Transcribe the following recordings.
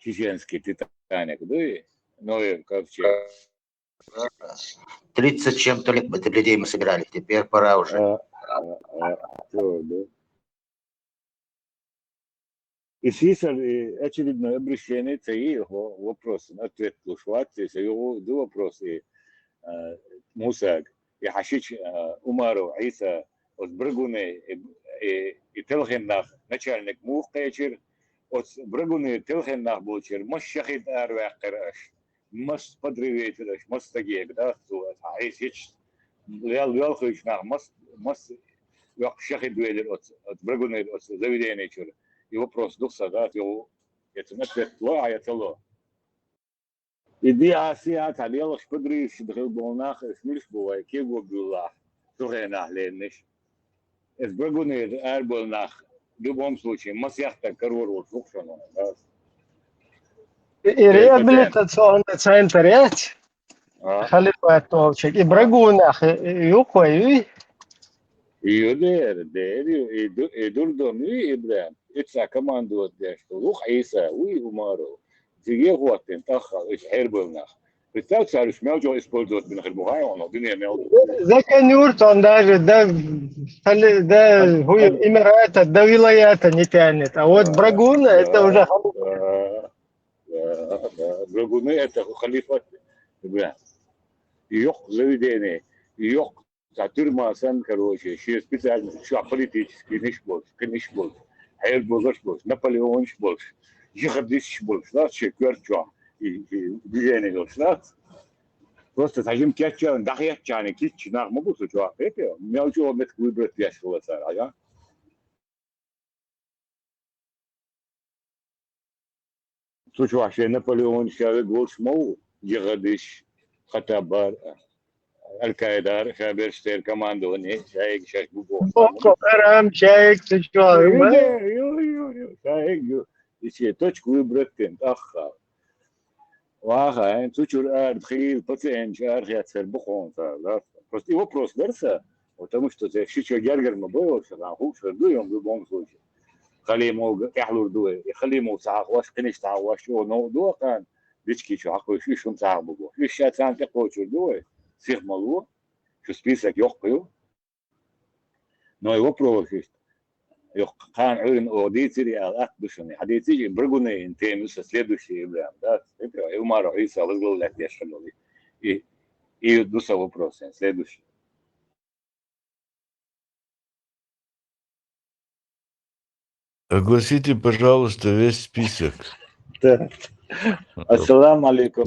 чеченский Титаник, да и Ноев ковчег. 30 чем-то лет людей мы собирали, теперь пора уже. Да. И сейчас очередное обращение его вопрос, ответ Лушвати, его вопросы Мусаг, и Хашич Умару, Иса, от Брагуны, и Телхеннах, начальник Мухкачер, от Брагуны Телхеннах Бучер, Мощахид Арвахараш, Мос подривитель, Мостагег, да, Айсич, Лялхович, Мос Шахид Дуэлер, от Брагуны, от заведения Чур. И вопрос двух солдат, его, это ответ ло, а это ло. Иди Асия, Талила, Шпадриш, Дрылбонах, Смиршбова, Кего Гула, Турена, Лениш. Из Брагуны, Эрболнах, в любом случае, Масяхта, Каруру, Фукшану. И реабилитационный центр есть? Халифат Товчик. И Брагунах, и Юхой, и Дурдом, и Ибрам. Это команду отдашь, Лух Иса, и Умару. Тебе вот, Тахал, и Эрболнах. Представьте, что Мелджо использует Бенхельбухай, он один Мелджо. Зака Нюртон даже, да, Эмирата, до Вилаята не тянет. А вот Брагуна, это уже... Брагуны, это халифат. Йох заведение, йох тюрьма, сам, короче, еще специально, что политический, не больше. Хайр больше, Наполеон больше. Джихадист больше, да, Кверчо. И движение больше, да. Просто таким кячан, дахьячаны, кичнах, могу случать, это, мелчо мет выбрать яшкова цара, да. Случай, что Наполеон человек больше мол, Джихадист, Хатабар, Аль-Каидар, Шаберштер, командование, Шаик, сейчас бубо. Рам, Шаик, ты что? Шаик, если точку выбрать, аха. Ага, случай, архил, пациент, архиацер, бухон, да. Просто вопрос верса, потому что это еще Гергер мы был, что там хуже, дуем в любом случае. خليمو يحلو دوي يخليمو تعاقواش كنيش تعاقواش شو نو دو كان ديشكي شو حكوا شو تعاقبوا في الشاتان تقول شو دوي سيخ مالو شو سبيسك يوقيو نو يوبروش يوقان عين اوديتري على اكبشني حديتي برغوني انتي مش следующий ибрам да это Умар Иса возглавляет яшкали и дуса вопросы следующий. Огласите, пожалуйста, весь список. Ассаламу алейкум.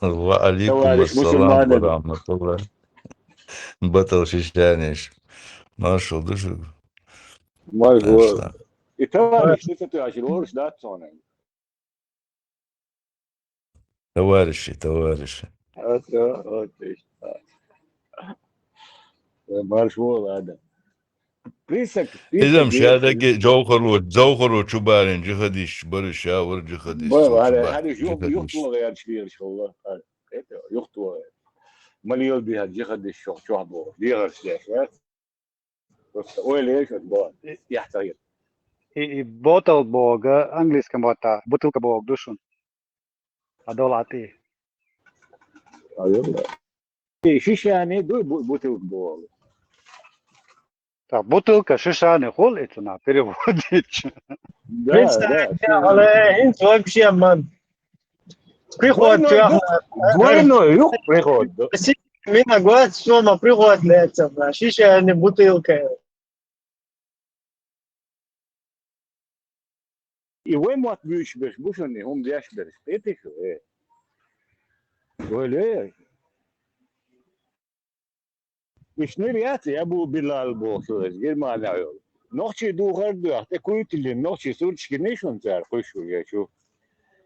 Ва алейкум ассалам, барахматуллах. Батал Шишляныч. Нашел душу. Может. И товарищ, ты ачилорш, да, цоны? Товарищи. Отлично. Маршвол, ладно. İzim şehirdeki Cavharu Çubar'ın cihadiş, barış yavur cihadiş. Hadi yok tuğla ya çıkıyor inşallah. Yok tuğla. Maliyol bir cihadiş çok bu. Diğer şeyler. Öyle yaşat bu. Yahtayır. И ботал бога, английском бота, бутылка бог душун. Адолати. Ayırlar. Şişhane бутылка бог. Так, бутылка, шишаны, хол это на переводить. Да. Але инт вообще, ман. Приход, двойной юг приход. Mina год, сома приход летом, шиша не бутылка. И вы мот бьешь, бушаны, дяш берешь. Это что? Öyle. İşneriat ya bu Bilal bu söz Germanya yol. Nohçi duğar duğar te kuyutilin nohçi surçki ne şuncar koşu ya şu.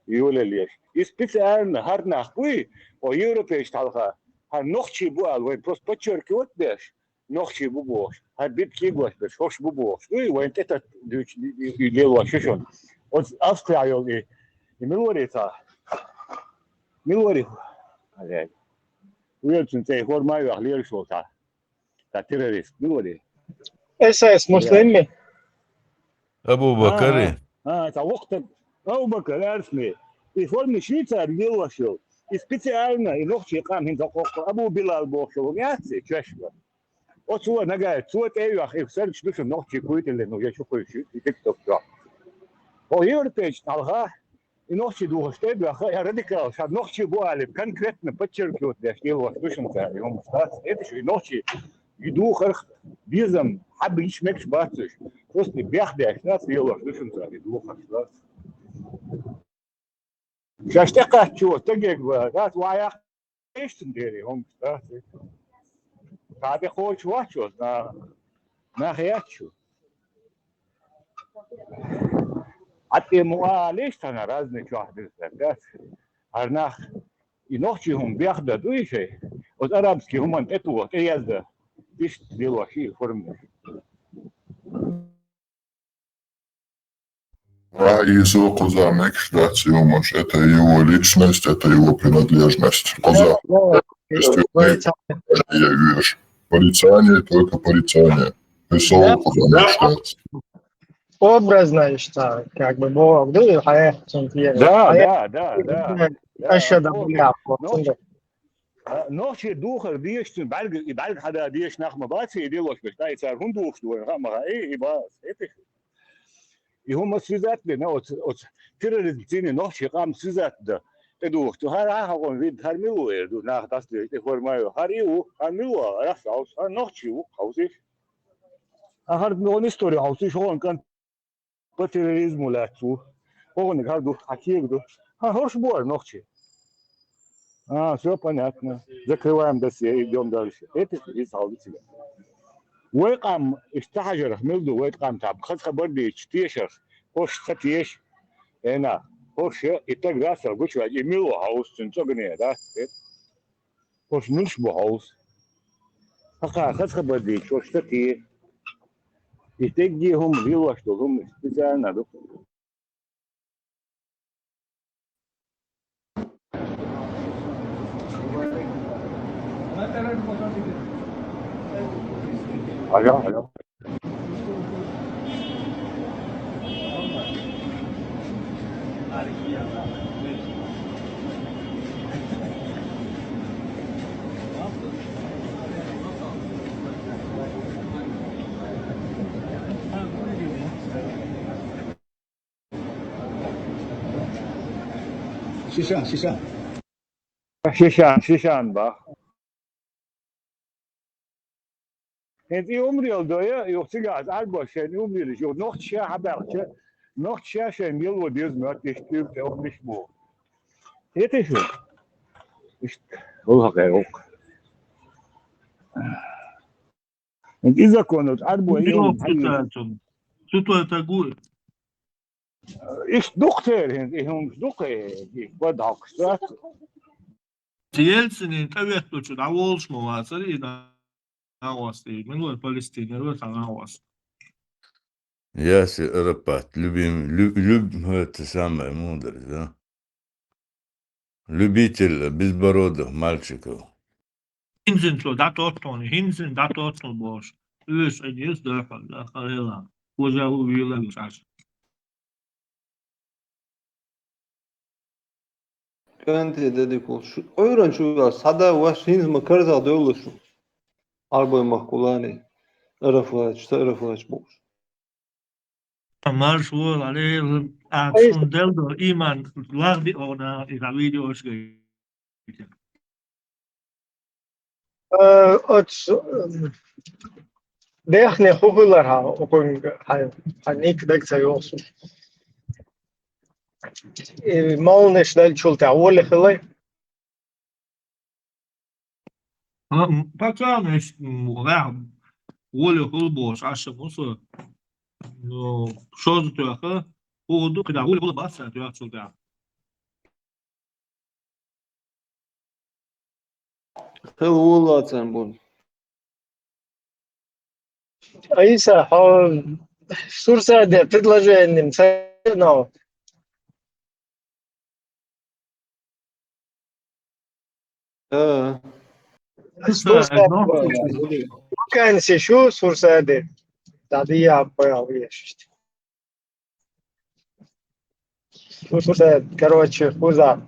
Yoleliş. İspecial har naxuy o Европейш talha. Har nohçi bu al ve просто подчеркивать беш. Nohçi bu boş. Har bitki boş beş hoş bu boş. Ve ente düç lelo şuşun. O Avstriya yol i Milorita. Milori. Hadi. Uyuyorsun te hormayı ahliyer şolta. Terörist, Milori. SS مسلمي. Abu Bakari. تا وقت Абу-Бакр арсны. И форме Швейцарии вошел. И специально, и ночи камень закопал. Абу Билал бошел. Мясо, чашка. Вот сюда нога, сюда эвах, и все что ночи куйтели, ну я что хочу, и так то. О, европейский алга, и ночи духа, что я радикал, что ночи буали, конкретно подчеркивают, я что вас слышим, это что и ночи, и духах, безом, обыч мекш бацуш, просто бяхдяш, нас ела, слышим, и духах, сейчас такая чего, так говорят, раз ваях, что дели, он, Таби хочешь вачу, на хячу. А ты муалишь на разные чахты, да? Арнах и ночи он бяхда дуйшей, от арабский гуман это вот, и язда, пишь делаши формы. Иисус Коза Мекшдац, это его личность, это его принадлежность. Коза. Я вижу. Порицание, только порицание. Иисус Коза Мекшдац. Образно, что как бы Бог, да, Да. Еще добавлял. Ночи духа диешь, и бальг хада диешь нах мабаци, и делаешь, да, и царь хундух, что и бас, это и هم связать ли, от терроризм цены ночи кам связать да. Эду, то харахагон вид хармилуэр, ду нах тасли, и формаю хариу, хармилуа, расаус, ночью хаусиш. А хармилуа история хаусиш, он кан по терроризму лячу. Он гарду хакирду. Хорош бор ночи. Все понятно. Закрываем досье, идем дальше. Это и хаусиш. ويقام استحجر ملدو ويقام تعب خد خبر دي تشتيشر خوش ستيش هنا خوش يتق راسل قوش واج يميلو هاوس تنسوغني دا خوش نلشبو هاوس هكا خد خبر دي خوش ستي يتق جيهم ريو اشتغلهم استزالنا دو Alo. Şişan bak. Het umreel doe je, je gaat uitbouwen, je umreel, je nog tja habertje, nog tja je mil wat dus met je stuurt ook niet meer. Het is zo. Hoe ga ik ook? Het is ook gewoon het uitbouwen. Что это гуд? Ik dochter, ik dochter, ik word ook straat. Ельцин, это что на Волшму, а смотри, на вас, и минулый Палестине, там на вас. Яси Арапат, это самое мудрое, да? Любитель безбородых мальчиков. Хинзин, что да тотон, Хинзин, да тотон, бош. Видишь, один из дырхов, да, харила. Уже увидел, Саша. Kanti dedik ol. Öğrençiler sada ve şinizme karza dövülüşü. Arboy mahkulani. Iraflaç boş. Marš vol, ali apsun deldo iman lardi ona i da video šgej. Değerli hukular ha, okun hanik dekse yoksun. Malın işler çulta, oğlu hılay. Пока, значит, воля хулбош, аша мусор. Ну, что за тюаха? Уду, когда воля была баса, тюах сюда. Hıl uğurlatsan bunu. Aysa, Сурсаде, предложением, ценного. Вакансия şu Сурсаде. Tadı yapmaya işte. слушай, короче, хуза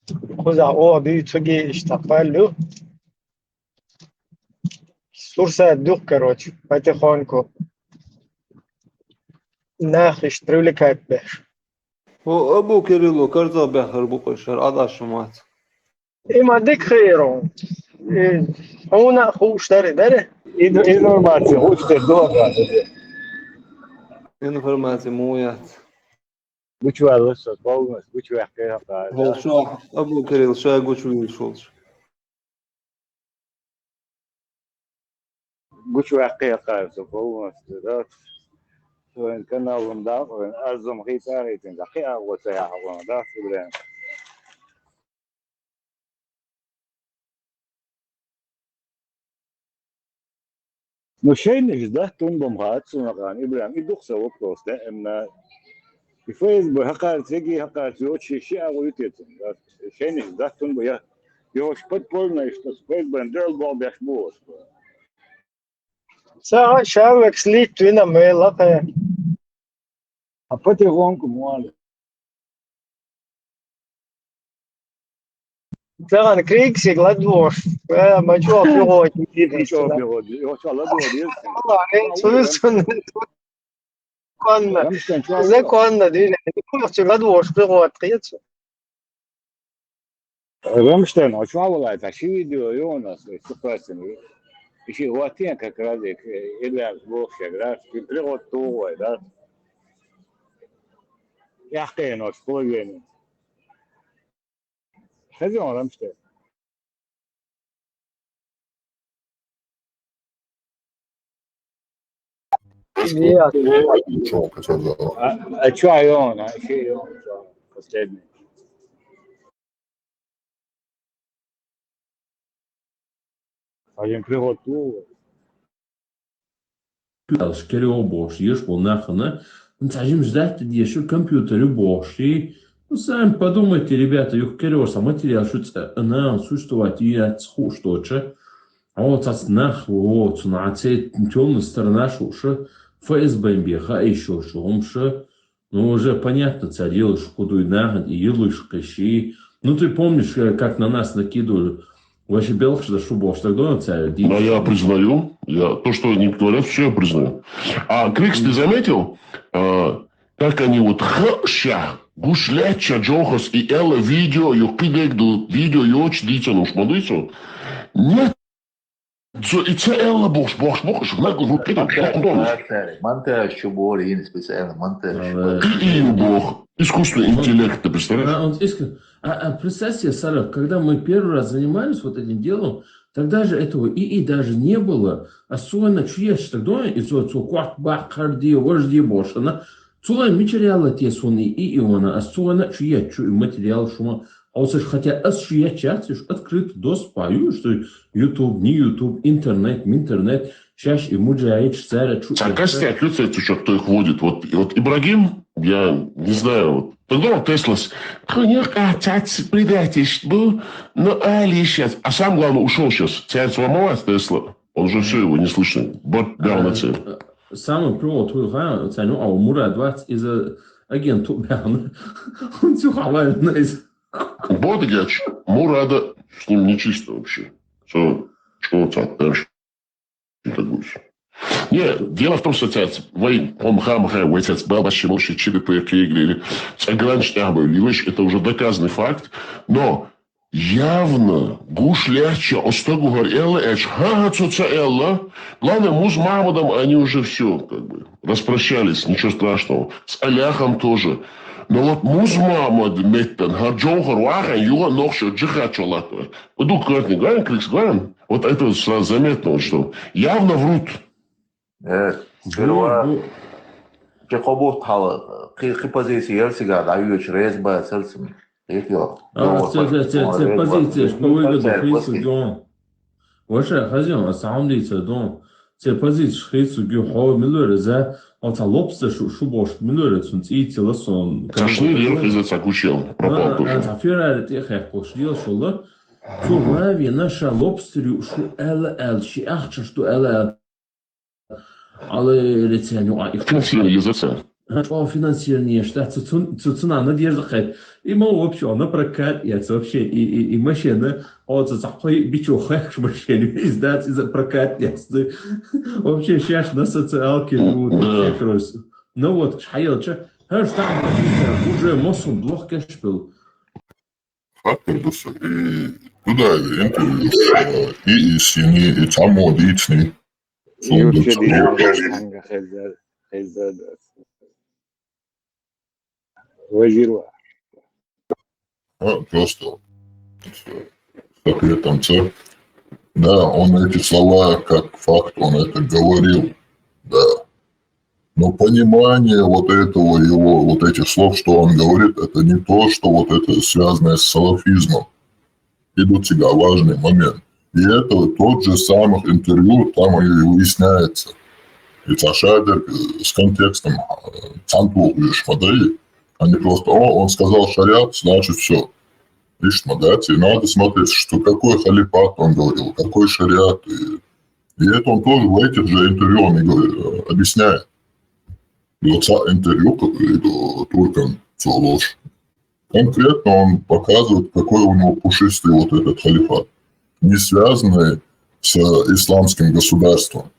о бьются штапалю. Слушай, дух, короче, потихоньку. Нахиш привлекать бэш. هو أبو كيريلو كرزا بآخر بقشر أضع شمات. Има дик خيرون. هنا هو اشتري داره. Informacija, hoćete dobra. إنفورماتي مويات. Buću ja lisa, polnost, buću ja kajaka. هو شو أبو كيريل شو أقول شو يشولش. Buću ja kajaka, so polnost. So in kanalom da, in azom hitari, in da kaya wata ya hawa da subran. No schön da tun beim Rat so ran Ibrahim ich doch so просто ان Facebook حقا تيجي حقا تشي شيء او يتيت schön da tun ja jo подпольно что спать бандел был бешбос Сага шавек слит твина мелака. а потихоньку мало Сага крик сигла двош. Мачо пирот. ничего бегот я шала كنا زي كنا دي كل شغل دوش بيغوت قيتش Рамштайн, а что было это? Что видео и у нас, ситуация. Еще вот как раз или сборщик, да, природ тугой, да. Я хрен от половины. Хозяин Рамштайн. Нет. А что он, а еще он, последний. Один природ тугой. Скорее бош, ешь полнахана. Зачем ждать, где шо компьютеры боши? Ну, сами подумайте, ребята, их кероса материал, что она существовать и от что-то. А вот от нах, вот, на цей темная сторона, что ФСБ беха, еще что, ну, уже понятно, царил, что куда нахад, и елыш, кащи. Ну, ты помнишь, как на нас накидывали? Вообще белых, что шубов, что тогда царь? Да, я признаю. То, что они говорят, все я признаю. А Крикс, ты заметил, как они вот хша, гушляча, джохос и элла видео, юкидегду, видео, йоч, дитя, ну, шмадыцу? Нет. И це элла бош, нагу, Манта щубори, ин специально, манта и бог. Искусственный интеллект, ты представляешь? Представь себе, Сара, когда мы первый раз занимались вот этим делом, тогда же этого ИИ даже не было. Особенно чуешь тогда, и so квак бахарди, вожди бошана. Цула материала те сон ИИ она, особенно чуешь материал шума. А вот хотя чуешь часть открыт доступ, что YouTube, не YouTube, интернет. Сейчас и муджаич, царя чуешь. А как тебе отличается, что кто их водит? Вот Ибрагим, я не знаю, вот. Тогда он Теслас, предательство, но Али сейчас. А сам, главное, ушел сейчас. Царь сломалась Тесла. Он уже все, его не слышно. Вот дал на цель. Самый провод твой ха, царь, а у Мура 20 из агенту Бяна. Он все хавает на из. Бодыгач, Мурада, с ним нечисто вообще. Что царь дальше? Нет, дело в том, что он отец был, вообще больше чили по или это уже доказанный факт, но явно гушляча остагу горела, главное, муж с Мамадом, они уже все, как бы, распрощались, ничего страшного. С Аляхом тоже. Но вот муж Мамад Меттен, Хаджохар, Вахан, Юга, Нохша, Джихачолатова. Вот тут Картни, говорим, Крикс, говорим, вот это вот сразу заметно, что явно врут. Кехобов тала, позиция Ерсига, Авиоч, Резба, Сердцем. Позиция, что выгода Хрису Геон. Вообще, хозяин, сам лица дом. Позиция Хрису Геон, Миллер, за лобстер, шубош, Миллер, и телесон. Сошли вверх из отца учил, пропал тоже. Афера, это я пошли, что Фурави, наша лобстерю, что ЛЛ, что ЛЛ. Але реценю, а их функция языка. финансирование, что цена надежда хай. И мол вообще на прокат, я вообще и машина, вот за такой бичо хэш машина, издать за прокат, я вообще сейчас на социалке живут, вообще крось. Ну вот, хайл, че, уже мосом блох кэш был. Фактор дуса. И туда интервью. И сини, и там одичный. Просто с ответом Ц. Да, он эти слова как факт, он это говорил. Да. Но понимание вот этого его, вот этих слов, что он говорит, это не то, что вот это связано с салафизмом. И тут всегда важный момент. И это тот же самый интервью, там и выясняется. И Цашадер с контекстом Цантул, смотри, они просто, он сказал шариат, значит все. Видишь, да, и надо смотреть, что какой халифат он говорил, какой шариат. И это он тоже в этих же интервью он объясняет. И вот интервью Туркан ложь. Конкретно он показывает, какой у него пушистый вот этот халифат, не связанный с исламским государством.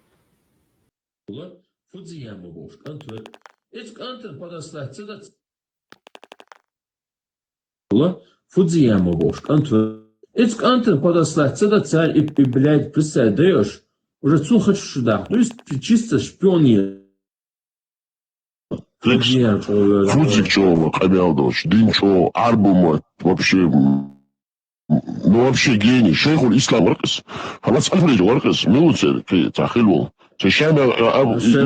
Фудзияма бош, Эцк антон подослать, царь и, блядь, представляешь, уже цун хочешь сюда. То есть чисто шпионе. Фудзичева, Хамялдович, Динчо, Арбума, вообще, ну вообще гений. Шейхуль Ислам Варкас, Хамас Альфред Варкас, Милуцер, Тахилу. Чащами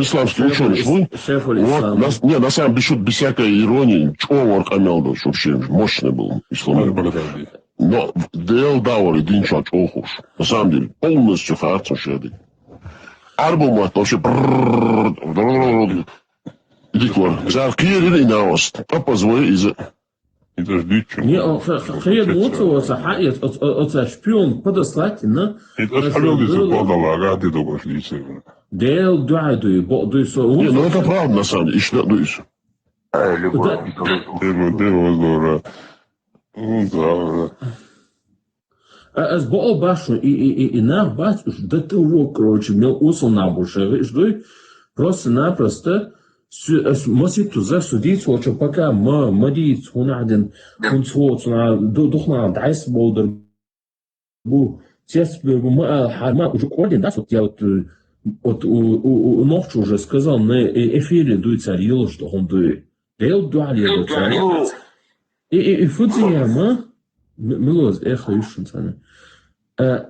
исламский ученый, вот, не, на самом деле, без всякой иронии, Човар Хамялдович вообще мощный был ислам. Но Дел Дауэр, Динчо, Чохуш, на самом деле, полностью характер шеды. Арбума, вообще, Диквар. Заркир и наост. Папа звой из... Не, хрен муцу, сахает, от шпион подослать, на... Это шпион подала, рады дошли. Дел дуайдуй, бодуй со... Не, ну это правда, на самом деле, и что дуешь? Любовь. Аз боо башу, и нах бач, да ты его, короче, мел усл на буше, ждуй, просто-напросто, مسيت تزار سوديت وشو بكا ما مديت هون عدن هون صوت دخنا دعيس بودر بو تيس ما уже кодин да вот ночь уже сказал на эфире дует царил что он дует дел дуали и фудзияма милоз эхо ишун sana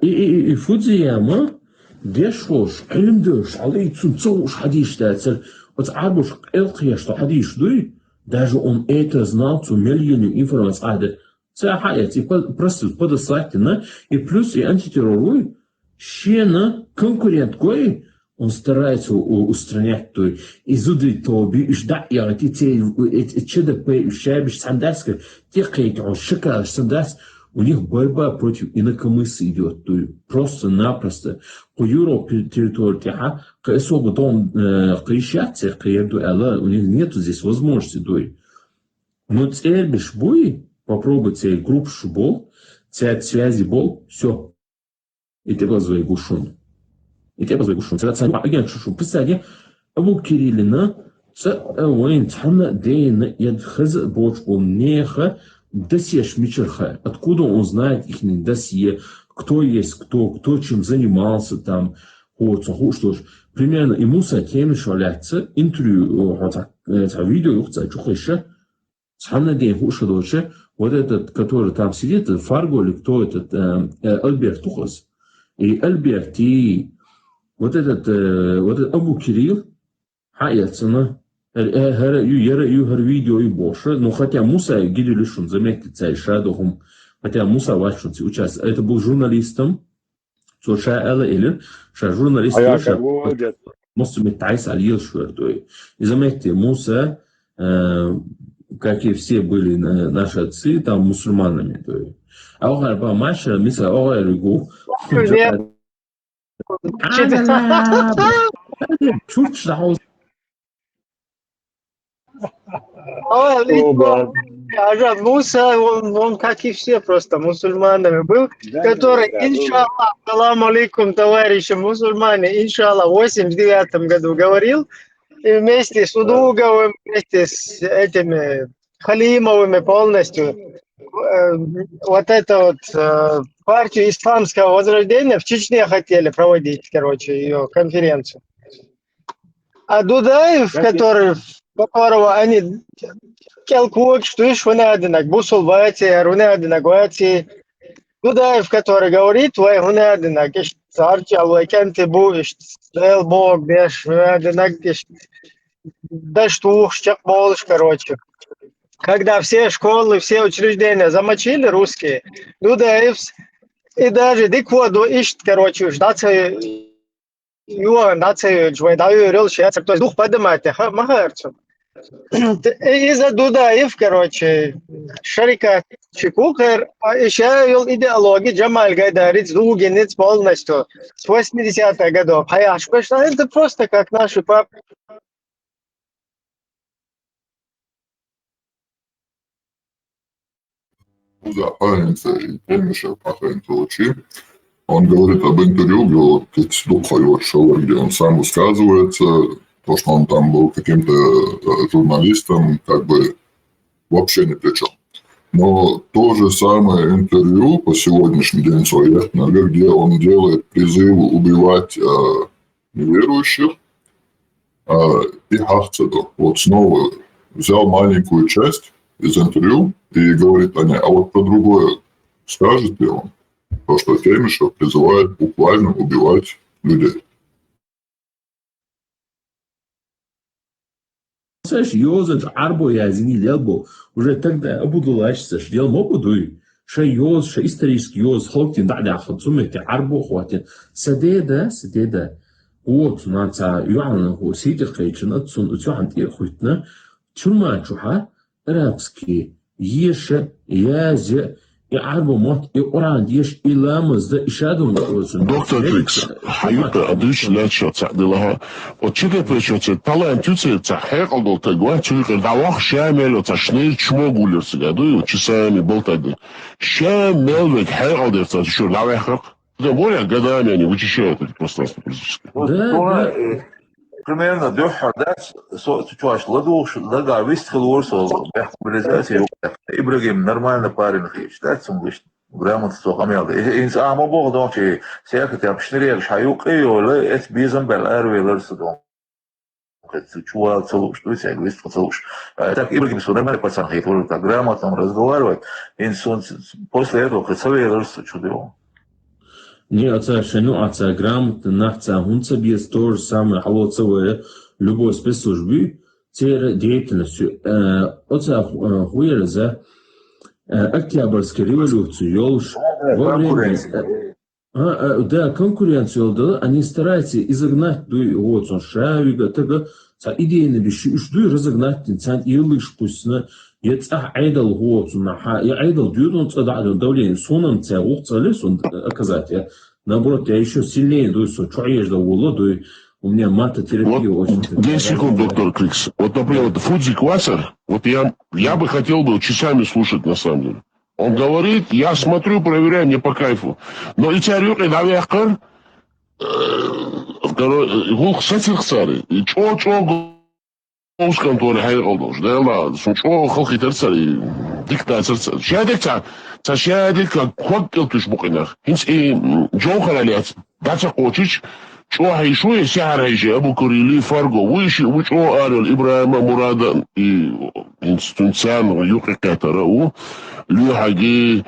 и фудзияма дешош илмдош علي цунцош хадиш да Вот Арбуш Элхия, что хадиш дуй, даже он это знал, цу миллионы информации. Це просто подослать на, и плюс и антитерроруй, ще на конкурент кой, он старается устранять той, изудрить тоби, и ждать, и эти ЧДП, и шайбиш, сандайска, тех, кто шикар, сандайс, у них борьба против инакомыслия идет, то есть просто-напросто по Европе территории тяха, особо дом крещаться, у них нету здесь возможности, но теперь биш бой, попробуйте группу шубол, от связи бол, все, и ты позвони гушун, Це агент шушу, представьте, Абу Кириллина, وين تحنا دين يدخل بوشبو неха, досье Шмичерха, откуда он знает их досье, кто есть кто чем занимался там, что ж, примерно ему теми шаляться, интервью, видео, еще, самое день хуже, вот этот, который там сидит, Фарго или кто этот, Альберт Тухас, и Альберт, и вот этот Абу Кирилл, хаяцена, Юхар видео и больше, но хотя Муса Гиделишун заметит царь Шадохум, хотя Муса Вачунци участвовал, это был журналистом, Соша Элла Эллер, журналист тоже, Муса Метайс Алил Швертой. И заметьте, Муса, как и все были наши отцы, там мусульманами. А он говорит, Маша, Миса, Орегу, чуть Ажа Муса, он, как и все, просто мусульманами был, который, иншаллах, салам алейкум, товарищи мусульмане, иншаллах, в 89 году говорил, и вместе с Удуговым, вместе с этими Халимовыми полностью, вот это вот партию исламского возрождения в Чечне хотели проводить, короче, ее конференцию. А Дудаев, которого они келкук, что ишь вынадинак, бусулбати, рунадинагвати. Дудаев, который говорит, вай вынадинак, ишь царчал, вай кенты бу, ишь стрел бог, беш, вынадинак, ишь даштух, щак болш, короче. Когда все школы, все учреждения замочили русские, Дудаев и даже дикводу ишь, короче, ждаться нацию, говорил, что кто дух поднимает, махарцу. Из-за Дудаев, короче, Шарика Чикукер, еще идеология Джамаль Гайдариц, Дугинец полностью с 80-х годов. А я что это просто как наши папы. Да, разница и Пельмешев, разница лучи. Он говорит об интервью, где он сам высказывается, то, что он там был каким-то журналистом, как бы вообще ни при чем. Но то же самое интервью по сегодняшний день Советнага, где он делает призывы убивать неверующих и Хахцеду. Вот снова взял маленькую часть из интервью и говорит о ней. А вот про другое скажет ли он? То, что Темишев призывает буквально убивать людей. Знаешь, Йозеф Арбо Язини Лелбо уже тогда обудулашься, дел мобудуй. Ша Йоз, ша исторический Йоз, Холтин, да, Хацумехти, Арбо Хватин. Садеда. Вот, наца, Юан, Сиди Хайчина, Цун, Утюан, Тирхуйтна, Чурма, Чуха, арабский, Еше, Язе, и Арбо Мот, и Оран, Еш, и Ламаз, да, и Шадум, Доктор Крикс, Хаюта, Адыш, Лячо, Цадылага, отчитай причёте, талантюцы, Цахекалдол, Тагуа, Чурика, Давах, Шамел, Цашнир, Чмогулер, Сагаду, Часами, Болтады. Шамел, ведь Хекалдер, Цашнир, Давахак. Тем более, годами они вычищают эти пространства политические. Да. Примерно дёхар, да, чуваш, ладуш, лага, вистхал урсол, мобилизация, Ибрагим нормально парень, считать, он говорит, грамотно сохамел. Инс амо бог дончи, сяк ты обшнирек, шаюк и оле, эт бизам бел эрвелер судом. Чувал целуш, что сяк вистхал целуш. Так Ибрагим су нормально пацан, хитвор, так грамотно разговаривать, инс он после этого хацавелер чудо. Не, отца шаню, отца грамотно, нахца хунца без то же самое, халоцевое, любой спецслужбы, те деятельностью. Отца хуера за Октябрьскую революцию, елш, во время... Да, конкуренцию, да, они стараются изогнать, вот он шавига, тогда, идейно вещи, что разогнать, и лишь пусть, jetzt عيدل هو я عيدل дюдон цададон давление сонам ца ухцали сон оказать я наоборот я еще сильнее дуй со чуешь да володуй у меня матотерапия очень 10 секунд, доктор Крикс. Вот, например, вот Фудзи Квасер, вот я бы хотел бы часами слушать на самом деле. Он говорит, я смотрю, проверяю, мне по кайфу. Но и царюк и навяхкар, кстати, цары, и чё Конторы хайролдош, да ладно, что халки терцари, диктатор, шадик как хоккел туш букинах. Инс и Джохар алец, дача кочич, что хайшу и сярайже, Абу Курили, Фарго, выши, учо арил Ибраима Мурада и институциан юка катара, Люхаги,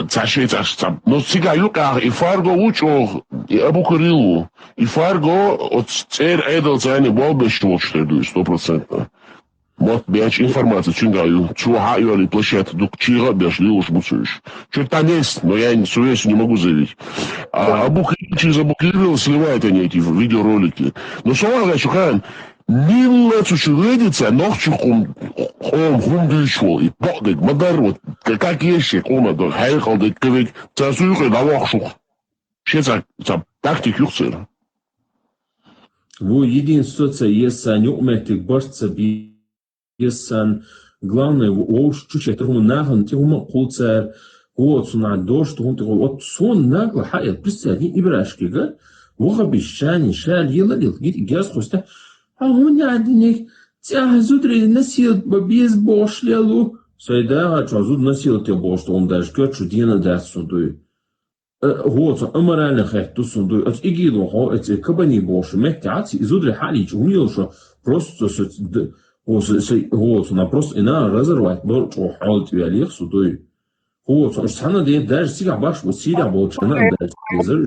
цашей цашцам. Но сега юка и Фарго учо и Абу Курилу. И Фарго от цер эдал зайне болбешту штеду 100%. Мот бяч информация чингаю, чуха юали площадь дукчира бяшли уж буцуешь. Что-то там есть, но я с уверенностью не могу заявить. А Абу Курил через Абу Курил сливает они эти видеоролики. Но что чухан, Нилла чучуредица, нохчухум хумдышвол и подык, мадар вот, как есть, комнату, хайхалдык, квик, цасуюхай на вахшух. Сейчас тактик юхцер. Во единство, если не умеете бороться, если главное, уж чуть-чуть, он нахан, тихо, кулцер, вот, на дождь, он такой, вот сон нагло, хает, представь, ибрашки, га? Воха бещани, шаль, елалил, газ хостя, а он ядник, тя, зудри, насил, без бошлялу. Сайда, чазуд насил те бошт, он даже кёчу дина да сундуй. Вот, аморально хэтту сундуй, от игилу, хо, эти кабани боши, мектяци, зудри халич, умил, что просто, вот, она просто, ина разорвать, но, что, хал тебя лех сундуй. Вот, он сана даже себя баш, вот силя больше, она даже,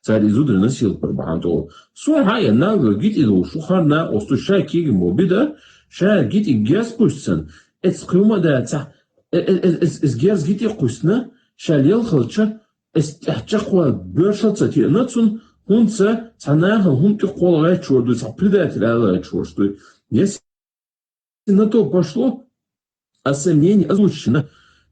царь зудри насил парбаханту. Суахая, нагло, гитилу, шухарна, остушай кигимо, бида, شاعر جيت الجاز قوسن اسقيوما دا تاع اسجاز جيت قوسنا شاليل خلچا استحقوا برشا تاتي ناتسون هونسا تناها هم تقول غايتشور دو تاع предатель غايتشور что если на то пошло осомнение озвучено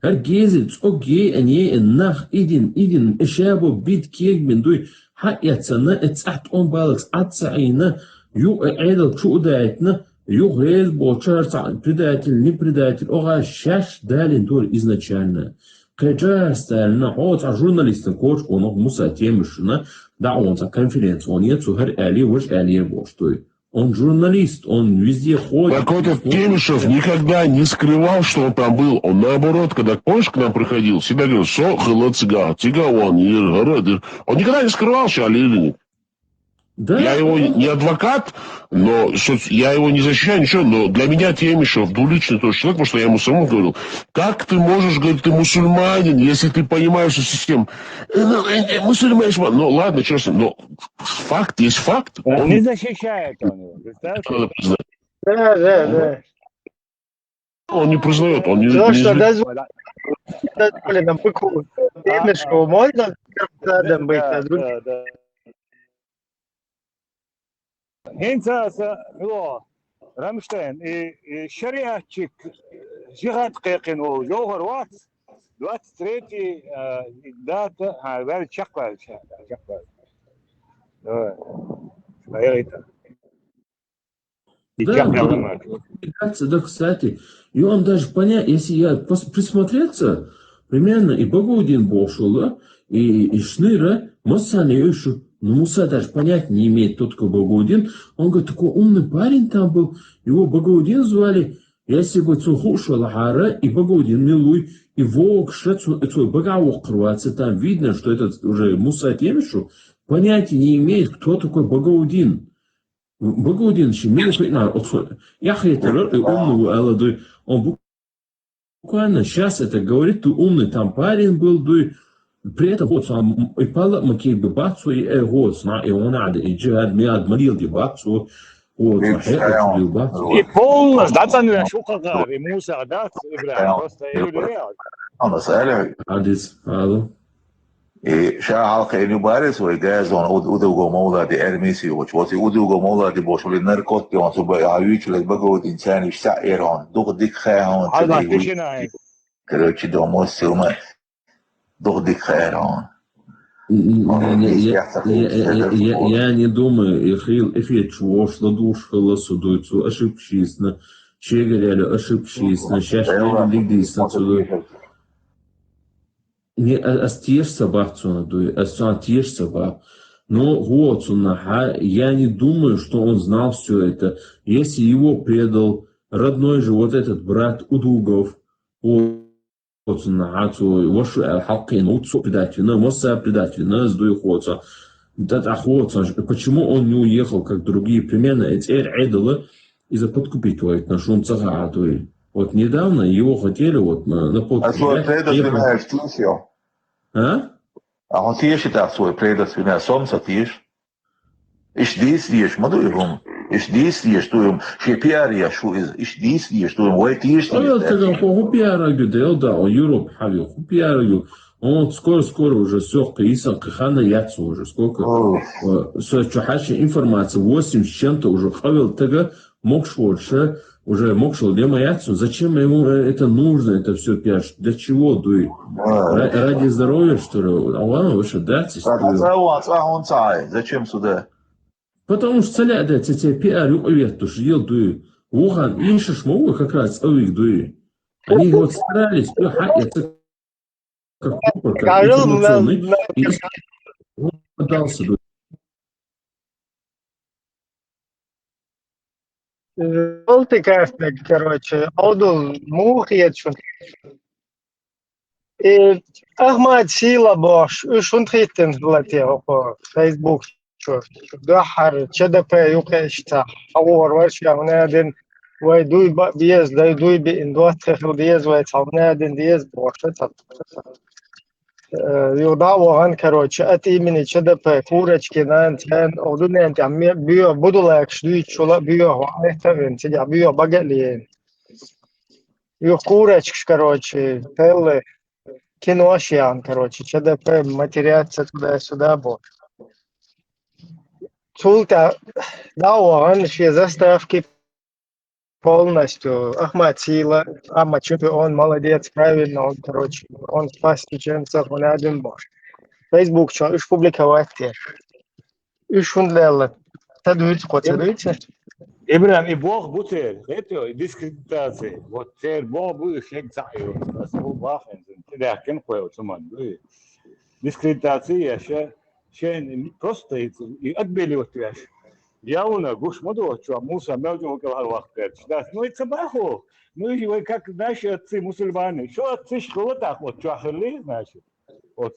Аргезец, окей, они нах идин, шабо бит кегмен дуй, хаяцана, эцат он балакс, ацаина, ю эдал чудайтна, ю грез бочарца, предатель, не предатель, ога шаш далин тур изначально. Кэджастально, вот а журналистам коч, он муса темишна, да он за конференцию, он нет сухар али, уж али боштой. Он журналист, он везде ходит. Так вот, Темишев никогда не скрывал, что он там был. Он наоборот, когда Кош к нам приходил, всегда говорил, что хыла цига он никогда не скрывал, что Алилиник. Да, я его не адвокат, но я его не защищаю, ничего, но для меня Темишев двуличный тоже человек, потому что я ему самому говорил, как ты можешь говорить, ты мусульманин, если ты понимаешь систему. Мусульманин, ну ладно, честно, но факт есть факт. Он не защищает он его, представляешь? Да. Он не признает, он не... То, что дозволено быку Темишеву, можно рядом быть, а другим... Hinza lo Ramstein شريعتك جهات قيقين وجوهر وات 23 داتا هذا شقة Да, кстати, и он даже понять, если я присмотреться, примерно и Багаудин Бошула, и Шныра, Масани еще. Но Муса даже понять не имеет, кто такой Багаудин. Он говорит, такой умный парень там был. Его Багаудин звали. Если бы Цухуша Лахара и Багаудин Милуй, и Вок Шецу Багаух рваться, там видно, что этот уже Муса Темишу понятия не имеет, кто такой Багаудин. Багаудин еще милый. Я хотел и умного Алладуй. Он буквально сейчас это говорит, ты умный там парень был, дуй. При этом вот сам и пала макей бацу и вот на и он надо и джад миад марил ди бацу вот и полностью да там я шука и Муса да Ибрахим просто юлия أنا سأله عديس هذا شاع حلقة إنه بارس ويجازون أودوغو مولا دي إرميسي وشوتي أودوغو مولا دي بوشول النركوت بيون سبا يعيش للبقود إنسان يشتعيرون دوغ ديك خيرون هذا تشينا كروتشي دوموسي وما دوغ ديك خيرون Я не думаю, эфир чего шло душ холосудуйцу, ошибчисно, чегаряли ошибчисно, сейчас не лигдисно цудуй. Не астешь собакцу надуй, астешь собак. Но вот я не думаю, что он знал все это. Если его предал родной же вот этот брат Удугов, وش حقين وتصو предательно, Моса предательно, сдуется. Почему он не уехал, как другие примерно, эти айдолы, из-за подкупить на шум цагатуи. Вот недавно его хотели вот на подкуп. А свой предательный штусил. А? А он тише так свой предательный солнце тише. Иш действиешь, мадуем. Иш действиешь, что им шепиария, что иш действиешь, что им вой тише. А тогда по пиарагю дел да, он Европ хавил, пиарагю. Он скоро уже все, Каиса, Кахана, Яцу уже сколько. Чухача информация 8 с чем-то уже хавил, тогда мог швольше, уже мог шел дема Яцу. Зачем ему это нужно, это все пиар? Для чего, дуй? Ради здоровья, что ли? А ладно, выше дать. Зачем сюда? Потому что целя да, те пиар уверт, что ел дуй. Ухан, иншиш могу как раз овик дуи. Они вот старались, это как информационный, и он пытался дуи. Желтый кафе, короче, Аудул Мухиет шун. И Ахмад Сила Бош, шун хиттен глатео по Facebook шо. Дахар ЧДП юкешта. Авор варшя унадин وای دوی با دیز دوی به این دو تخل دیز وای تابنه دین دیز باشه تا یودا واقعا کروچه اتی منی چه دپه کورچ کنن تن اودو نه تامی بیو بدولکش دوی چولا بیو وای تاین چه بیو باگلی یو کورچ کروچه تل киношиан короче چه دپه материаться туда-сюда бо чулта да واقعا все заставки полностью. Ахмад Сила, Ахмад чемпион, молодец, правильно, он, короче, он спас чеченцев, он один баш. Facebook, что, уж публиковать те. Уж он делал. Тадуется, котадуется. Ибрам, и Бог бутер, это дискредитация. Вот теперь Бог будет шег цаю, а сам бахен, да, кем кое цуман, дискредитация, шен просто и отбили вот яш. Яуна, гуш моду, что Муса мелким около вахтер. Да, ну это бахо. Ну и вы как наши отцы мусульмане, что отцы школа так вот чахли, значит, от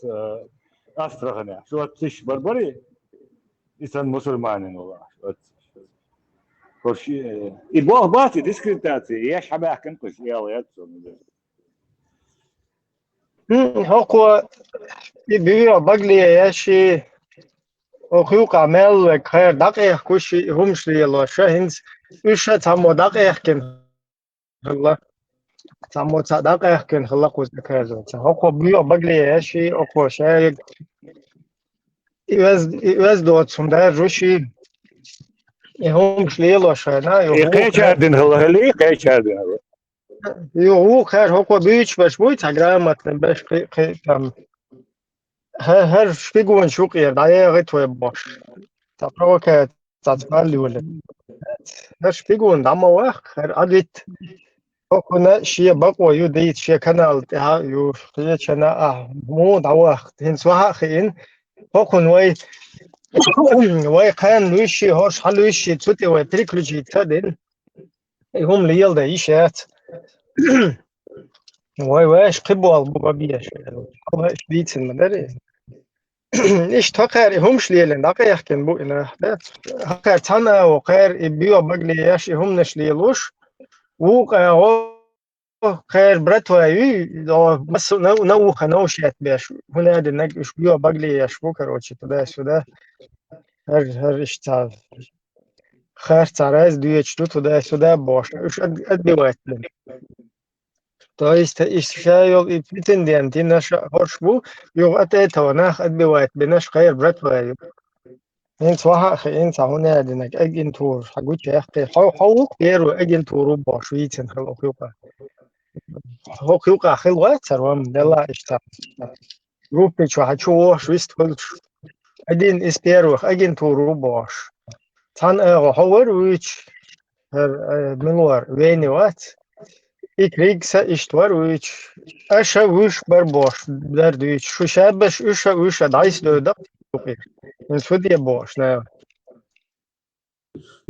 Астрахани, что отцы барбари, и сан мусульмане, ну вот. Короче, и Бог бати дискредитация, я шабах кем-то сделал это. هو يبيع بقلي يا شيء وخيوق عمل خير دقيق كوشي همش لي الله شهنس وش تامو دقيق كن الله تامو دقيق كن الله قوس كذا هو بيع بقلي يا شيء أو شيء يوز دوت سندر روشي همش لي الله شهنا يقيشادن الله لي يقيشادن هو خير هو بيش باش بوي تجرمت باش там هر شپیگون شوقیه دایه توی باش تفرقه که تطبیلی ولی هر شپیگون دام وقت هر عدید کنه شیه باقو یو دید شیه کانال ده یو شیه چنه مو دا وقت هن سوها خین کن وای کان لوشی هاش حلوشی توتی وای پریکلوچی تدین هم لیل ده ایشت وایش قبول بابیش وایش دیتن مداری إيش تقاري همش ليلن دقيق كن بو إنه هكا تنا وقير بيو بقلي ياشي هم نشليلوش وقير خير برتوا يي بس نو خنوشيت بيش هنا هذا نقش بيو بقلي ياش بو كروتشي تدا سودا هر إشتا خير تراز ديش تدا سودا باش إيش أدبي وقتلن То есть исчаял и претенденты наш горшбу, его от этого нах отбивает бенаш хайр братваю. Инс ваха инс هنا دينك أجنتور حقول شيء حو غيره أجنتور باش ويتن خلوقيوقا خلوقيوقا خلوات سروام دلا إشتا روبي شو هتشوه شويست كلش أدين إسبيروخ أجنتور باش تان هوار ويش هر منور ويني وات Ik Rigsa istvar uç aşa uç barboş derdi uç şu şabeş uşa dayıs dödü Sudiye boş ne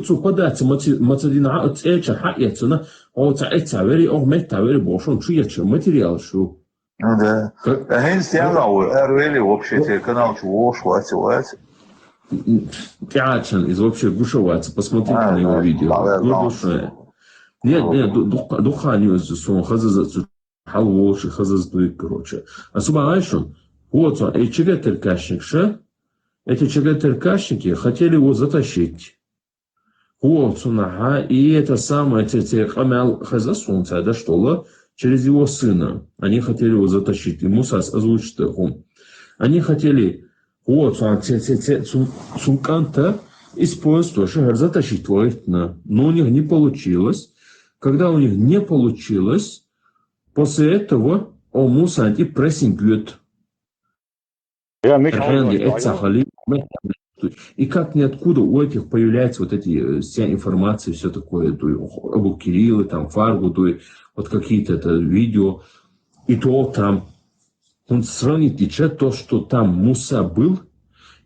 Цу податься мацадина эча хаятсына, о цаэцавери, о меттавери бошон, чуяча материал шу. Ну да. Они снял, рвели вообще телеканал, чего швать. Кячан из вообще гушеваться, посмотрите на его видео. Глубушное. Нет, духанию сон хазазацу халвоши хазаздуй, короче. А субаайшон, вот он, эти чагатеркашники хотели его затащить. Вот он, и это самое, хамял хазасунца, да что ли, через его сына. Они хотели его затащить. Ему озвучит он. Они хотели, вот он, сунканта использовать тоже затащить воина. Но у них не получилось. Когда у них не получилось, после этого Муса и прессингует. И как ниоткуда у этих появляется вот эти вся информация, все такое, Абу Кириллы, там, Фаргу, вот какие-то это видео. И то там, он сравнит то, что там Муса был,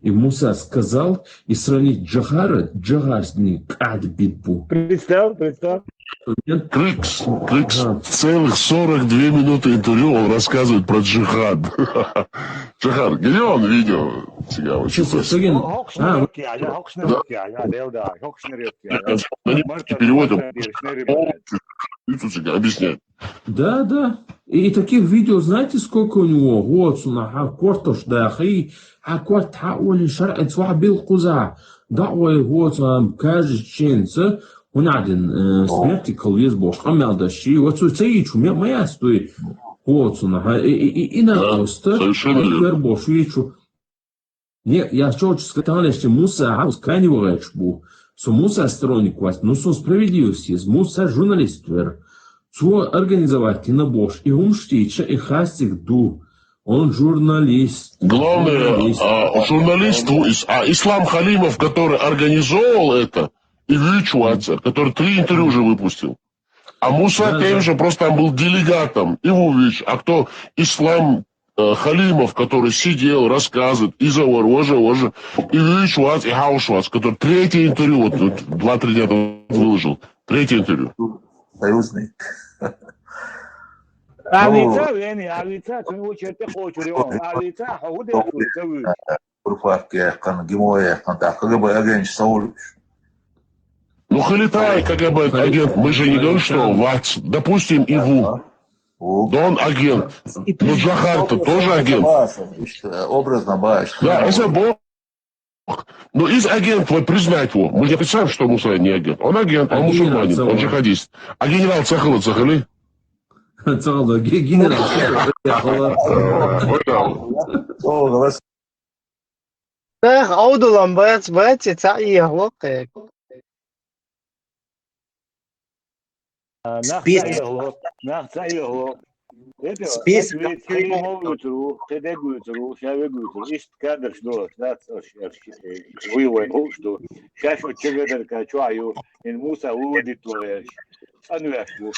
и Муса сказал, и сравнить Джахар с ним, Кадбитбу. Представь. Крикс, целых 42 минуты интервью он рассказывает про джихад. Джихад, где он видео? Тебя очень переводим. Объясняй. Да. И таких видео, знаете, сколько у него? Вот, кортош дахи, корт حاول شرع صاحب بالقزع دعوة вот каждый ченца он один смертикал есть бог амел даши вот соцеичу моя стоит вот и на оста вербош вечу не я что сказал что Муса хаус крайне врач был со Муса сторонник вас но со справедливости есть Муса журналист вер so организовать на бош и умштича и хастик ду он журналист. Главное, журналист, Ислам Халимов, который организовал это, и Вичуацер, который 3 интервью уже выпустил. А Муса Кемжа просто там был делегатом, и Вич. А кто Ислам Халимов, который сидел, рассказывает, и Заварожа, и Вичуац, и Хаушвац, который 3 интервью, вот 2-3 дня выложил, 3 интервью. Союзный. Ну, Халитай, КГБ агент, мы же не говорим, что ВАЦ, допустим, ИВУ. Да он агент. Но Джахар-то тоже агент. Образно башь. Да, это бог. Но из агент, вот признать его. Мы не представляем, что Муса не агент. Он агент, он мусульманин, он джихадист. А генерал Цахала Цахали? Генерал ده عودوا بات تعي هلوقك Список Кедегутру, Шавегутру, Ист кадр, что воевал, что сейчас вот чего-то качаю, ин Муса уводит твоя. Анвяшку.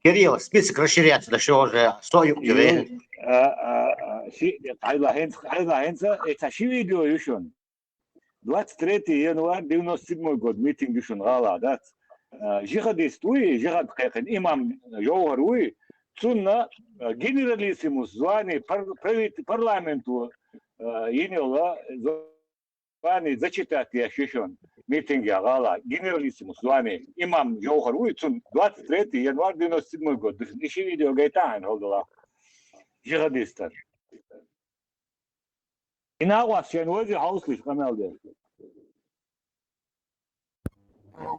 Кирилл, список расширяется, да что уже стою тебе. Айла-Хенца, это ши видео еще. 23 января 97 год, митинг еще, да. Жихадист уи, жихад кайхан имам Жаугар уи, цунна генералиссимус звани парламенту инела звани зачитать я шишон митинг я гала генералиссимус звани имам Жаугар уи цун 23 января 97 год. Иши видео гайтан холдала жихадистар. Инауас шенвози хауслиш камелде.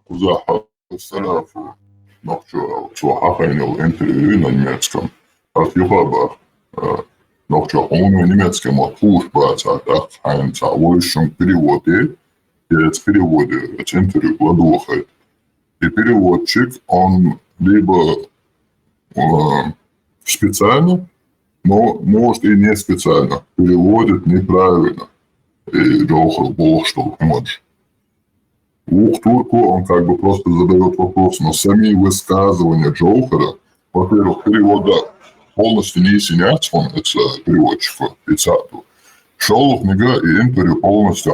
Кузаха Салафу, noch Hacheinel Interview на немецком. От Юхаба, noch он на немецком отпуш баца, так Хайнца, вольшем переводе, перед переводе, это интервью кладухает. И переводчик, он либо специально, но может и не специально, переводит неправильно. И Джохар Бог, что можешь. Турку он как бы просто задает вопрос, но сами высказывания Джохара, во-первых, перевода полностью не синят, он это переводчик, пиццату. Шолов нега и интервью полностью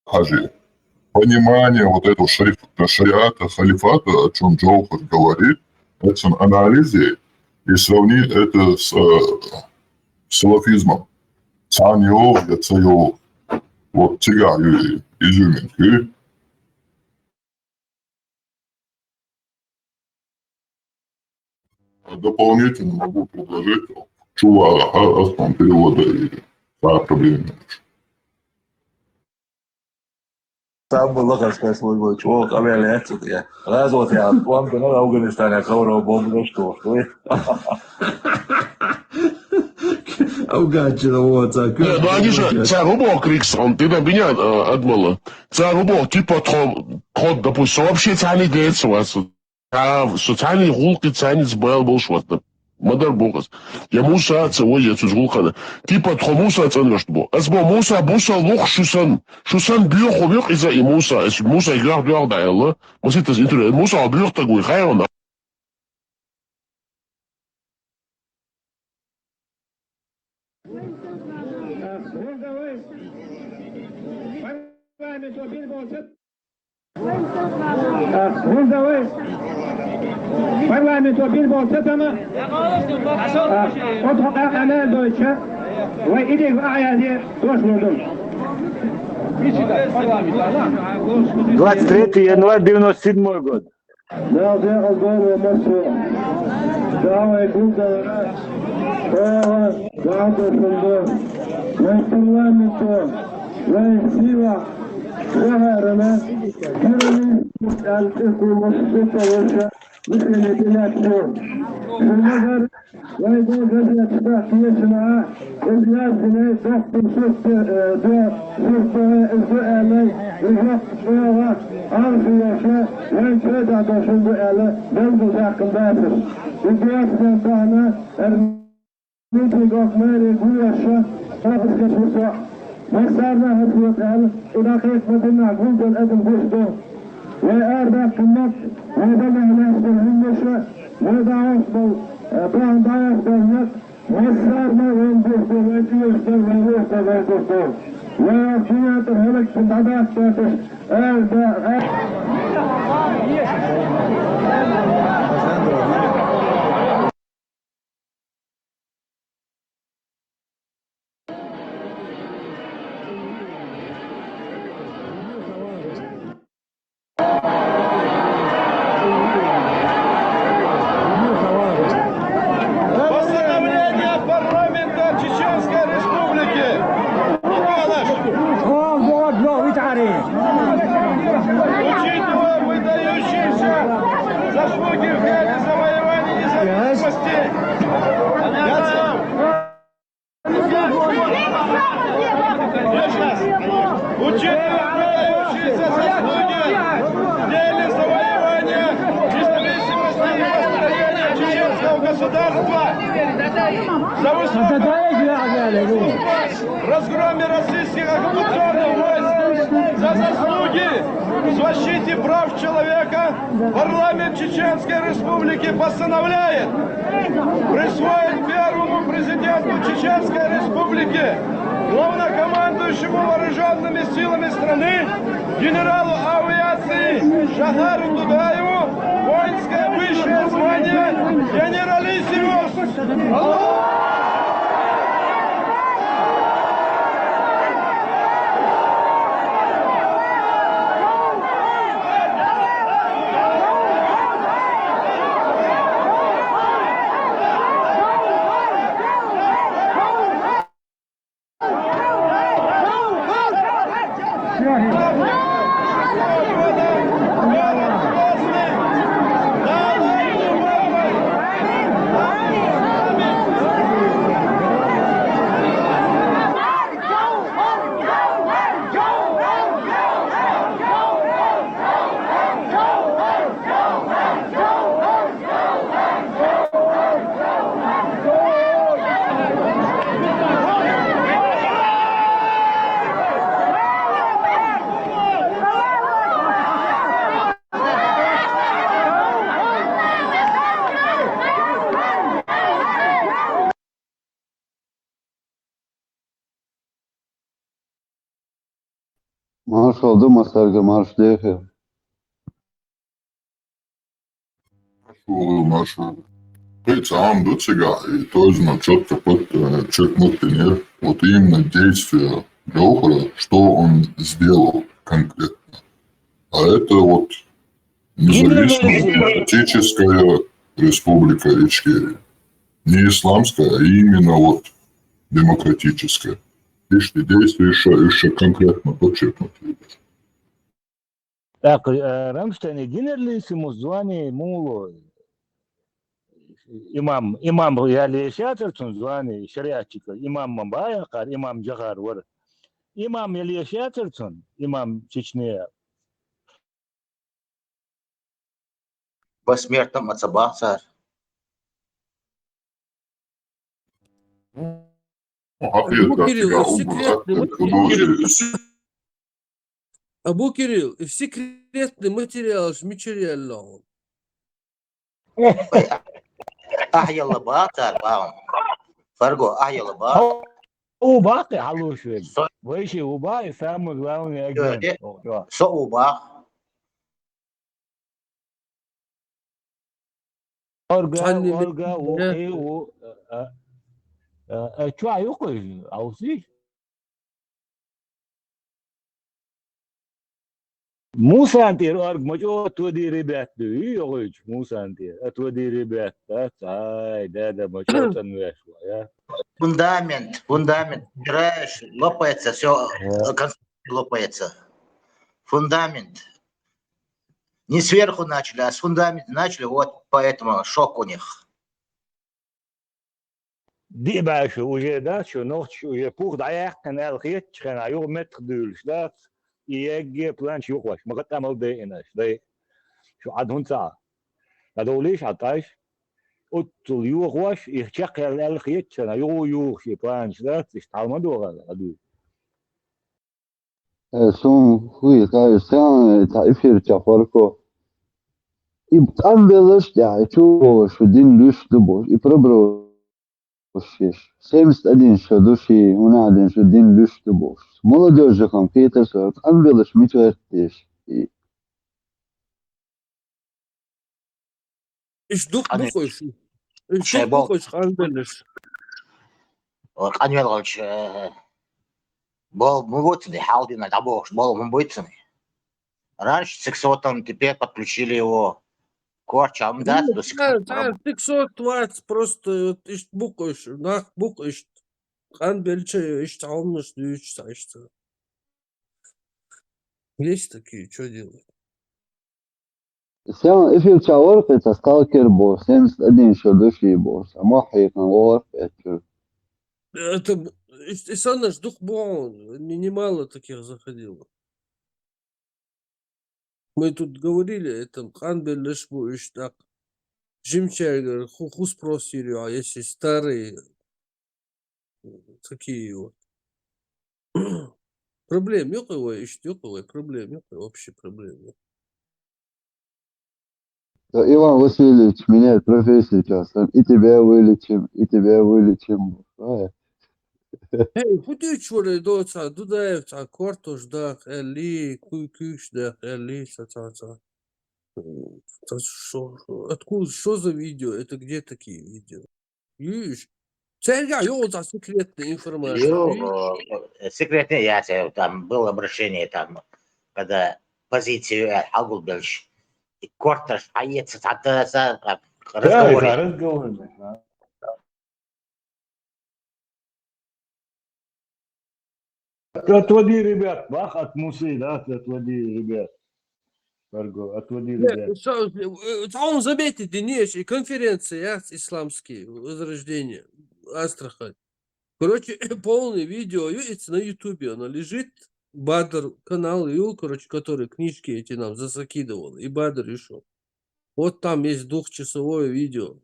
хажи. Понимание вот этого шариата, халифата, о чем Джохар говорит, это анализе и сравнить это с салафизмом. Цаньо, яцайо. Вот тяга изюминки. Дополнительно могу предложить чувала, основном перевода и проблемы. Там было, как сказать, свой чувак, авиалет, я раз вот я вам на Афганистане, кого бомбу, что? Ну они же, царубок, Криксон, ты на меня отмыла. Царубок, ты потом, допустим, вообще цани деется у вас. А социальные гулки цанец был что-то. مدار بوغز يا موسى تسوي تزغل خدا تيبا تخو موسى تنرشت بو اسبو موسى لوخ شوسان بيوخ وبيوخ إذا موسى موسى يقرأ بيوخ دعي الله موسى تزنتر موسى بيوخ تقوي خيرنا Parlamento Bilbao-Satama Otoq Aqamal bo'yicha va idek ayadi qo'shildim. 23 января 97 год. مصدرنا هسوت إلاقيت مدينة عقود الأدم بوشدو وأربع كمات وضمع ناس بالهمشة وضع عصبو بعض ضعف بالنت مصدرنا وين بوشدو وين يوشدو وين يوشدو وين بوشدو وأرجيات هلك في العداء تاتش Постановление парламента Чеченской Республики. Учитывая выдающиеся заслуги в деле завоевания независимости, учитывая выдающиеся заслуги в деле завоевания независимости и построения чеченского государства, за высокую разгроме российских оккупационных войск, за заслуги в защите прав человека, парламент Чеченской Республики постановляет присвоить первому президенту Чеченской Республики, главнокомандующему вооруженными силами страны, генералу авиации Шахару Дудаеву, воинское высшее звание генералиссимус. Marş oldu mu Serge? Marş değil ki. Маршал. Пēc Амдуцига, и тоже нам четко подчеркнут пример, вот именно действия Джохара, что он сделал конкретно. А это вот независимая демократическая республика Ичкерия. Не исламская, а именно вот демократическая. Лишь действия еще конкретно подчеркнуты. Так, Рамштайн генералиссимус звание муло. Имам яли шатерцун звание шариатчика. Имам Мамбаяхар, имам Джахар вар. Имам яли шатерцун, имам Чечня. Посмертно Мацаба, царь. حقيقة Кирилл, يا секретный أبو Абу Кирилл, секретный материал ж мичереллон. أحيا اللباط باهم فرقو أحيا اللباط هو باقي على شوي وإيش هو باقي سامو غلاوني أجن سو باق أورجا وقي و شو يقول أو شيء موسى أنتير أرج مجو تودي ربات دوي يقول موسى أنتير تودي ربات هاي ده مجو تنويش يا фундамент играешь лопается все лопается фундамент не сверху начали а с фундамента начали вот поэтому шок у них دي بقى شو ده شو نوت شو يبوغ ضيع كان الخيط كان عيو متر دول شلات يجي بلان شو يقوش ما قد عمل ده إناش ده شو عاد هون ساعة هذوليش عطايش قلتوا يقوش يشق الخيط كان عيو يوش بلان شلات يستعمل دوغا هذول Som skyltar sen تعرفي تفرقو يبتقبلش تعيشو شو دين لوش دبوش يبربرو وشيش سيمس أدين شدوشي هنا أدين شو دين لوش دبوش молодежь кам кейтер сор тقبلش متوتش إيش دوك بوخش إيش دوك بوخش خالدلش أنا يلغش был мывотный халди на табох был мывотный раньше сексотом теперь подключили его корчам да до сих пор Да, 620 просто إيش بوخش нах بوخش خالدلش إيش تعملش ديش саишта. Есть такие, что делать? سيان إفيل تشاورق تستالكر بو سيمس أدين شدوشي بو سما حيقن ورق أتشو Это Исанаш Духбон, немало таких заходило. Мы тут говорили, это Ханбель Лешбу и так. Жимчайгер, хус просили, а если старые, такие вот. Проблем yok işte yok проблем yok общий проблем yok. Иван Васильевич меняет профессию сейчас. И тебя вылечим. Худич вore доца, дудаевца, картош да, эли, куйкуш да, эли, ца. Откуда, что за видео? Это где такие видео? Видишь? Серьга, за секретная информация. Секретные яйца, там было обращение, там, когда позицию Алгул Бельш, и Корташ, Аец, разговор. отводи ребят, бах, от Мусы, да, отводи ребят. Фарго, отводи ребят. Он заметите, не, конференция исламские, возрождение, Астрахань. Короче, полное видео есть на Ютубе, оно лежит, Бадр, канал Ил, короче, который книжки эти нам засакидывал, и Бадр решил. Вот там есть 2-часовое видео.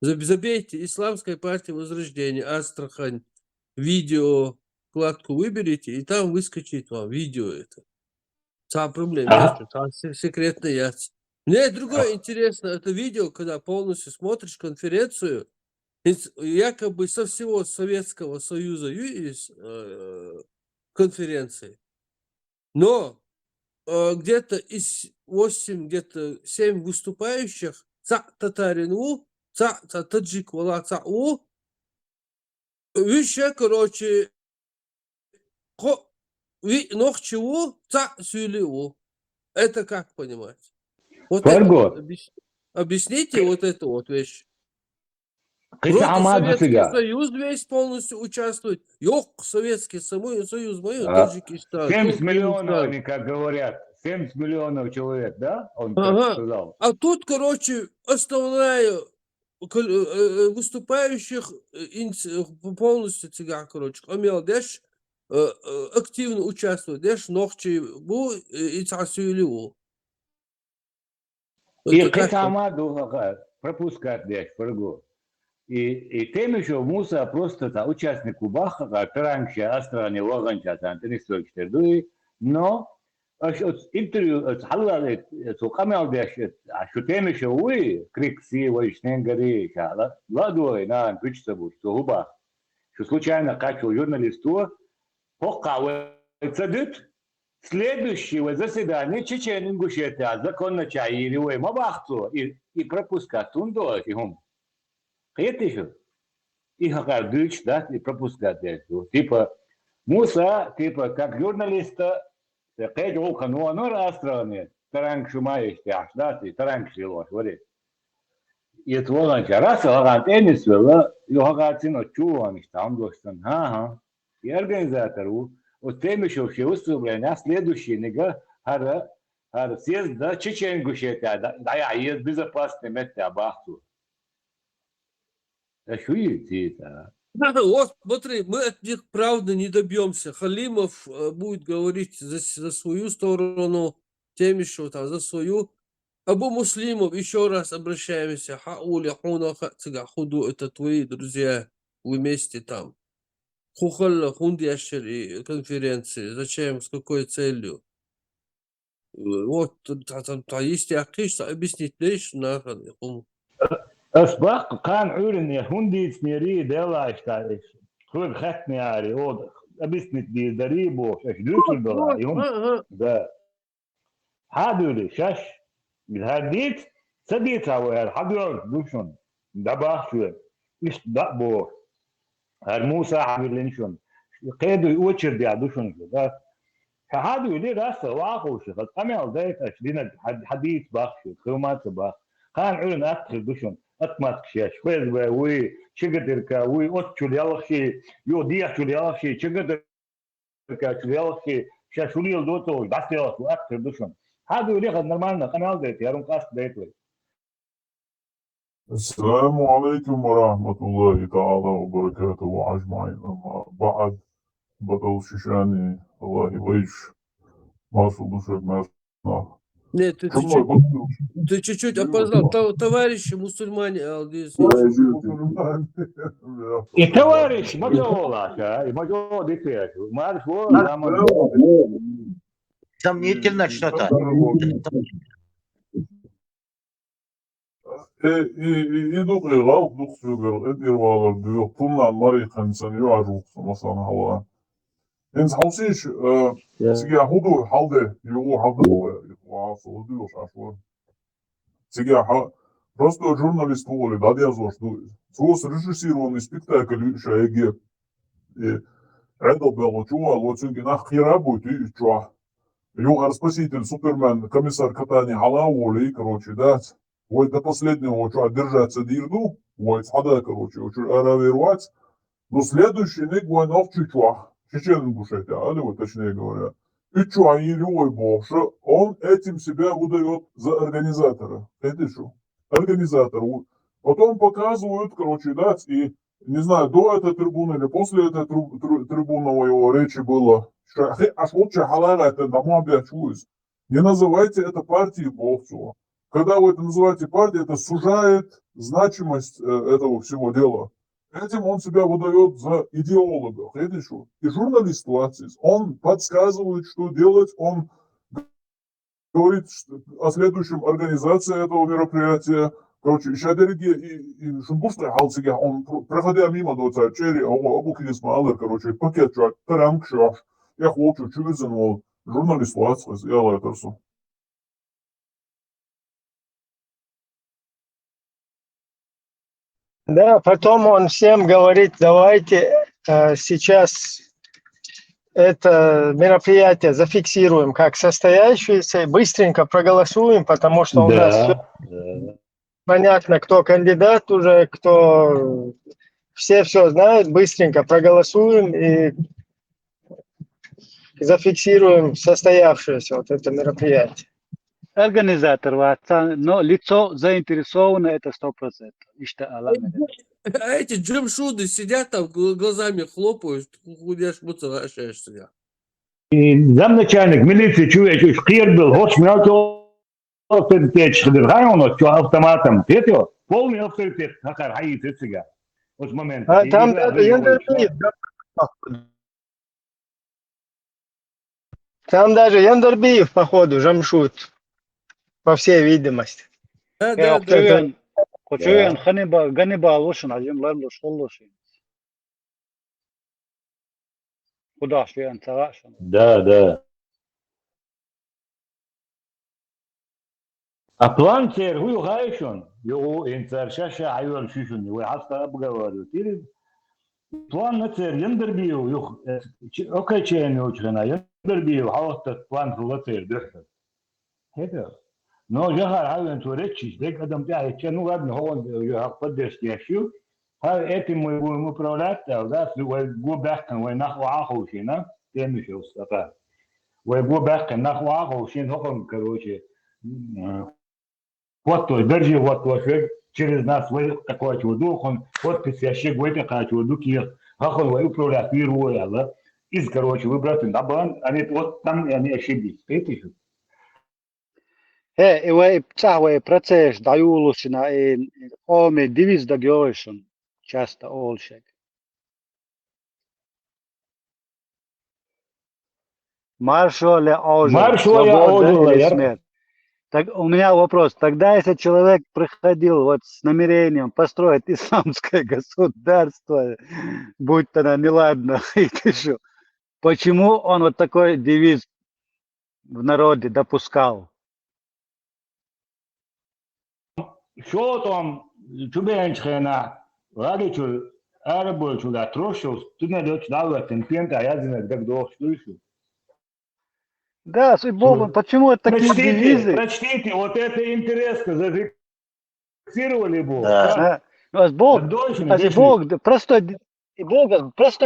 Забейте Исламская партия Возрождения, Астрахань, видео, вкладку выберите, и там выскочит вам видео это. Там проблема, там секретный яйца. Мне другое интересно, это видео, когда полностью смотришь конференцию, якобы со всего Советского Союза есть конференции, но где-то из 8, где-то 7 выступающих, татарину, таджик, вала, вещи, короче, ногчего, сюлево. Это как понимать? Вот это, объясните вот эту вот вещь. Вроде Советский Союз весь полностью участвует. Ёк, Советский Союз, мой Таджикистан. 70 миллионов, они как говорят. 70 миллионов человек, да? Он так сказал. А тут, короче, основная выступающих полностью тебя, короче, Амел Деш активно участвует. Деш ногчи бу и цасюлю. И Китама пропускать Деш, Фарго. И тем еще Муса просто участник Убаха, Таранкша, Астрани, Логанча, Антонистович, но интервью حلقة سوقامل بيشت شو تيمي شوي كريكسي ويشنين قري شالا لا دوي نان بيشتبوش تو هوبا شو случайно качал журналисту пока цедит следующего заседания Чечен-Ингушетия законно чаиривай мабахту и пропускать тундо ихум это еще и хакардыч да и пропускать это типа Муса типа как журналиста قيد عوقا هو نور أسراني ترانك شو ما يشتاح داتي ترانك شيلوش وري يتوغن شراسة هغان تينيس ولا يوغاتينو تشوان اشتام دوستن ها يرغنизатору وتيمشو شي وصل следующий нега هذا съезд да Чечен-Ингушетия да я есть безопасный место абахту да что это Вот, смотри, мы от них правда не добьемся. Халимов будет говорить за свою сторону, Темишев там за свою. Абу Муслимов, еще раз обращаемся. Хауля, хунаха, цыга, худу, это твои друзья. Вы вместе там. Хухалла, хундящери конференции. Зачем, с какой целью? Вот, там есть акиш, объяснить, лишь нахрен. أسبق كان عورن يهوندي سنيري ديلا اشتاريش خود ختني عاري أود أبسنت دي دريبو شاش دوتر دولا يوم ده هادولي شاش بالهاديت سديت عوار حدور دوشون دبا شو إيش دبو هرموسا حبيلينشون قيدو يوتشر دي عدوشون ده هادولي راسه واقوش قد أميال دايت أشدينا حديث باخشو خيومات باخ كان عورن أكثر دوشون أتمسكش فيز وي شجدركا وي أتشول يالخي يو دياشول يالخي شجدركا شول يالخي شاشوليل دوتو داستيلخ وأكثر دوشون هذا اللي قد نرمالنا قناة ديت يارون قاس ديتوي السلام عليكم ورحمة الله تعالى وبركاته أجمعين أما بعد بدل شيشاني الله يويش ما صدوشك ما Нет, ты чуть-чуть опоздал. Товарищи мусульмане, Алдис. И товарищ, Мадола, и Мадола дитя, Маршо, Сомнительно что-то. يدوق يغاوك دوق سوغر ادير والر دوق طلنا مريقا انسان يعرف مثلا هو انت حوسيش سيجا هدو حالده يغو حالده وعصو ديوش عشوان سيجا просто журналист воли дадиазош цус режиссированный спектакль шаеге эдобело чуа лоцинги нахира будет и чуа Югар спаситель Супермен комиссар Катани Халаули короче да вот до последнего чуа держаться дирду вот хада короче аравервать но следующий не гуанов чучуа Чечен-Ингушетия, вот точнее говоря. И что, они любой боже, он этим себя выдает за организатора. Это что? Организатор. Потом показывают, короче, да, и не знаю, до этой трибуны или после этой трибунного его речи было, что аж лучше халара это дома обячуюсь. Не называйте это партией богцу. Когда вы это называете партией, это сужает значимость этого всего дела. Этим он себя выдает за идеолога. Это что? И журналист Лацис, он подсказывает, что делать, он говорит о следующем организации этого мероприятия. Короче, Шадериги и Шумбушта Халсига, он, проходя мимо до Черри, Абу Килис Малер, короче, пакет, Таранг Шаш, я хочу чувствовать, журналист Лацис, я лайтерсу. Да, потом он всем говорит, давайте сейчас это мероприятие зафиксируем как состоящееся, быстренько проголосуем, потому что у нас все понятно, кто кандидат уже, кто все знают, быстренько проголосуем и зафиксируем состоявшееся вот это мероприятие. Организатор, но лицо заинтересовано это 100%. А эти джемшуды сидят там, глазами хлопают, худешь, муцелашешься. И замначальник милиции чуешь, шкир был, хоч мелко авторитет, что район, что автоматом, это полный авторитет, хакар хаит, это Вот момент. Там даже Яндарбиев. Там даже Яндарбиев, походу, Жамшут. По всей видимости. Да. Кочуян Ганнибал лошен, один ландош холлошен. Куда шли царашен? Да. А план цер хуй гайшон. Йо инцаршаша айвал шушун. Вы хаста обговорю. План на цер Яндарбиев. Окей чейн учрена. Яндарбиев хавастат план хулацер дөхтер. هذا نو جهر هاي انتو ريتشيش ديك ادم تاعي كانوا غادي هون يقدر يشوف هاي اتي مو برولات او ذات ويقو باك وينخو عاخو شينا تمشي وسطا ويقو باك نخو عاخو شين هون كروشي واتو درجي واتو شيء через нас вы такое чудо он подпись я ще говорит такое чудо ки هاخو ويقو برولات يرو يلا из короче выбрать на бан они вот там они ошиблись видите Цахве процесс даюлушина и оме дивиз да геошен часто олшек. Маршоля ожил, свобода или смерть. Так, у меня вопрос. Тогда, если человек приходил вот с намерением построить исламское государство, будь то оно неладно, почему он вот такой девиз в народе допускал? شو там чубенч хена радичу арабочу да трошо туда дочь дала темпента я знаю как долго слышу. Да, Богом, почему это такие девизы? Прочтите, вот это интересно, зафиксировали Бог. Да. Бог, простой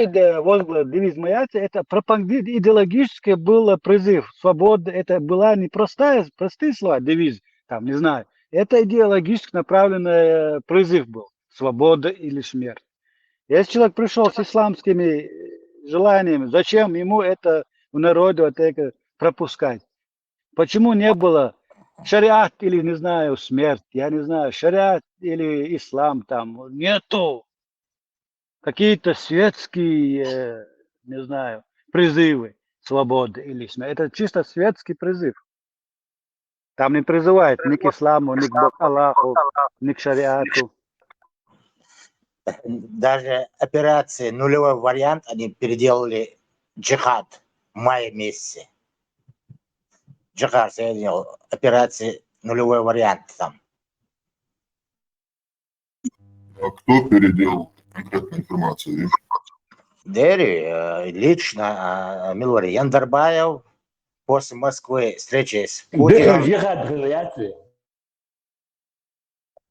девиз Маяти, это идеологический был призыв. Свобода, это была не простые слова, девиз, там, не знаю. Это идеологически направленный призыв был. Свобода или смерть. Если человек пришел с исламскими желаниями, зачем ему это в народе вот это пропускать? Почему не было шариат или, не знаю, смерть? Я не знаю, шариат или ислам там. Нету. Какие-то светские, не знаю, призывы свободы или смерть. Это чисто светский призыв. Там не призывают ни к исламу, ни к Аллаху, ни к шариату. Даже операции нулевой вариант они переделали джихад в мае месяце. Джихад соединил операции нулевой вариант там. А кто переделал конкретную информацию? Дери лично Милори Яндарбаев после Москвы встречи с Путиным.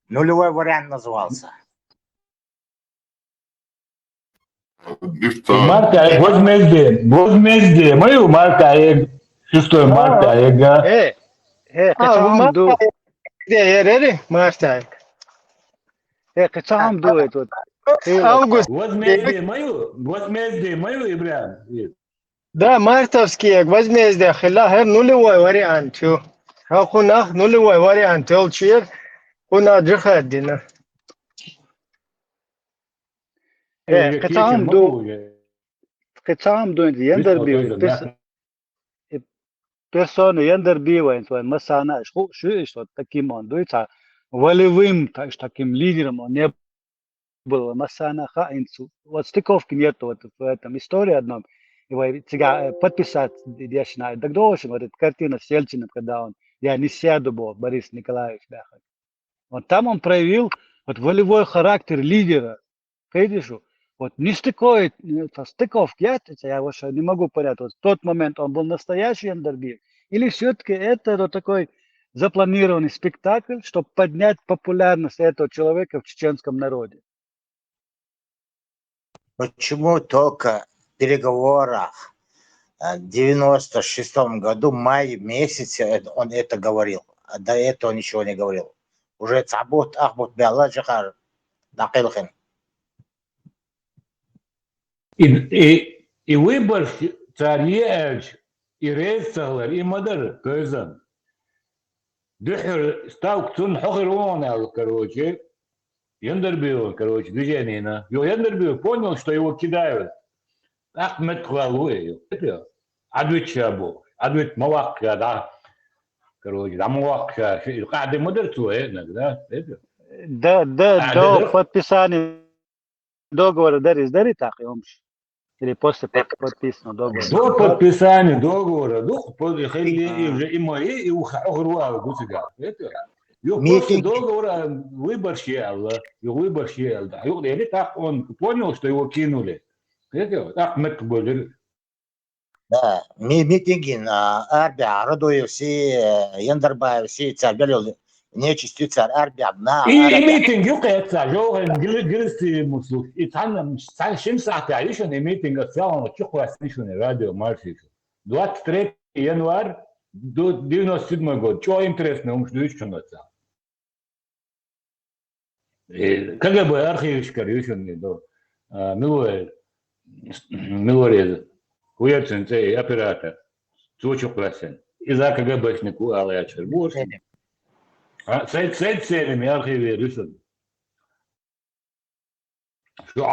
Нулевой вариант назывался. Марта, возмездие, мою Марта, 6 марта, Марта. Качам дует вот. Август. Возмездие мою, Ибрahim. Да, мартовские возмездия, хилахер нулевой вариант. Хахунах нулевой вариант. Олчир, хуна джихаддина. Качам дует Яндарбиев. Персона Яндарбиева, Масана, что таким он дуется, волевым таким лидером он не был. Масана Хаинцу. Вот стыковки нету вот в этом истории одном. Его сега подписать, я знаю, так должен, вот эта картина с Ельциным, когда он, я не сяду, Борис Николаевич Бяхов. Вот там он проявил вот волевой характер лидера. Видишь, вот не стыкует, стыковки, я вот не могу понять, вот в тот момент он был настоящий Яндарбиев, или все-таки это вот такой запланированный спектакль, чтобы поднять популярность этого человека в чеченском народе. Почему только в переговорах в 96 году, в мае месяце он это говорил, а до этого ничего не говорил. Уже Цабут, Ахбут, Биалла, Джихар, Накилхин. И выбор царевич, и рейсалар, и мадар, козан. Духер стал кцун хохерона, короче. Яндербио, короче, движение на. Яндербио понял, что его кидают. Ахмед Хвалуэ. Адвит Шабу. Адвит Мавакка, да. Короче, да Мавакка. Кады модерцуэ, да? До подписания договора дарит так, или после подписанного договора? До подписания договора, уже и мои, и ухруа гусига. Это. После договора выбор щел, да. И так он понял, что его кинули. Это Ахмед Хвалуэ. Да, митинги на Арбия, Радуев, все Яндербаев, все царь нечистый царь Арбия. И митинг юкается, жовен грызти муслух. И там 7 саат еще не митинг отцелом, чухуя слышно радио Марсику. 23 января до 97 год. Чего интересно, что еще начал. КГБ архивишка решенный до Милореза. Уерцен цей оператор. Чучук классен. И за КГБшнику Алячер. Целями архиве решен. Что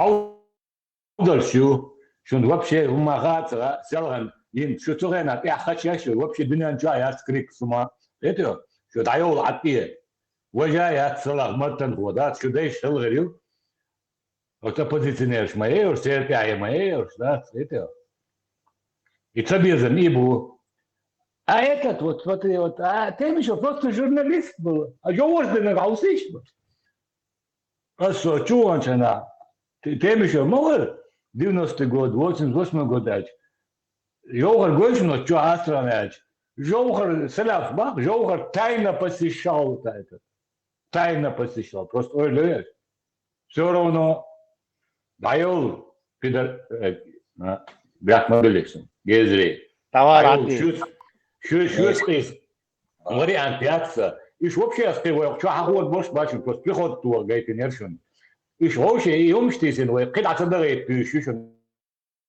аудальщу, что он вообще умагаться, селган, ин, что цугена, я хочу, вообще днем чая скрик с ума. Это, что даю латие. Вожая целых мартан года, что дай шел говорил. Вот оппозиционер моей, СРП моей, да, это. И Цабезан, и был. А этот вот, смотри, вот, а тем еще просто журналист был. А я орден гаусиш был. А что, чего он чана? Тем еще, мол, 90-й год, 88-й год, Жохар Гойшно, что астронач. Жохар Селяв Бах, Жохар тайно посещал это. Тайно посещал. Просто, ой, левец. Все равно даю Пидор Брахмабеликсон. Гезри. Товарищ. Шуст вариант пятца. Иш вообще оставил, что аход больше бачу, просто приход туа гайты нершун. Иш вообще и умштисен, когда цадает пишущун.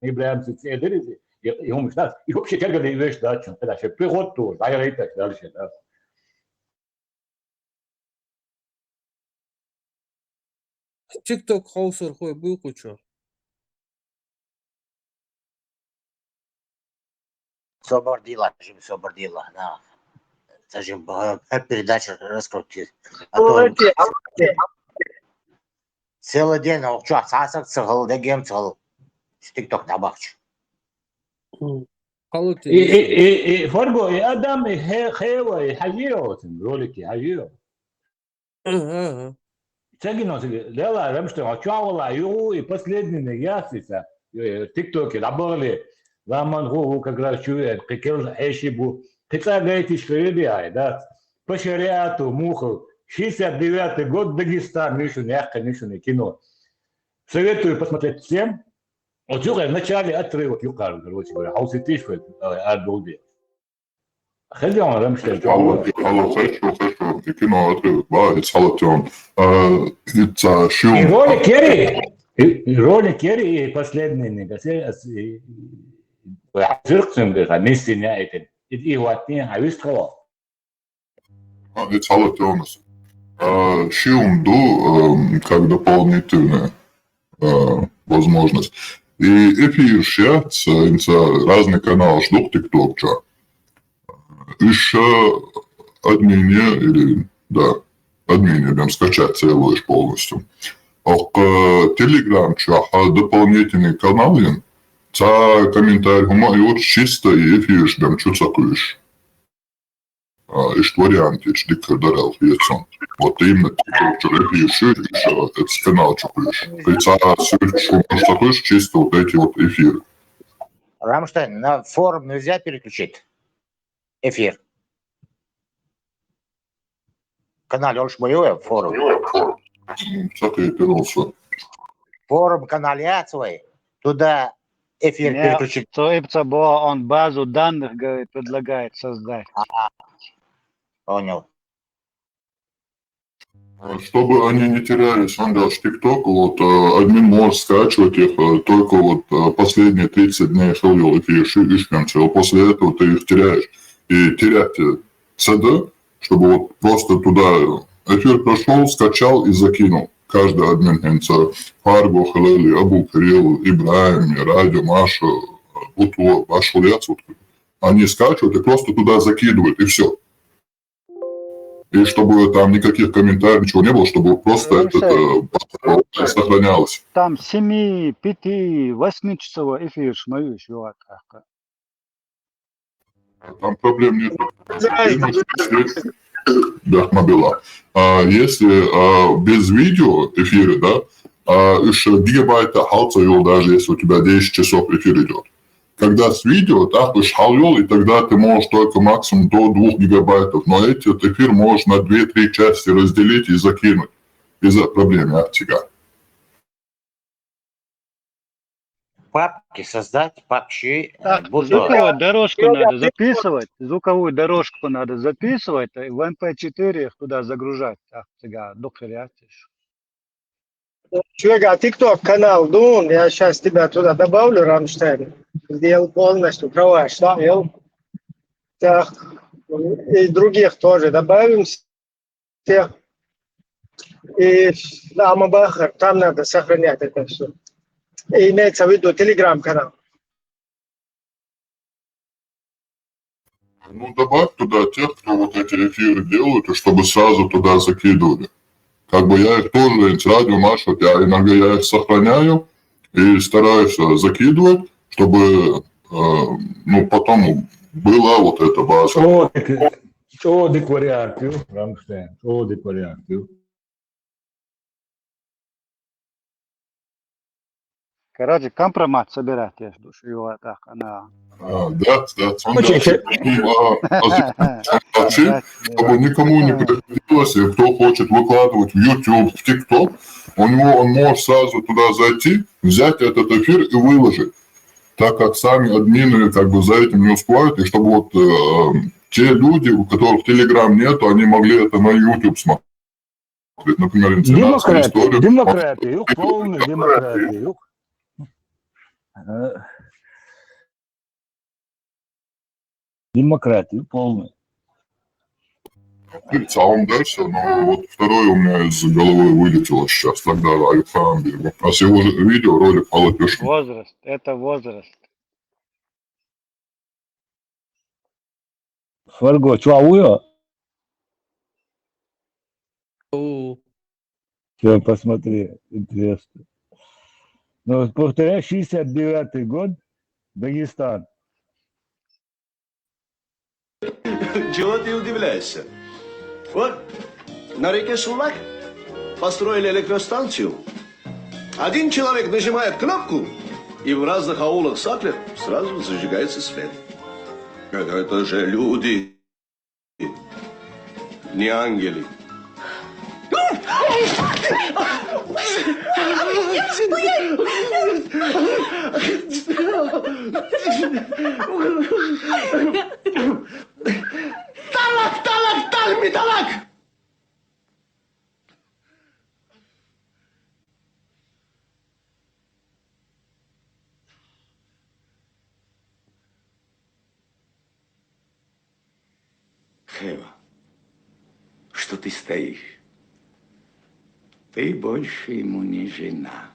Ибраим цедерези, и умштас. И вообще как это вещь дачун, когда ще приход туа, да я так дальше, да. TikTok хаусер хой был кучу. Собордила, да. Скажем, передача раскрутить. Целый день, что, сасок цел, дегем цел. TikTok добавчу. И Фарго, и Адам, и Хева, и Хажио, ролики, Хажио. Цегино, дела, ремштем, очавала, и последний ясица, TikTok, работали. Ламан Гугу как раз чует, какел Эшибу. Ты говорите, что ребята, да? По шариату, Мухов, 69-й год, Дагестан, конечно, кино. Советую посмотреть всем. Вот в начале отрывок Юкар, короче говоря, Хауситишфельд, Ардулди. Ходим, Рамштейн. Хочу, кино отрывок, да, это Салатион. Это Шум. И роли Керри, и последний, Зиркцинга, миссия это. И вот не авистрова. Это Салатионас. Шиумду как дополнительная возможность. И эфир сейчас, разные каналы ждут ТикТок. Еще админе, или, да, админе, прям скачать целую полностью. А Телеграм, дополнительные каналы, це коментарь гума, и вот чисто и эфир, прям чуть закуешь. Ишт вариант, ишт дикер дарел, яйцон. Вот именно эфир, еще этот канал чукуешь. И це что закуешь, чисто вот эти вот эфиры. Рамштейн, на форум нельзя переключить эфир. Канал Олш Боевой, форум. Форум канал свой, туда эфир переключить. Он базу данных, говорит, предлагает создать. Понял. Чтобы они не терялись, он делал ТикТок, вот админ может скачивать их только вот последние 30 дней ходил эфир, и после этого ты их теряешь. И терять CD, чтобы вот просто туда эфир прошел, скачал и закинул. каждый админенца, Фарго, Халели, Абу Кирилл, Ибраим, Радио, Маша, Буту, вашу лекцию. Они скачивают и просто туда закидывают, и все. И чтобы там никаких комментариев, ничего не было, чтобы просто это сохранялось. Там 7, 5, 8 часов эфир шмаю еще. Там проблем нет. Да, мобила. Если без видео эфира, да, еще гигабайта халцаю, даже если у тебя 10 часов эфир идет. Когда с видео, так уж халил, и тогда ты можешь только максимум до 2 гигабайтов. Но этот эфир можешь на 2-3 части разделить и закинуть. Из-за проблемы оттяга. Папки создать, папки. Звуковую дорожку надо записывать. Звуковую дорожку надо записывать, и в MP4 туда загружать. Чувак, ТикТок канал Дун, я сейчас тебя туда добавлю, Рамштайн. Сделал полностью, права, ставил. Так, и других тоже добавим. Всех. И Амабахар, там надо сохранять это все. И имеется в виду телеграм-канал. Ну, добавь туда тех, кто вот эти эфиры делают, и чтобы сразу туда закидывали. Как бы я их тоже, с радио Маша, иногда я их сохраняю и стараюсь закидывать, чтобы, ну, потом была вот эта база. Чудик вариантів, Рамштайн, чудик вариантів. Короче, компромат собирать, я жду, его так, она... Да, чтобы никому не приходилось, и кто хочет выкладывать в YouTube, в TikTok, он может сразу туда зайти, взять этот эфир и выложить, так как сами админы как бы за этим не успевают, и чтобы вот те люди, у которых Telegram нету, они могли это на YouTube смотреть. Например, интеграция истории. Демократию, полную демократию. Демократию полную. А он дальше, но вот второе у меня из головы вылетело сейчас, тогда Александр. А с его видео ролик Алапешин. Возраст, это возраст. Фарго, чуауя? Все, посмотри, интересно. Ну, повторяю, 69-й год, Дагестан. Чего ты удивляешься? Вот, на реке Сулак построили электростанцию. Один человек нажимает кнопку, и в разных аулах Саклях сразу зажигается свет. Это же люди, не ангелы. Талак! Хева, что ты стоишь? Ты больше ему не жена.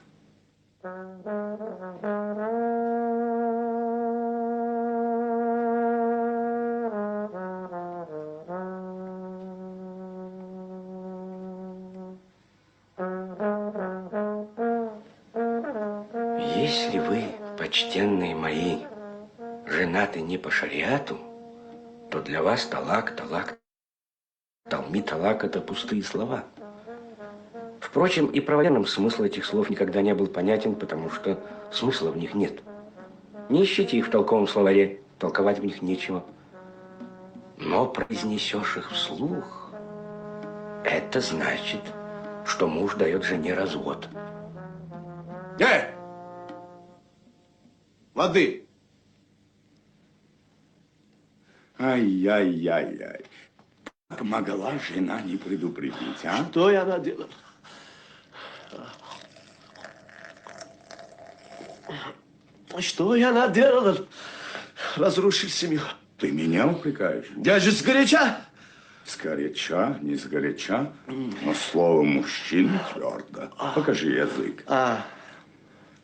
Если вы, почтенные мои, женаты не по шариату, то для вас талак, талми, талак – это пустые слова. Впрочем, и правоверным смысл этих слов никогда не был понятен, потому что смысла в них нет. Не ищите их в толковом словаре, толковать в них нечего. Но произнесешь их вслух, это значит, что муж дает жене развод. Воды! Ай-яй-яй-яй. Как могла жена не предупредить, а? Что я наделал? Что я наделал? Разрушил семью. Ты меня упрекаешь? Я же сгоряча Сгоряча, не сгоряча, но слово мужчины твердо. Покажи язык.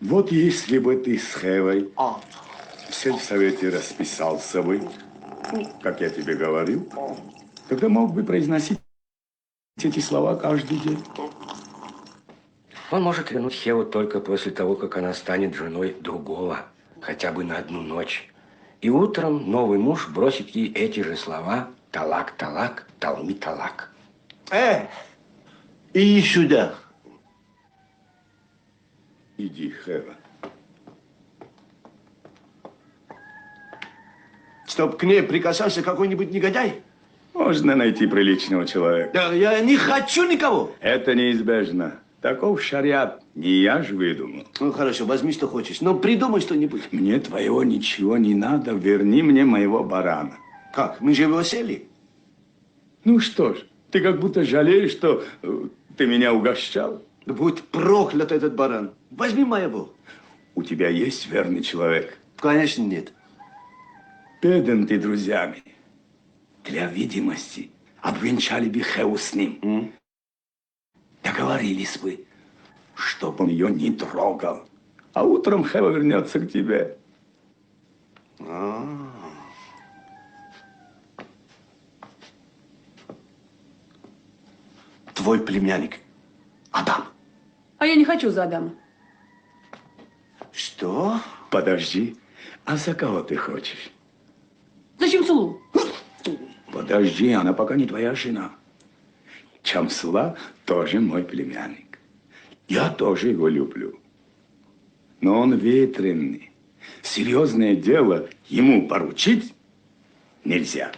Вот если бы ты с Хевой в сельсовете расписался бы, как я тебе говорил, тогда мог бы произносить эти слова каждый день. Он может вернуть Хеву только после того, как она станет женой другого, хотя бы на одну ночь. И утром новый муж бросит ей эти же слова: талак, талак, талми, талак. Иди сюда. Иди, Хева. Чтоб к ней прикасался какой-нибудь негодяй? Можно найти приличного человека. Да, я не хочу никого. Это неизбежно. Таков шариат. Не я же выдумал. Ну, хорошо, возьми, что хочешь. Но придумай что-нибудь. Мне твоего ничего не надо. Верни мне моего барана. Как? Мы же его сели. Ну что ж, ты как будто жалеешь, что ты меня угощал. Да будь проклят этот баран. Возьми моего. У тебя есть верный человек? Конечно, нет. Беден ты друзьями. Для видимости обвенчали бы Хеву с ним. Договорились бы, чтоб он ее не трогал. А утром Хева вернется к тебе. Твой племянник Адам. А я не хочу за Адама. Что? Подожди, а за кого ты хочешь? Зачем Сулу? Подожди, она пока не твоя жена. Чамсула тоже мой племянник. Я тоже его люблю. Но он ветреный. Серьезное дело ему поручить нельзя.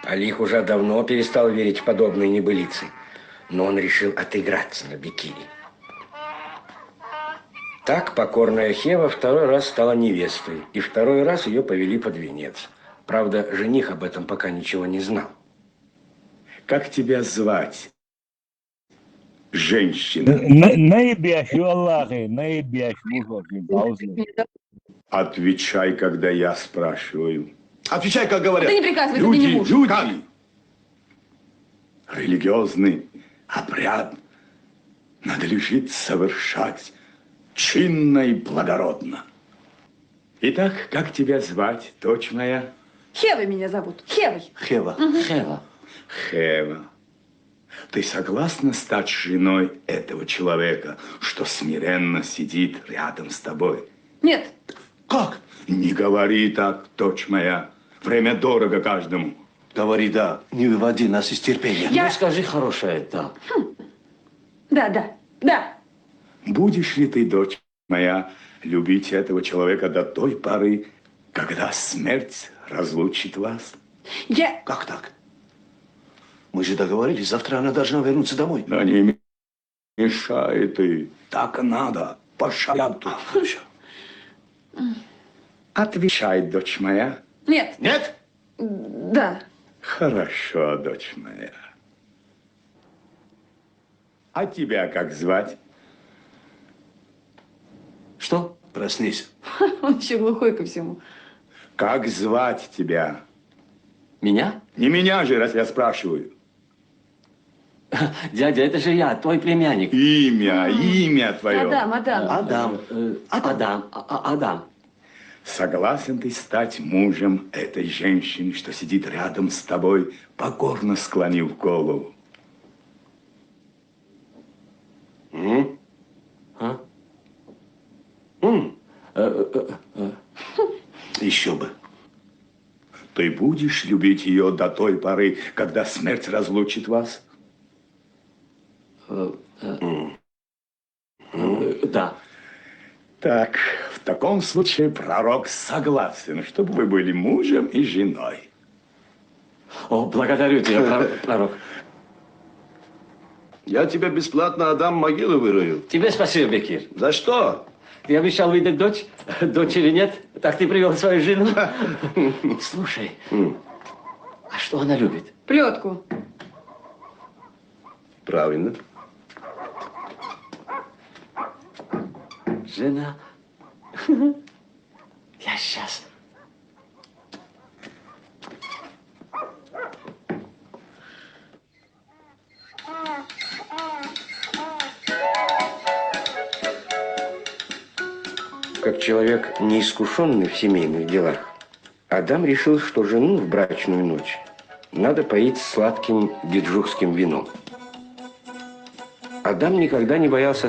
Алих уже давно перестал верить в подобные небылицы, но он решил отыграться на Бекире. Так покорная Хева второй раз стала невестой, и второй раз ее повели под венец. Правда, жених об этом пока ничего не знал. Как тебя звать, женщина? Наебящий, Аллахи, наебящий, мужик, не должен. Отвечай, когда я спрашиваю. Отвечай, как говорят. Ты не приказывай, Люди, ты не муж. люди. Как? Религиозный обряд надлежит совершать чинно и благородно. Итак, как тебя звать, дочь моя? Хевой меня зовут. Хевой. Хева. Хева. Хева. Ты согласна стать женой этого человека, что смиренно сидит рядом с тобой? Нет. Как? Не говори так, дочь моя. Время дорого каждому. Говори да, не выводи нас из терпения. Я- Ну, скажи хорошее «да». Да, да, да. Будешь ли ты, дочь моя, любить этого человека до той поры, когда смерть разлучит вас? Я... Как так? Мы же договорились, завтра она должна вернуться домой. Да не мешай ты. Так надо, по шариату. Хорошо. Отвечай, дочь моя. Нет. Нет? Да. Хорошо, дочь моя. А тебя как звать? Что? Проснись. Он еще глухой ко всему. Как звать тебя? Меня? Не меня же, раз я спрашиваю. Дядя, это же я, твой племянник. Имя твое. Адам, Адам. Адам. Адам. Согласен ты стать мужем этой женщины, что сидит рядом с тобой, покорно склонив голову? Еще бы. Ты будешь любить ее до той поры, когда смерть разлучит вас? Да. Так, в таком случае пророк согласен, чтобы вы были мужем и женой. О, благодарю тебя, пророк. Я тебе бесплатно отдам, могилу вырою. Тебе спасибо, Бекир. За что? Ты обещал выдать дочь? Дочь или нет? Так ты привел свою жену? Слушай, а что она любит? Плетку. Правильно. Жена. Я сейчас. человек неискушенный в семейных делах, Адам решил, что жену в брачную ночь надо поить сладким диджухским вином. Адам никогда не боялся...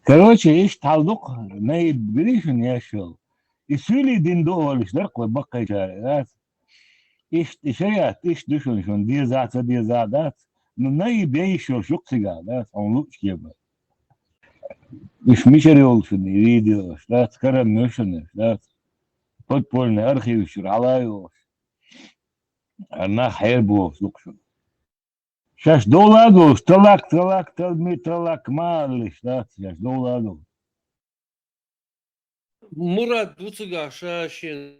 Короче, ايش تعلق نايب بريشن يا شو يسولي دين دول شرق وبقى جارات ايش اشيات ايش دشون شون دي زادات نايب يشو شقسيغات اونلوش كيما ايش مشري olsun فيديو شلات كرم مشن شلات подпольный архив шуралаев она хайбо слушай Сейчас доладу, талак, талми, талак, мали, сейчас доладу. Мурат Буцуга Шашин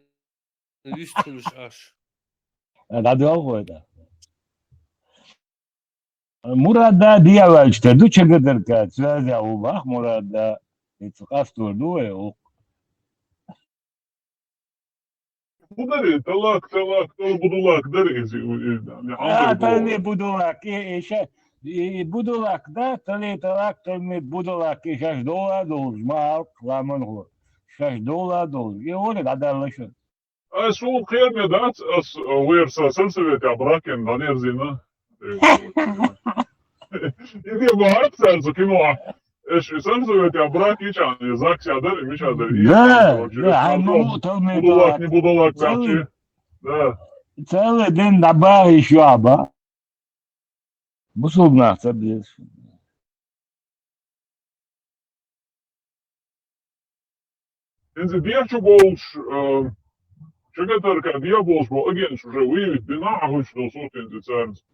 Вистулш Аш. Это долго это. Мурада дьявольчика, дуча гадарка, связя убах, Мурада, это кастур дуэ, Budari, talak, budulak, dari. Талми будулак, будулак, да, талак, талми будулак, и сейчас доладу, жмал, ламангу, сейчас доладу, и он гадал еще. شو خير ندات وير سلسلة عبراكن دانير زينا إذا بعرف سلسلة كيما إيش سلسلة عبراك إيش يعني زاك شادر مش هذا لا عمو طلمي بدولك نبودولك بعشي لا целый день добавил еще аба. Бусубна, сабьешь. إنزين دياشو بولش شكتر كان ديابولش بو أجين شو جويت بناعه شو صوت إنزين سارز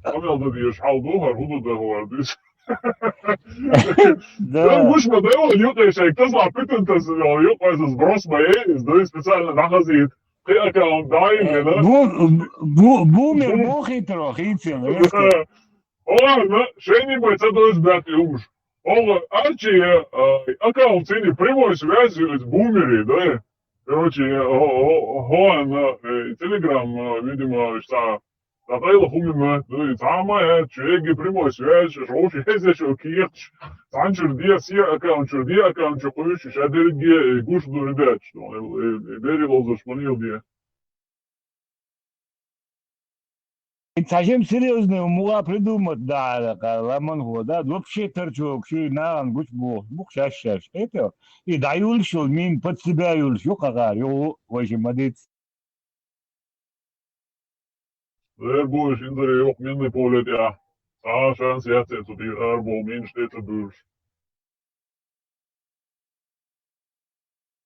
أميل ده ديش حال دوهر هدو ده هو ديش Да муж модел юта шейк тасла питен тас юта из сброс моей из две специально нахазит ты аккаунт дай да бумер мохи трохи цел Ладно шейни бойца доis брат юж Ола арчи аккаунт цени прямой связью с бумери да короче он телеграм видимо что Татайла хумима, ну и самая, чеги прямой связь, шоуши хезешо кирч, санчур диасия аккаунт, чухующий, шадерги, гуш дуридач, берил за шманил дия. Совсем серьезно, могла придумать, да, ламангу, да, вообще торчок, что на ангуч бух шаш, это, и даю что мин под себя юльшу, какая, его, вообще, молодец. Erboos in de ook minder polet, ja. Samen zet het op die erbo minst dit te beurs.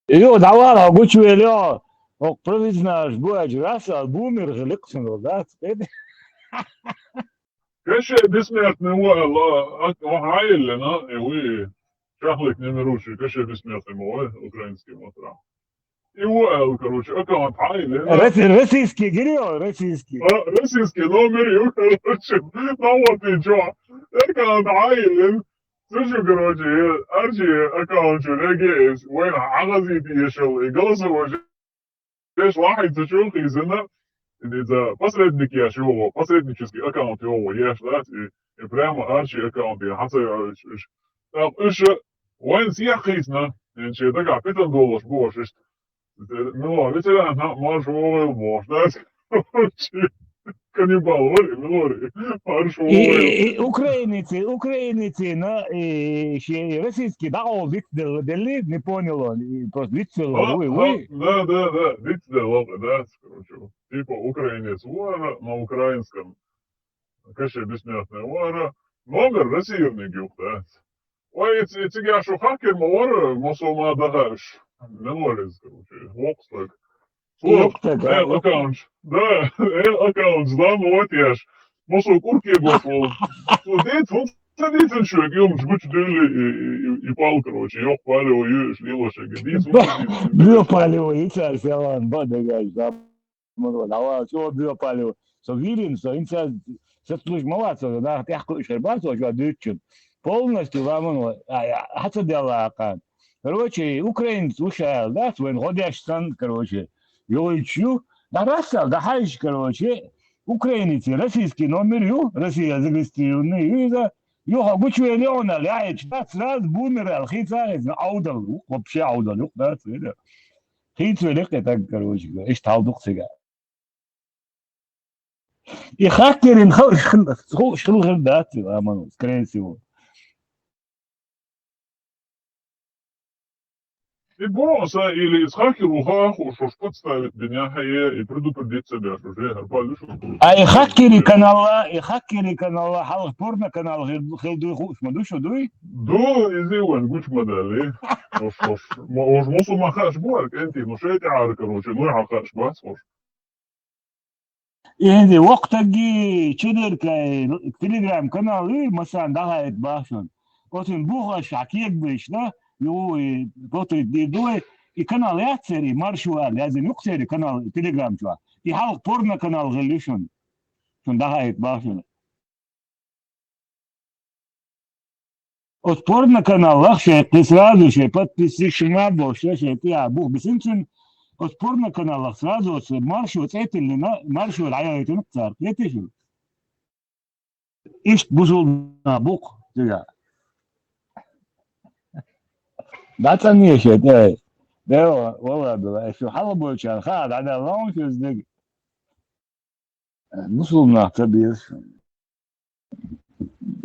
Ее давала, гучуэлё, ок провизна жбуач раса, бумер желиксен, да, Кеше бессмертный вахайле, на, и вы, шахлик не меруши, кеше бессмертный мой, украинский мотра. И уэл, короче, аккаунт хайле. Российский, говорю, российский. Российский номер, короче, ну вот и чё. Аккаунт хайле. Слушай, короче, арчи аккаунт регис, وين عغزي يشل, и голосовой, лишь واحد تشوف изена, إذا посредник я шоу, посреднический аккаунт его есть, да, и прямо арчи аккаунт я хасаю, там еще, وين سياحيسنا, إنشي такая $15 больше. Ну, ветеран, марш вовел бож, да? Каннибал, лори, марш вовел. Украиницы, на, российский, да, он видели, не понял он, просто видел, вы. Да, видел, да, короче, типа украинец вора на украинском, конечно, бессмертная вора, номер российный гюк, да. Ой, тебе что хакер вора, мусома дагаш. Мелорис, короче, Воксток. Аккаунт. Да, аккаунт, да, вот я ж. Мосо курки был. Дед, вот садится человек, ему жгут дыли и пал, короче, ёх палево, ешь, лилошек. Бьё палево, и царь фиалан, бадагай, да. Давай, все бьё палево. Со вирин, со инца, со служ молодца, да, тяхку шербацу, что дычит. Полностью вам, хата дела, аккаунт. Короче, украинец ушел, да, свой годящий, короче, его ищу, да, рассал, да, хайш, короче, украинец, российский номер, Россия зарегистрированный, и за يوها بوشو ليونا لايش بس راس بونر الخيط صارت عودل وبشي عودل بس كده خيط ولك تذكر وش ايش تعودق سجا يخاطر ان شغل غير ذات امانو كرينسيو И бонуса или из хакеру хаху, что ж подставит меня и предупредить себя, что же я пойду, что يخكري канала حلق порно канал غير دوي خوش ما دوش دوي دو يزيون قوش مدالي وش مصو ما خاش بوارك انتي مش ايتي عارك روشي نوع خاش بس وش يعني وقتك جي تشدر تليجرام каналы مثلا ده باشن قلتن بوغا شعكيك بيش ده يو قلت دي دوي и канал яцери маршуа لازم يقتري канал تليجرام شو يحلق порно канал غليشن شون ده باشن от порно каналах шей ты сразу шей подписываешь на больше шей ты абух бисинчен от порно каналах сразу маршу это или на маршу العيال تنقصر يتشو ايش بوزولنا بوق تيجا ده تاني شيء ده والله شو حلبوا كان خاد على لونش ازدق نصلنا تبيس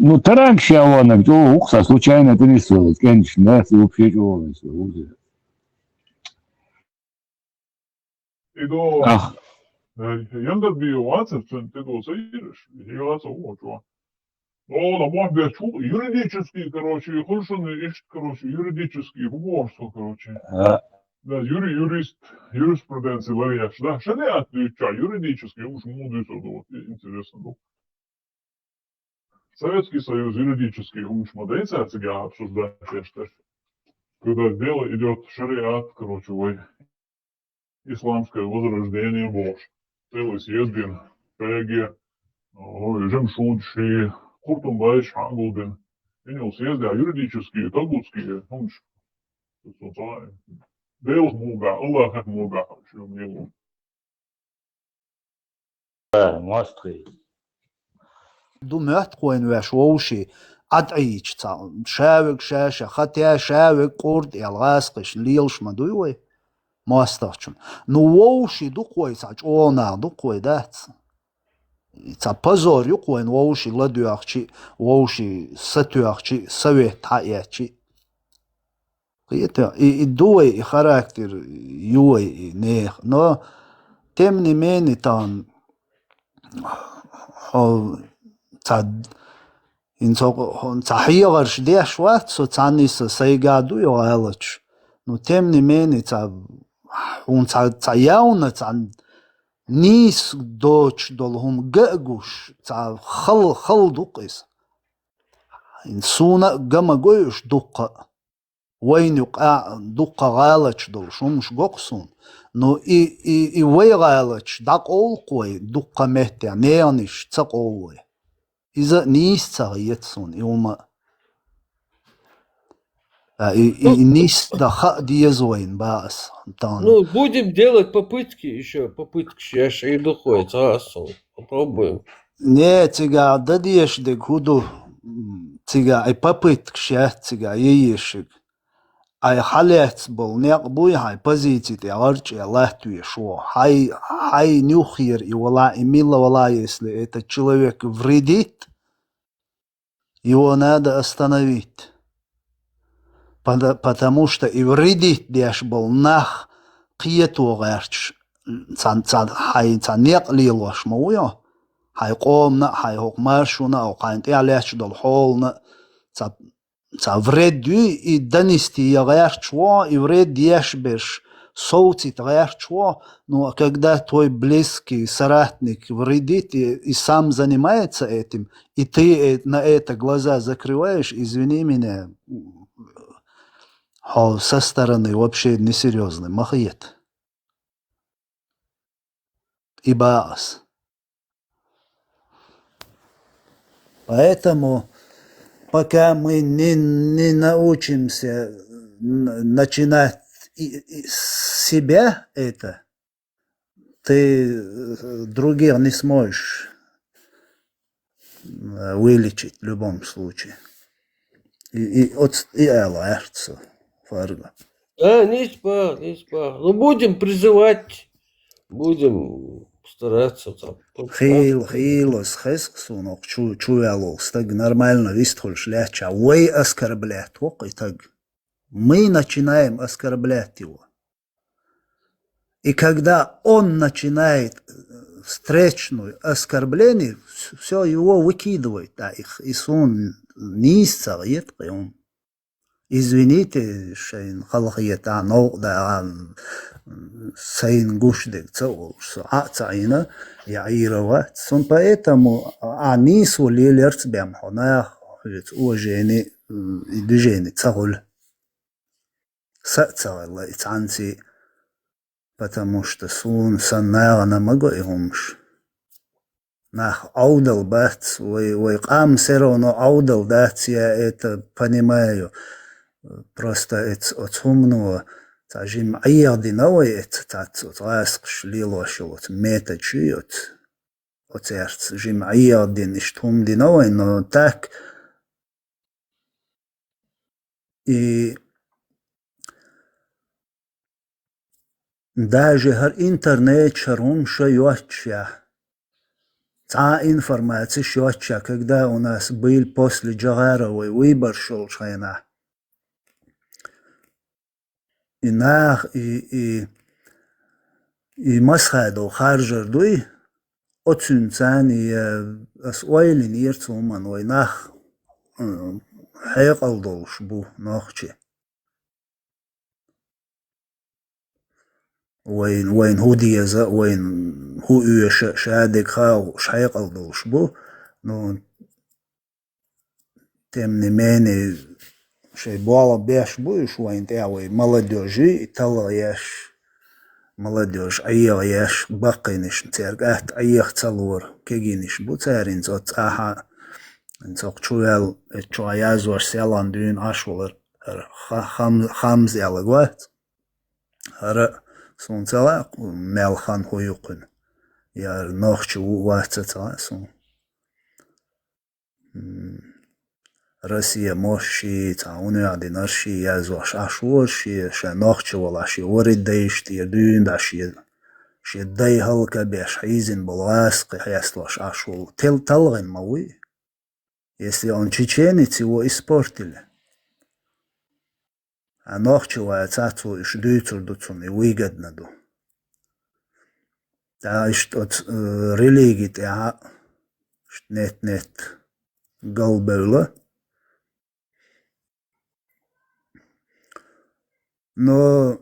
ну таранг шаванак то укса случайно пересылать конечно да вообще чего И до яндер биоацев ты до соидешь, яца очо. Ну, на мой взгляд, юридический, короче, худшины ищет, короче, юридический уборство, короче. Да, юриспруденция ларьяш, да, шариат, юридический, уж мудрец, вот, интересно, да. Советский Союз юридический уж модернизация обсуждать, я считаю. Когда дело идет шариат, короче, исламское возрождение Божье. Целый съездин, Пеги, Жемшунши, Куртумбайш, Хангулдин. И не съезды, а юридические, талмудские, Деус Муга, Аллах как Муга, что мне ماستري دومات خوين واش ووشي أدعيش تا شاوك شاشة خطيا شاوك قرد الغاسقش ليلش ما دوي ماسترشم نو ووشي دو خوي ساج اونا دو خوي دات تا بازور يو خوين ووشي لدوارشي ووشي ستوارشي سويت حياتشي قيتا دوي خاراكتر يوي نيخ نو تمني ميني تان تا инцо цахиярш дешват со цанис сайгаду ёалач но тем не менее ца яуна цан нис доч долхум гагуш ца хал дуқис инсуна гамагоюш дуқа وين يقع دقة غالش دول شو مش ققصون نو и وي غالش دق أول قوي دقة مهتع نيانش تقوي إذا نيس يتسون يوم نيس دخل ديزوين باس Ну, будем делать попытки еще, попытки сейчас и доходит, попробуем. Не, тига, да диеш де худу, тига, ай попытки сейчас, тига, ешик. ай халец был не буй хай позиции те арч и лахтуе шо хай нюхир и вала имила вала если этот человек вредит его надо остановить потому что и вредит деш был нах قيتو غيرش цан хай цанек лилош моё хай قومنا хай хокмаршуна او хай ялеш дол холна ца вредю и донести ягарчво и вред ешбеш соуцит ягарчво, но когда твой близкий соратник вредит и сам занимается этим, и ты на это глаза закрываешь, извини меня, со стороны вообще несерьезный махиет. И баас. Поэтому пока мы не научимся начинать с себя это, ты других не сможешь вылечить в любом случае. И Элла Эрца фарга. Не спах. Ну, будем призывать, будем стараться там. Хилос хесксунок чуялол стаг нормально вистхол шляча. Вы оскорблять, и так. Мы начинаем оскорблять его. И когда он начинает встречную оскорбление, все его выкидывает. Да, и он низца, и он. Извините, шейн халахиета, но да, сейн гушдек, цаина, я ирова. Он поэтому они свалили эрцбем, она уважение и движение, цагуль. Сацала и цанси, потому что сон саннара на могоимш. Нах аудал бат, вы кам сероно аудал дат, я это понимаю. Просто это отсумно, тажим айердиновый, это раск шлило шилот метачиот, оцерц жим айердин иштумдиновый, но так и даже интернет шарум шаёча. Та информация шаёча, когда у нас был после Джагаровой выбор шел шайна. И масхадо харжардуй отсунцани асуайлин ирцуман войнах хайқалдолш бу нахче. وين هو ديزا وين هو شادك خاو حيقلدوش بو نو тем не менее شي بوالا بيش بوش وين تاوي молодежи تلايش молодежь ايش باقينش تيرقات ايخ تلور كيجينش بو تارين زوت اها انتوق شوال اتشويازور سيلان دون اشولر خمز يالغوات هر سونتلا ملخان هويقن يا نوخشو واتتا سون Россия мощи, уния динарши, язош ашурши, ше нохче волаши оридейшти, дюн даши, ше дейхалка беш хизин боласк, хяслаш ашул. Талгин мауи. Если он чеченец, его испортили. А нохче ваяцацу иш дюцур дуцун, и выгодно ду. Да, что религии, да, нет, голбeuла. Но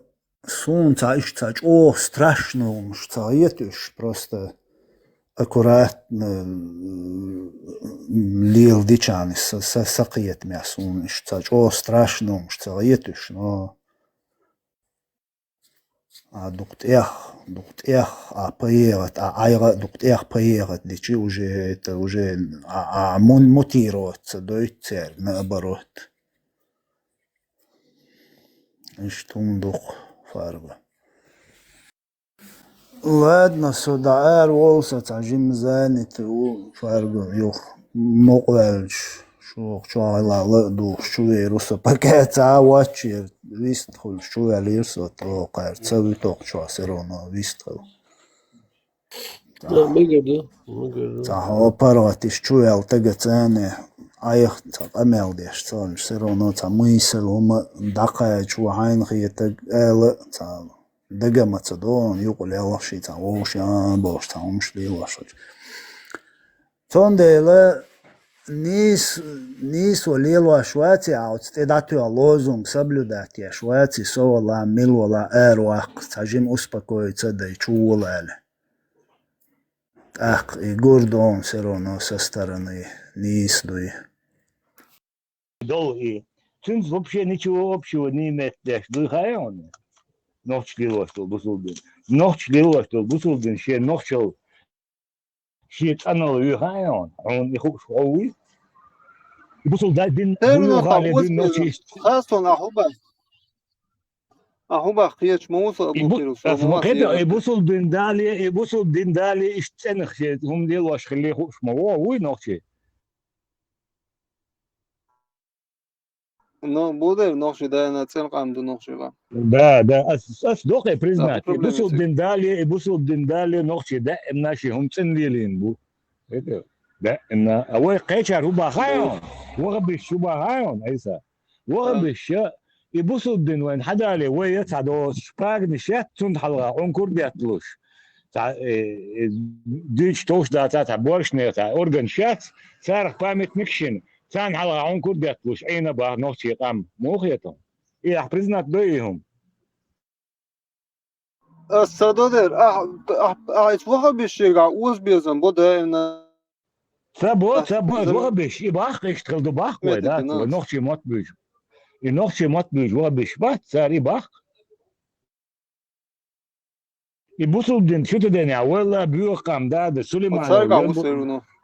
солнце ищет, страшно, что это просто аккуратно лил дичаны, сакиет мясо, ищет, страшно, что это, но дукт эх, поехать, айра дукт эх поехать, дичи уже это уже мутироваться, дойти наоборот. Штундух фарга. Ладно, сюда волса, тажим занят, фарга, юх, моквельш, шуала, дух, шуируса, пакет, вачи, вистхул, шуалирса, трокар, цавиток, чуасерона, вистхул. Да, мы аппарат, шуал, тагацане. Аях амелдеш цан сероно ца мысль дакая чуайн хиет эл ца дагамацадон юкулела ши ца ошан бош ца умшли лашоч тондела нис олела швати аут стедату лозунг соблюдать я швати сола милвала эруах цажим успокоиться да чулали ах и гордон сероно со стороны нис дуй долгие. Цинц вообще ничего общего не имеет. Дыхаем. Ночь лилостил бусулдин. Ночь лилостил бусулдин. Ще ночел. Ще цанал дыхаем. Он не хочет шоуи. Бусулдин бин. Бин ночи. Хасон ахуба хиеч моуса букирус. فكده بوصل دين دالي اشتنخ هم دي واش خليه خوش ما هو وين نوتشي Но буде ногши да на цен камду ногшива. Да, ас доqe признать. Бусул диндали ногши да наши هم ценвилин бу. Это да на авой кайчар убахаyon. وغبش شبهاyon ايسا. وغبش يبصوا الدين وين حدا لي ويت عدو شباك نشات تون حلقة عنكر بيطلوش تاع ديش توش دا تاع بورش نيتا اورجن شات صار قامت نكشن ثان حلقة عنكر بيطلوش اين باه نوتي قام موخيتهم ايه بريزنات دويهم الصدادر اسوها بشيغا اوز بيزن بوده ان سابوت وغبش يباخ يشتغل دباخ ويدات ونوتي موت بيج ينوتي موت بيج وغبش بات صار يباخ يبصوا الدين شو تدني ولا بيوقام ده سليمان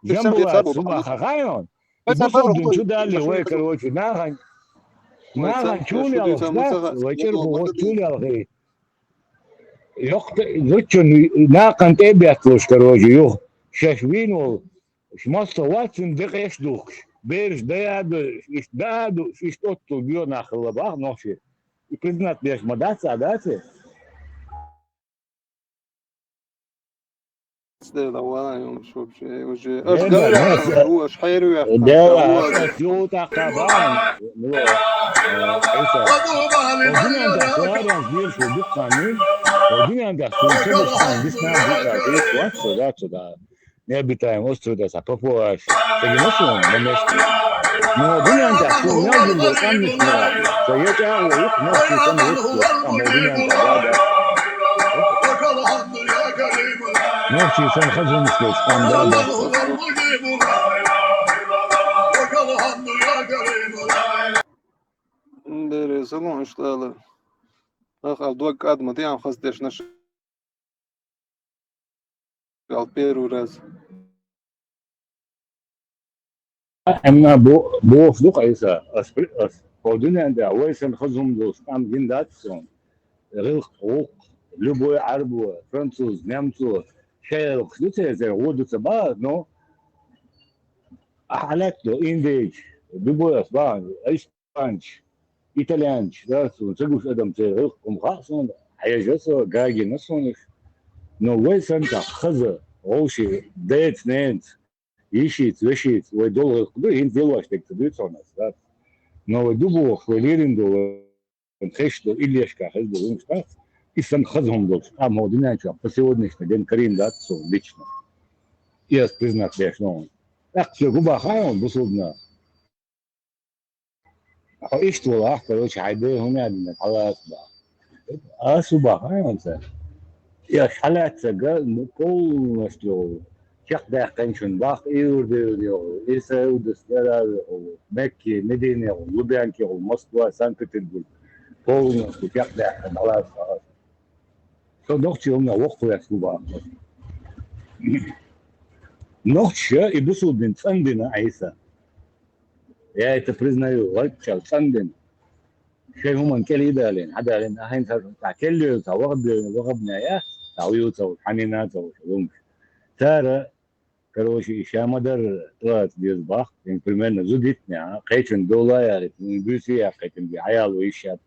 جنبه سبا خايون يبصوا الدين شو ده اللي ويكر وجه ناغن شوني على خلاص ويشربوا شوني على غير يقط زوجن ناقن تبيتلوش كروجي يو شاشوين و شماسة واتسن دقيش دوكش بيرش ده يشتوتو بيو ناخل لباخ نوشي يكذنات بيش مدات سعداتي لا ولا يوم شوف شيء وجه اش قال هو اش حير ويا ده كيوتا قبان عيسى ودنيا عندك سواريان زير شو دقاني ودنيا عندك شو كان ديسنا ديك واتس ذات ده نبي تايم استرو ده سابوش تجينسون نمشي نو دنيا عندك شو نازل بالكام نسمع سيجا ويك نفسي كم يسوى اما دنيا عندك نفسي سن خزن مسلوش قام دابا ديري سلون اشتغل اخ دوك قد ما تيام خصدش نش قال بيرو راس اما بو فدوق عيسى اس قودنا عند ويسن خزم دوس قام جندات سون غير حقوق لبو عرب فرنسوز نمسو شيء خدته زي ودو تبا نو حالات له انديج لبو اسبان اسبانش ايطاليانش داسو تقوش ادم تغير خاصون حيجسو جاجي نسونش نو ويسن خزه غوشي ديت نينت يشيت وشيت ودول قدو هين ديلواش تكتبيت سونس دات نو دوبو خليرندو خشدو إليشكا خزدو ومشتاق إسم خزهم دول قام هو دينانشا поссегодняшний день Карин датсу лично я признак бешнон так все губа хаон бусудна а إيش والله короче عيدي هنا عندنا خلاص بقى أسوبا хаон سا يا حالات سجل полностью شق ده قنشن باق يورديو إسرائيل مكة مدينة لبنان موسكو سانت بطرسبرغ полностью شق ده خلاص So ночь у меня вахту я слуба. Ночь и бусудин цандина айса. Я это признаю. Вальчал цандин. شيء هم كل يدالين حدا لين أهين تاكلوا وغبنا يا تعويضوا حنيناتوا شلون ترى كروشي شامدر طلعت بيصباح إن كل من زودتنا قيتن $1 من بيسي قيتن بعيال ويشات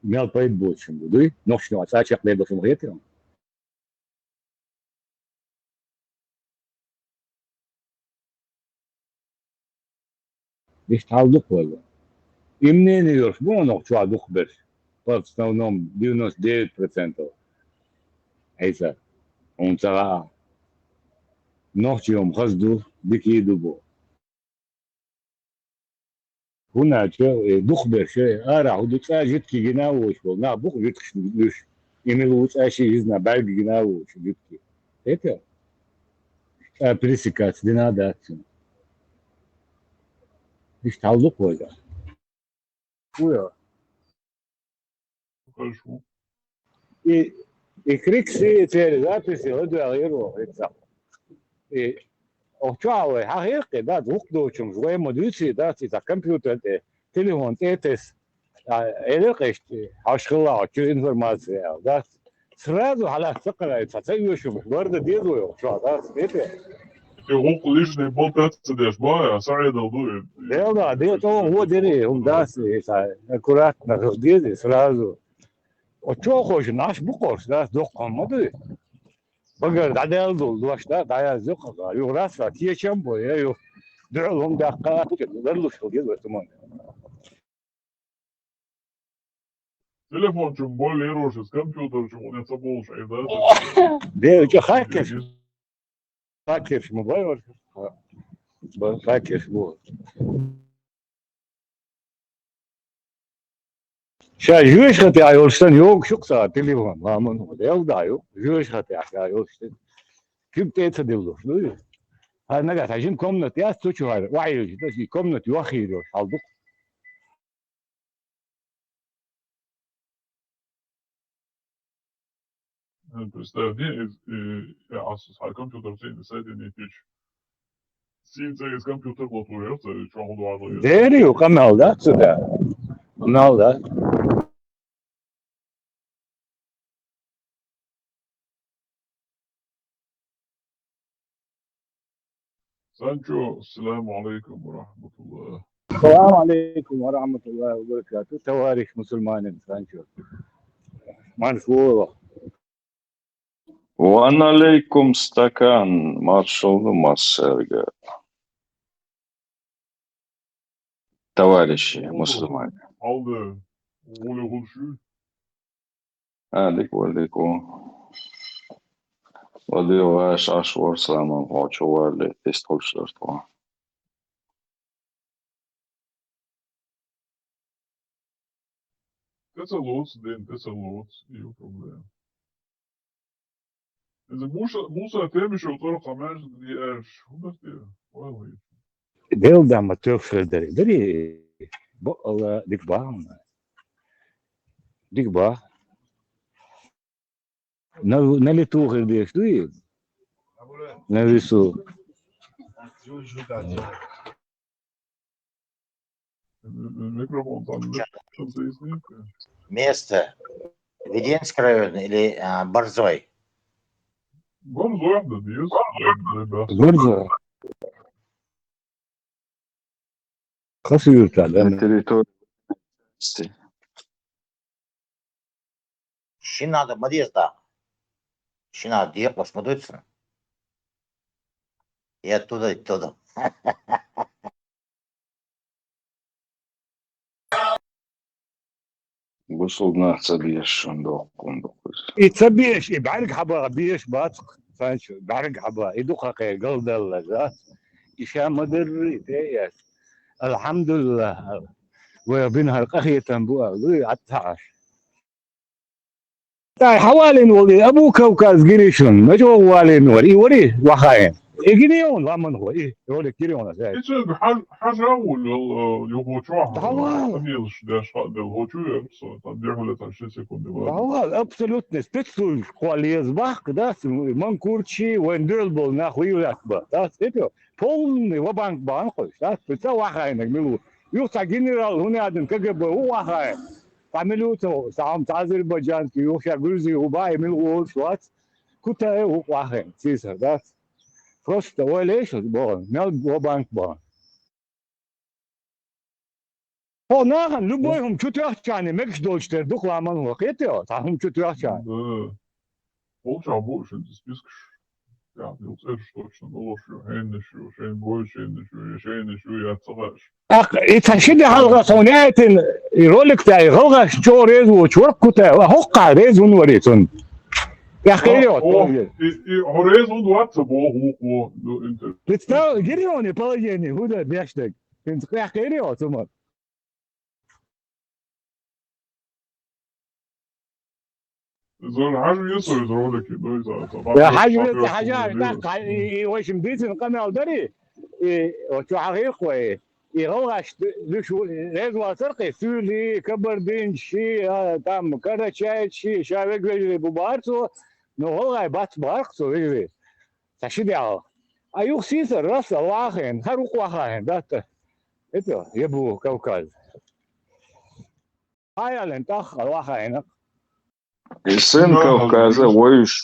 ميل بايد بوتشن بدوي نوشنو أساس يقدر بس مغيتهم ليش تعودك ولا إمنين يورش مو نوع عدوك برش بس نوم 99% هيسا ونترى نوعهم خزدو بكي دوبو هنا دخبر شيء أرى ودك أجد كي جناوش ونا بوق يدخش ليش يملوش أشي يزنا بعد جناوش يدكي هيك بريسكات دينادات ليش تعودك ولا ويا إكريكسي تيرزاتي هدو غيره هيك أوتشاوي حقيقي ده وقدوشم زوي مدرسي ده إذا كمبيوتر تليفون تيتس إلقيش هاشخلا شو إنفورماسيا ده سرادو على ثقة تسوي شو ورد ديزو شو ده سبيته يغوق ليش نبطل تسديش بايا سعيد الضوء ده هو دري هم داس كرات نخديد سرازو وتشو خوش ناش بقوش داس دوق ما دي بقر دادل دول دوش دا دايا زوق يو راس تي شامبو يو دعلهم دقات دلو شو كده تمام تليفون جنبول يروش كمبيوتر شو نتصبوش عيدات ده خاكر موبايل خاكر بو شا جوش خطي عيولشتن يوك شقصا تليفون ما منو ديل دايو جوش خطي عيولشتن كم تيتا دلو شنو هذا نقاط عشان كومنت يا ستوشو هذا وعي تشي كومنت يوخيرو حالدو представляешь اساس على الكمبيوتر زين سايد نيتيش سين زي الكمبيوتر بطوير زي شو هو ديري وقمال ده صدا قمال ده سانشو السلام عليكم ورحمة الله السلام عليكم ورحمة الله وبركاته تواريخ مسلمان سانشو منصورة وأنا عليكم стакан маршал Массерга. Товарищи мусульмане. aldı ولي غلشو عليكم ولي واش أشور سلام وشوار لتستول شرطوا. تسلوت دين تسلوت ايو проблем إذا موسى تمشي وطرق عماش دي ايش هو بس والله ديل ده ما تغفر دري بقى ديك با نالي توغر ديش دوي نالي سو الميكروفون طالع Место Веденский район или Борзой? برضه واحدة دي برضه خسير تعلم территории. Щи надо, Мадезда. Щи надо, где посмотрится. И оттуда, и оттуда. Гусулна цабиеш шандок кундукус. يتسبيش بعرق حبا بيش باطق فانشو بعرق حبا يدوخ قلد الله ذات إشاء مدر تياس الحمد لله وبينها القهية تنبوها ذي عتاش تاي حوالين ولي أبو كوكاز جريشون ما جو والين وري وخاين يجريون ومن هو يقول كيريون زي إيش حاجة أول يهو شو أميلش داش هذا الهو شو يرسل تديره لتعشي سكوند هو أبسولوتني سبيتسول قواليز باق داس من كورتشي وندربل ناخوي ولاكبا داس إيتو بولني وبانك بانخوش داس بتسوى خاينك ملو يوسع جنرال هنا عدن كجب هو خاين تعملوا سام أذربيجان كي يوشع جرزي وباي ملو شوات كنت هو خاين سيسر داس просто وليش بون نال وبانك بان هو ناهن любойهم чутьяхчане мекш дольштер духламан вакетео тахум чутьяхчан да полча больше ты спискаш ja wil eerst точно доложу хеннешу шен больше хеннешу я цогаш ах иташиди халга сонятин ролик тай халга чорез وچورق كوتا هوقا ريزون وريتون يا خيريو и хорезун дуатса богу انت представь гириони положение худа бяштек انت يا خيريو تمام زول حاجة يسوي زولك يا حاجة وش مديت القناة دري وشو حقيقة يغوغش لشو رزوا سرقي سولي كبردين شي تام كذا شي شاوك ويجري ببارسو نوغاي بات باركسو ويجري تشدي أيوه سيسر رأس واخين هروق واخين دات إتو يبو كوكاز هاي الانتخ واخين И сын Кавказа, воюешь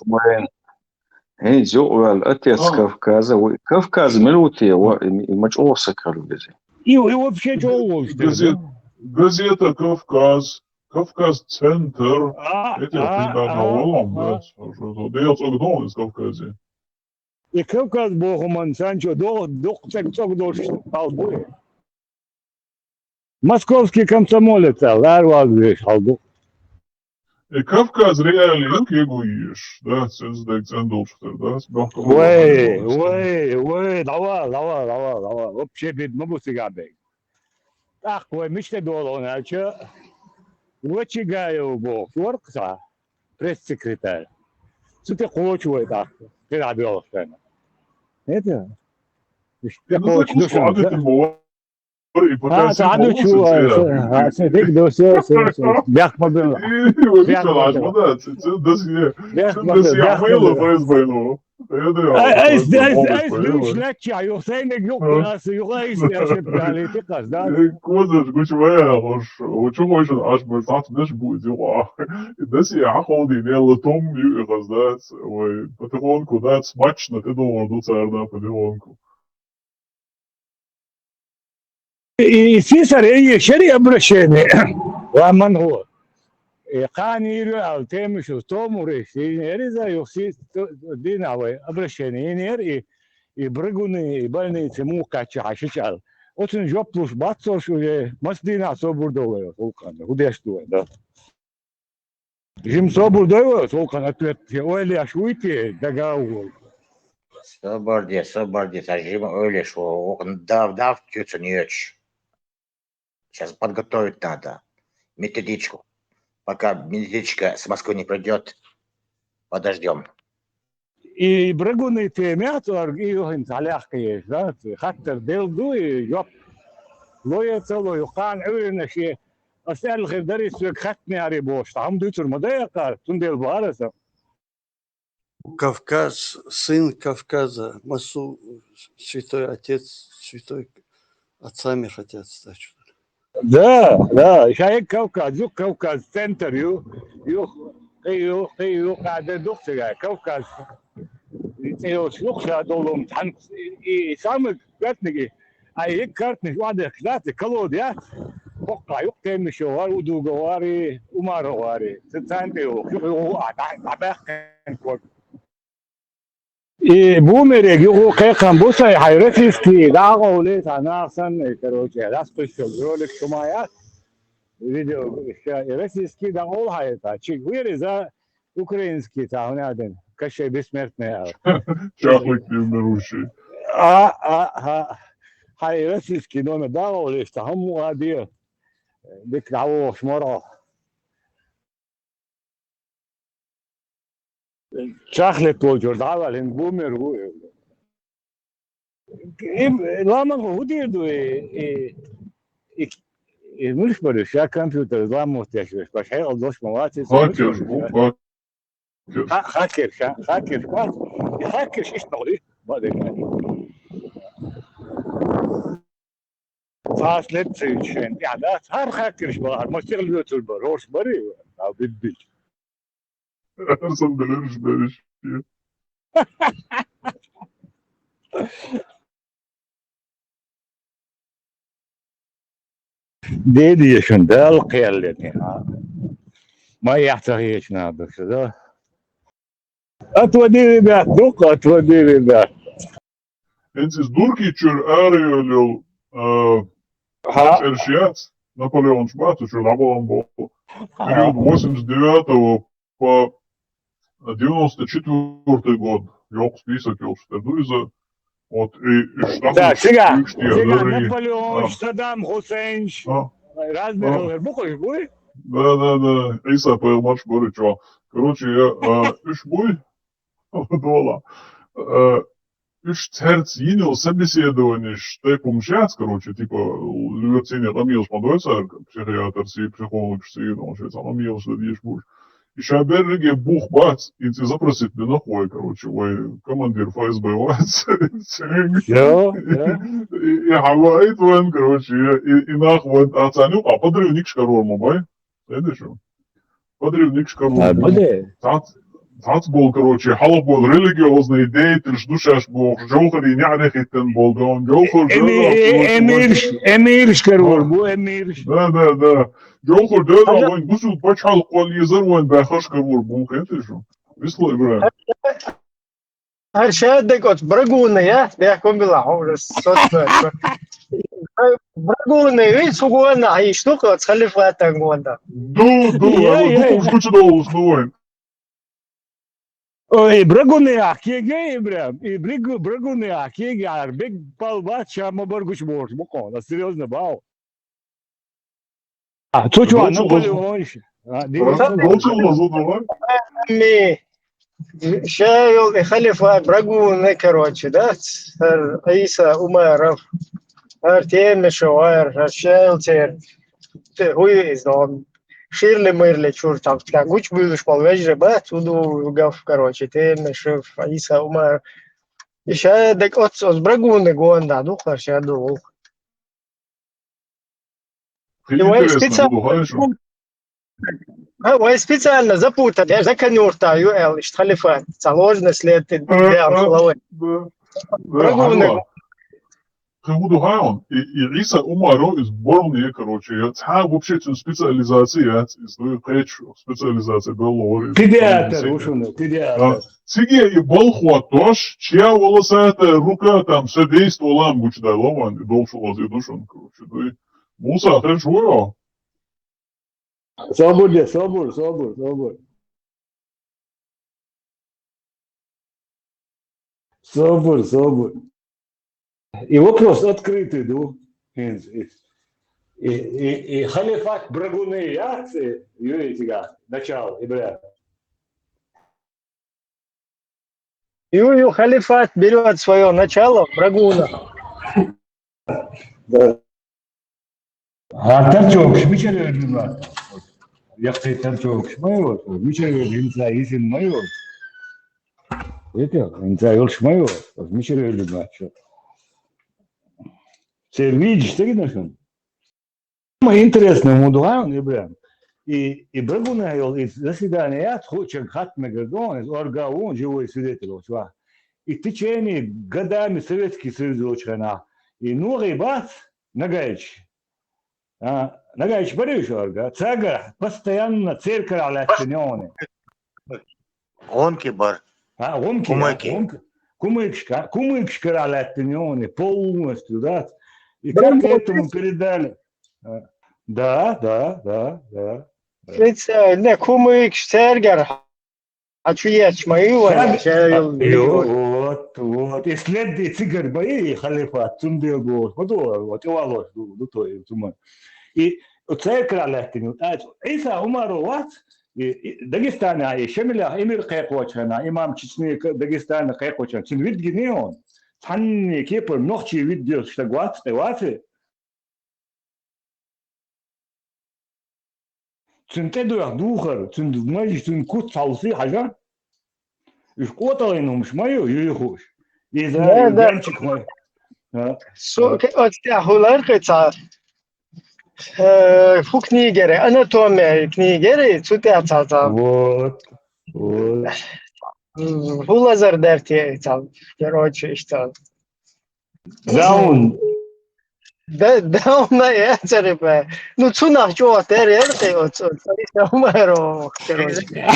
Эй, зоуэл, отец Кавказа. Кавказ, милутия, и мач осакар вези. И вообще чего Газета «Кавказ», «Кавказ-центр». Это недавно да. Я цогнул из Кавказа. И Кавказ Богоман Санчо цок дождь албы. Московский комсомолец, ларвазбеш албу. И Кавказ реально егуешь, да, сенсдек цендолштер, да, Ой, давай. Вообще бед мабуси габек. Ах, ой, мечте долона, че? Вочигаю бог, воркса, пресс-секретарь. Суте хочешь так, ты набил что-то. Это? Я хочу душу. تعالوا شو هيك دوسيس بيحكم И Сисар и шери обращение. Ламан го. И каниру алтемишу томуриш. И нереза юхси динавай обращение. И нер и брыгуны и больницы мукача ашичал. Очень жоплуш бацош уже маслина собурдовая вулкан. Худештуя, да. Жим собурдовая вулкан ответ. Ойли ашуйте дагау. Собордец, а жим ойли шо. Дав тются не очень. Сейчас подготовить надо методичку. Пока методичка с Москвы не придет, подождем. И брагуны темят, и он залягкие, да, хаттер делду и ёп. Лоя целую хан уйнаши. Асэл хердари сук хатни арибош. Там дутур модаяка, тундел бараса. Кавказ, сын Кавказа, Масу, святой отец, святой отцами хотят стать. Да, شايف كوكاز سنتر يو قاعد دوخسة كوكاز يو شلوخ دولهم تحن سامك كارتنجي أي كارتنج واحدة كذات كلوديا بقى يقتل مشوار ودوغواري ومارواري سنتي وشو عباخ كان И бумерег его кэкам буса хайретиски дагоуле танарсан короче раз пришел ролик шумая видео хайретиски дагол хайта чик выреза украинский там один каше бессмертный Чахлик неумирущий. хайретиски номер дагоуле там муадир бекаво шморо شاخلت وجود عوال إن بومر هو لما هو ديردو مش بريش يا كمبيوتر ضام مستشفى بس هي أضوش مواتي هاكر شيء نقولي بعدين فاصلة شين إعداد هار هاكرش بقى ما تشتغل بيوتر بروش بري أو بدي Ersan beliş. دي شندا القيالتي ما يحتاجش نابك ده اتودي بيت دوق اتودي بيت انت دوركي تشر اريولو эршият Наполеон Шматович работал в период 89 по 94 год. Yok список Елштадуиза. Вот, и штаб... Да, сега Наполеон, Саддам Хусейн, разные буквы были? Да. Иса Пэлмаш были, чё. Короче, я бой, дола. Терц yinyl собеседование, что помещать, короче, типа, люцини ламилс подойца, психиатр, психолог, ламилс, видишь, будешь. Еще береги бух бац, и ты запросит меня нахуй, короче, ой, командир ФСБ, и хавает вен, короче, и нахуй, а цаню, а подрывник шкарорму, бай, следующий. Подрывник шкарорму. Цацбол, короче, халабол религиозный деятель, ждушаш бог, джохари няхрехитен болдон, джохар Эмирш, короче, бу эмирш. Да. Джохар дела, вань, гусул пачхал квал езер, вань, бахаш короче, бог, это же. Висло, Ибрахим. Аршадек от Брагуна, я бяхкомбила, уже собственно. Брагуна, ведь сугуана, а и штука от халифата гонда. Да, что читалось, вань. Ой, Брагуны ахеге, Ибрахим, и Брагуны ахеге, арбек палбат, шама баргуч борш, букон, а серьезно, бау. А, чучуа, ну, полюбовь. Шайл и халифа Брагуна, короче, да? Иса Умаров. Артем Шуар, Шайл Тер. Хуй из дом. Ширли мырли чур там. Гуч будешь полвежи, ба, туду гав, короче, Тем Шуф, Иса Умар. И ша дек от Брагуна гонда, духа шаду. Ой, специально запутать, я законюртаю, эл, что халифат, заложено след, да, головой. Брагуна. Хевуду хайон, и Иса Умаро из Борне, короче, я цхаг вообще специализация, из пэч специализация было. Педиатр, ушуну, педиатр. Сиге и Балхуатош, чья волосатая рука там содействовала, буч да лован, и должен вас и душон, короче, да. Муса, ты чего? Собор. И вопрос открытый, да? И халифат Брагуны, начало, Ибрахим. Юю халифат берет свое начало Брагуна. Да. А Тарчок, мичерő Gyula. Якты Тарчок, шмайот, мичерő Gyula, изин майот. Это, инца шмайот, мичерő Gyula. Сервич, ты видишь? Самое интересное мудуаон, Ибрахим. И Брагуна из заседания хочет хатме гордон, из оргаон, живой свидетель, и в течение годами Советский Союз учена. И новый бац, Нагаич. Нагаич Борисович орга, цага постоянно церковь алятинёны. Гонки бар. Гонки. Кумыкшка алятинёны полностью, да. И как этому передали? Да. Не, кумыкш, цергер. А чуешь мою? Вот. И следы цигар бои халифат, цундегор, вот овалос, дутой, туман. И церковь алятинёны. Иса Умару ват. Дагестана и Шемиля Эмир Кайкочана, имам Чечни Дагестана Кайкочан. Чин вид гинеон. Танни кепер ночи видео штагват, штагваты. Чин тедуях духар, чин дмайш, чин кут сауси хажа. Иш коталайном шмаю юйхуш. Иза янчик мой. От хулар кыца. Фу книгери, анатомия книгери, цутяца. Вот. Хулазар дерти, короче, что. Даун. Даун, я царепе. Ну, цунах чего, терерте, от умеру, короче.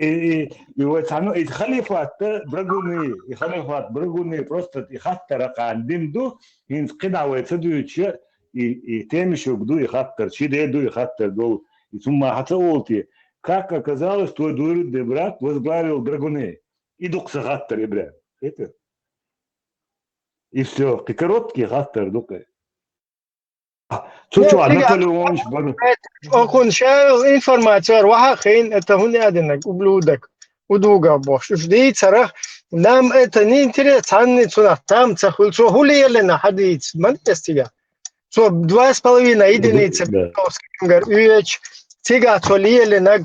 И вот оно из халифат Брагуны просто и хаттаракан димду ин скидавы цедуючи и темишу гду и хаттар чидеду и хаттар дол и сумма хатаолти. Как оказалось, твой двоюродный брат возглавил Брагуны и дукса хаттар и брат. Это. И все. Ты короткий хаттар дука. Чучуа, Наполеонович, Окон шайл информацию, вахахин, это гунядинок, ублюдок, удуга бош. Жди царах, нам это не интересно, цунах, там цахул, что гулели на хадиц, манестига. Что 2,5 единицы, уеч, тига, что лели на,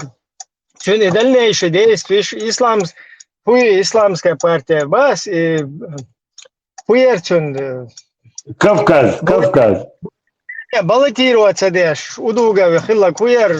что не дальнейшие действия, исламская партия, бас, и хуерчун. Кавказ. Баллотироваться деш, удуга, хилла куер.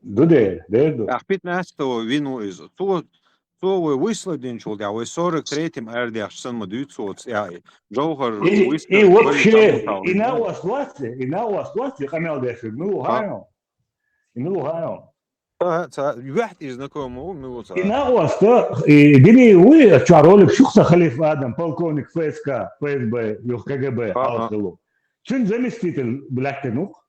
Дерду. Ах 15-го вину из. То выследен чул, а 43-м РДХ сын мадуцоц, я Джохар И вообще, и на власти, камел дешев, ну хайно. واحد знакомый, ну И на власти, и били вы, чаролик, шухса халиф Адам, полковник ФСК, ФСБ, КГБ, Алхилу. Чун заместитель Блахтенук?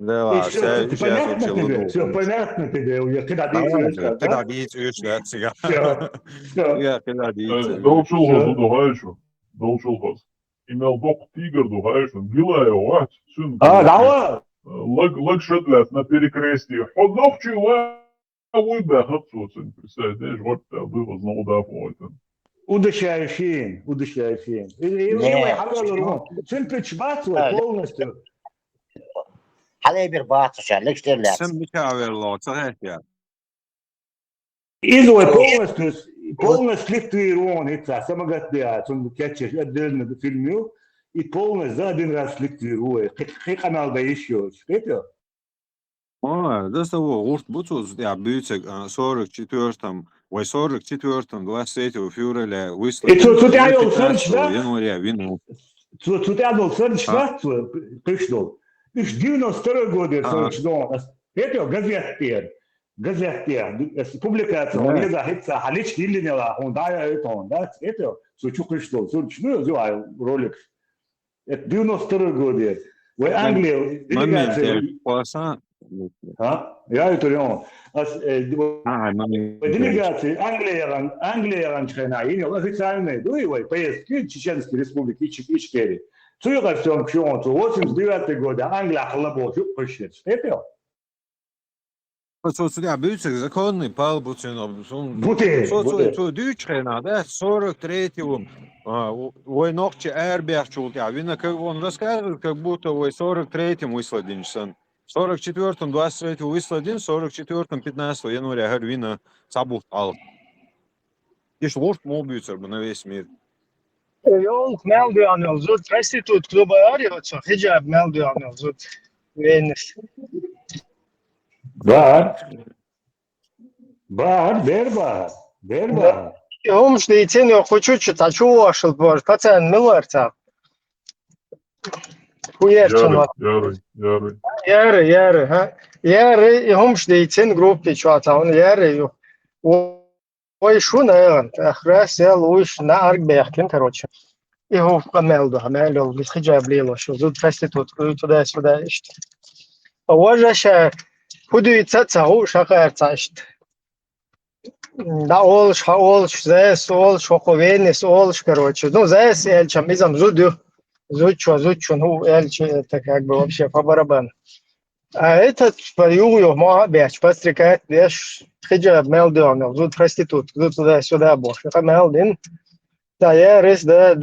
Да ладно, сейчас учил. Все понятно тебе, когда дийц, да, сега. Я когда дийц. Долчулгоз удугайшу. Долчулгоз. Имел док тигр дугайшу. Гилая вать. Дава! Лаг шедлят на перекрестии. Ходовчий выда хатсоцин. Представляешь, вот было знову дафойтен. Удачающий. Сын причбацует полностью. Халебер бацуша, лекштерлят. Сам бикаверло, цахетя. Изуэ полностью ликвидирован, это самогатя, он кячешь отдельно фильмил, и полностью за один раз ликвидирует. Какой канал да еще, это? Да с того, урт буцуз, я бьются 44-м, 44-м, 23 февраля, выслали. И тут я был сорч, да? Января, вину. Тут я был сорч, да? Пришел. Иш 92 года сорч, да? Это газеттер, публикация, он не захотел, халич хилинела, он да, это, сучу пришло, сорч, ну, я ролик. Это 92 года. В Англии делегация... Я это реально. Делегации Англия раньше, и официальные, дуевые поездки Чеченской республики Ичкерии. Цуйга всем к чему-то, 89 года Англия хлопочет, почти. Это? Соцсетя бьются законный пал Бутинов. Соцсетя дючрена, да, 43-го. Ой, ногче Эрберг чултя. Вина как он рассказывает, как будто ой 43-м выследенчен. 44-м 23-го выследен, 44-м 15 января Гервина Сабух ал. Иш лорд мобьются на весь мир. Yol meldi anıl zut restitut kluba arıyorsa hicab meldi anıl zut venis. Berba. Homş da için yok хочу taçu aşıl var. Paten mi var ta? Yarı. Ha. Yarı homş da için gruppi çata onu yarı yok. Ой, шо, наверное, раз я лучше на аргбехтин, короче. Его помелду, без хиджаб лило, что тут проститут, туда-сюда, что. Уважаша, худуется цаху, шахарца, что. Да, олш, зэс, олш, хоховенис, олш, короче. Ну, зэс, эльча, мизам зудчу, ну, эльча, это как бы вообще по барабану. А этот по югу, бяч, подстрекает, бяч, хиджаб мелдон, зуд проститут, зуд туда-сюда больше. Мелдин, да, я рис, да,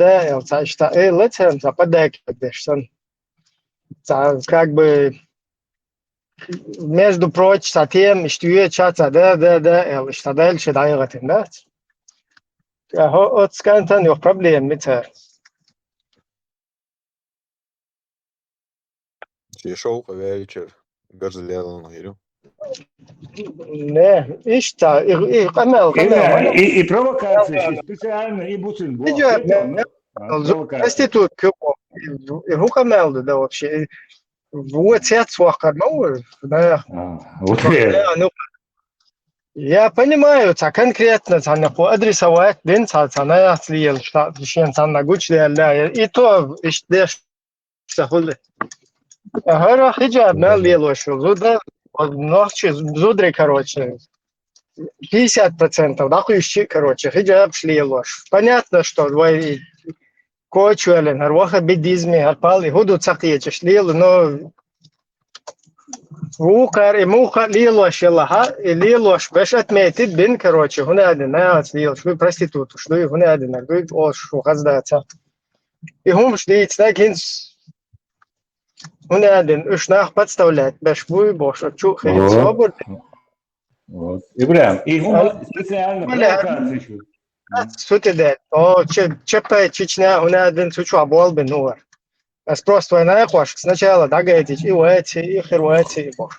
что, летен, западак, бяшсон. Как бы, между прочим, с тем, что я чата, да, что дальше, да, я готов, да. Вот скантан, yok проблем, митер. Шел вечер, газлел на гирю. Не, ишта, и камел. И провокация, специально, и бутин. Проститут, его камел, да, вообще. Вот цец вахар, да. Я понимаю, это конкретно, по адресовать, день, на слил, что на гуч, и то, что хули. Ага, хиджаб налило, что зуда, ночи, зудри, короче, 50%, нахуй, короче, хиджаб шлило. Понятно, что двое кочуали, нарваха бедизме, отпали, худу цахтече шлило, но вукар и муха лило шелаха, и лило шбеш отметит бин, короче, хуна один, на слил, что проститут, что и хуна один, говорит, о, что хаздаться. И хум шдит, так инс. Один, уж нах подставлять, без буй, боша, чухай, свободы. Вот. Ибрам, и он специально провокацию. Сути де, о, ЧП, Чечня, один сучу, обол бен, увар. Просто война хочешь. Сначала дагайтич и уэти, и хервати, и бог.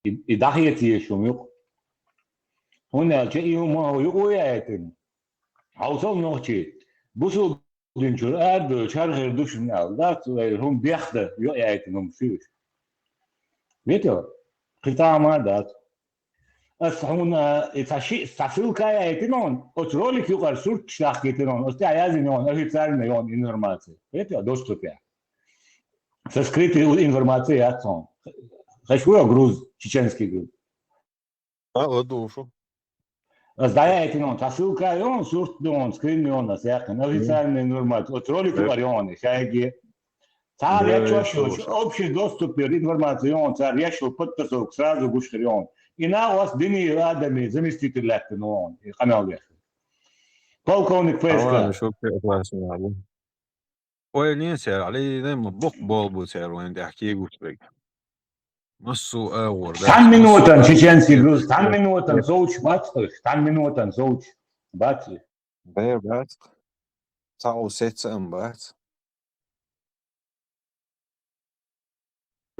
إضاحية يشوم يق هنا شيء ما هو يقوياتن هوصل نوتشي بوصل دينشور أرد شهر غير دوش من أولاد هم بيخدر يقوياتن هم فيش بيتوا قطع ما دات أصحونا تشي تفصيل كاياتنون أترولك يقار سورت شاكيتنون أستعيازنون أهيتسارنون إنفورماتي بيتوا دوستوبيا соскрытые информации отцом. Хочу я груз, чеченский груз. А, душу. Знаете, он посылка, он сурт, он скрин, он всякое, официальный информация. Вот ролики варианты, шаги. Царь решил, общий доступ к информации, он царь решил подписал сразу гуштарион. И на вас дни радами заместитель лектор, он и канал решил. Полковник ФСК. Ой, не сэр, علي دايما بوق بول سэр وين تحكي قلت بك مسو اور 10 минутан чеченский груз, 10 минутан зоуч бачтыш, 10 минутан зоуч бачли. Бэр бац. Цао сетсам бац.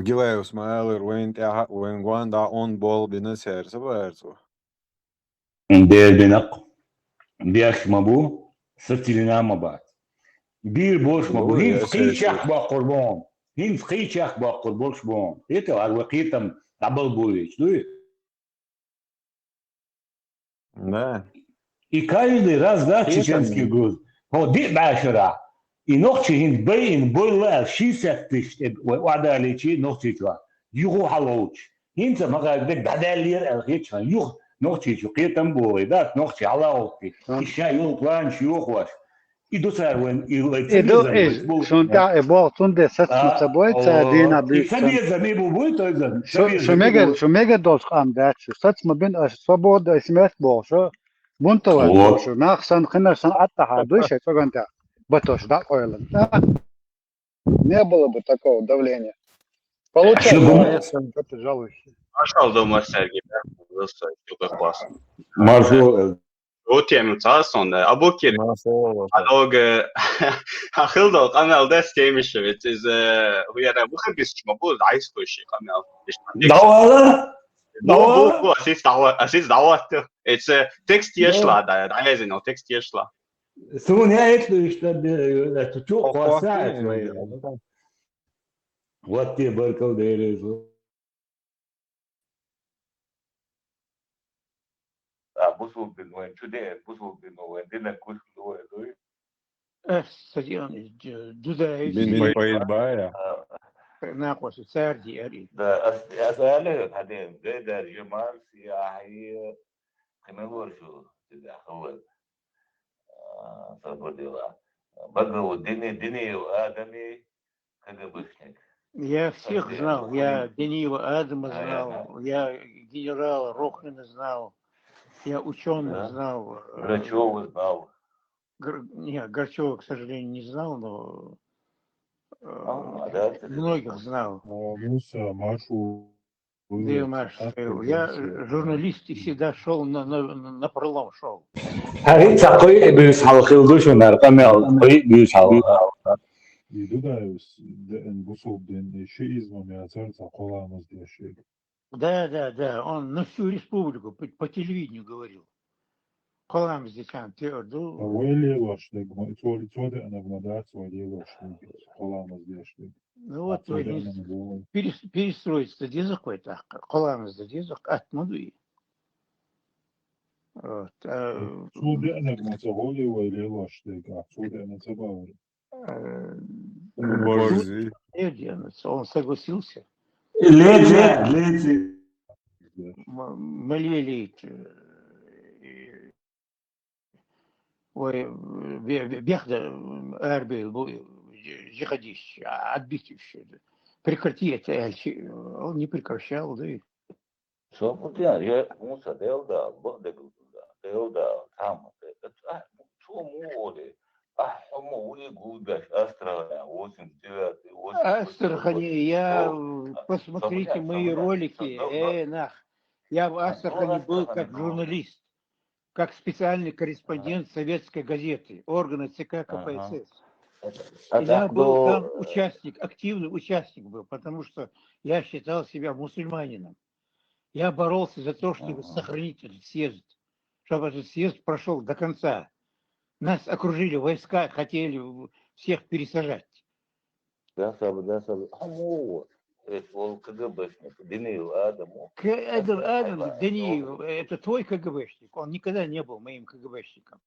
Гилаус маалер وين غواندا اون بول بنسير سبارتو. دير بنق. بيخ مبو ستيلنا مبات. بير بوش مبو هين فقيشخ بقربان. هين فقيشخ بقربوش بون. إيتو الوقيتم دبل بويش دوي. Да. И каждый раз, да, чеченский груз. Вот дик башара. И ночи хин бейн было 60 тысяч. وعدا ليشي نوتي جوا. يغو حلوش. هين ما قد بدالير الغيتش يغ نوتي جو قيتم بوي ده نوتي على اوتي. الشاي يغ بلان شيوخ واش. إدو صار وين إدو إيش شون تاع إبوه تونده ستسو سبويت دينا بيش سبيه زمي بوي تويزن شو ميجا دوش قام داتشو ستس ما بين سبود اسمات بوشو بونتو شو ناخسن خنا سن اتحاد دوش что гонта батош да ойлен не было бы такого давления получается что ты жалуешься Marshall domāju, Sergei, super классно. Marshall Otiem Carlson, Abukir, Adog, Hildo, Kanal Deskamiševic, we are a Buchabist, Mabul, Ice Push, Kanal. It's a text Yeshla, I know text Yeshla. Soon I to talk for that. What the Burko there is. Busul bin when today, Busul bin when didn't kush do it. Стадион Дудей Bin поедбая. ناقص ساردي أريد. ده أسأله هذين ده جمال سياحي خلينا نقول شو كذا خول صبر ديلا بقى الدنيا وآدمي كذا بشنك. Я всех знал, я Денила Адама знал, я генерала Рохлина знал, я ученых знал. Грачева знал. Нет, Горчева, к сожалению, не знал, но многих знал. Я журналист и всегда шел на пролом шел. Да, он на всю республику по телевидению говорил. Колам здесь он твердо. Ну вот перестроиться где какой-то, колам здесь отмудуй. Вот. Он согласился. Молили. Ой, бехда арбил, джихадист, отбитивший. Прекрати это, он не прекращал, да и. Что вот я муса делда, там, что море, Астрахани, я посмотрите мои ролики, нах. Я в Астрахани был как журналист. как специальный корреспондент советской газеты, органа ЦК КПСС. Я был там участник, активный участник был, потому что я считал себя мусульманином. Я боролся за то, чтобы сохранить этот съезд, чтобы этот съезд прошел до конца. Нас окружили войска, хотели всех пересажать. Адам Даниил, это твой КГБшник, он никогда не был моим КГБшником.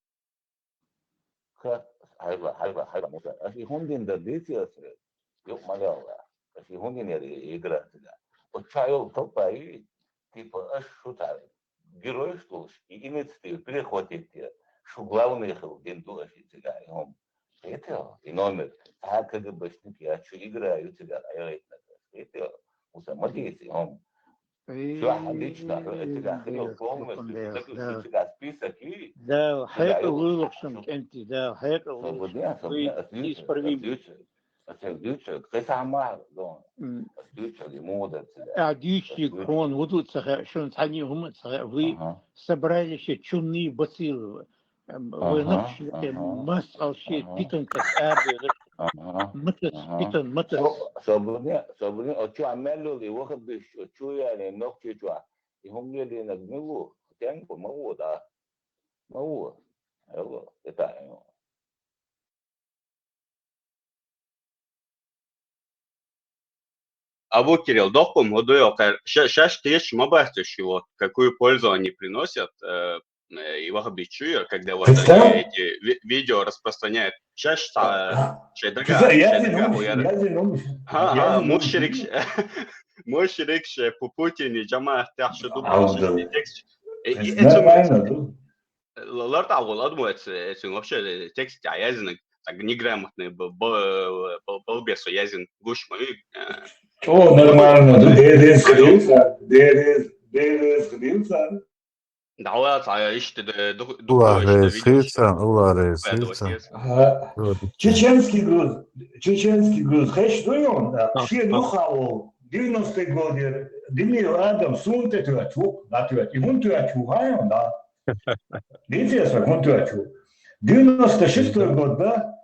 Герой, что и инициативу перехватить, что главный генду это и номер, а КГБшники, а что играют тебя, это усамодействие, он все отлично, это хотел полностью, это список и да, хайка лулакшам энти, да, хайка лулакшам, вы неисправимы. А дичик, он вот что они вы собрали еще чунные бациллы, вы начали масс алшит, питон как абы, питон, Собрание, что амелли, выход что я не ногти что, и он мне не нагнул, тем помогу, да, могу, это. Абу Кирилл, допом, сейчас ты мабастишь вот какую пользу они приносят и вахабичу, когда вот эти видео распространяют. Сейчас мушрик по Путине, Джамаат, тяжело думать, текст. Лорд Авол, это вообще текст язык, так неграмотный балбесу язык, гуш мой. О, нормально, ДРС сходился. Да, ладно, ищите, Чеченский груз, хэш дуем, все духовал, 90-е годы, Демир Адам, сунт это чук, и вон ты очугаем, да. Видите, вон ты очуг. 96-й год, да,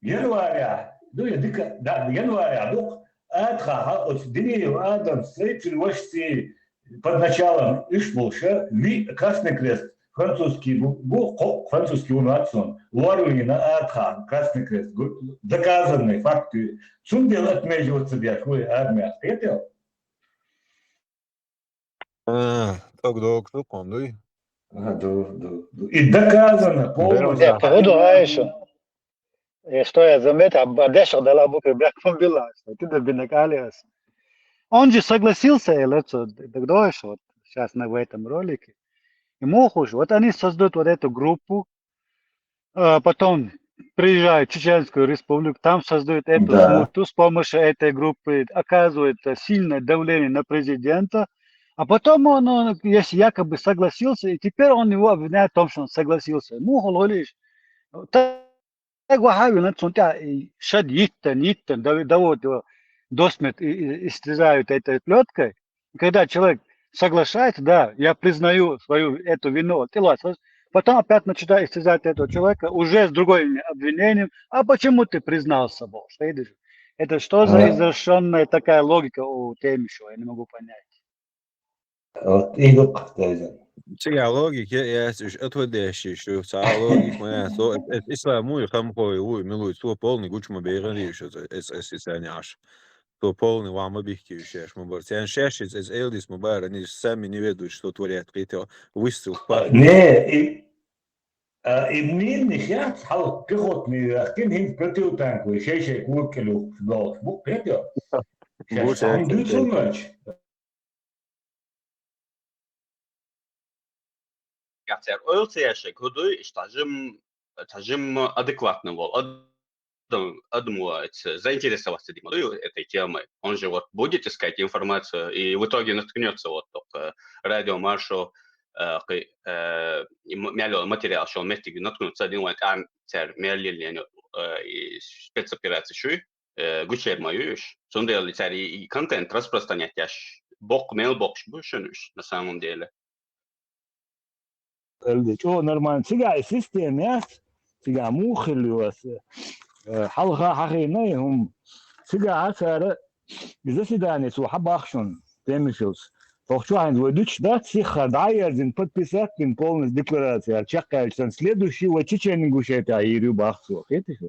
января, января, Адха, Демир Адам, встретили вождей под началом Ишбулша, Красный Крест, французский унацион, Луаруина, Адха, Красный Крест, доказанные факты. Чем делать отмеживаться бяхуй армия? Это? Так, секунду. И доказано полностью. Что я заметил, Бадеша дала буквы Бяхфамбила, ты добинакалиас. Он же согласился, тогда еще, вот сейчас в этом ролике. И мог уже, вот они создают вот эту группу, потом приезжают в Чеченскую республику, там создают эту смуту, с помощью этой группы оказывает сильное давление на президента, а потом он якобы согласился, и теперь он его обвиняет в том, что он согласился. Мог лишь. Вахави, шад yiттен, доводят его до смерти, истязают этой плеткой. Когда человек соглашается, да, я признаю свою эту вину, потом опять начинает истязать этого человека уже с другим обвинением. А почему ты признал собой? Это что за изощренная такая логика у Темишева? Я не могу понять. Вот и Цигā logika, ja es atvedēšu savu logiku, es izslēmu, хамхой, милует, то полный гучма бейранишь, es изяняш. То полный вам объективишь, мы борцы. Я шеш, es элдис, мы бар, они сами не ведут, что творят, хотя выстрел в парк. Не, и мне не сейчас, хал, пехотный, кем им против танку, шесть куркелю, блок, это? Сейчас он do too much. Ölçüyaşı kodu тажим адекватно был. Адаму заинтересоваться этой темой. Он же вот будет искать информацию и в итоге наткнется вот только радиомаршу материал, что он вместе наткнется один вот мерлили спецоперации шуй гучер маюш. Сонда и контент распространять яш бок мейлбокс бушенуш на самом деле. الجو نورمال سيجا سيستم ياس سيجا مو خلوس حلقة حقيقية هم سيجا عسارة إذا سيداني سو حب أخشون تمشوس فشو عند ودوش дать сиха дайерзин подписать пин полностью декларацию чекаешь следующий вот чечен гушет айрю бахсу это что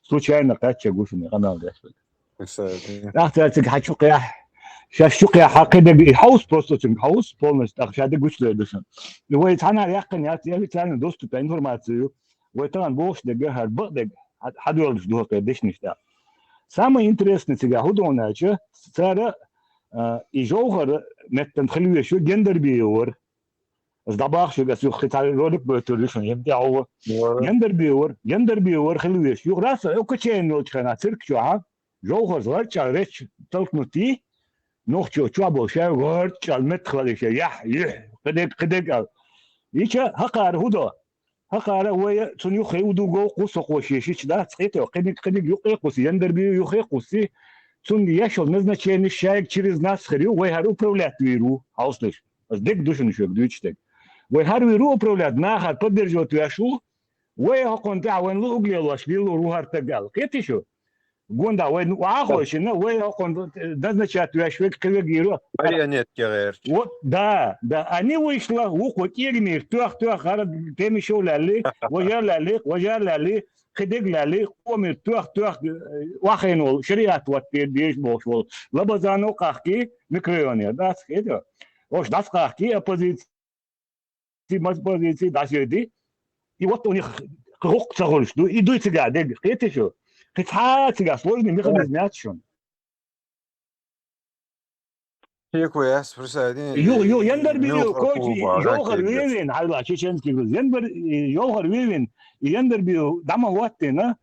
случайно кача гушин канал да ахтатик хачук شاشوق يا حقيقة حوس بروستوتين حوس полностью так шады гучлы душан вы тана якын я тана доступ информацию вы тан бош дега хар бдег хадвал ждох дешништа самое интересное сега худонача цара и жогар меттен хлюе шо гендер биор сдабах шо гасу хитар ролик бөтөрүшөн емдяу гендер биор хлюе шо раса окчен ночхана цирк чуа жогар зларча реч толкнути nog tjabo شاي ورد المدخل شيء يح قدق يجا هقار هدو هقار هو تون يخي ودو جو قوس قوشيش ده تقيته قدق يقي قوس يندر بي يخي قوسي تون يشل назначение شاي через нас خريو وي هارو управлять виру ауслиш дек душен шо дучтек وي هارو виру управлять нахар поддерживать яшу وي هقون تعاون لو углелаш лилу рухартагал кетишо Гонда, вы ахуешь, но вы назначат яшвек квегиру. Марионетки герч. Вот, да, они вышли, ухватили мир, туах, тем еще ляли, вожали, خدق ляли, комир, туах, вахенул, шариат вот передешь бошвол. Лабазану кахки, микроне, да, это. Ош, да, кахки, оппозиции, да, сюда. И вот у них круг цагольш, идут сега, это что? قطعات сложный механизм ячон. Хикуяс, присадин. Ю яндер био коч йогар вивен хайла чеченский груз. Йогар вивен яндер био дама ваттена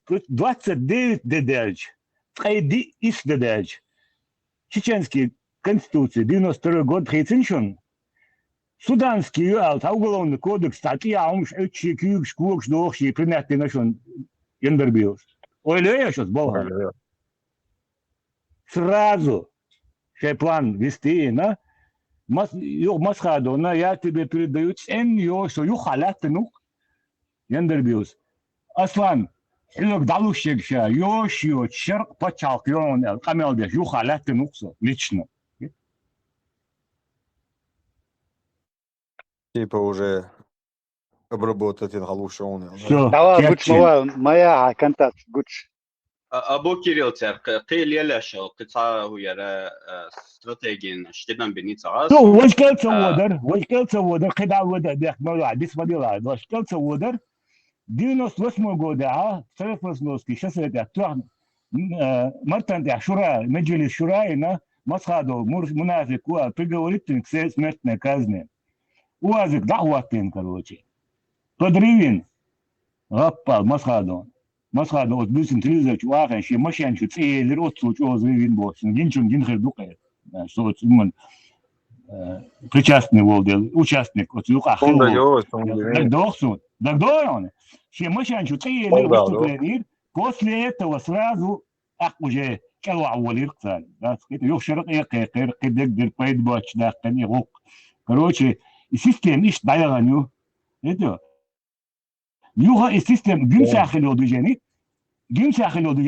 29 дедельч. Фрейди ис дедельч. Чеченский конституция 92 год хейциншон. Суданский юалт уголовный кодекс статья умш эчи кюк шкук шдохши принятый нашон яндер био. Ой, я сейчас Бога. Сразу шей план вести, на масхаду, на я тебе передаю что юхалат ну яндербиус. Аслан, илок далушек ша, йошио чарк пачалк ён, камел беш юхалат ну лично. Типа уже обработать ингалушон. Давай, гуч моя контакт, гуч. Абу Кирилл цар قيل يلاش قطعة ويرى استراتيجين اشتدام بنيتها تو وش ودر قطعة ودر ده نوع بالنسبة لي وش ودر 98 года Северосносский сейчас это Мартан Шура Меджлис Шура на Масхаду Муназик приговорит к смертной казни. Уазик дa'ватин, короче. Подривин غطى مسخادو أتبسم تلزق واقع شيء مشان شو تسيل روتو شو زين بوش جنشون جنخر دقيق صوت من причастный волдел участник от юка дагдорон ши мошан шо тсиел выступление после этого сразу уже كانوا عوالير قتال يوخ شرق يقير قدق بايد باش داقن يغوق короче السيستم ايش ضايغانيو это يوها السيستم جنساخل ودجاني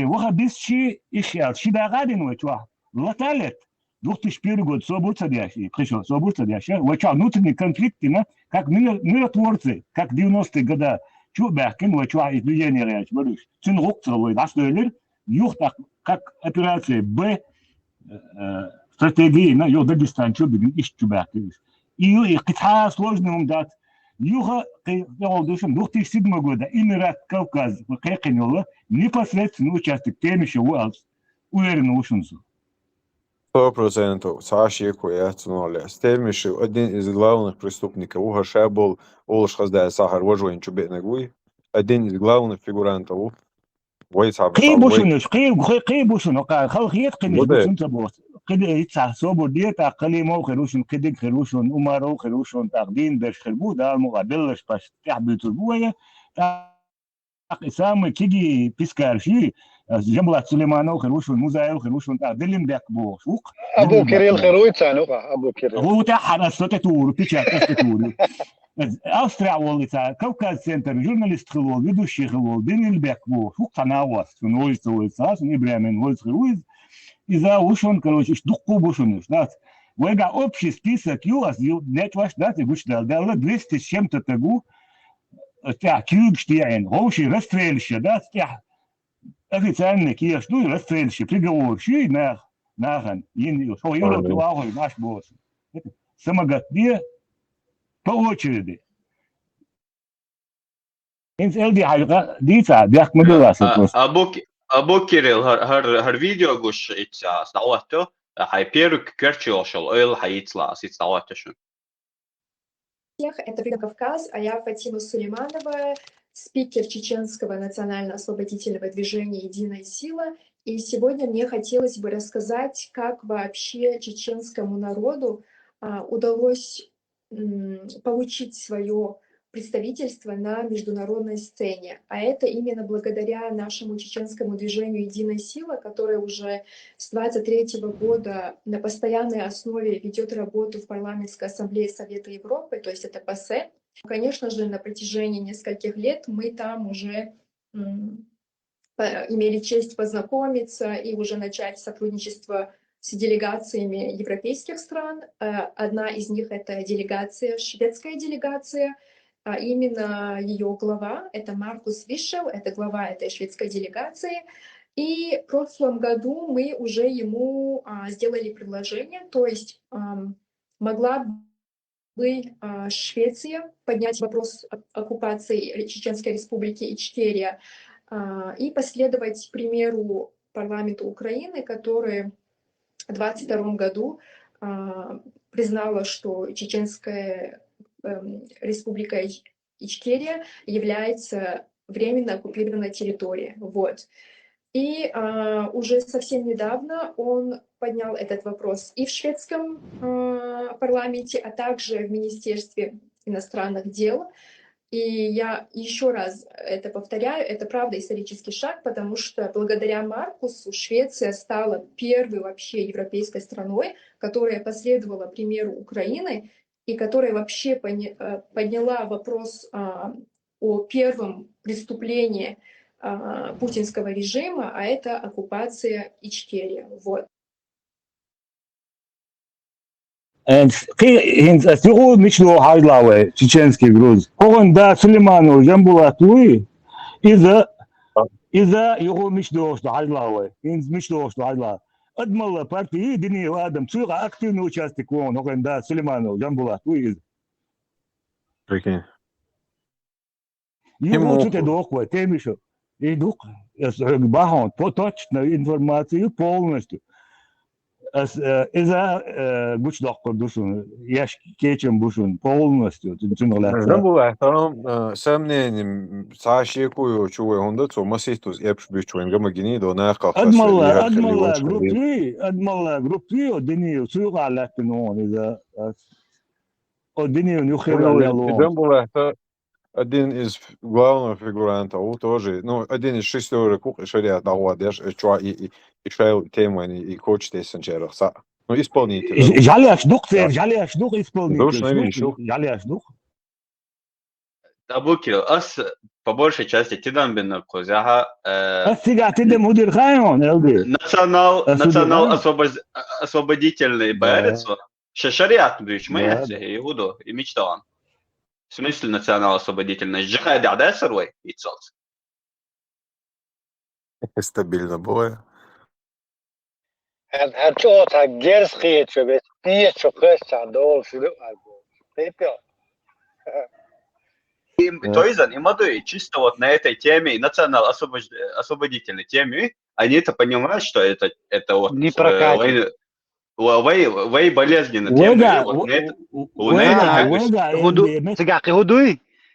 وها بس شي اشياء شي داغادين وتوا латалет 2001 год собутся дящи пришел собутся дящи вача внутренний конфликт на как миротворцы как 90-е годы чубахкин вача движение ряч борюш цин рукцовой дастелер юх так как операция Б стратегии на ё Дагестан чубин иш чубахкин и قطعة сложным дат Юга Калдушин 2007 года Эмират Кавказ Кайканёла непосредственно участник Темиша Уэлс уверенно ушунсу. 100% Сашику и Ацуноля. Темиш один из главных преступников. Угаша был Олаш Хаздая Сахар Вожуин Чубетнагуй. Один из главных фигурантов. قيبوشنش قيبوشن خلقيت قيبوشن تبوس قد يتصابوا ديتا قليمو خروشن قدق خروشن أمارو خروشن تقدين درش خربو دا المقابلش باش تحبيتو البوية إسام كيجي بيسكارشي جملة سليمانو خروشن موزايو خروشن تقدلم داك بوشوق أبو كيريل خرويت سانوقا أبو كيريل هو تحر أستطور بيشا أستطور Австрия волится, Кавказ центр, журналист хилол, ведущий хилол, Денил Бекву, Фуктана вас, он улица, он Ибрямин, улица, и за ушон, короче, штуку бушунуш, да. Вега общий список ЮАС, нет ваш, да, ты будешь дал, да, 200 с чем-то тагу, кюб штиен, вообще расстрельще, да, официальный киеш, ну и расстрельще, приговор, и нахан, что Европе вагой наш босс. Самогатные по очереди. Инс элди хайга дица, дях мудуласа просто. Абу Кирилл, هر فيديو قش استعوته هيبيرك كرتشوشل ойл هيطلع استعوته شو. Это Вига Кавказ, а я Фатима Сулейманова, спикер чеченского национально-освободительного движения «Единая сила». И сегодня мне хотелось бы рассказать, как вообще чеченскому народу удалось получить свое представительство на международной сцене. А это именно благодаря нашему чеченскому движению «Единая сила», которое уже с 23 года на постоянной основе ведет работу в Парламентской ассамблее Совета Европы, то есть это ПАСЕ. Конечно же, на протяжении нескольких лет мы там уже имели честь познакомиться и уже начать сотрудничество с делегациями европейских стран. Одна из них — это делегация, шведская делегация, а именно ее глава — это Маркус Вишел, это глава этой шведской делегации. И в прошлом году мы уже ему сделали предложение, то есть могла бы Швеция поднять вопрос оккупации Чеченской республики Ичкерия и последовать примеру парламента Украины, который в 2022 году признала, что Чеченская республика Ичкерия является временно оккупированной территорией. Вот. И уже совсем недавно он поднял этот вопрос и в шведском парламенте, а также в Министерстве иностранных дел. И я еще раз это повторяю, это правда исторический шаг, потому что благодаря Маркусу Швеция стала первой вообще европейской страной, которая последовала примеру Украины и которая вообще подняла вопрос о первом преступлении путинского режима, а это оккупация Ичкерии. Вот. Сюру мечло хайдлаве чеченский груз. Когон да Сулейману жамбулатуи из-за его мечло что хайдлаве. Инс мечло что хайдлаве. Адмала партии дни Адам Цура активный участник он когон да Сулейману жамбулатуи. Прикинь. Его тут дохва темишо. И дух бахон точную информацию полностью. إذا قلت لك بوشون ياش كيتشن بوشون полностью Забула, там сомнением сашекую чуе онда цо масистус епш бичуен гамагини до наақас. أدملا группи одни суга латинон إذا одни нюхера Забула, один из главных фигурантов тоже, ну, один из шестерых шариат Ауадеш, и шайл темани и коуч Тессенчерах. Ну, исполнитель. Жаляш дух исполнитель. Жаляш дух. Абу Кирилл, по большей части тидам козяха. Тидам мудир хайон, элди. Национал освободительный борец. Шариат бич, мы Иуду и мечтал. В смысле национал-освободительность? Джихад Адесарвей и Цолц. Стабильно бое. Это так дерзкие, что ведь не что хочется, должен. То есть, и чисто вот на этой теме, национал-освободительной теме, они это понимают, что это вот... Не прокатит. Вей болезненно.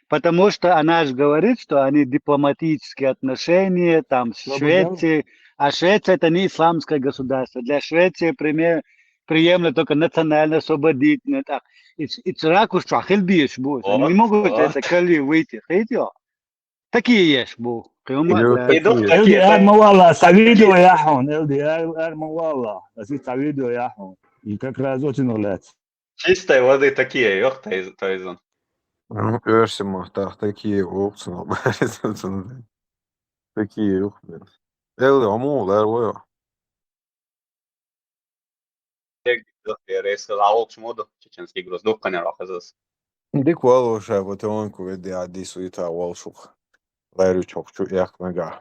Потому что она же говорит, что они дипломатические отношения там с Швецией, а Швеция это не исламское государство. Для Швеции приемлемо только национально-освободительное. И цираку что, хельбиеш будет. Они не могут это коли выйти. Такие есть будут. Мавалла, видео яхон, ЛДР Мавалла, видео яхон. И как раз очень нравится. Чистой воды такие, ёх, Тайзон. Ну, персимо, такие опции, такие, ух, блин. Amul, ой. Reiz la augšu modu, čečenský gruz, duhkaņā rahazas. Dik valošā, bet on, ko vedījā disu itā valšuh. Lairu čokču jak nagā.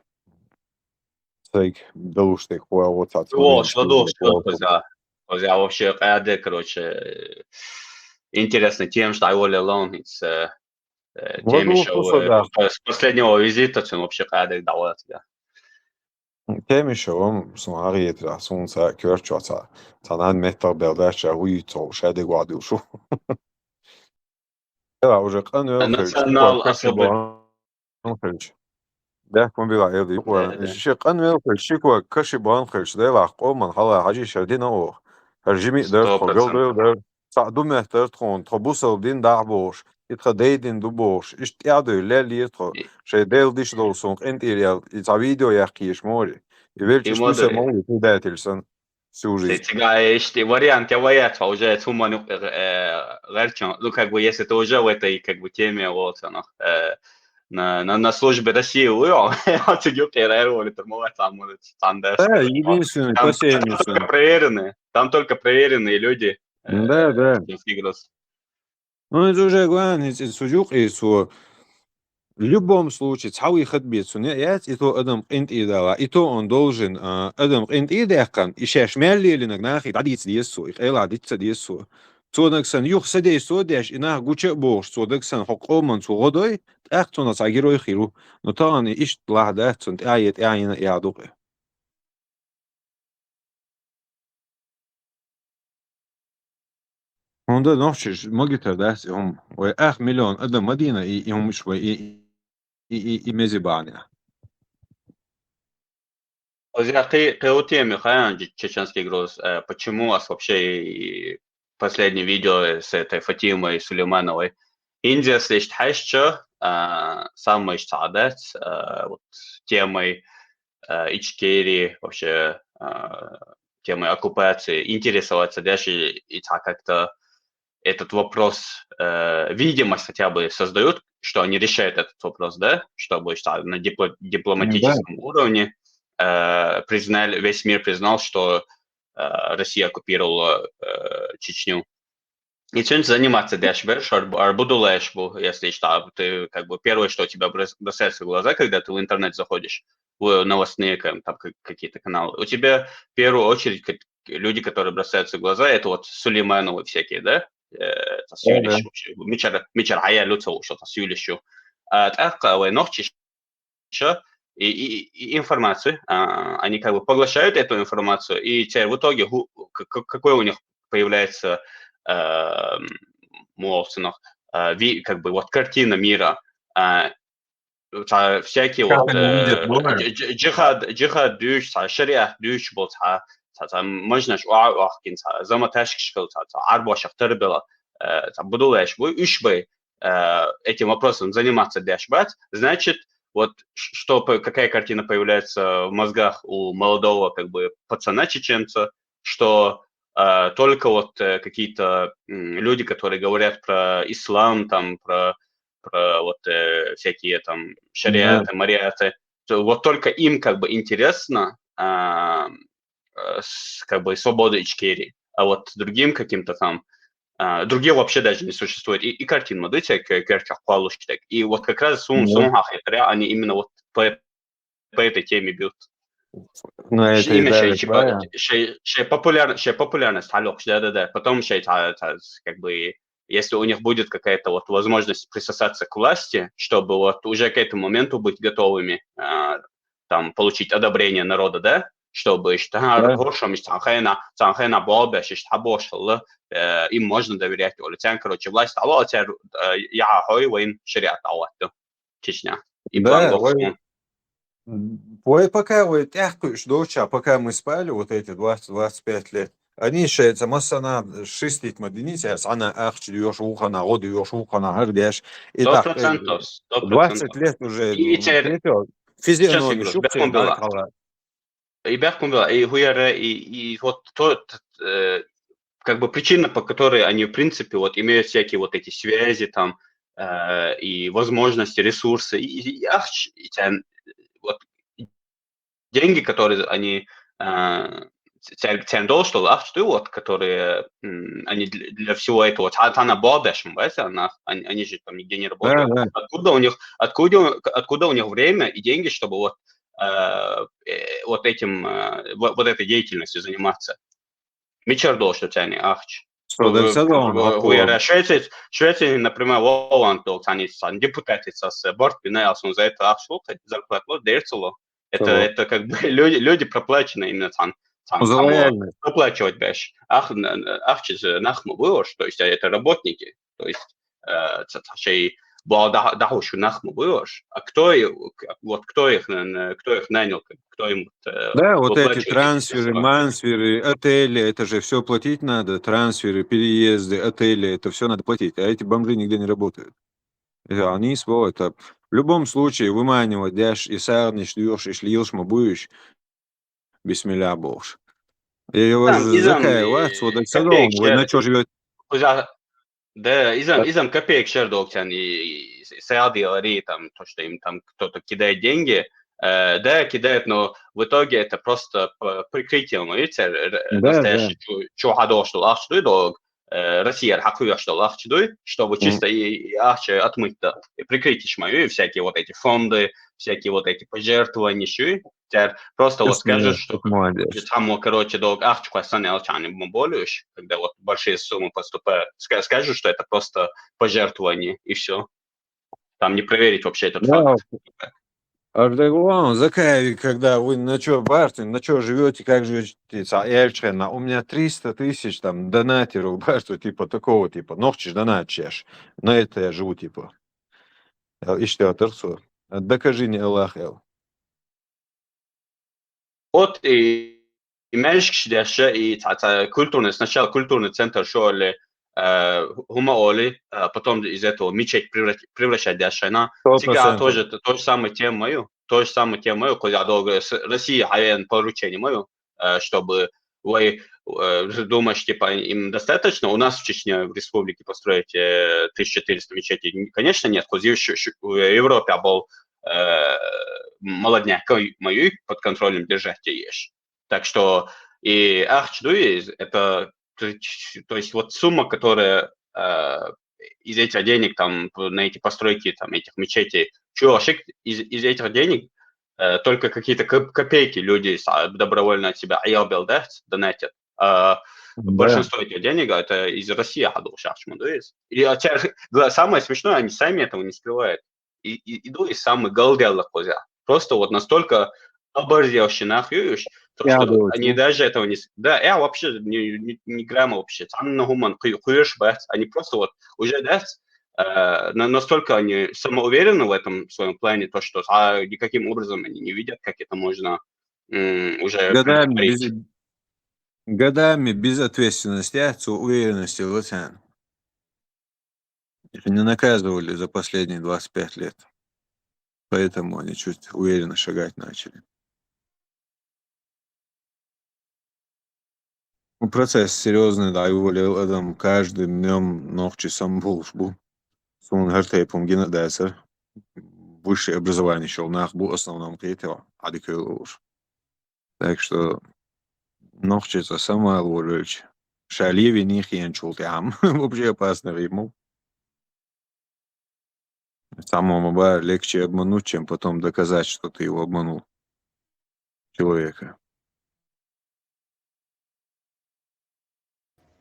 Цейк, белуш ты хуя вот от Я вообще рады, короче, интересно тем, что Айоли Лон тем еще с последнего визита, он вообще рады давал тебя. Тем еще он смотрит, а солнце кёрчоца. Танан метр белдача уйто, шеды гладушу. Да, уже Национал особый. ده كون بيلا يدي الشيء قن الشيء كشي بان خرج ده لا قوم من حلا حاجي شدينا او هرجمي در خجل در صعدو مهتر تخون تبوس الدين دعبوش يتخديدين دوبوش اشتيادو لا ليتخو شي ديل ديش دولسون انت يا فيديو يحكيش موري يبلش توسه موري تدا تلسن سوري Эти варианты вариант уже туман герчан, ну как бы если ты уже в этой как бы теме вот она на службе России, а ты герои термовать там стандарт. Там только проверенные люди. Да. Ну это уже главное, сужук и су. В любом случае, цауи хадбит сунеят, и то адам инт идала, и то он должен адам инт идекан, и шешмели или нагнах, и дадиц диесу, и эла дитца диесу. Цодексан юх садей содеш, и нах гуче бош, цодексан хокоман цугодой, эхтона цагирой хиру, но тани ишт ладет цунт айет айна ядуке. Онда ночиш магитер дас им, ой ах миллион адам Мадина и им швой и Мезибания. К теме чеченский груз. Почему вас вообще последнее видео с этой Фатимой Сулеймановой? Индия слышит хайшчо, самый штадет, вот темой Ичкерии, вообще темой оккупации, интересоваться дальше и так как-то этот вопрос, видимость хотя бы создают, что они решают этот вопрос, да, чтобы на дипломатическом уровне признали, весь мир признал, что Россия оккупировала Чечню. И чем заниматься дальше, арбудулэшбу, если что, ты как бы первое, что у тебя бросается в глаза, когда ты в интернет заходишь, в новостные там какие-то каналы, у тебя в первую очередь люди, которые бросаются в глаза, это вот Сулеймановы всякие, да, мичар ая люцо что-то сюлищу, так ночи и информацию, они как бы поглощают эту информацию, и теперь в итоге какой у них появляется как бы вот картина мира, всякие вот джихад дюш, шариат дюш был, можно ж заматашкишкал, арбошах тербела, будулэш, ушбы этим вопросом заниматься дашбат, значит, вот что, какая картина появляется в мозгах у молодого как бы пацана чеченца, что только вот какие-то люди, которые говорят про ислам, там, про вот всякие там шариаты, мариаты, вот только им как бы интересно как бы свобода Ичкерии, а вот другим каким-то там, другие вообще даже не существует. И картин модыте, керчах палушчик. И вот как раз они именно вот по этой теме бьют. Именно популярность, да. Потом как бы, если у них будет какая-то вот возможность присосаться к власти, чтобы вот уже к этому моменту быть готовыми, там, получить одобрение народа, да, чтобы им можно доверять. Короче, власть того, я хой шариат Чечня. И план. Ой, пока вы пока мы спали вот эти 20-25 лет, они считаются массана 6 мадиницы, она ахчи ешь ухана, годы ешь ухана, гардеш. И так 20 лет уже физиономия шукцы. И вот тот, как бы причина, по которой они, в принципе, вот имеют всякие вот эти связи, там, и возможности, ресурсы, вот деньги, которые они цен что вот, которые они для всего этого, она балдешем, они же там нигде не работают. Да. Откуда у них время и деньги, чтобы вот этой деятельностью заниматься? Мичардол, что тяни, ахч. Швеция, например, Воландол, они депутаты с борт, пинелся, за это ахшло, зарплату дерцело. Это как бы люди проплачены именно там проплачивать бэш. Ахчи же нахму было, то есть это работники, то есть дахушу нахму было, а кто их нанял, кто им Да, вот эти трансферы, мансферы, отели, это же все платить надо, трансферы, переезды, отели, это все надо платить, а эти бомжи нигде не работают. Они свой, это в любом случае выманивать, дашь, и сарниш, льешь, и шльешь, будешь, бисмилля бож. Я его закаю, вас, вот это салон, вы на что живете? Да, изам копеек шердоктян и садил ари там, то, что им там кто-то кидает деньги, да, кидает, но в итоге это просто прикрытием, видите, настоящий чухадо, что ахчдуй долг, Россия хакуя, что ахчдуй, чтобы чисто и ахче отмыть, да, и прикрытишь мою, и всякие вот эти фонды, всякие вот эти пожертвования, теперь просто вот скажешь, что там, короче, долг ахчу санял чаним болюш, когда вот большие суммы поступают, скажешь, что это просто пожертвование, и все. Там не проверить вообще этот факт. Ардеглан, закави, когда вы на что башните, на что живете, как живете, Эльчхена, у меня 300 тысяч там донатеров, башню, типа такого, типа, ногчишь донатчешь, на это я живу, типа. И что, Тарсу? Докажи мне Аллах, Эл. Вот и меньше дальше, и культурный, сначала культурный центр шоли, Хумаоли, потом из этого мечеть превращать дальше на сега тоже то же самое тему мою, когда долго Россия хаян поручение мою, чтобы вы думаешь, типа им достаточно, у нас в Чечне в республике построить 1400 мечетей, конечно нет, в Европе был молодняк мою под контролем держать есть, так что и ахчдуи это то есть вот сумма, которая из этих денег там на эти постройки там этих мечетей, из этих денег только какие-то копейки люди добровольно от себя донатят. Большинство этих денег это из России, и самое смешное, они сами этого не скрывают. И самый голдел просто вот настолько оборзевший нахуй, что они даже этого не... Да, я вообще не грамма вообще. Они просто вот уже настолько они самоуверены в этом своем плане, то, что никаким образом они не видят, как это можно уже... Годами без ответственности, уверенности в лице. Их не наказывали за последние 25 лет. Поэтому они чуть уверенно шагать начали. Процесс серьезный, да, уволил Адам каждым днем ночи сам был. Сон гартейпом генедесер. Высшее образование шел нахбу основном третьего, адеквилуш. Так что ночи это самое лучшее. Шаливи не хенчул там. Вообще опасно ему. Самому легче обмануть, чем потом доказать, что ты его обманул. Человека.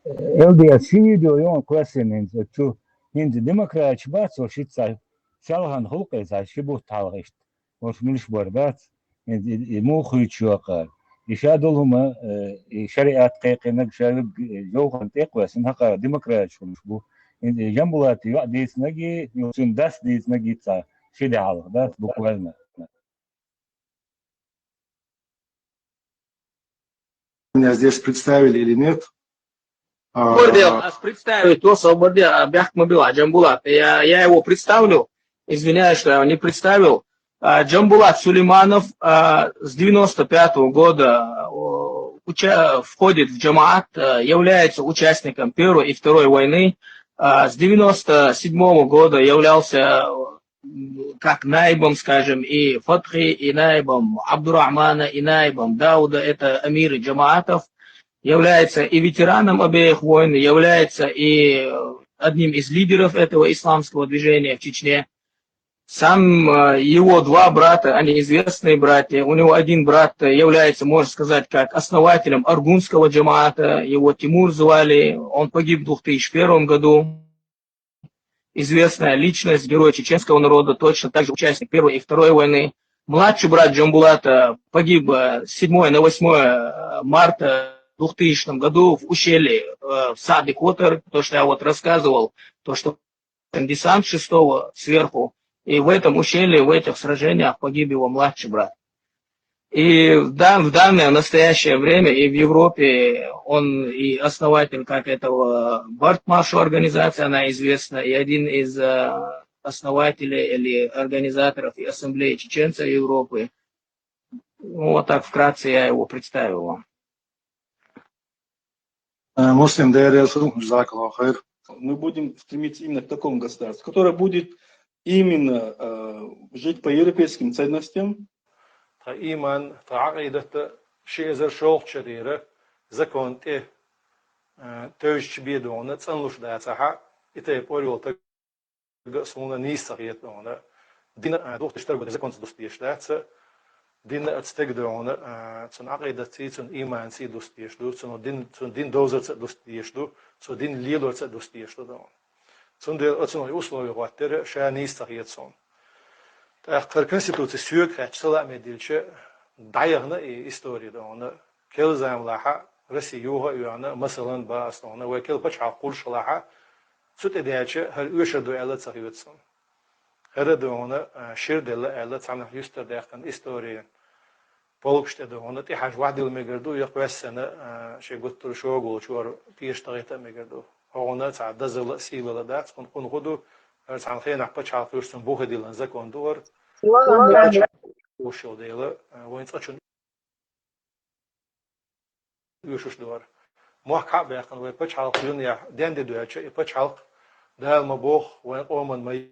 LDS video yon questioning to in the Democrat bat so shitsa salhan hulqa za shibu talgist was minish bordat in mo khuychuqa ishadulhuma shariat qayqinak shabab jawhan taqwas inhaqa Democrat shbu in jambulat yadis nagi yusun das dis nagi tsa shidal dat bukvalna. Меня здесь представили или нет? Нас представили то свободе Бяхмабила Джамбулат. Я его представлю. Извиняюсь, что я его не представил. Джамбулат Сулейманов с 95 года входит в джамаат, является участником Первой и Второй войны. с 97 года являлся как наибом, скажем, и Фатхи, и наибом Абдурахмана, и наибом Дауда, это амиры джамаатов, является и ветераном обеих войн, является и одним из лидеров этого исламского движения в Чечне. Сам его два брата, они известные братья. У него один брат является, можно сказать, как основателем аргунского джамаата. Его Тимур звали. Он погиб в 2001 году. Известная личность, герой чеченского народа, точно также участник Первой и Второй войны. Младший брат Джамбулата погиб с 7 на 8 марта 2000 году в ущелье в Саде Котор. То, что я вот рассказывал, то, что десант 6-го сверху. И в этом ущелье, в этих сражениях погиб его младший брат. И в данное настоящее время и в Европе он и основатель как этого Бартмашу организации, она известна, и один из основателей или организаторов и ассамблеи чеченцев Европы. Ну, вот так вкратце я его представил вам. Муслим Дайресу, Жакалу Хайр. Мы будем стремиться именно к такому государству, которое будет именно жить по европейским ценностям. إيمان عقيدة شيء زر شوق شريرة زكون توش بيدونا تسألوش ده صح إتى بقولوا تقصونا نيسقيت دونا دينا دوخ تشترك ده زكون تدوستيش ده دينا تستقدرونا تون عقيدة تون إيمان سي دوستيش دو تون دين دوزر تدوستيش دو تون دين ليلور تدوستيش دو دون تون دير أتون يوصلوا يقاتر شيء نيسقيت سون Ақтар конституция сүйек хачсала медилче дайгына историяда оны кел замлаха Россиюга уяна масалан ба основна векел пачақул шалаха сут эдяче хар өшөдө эле цагытсын. Хәрәдә оны ширделе эле цана юстер дәхтан история. Полукштеде оны ти хаж вадил мегерду яквассана шегуттур шогул чуар пиштагыта мегерду. Оны цада зыла силала да кун году цан хена пачақулсын бухедилан закондур وشو ديلا وين تقشون يوشوش دوار ما كعب يا أخوان وين بتشالق يونيا دين دواتش بتشالق ده المبوخ وين أومن ما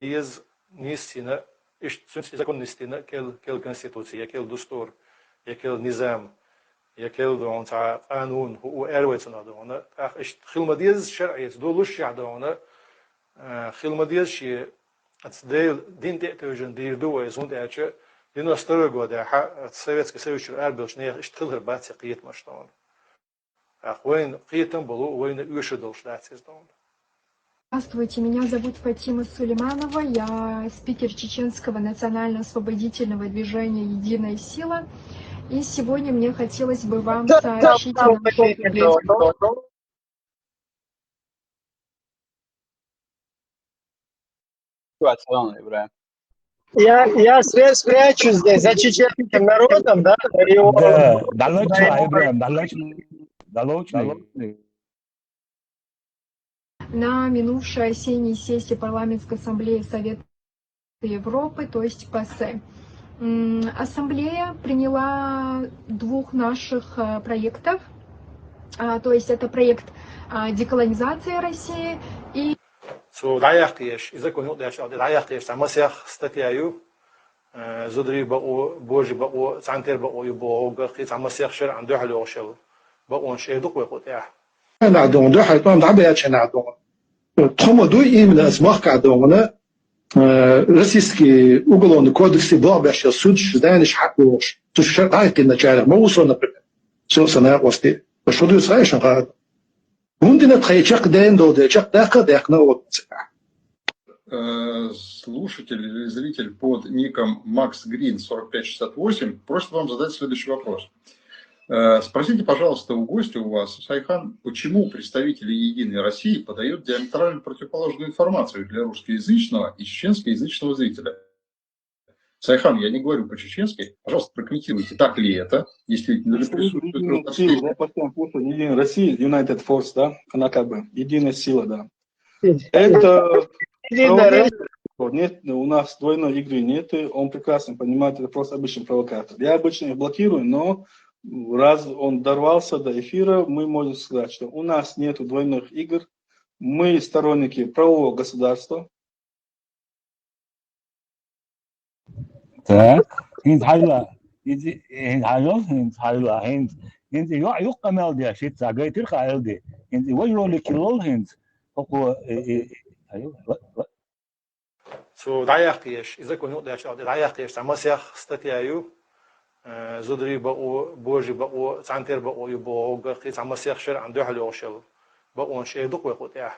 يز نيستينا إيش سنس إذا كن نيستينا كل كونستيتوسية كل دستور كل نظام كل دون تاع قانون هو أرويتنا دونا إيش خل مديز شرعي دولش يعدونا خل مديز شيء Отсюда день тоже дирду из ундяча, день старого года, Советский Союз арбил, что я штилгер баци киет маштон. А войн киетом было война ушедол штатс из дом. Здравствуйте, меня зовут Фатима Сулейманова, я спикер Чеченского национально-освободительного движения «Единая сила». И сегодня мне хотелось бы вам сообщить о нашем Я спрячусь здесь за чеченским народом, да? Да, долочный. На минувшей осенней сессии Парламентской ассамблеи Совета Европы, то есть ПАСЕ. Ассамблея приняла двух наших проектов, то есть это проект деколонизации России и даяқтеш, إذا كنا دаяқтеш, самосях статьяю, زودري بقو بوجي بقو سانتر بقو يبقو قخي самосях شر عنده حلو شل بقو نشيء دق وقتها. أنا عدون ده حيطان دعبة ياتشن عدون. تهم دوي إيمن أسماق عدونا روسيسكي уголовный кодекс блабящий суд ждаешь حقوش. تشرط عايق النجارة ما وصلنا شو سنة وستي. شو ده صحيح شغال. Мундина тхайчак дэн доде чак даха дахна вот. Слушатель или зритель под ником Макс Грин 4568 просит вам задать следующий вопрос. Спросите, пожалуйста, у гостя у вас, Сайхан, почему представители Единой России подают диаметрально противоположную информацию для русскоязычного и чеченскоязычного зрителя? Сайхан, я не говорю по-чеченски. Пожалуйста, прокомментируйте, так ли это, действительно ли присутствует. Я постоянно путаю Единая Россия, United Force, да, она как бы единая сила, да. Это нет, у нас двойной игры нет, он прекрасно понимает, это просто обычный провокатор. Я обычно их блокирую, но раз он дорвался до эфира, мы можем сказать, что у нас нет двойных игр, Мы сторонники правового государства. Так, هند حاجة هند حاجة هند حاجة هند يقع مالدي شيء تاجي ترخى يلدي هند وجهه لكلول هند هو So даяхтеш, إذا كنا نقدر أشتغل دаяхтеш سامسيخ استتيايو زودري بقو بوجي بقو سانتير بقو يبقو قرقي سامسيخ شر عنده حلو شل بقو شيء دق ويقطع.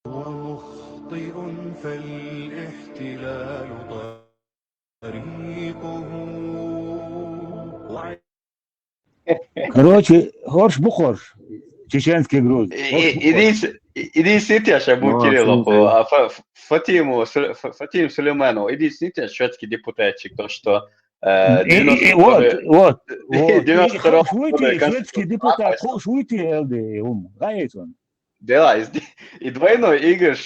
ومخطئ فالاحتلال طريقه. Короче, хорш бухорш, чеченский груз. Иди ситяша бу Кириллову, а Фатиму Сулейманову, иди ситяш шведский депутатчик, то что вот, шведский депутат, шведский ЛД, Гайсон. Да, и двойной Игорь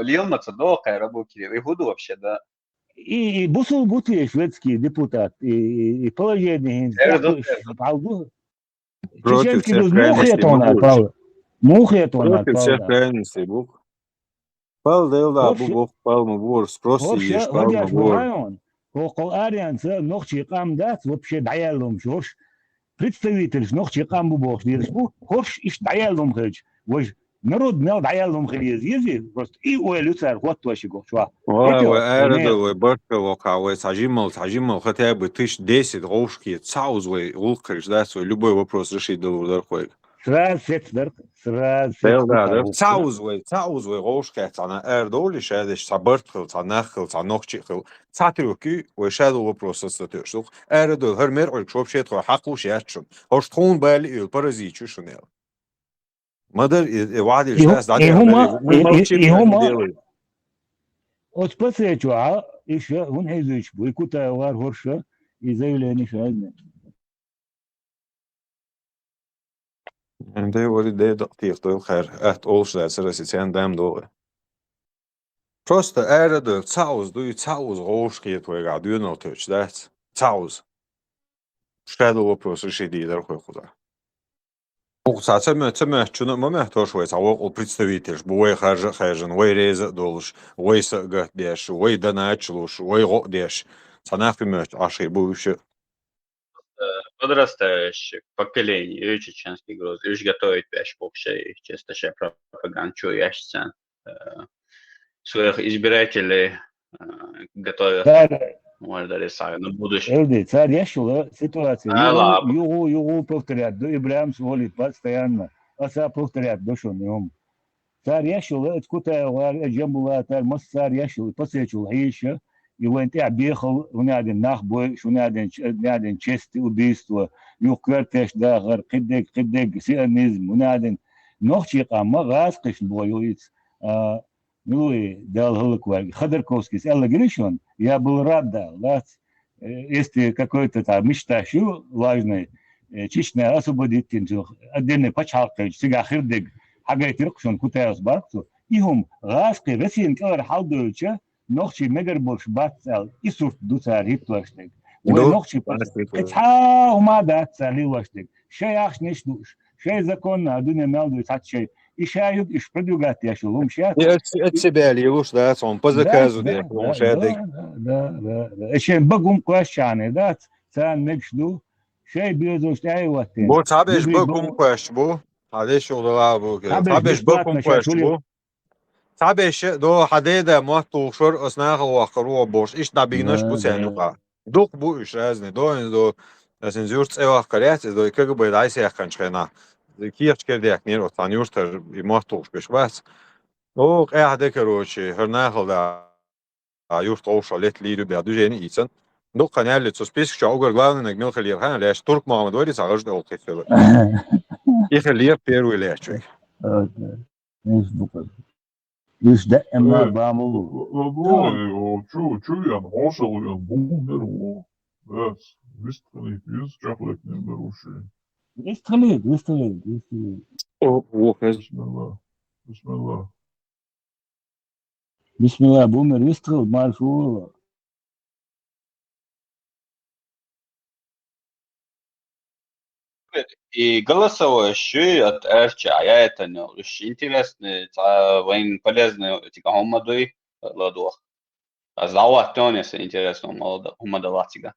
Лилмаца, да, Кайрабу Кирилл, и Гуду вообще, да. И Бусул Бути, шведский депутат, и положение, чеченский груз, мухи это он Против всех крайностей, Бук. Пал делда, Бук, пал мубор, спроси ешь, пал мубор. وقال أريان نخشي قام دات وبشي دعيالهم شوش представитель نخشي قام ببوخ ديرسبو هوش إيش دعيالهم خيج وش نرد نال دعيالهم خليز يزي بس إيه ويلوتر قط وشيكو شوا وأرد وبرك وقع سجمل хотя бы 1010 غوشки цаузвай улкриш да свой любой вопрос решить до хуй. سراز цаузвай غوشки цана эрдоли шадеш сабартхил цанахил цанохчихил цатрюки وشادو вопрос استتشوق эрд хермер ой шопшет хақу шаачун хоштхун бали ил паразичу шунел мадер вади шас дати هما отспасечуа еще он хезич буйкута вар хорша и заявление шадне En det var det daqtiq dol khair at olsa sarasitsen dam do. Просто erdo cauz roshki твоего дюно точ, да? Cauz. Шкаду вопрос решили дар хуй худа. Цацаме чуна момент тош вой савол представитель, бой хажен, вой реза долш, вой сагат деш, вой даначлуш, вой деш. Цанафиме аши буйше. Подрастающее поколение, и чеченский груз, и готовит пящ вообще, чисто ще пропаганду ящца. Своих избирателей готовят, может, решают на будущее. Элди, царь ящила ситуацию. Югу повторят, до Ибрahim сволит постоянно, а царь повторят, до шо нем. Царь ящила, откуда джамбула, царь ящила, посечил еще. И вон ты объехал, у меня один нахбой, у меня один честь убийство, юквертеш дагар, кидек, сионизм, у меня один нохчик, а магаз киш боюец, ну и дал халаквай. Ходорковский, Элла Гришон, я был рад, да, если какой-то там мечтающий важный, чечная освободитель, отдельный пачалкач, сега хирдек, хагайтиркшон, кутаус барксу, ихум газки, Россиин калар халдуюча, نخشي مجر برش باتسال يسوف دوسار هيتواشتك ونخشي اتها وما داتسال هيواشتك شيء اخش نشدوش شيء زكون دنيا مالدو يتحط شيء اشايد اش بدوغات ياشلهم شيء اتسبالي وش دات on позаказу да он шадик да اشين بقوم كواش يعني دات سان نكشدو شيء بيزوش اي وقت بو تابش بقوم كواش بو هذا شغل بو تابش بقوم كواش بو Sabes do hadeda mahtu shor asnaq waqru bosh ish nabignash butsanuqa duq bu ish razne do senzur tseva qaryat do KGB dayse yaqanchqena kiyach kerdiak ner otan yurtar mahtu beshwas o qahda karochi hernaqda yurt oshlet lidu beadujeni itsan do qanalet so spesik chaugar главный гмел халирхан ляш турк мамад вари сагаж да олтефер их лир первый ляшчик Лишь дائма бамулу. Чу я нашел, я бумеру. Да, выстрелить из чаплек не беруши. Выстрелит. Бисмилlah, бумер, выстрел, маршула. И голосовое от Эрча, а я это не очень интересно, воин полезный, типа Хомадуй, ладох. А зауат тонес интересно, Хомадалатига.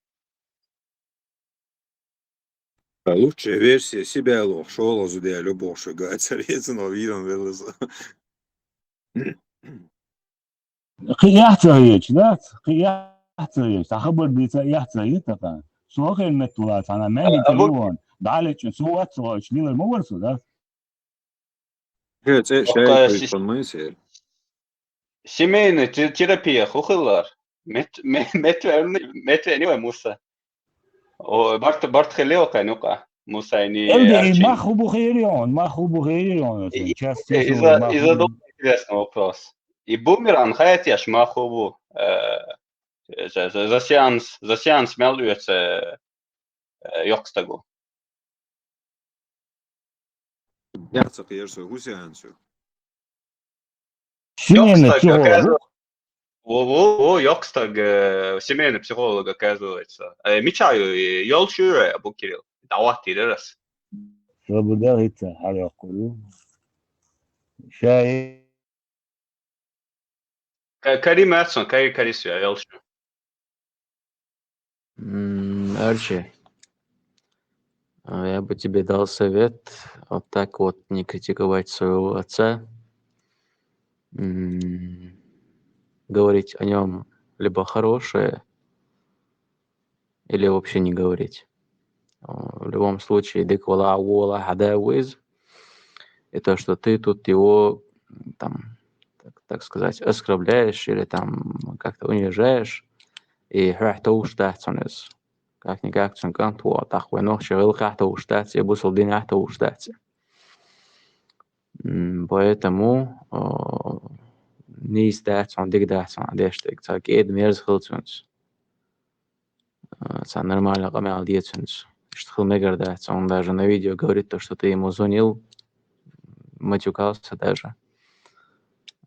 Лучшая версия себя лох, шола зудя любовь шагает, соответственно, видом вылаза. يحتاج لا يحتاج تخبر بيتا يحتاج تقا سو خير متولات انا ما نتلون دعالك سو اتسو شليل المور سو ده Шай мысль. Семейная терапия, хухылар. Метвени vai Musa. Bart Helioka, nuka. Musa ini ابدا ما خو بخيريون Из-за долго интересный вопрос. И бумеранг хает я шмахову за сеанс мелюется йокстагу. Я цепляюсь гусянцу. Семейный психолог. Йокстаг семейный психолог оказывается. Мечаю Йолшуре Абу Кирилл. Давати раз. فبدأت على قلوب شاي Карим Эрсон, Карису, Йолшу. Арчи, я бы тебе дал совет вот так вот не критиковать своего отца, говорить о нем либо хорошее, или вообще не говорить. В любом случае, деквала вола хадауиз, это что ты тут его там, так сказать, оскорбляешь или там как-то унижаешь, и как-никак цункантуа, тахвенох шевел хахтауштать, и бусал день ахтауштать. Поэтому не истать он дигдаться, дештик, так и эдмерз хилцунс. Это нормально, камел диецунс. Что мегардаться, он даже на видео говорит то, что ты ему звонил, матюкался даже.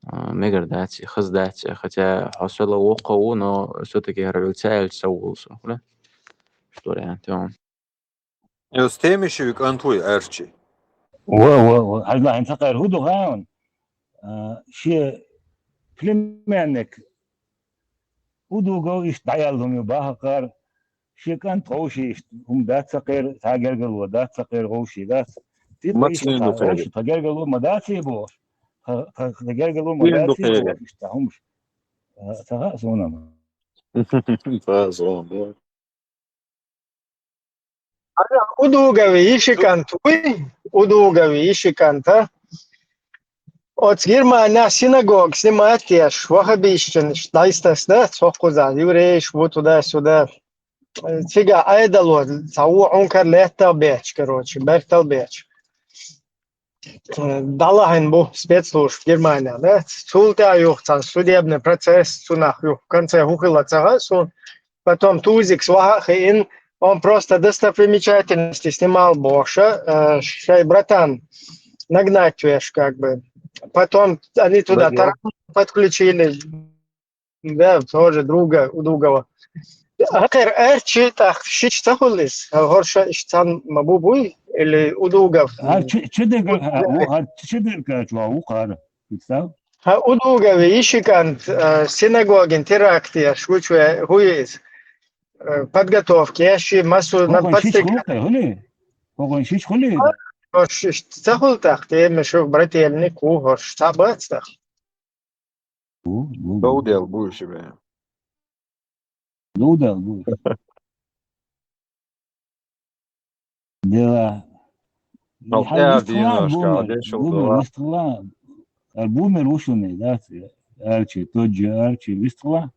Мегардаться, хаздаться, хотя хасала окау, но все-таки революция соулсу, да? Что вариант он? С теми еще и Антуй Эрчи. هلا انت غير هدو غاون شيء فيلمانك هدو جو ايش دعيالهم يباها قار شيء كان توشي هم دات سقير تاجر قلوا دات سقير غوشي دات تيجي توشي تاجر قلوا ما دات يبوش تاجر قلوا ما دات يبوش يستهمش تغاسونا تغاسونا Udūgavi išikanta. От Германия синагог снимает тешь, вахабищен, дайстас, да, цохкуза, евреиш, вот туда-сюда. Фига, айдало, цау онкар летал беч, короче, бертал беч. Далахен бу спецслужб Германия, да, султа юхцан, судебный процесс, сунах юх, в конце хухила цага, потом тузик, свахахин, он просто достопримечательности снимал больше, шай, братан, нагнать веш, как бы. Потом они туда подключили, да, тоже друга, у другого. Ахер Эрчи, так, шич тахулис, горша иштан мабубуй, или у другов. У другови ищикант, синагоген, терактия, шучу, хуиз. Подготовки, я еще массу на подстрекать. Цахултах, ты мешок брательник, угорш, табацтах. Доудел будешь себе. Доудел будешь. Дела. Бумер ушуный, да, Арчи, тот же Арчи, вистрла.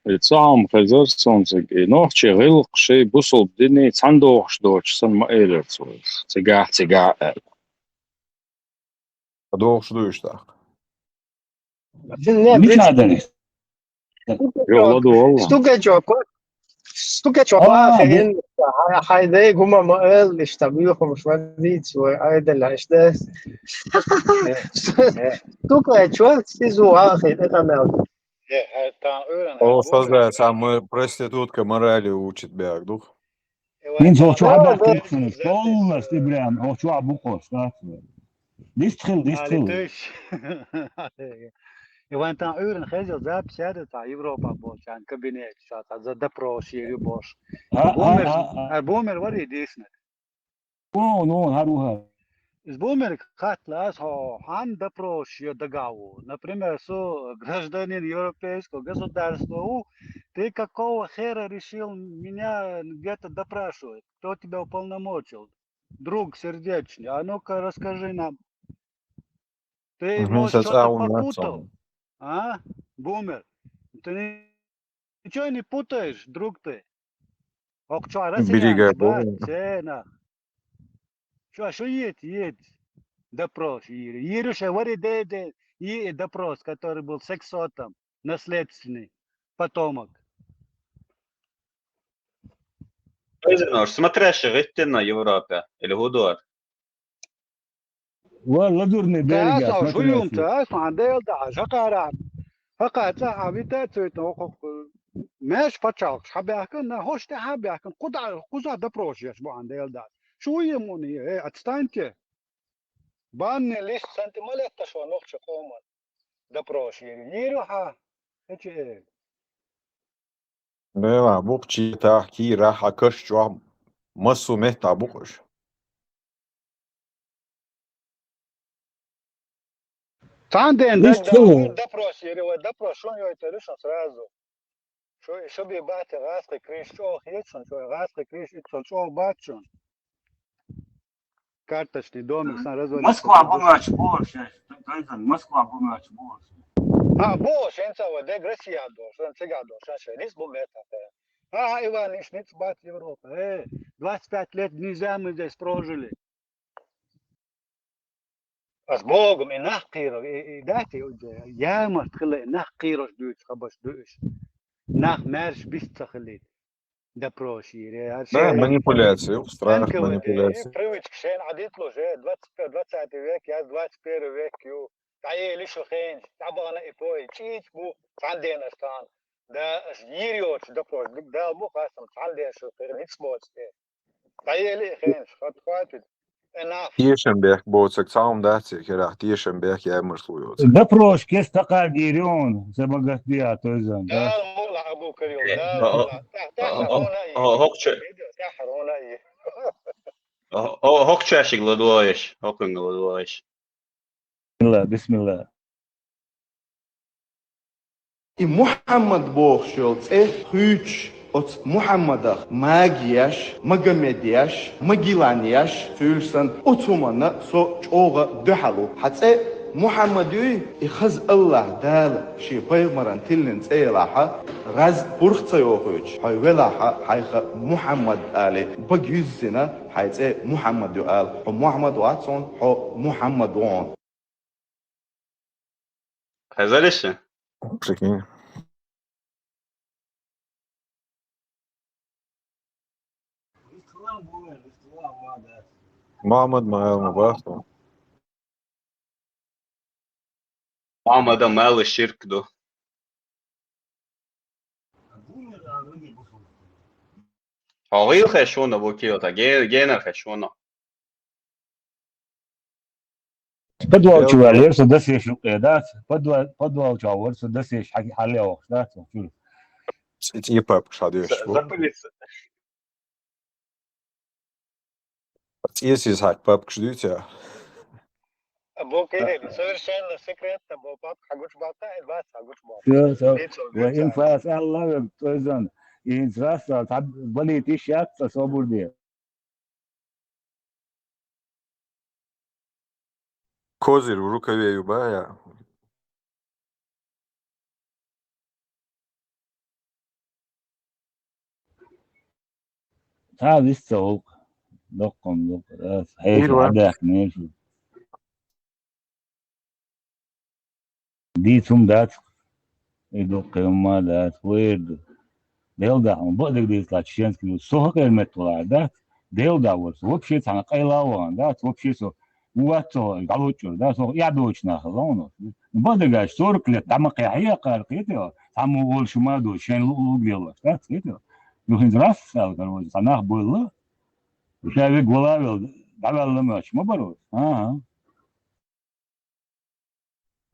الصعم خزر صنصق نوح شغل شيء بوصل بدني صندوق دوش صن ما إيلر صوص تجاه دوق شو يشتاق مش عادني يلا والله стукачок хин хайде гума маэл иштабиухум швадит свой айдела иште стукачок сизу ахит это мел. О, создает самая проститутка морали учит бяг дух. Він хочу абахтексонус, полностью прям, хочу абухос, да? Дистхил. Иван там uren gezel zap sede ta Europa boş yani kabinet şata za dapro şeri boş. Bomer var ya desne. No, haruha. Из Бумер хатлас ho хан дапро ши дагау. Например, гражданин европейского государства, ты какого хера решил меня где-то допрашивать? Кто тебя уполномочил? Друг сердечный, а ну-ка расскажи нам. Ты, может, что-то попутал? А? Бумер. Ты ничего не путаешь, друг ты. Ок, что, россиян, бат, что едь. Допрос, Ируша, и допрос, который был сексотом, наследственный, потомок. Смотрящий рыхтин на Европе или Гудор. والله دورني بيرجع تاسع شويون تاسع عندي دا شكرا فقط عبيتا تسويت ماش فتشاك حبيكن هوش حبيكن قضا دبروش يشبو عندي دا شوية موني اتستانتي بان ليش سنتي مالك شو نوخش قوما دبروش يروح ايش لا بوقتي تحكي راح اكش جو مسو مهتا بوقش Танден, допрос, допрос, что у него это решено сразу. Что бы батя раской криш, что хитсон, что раской криш, что батчон. Карточный домик сразу. Москва бумач больше, Москва бумач больше. Больше, это вот дегрессия дош, цыгадо, шаша, рис бумета. Иван, ишниц бат Европа. 25 лет нельзя мы здесь прожили. As Bogum in nachkiro, dati ja maar gele nachkiros duurt gebas dus. Nach merch bist gelit. Да проще. Да, манипуляции, страх, манипуляции. Привычка, шен адитло же, 20 век, я 21 век, ю. Тае лишь хен, табана и пой, чич бу, сандена стан. Да жириоч, да проще, да бу хасам, сандена шухер, ниц боцте. Тае ли хен, хватит. Tiešām būtu caum dācī, ka tiešām jāmēr slujot. Да прош, kes такая дерён, забогатия, то есть, да. Hokčēši gladojuši, hokunga gladojuši. Bismillah. И Мухаммад Бог шел, хуч от Мухаммадах магияш, магомедияш, магиланияш, фюльсан, отумана со чога дхалу. Хацэ Мухаммадуй ихаз Аллах дал ши пайгамбаран тилнин цэйлаха раз бурхцайохуч. Хайвелаха хайха Мухаммад али багюззина хайцэ Мухаммаду ал. Мухаммад ватсон хо Мухаммад вон. Хазалише? Прикинь. Muhammed Mahal Muhammed'a mel şirkdu. Ağıl xəşona bu ki ota, genel xəşona. Подвал чували, что досешь да? Подвал чували, что досешь халео, да? И пап шадешь. Запылиться. Если так пап ждете. Блокировали. Совершенно секретно, был пап хагуч бата, и вас хагуч бата. Все. وإن فاس الله توزن. إن راسا بلي تشات تصبر دي. Козырь в рукаве юбая. هذا السوق دقم راس هيك عداك ماشي دي ثم دات يدق يما دات ويرد ديل دا بقدر دي يطلع تشينس كيلو سوها كلمة طلع دات ديل دا ورس وبشي تانا قيلا وان دات وبشي سو واتو قالوچو دات سو يعدوش ناخذونه بقدر قاش سورك لت عم قيحيه قارقيته عم وول شما دو شين لو ديل دات كيتو يوهن راس سال كانوا صناخ بوله Шавик Гулавил, давал матч, мабарот. Ага.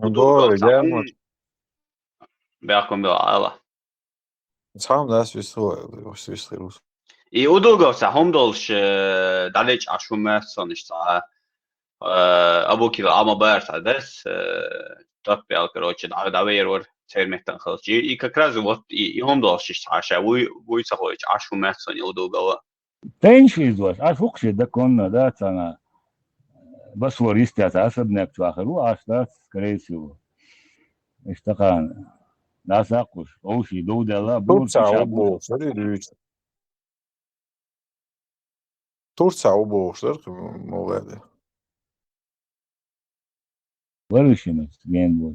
Doğru gelmez. Бяхом била. Сам да свистыл. И удуговся, хомдолш далеч ашумерсоништа. Абуки ама берта дес топял, короче, давейрор терметтан халчи. И как раз вот и хомдолш аша, вы сахоич ашумерсон удугова. Тенши изwas, аш хукши да конна, да, цана. Басвористи асабнек чвахару, аш да, скорее всего. Иштакан. Насакуш, оуши, доудела, Turcia бурча, oboğuşlar ilginç. Turcia oboğuşlar молоді. выращенность геймбор.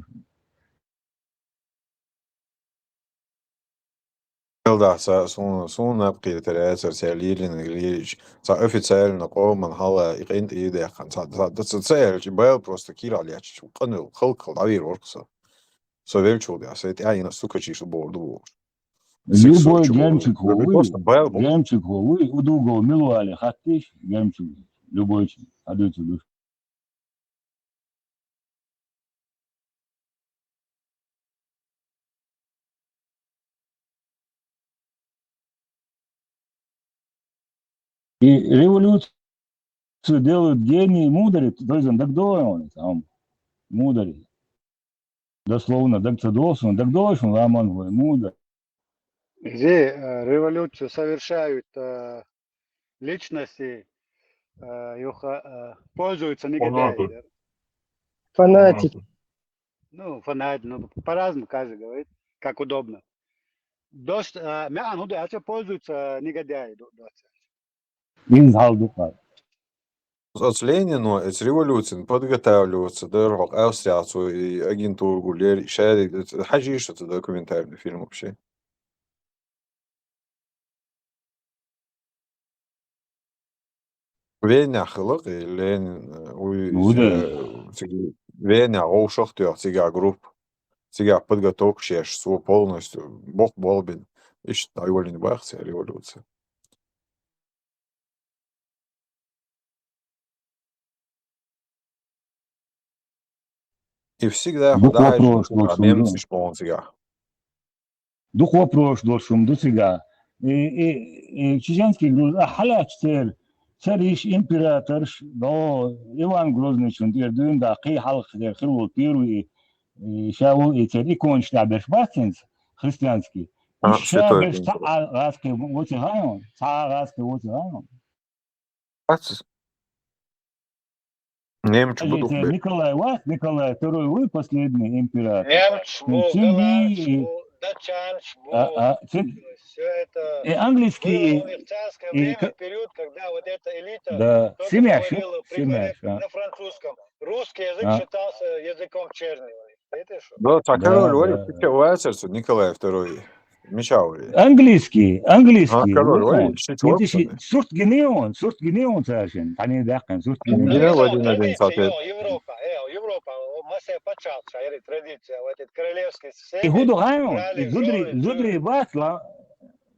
Da, så nabqi teraser særlilin glirich. Så officiellen qoman hala iqint ide kan så tsel jibal просто kiraliach qanu khalq davir orqsa. Så velchud ya set ayna sukachi şu bordu. Любой гемчик ховый, удугол милуали хаттиш, гемчик, любой адуйте душ. И революцию делают гении, мудрые, то есть он так должен, там, мудрый. Дословно, так ты должен, ламан вы, мудр. Где революцию совершают личности, пользуются негодяи. Фанатики. Ну, фанатики, ну, по-разному каждый говорит, как удобно. Пользуются негодяи. От Ленину эти революции подготавливаются, дорог ассоциацию и агентуру гуляли, шарик, хажиш это документальный фильм вообще. Веня хылык и Ленин Веня оушах тёр тига групп тига подготовка шеш свой полностью бог болбин ищет айволин бахция революция. И всегда дальше мемцы шпон тига. Дух вопрос должен до сега. И чеченский груз, халяч цер. Цариш императорш, до Иван Грозный чундир дун да қи халқ дер хиру первый шау и цер иконш да бешбастинс христианский. Ища беш та раски вот гаон, та раски вот гаон. Немч буду. Николай II вы последний император. Немч был, датчанш был. Все это и английский было в царское время, период, когда вот эта элита да, говорила на французском. Русский язык считался языком черного. Да, так король Уэльсерсу Николай II. Мечаури. Английский. Сурт генеон царшин. Они дахкан сурт Европа, масса почалша, традиция, вот этот королевский семьи. И худу гаон, зудри басла.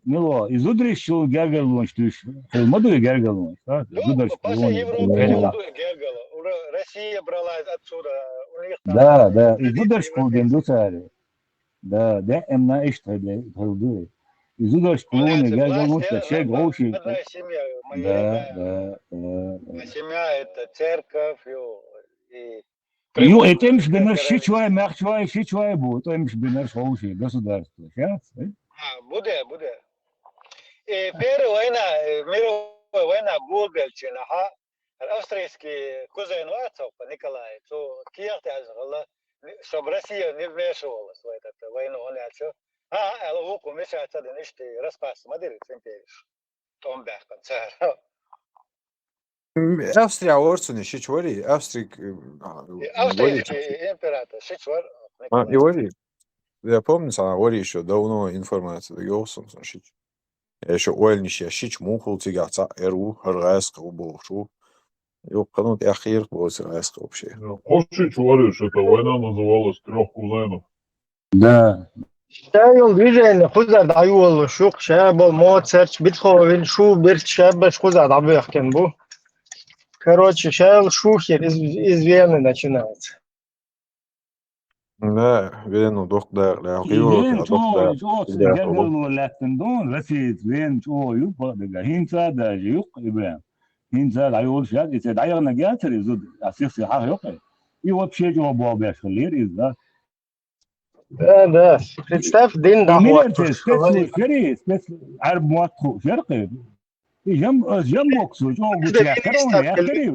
Мило, и зудри шел гергелон, что моду гергелон. После Европы гергела. Россия брала отсюда. Да, и зудри школ дендуцари. Да, эмна иштаде, хилду. И зудри школ гергелон, что чей гоши. Одна семья. Да. Семья это церковь и Ну, это имш бинар шичвай, махчвай, шичвай будет, то имш бинар шоуши, государство. Буде. И первая война, мировая война Бургальчина, австрийский кузен отцов Николай, то Киевте азгала, чтобы Россия не вмешивалась в эту войну, он начал. Луку мешается, да ничто распас, смотри, империш. Том бяхкан, царь. Австрия орцуни шичвари, австрийский император шичвар. И вари. Я помню, она вари еще давно информация дается, шич. Я еще уэльниш я шич мухул тигаца эру харгайска убошу. И канут ахир будет харгайска вообще. Шич варишь, эта война называлась трех кузенов. Да. شايل движение خزاد عيول شوق شابل موتسرت بيتهوفن Шуберт шабаш خزاد عبيحكن бу. Короче, шайл шухер из Вены начинается. لا فينو دختار لا غيورك Вен دختار чо гергел лактен дон расит вен чо юпа дега хинца да юк ибрам хинца дайол шаг ице дайор нагятер изуд асих сиха юк и вообще чо бобя шлир изда Да. Представь, день Эмилиан доход. спецли фери спец арб муатху ферqi жам боксу чо гуча карон я фери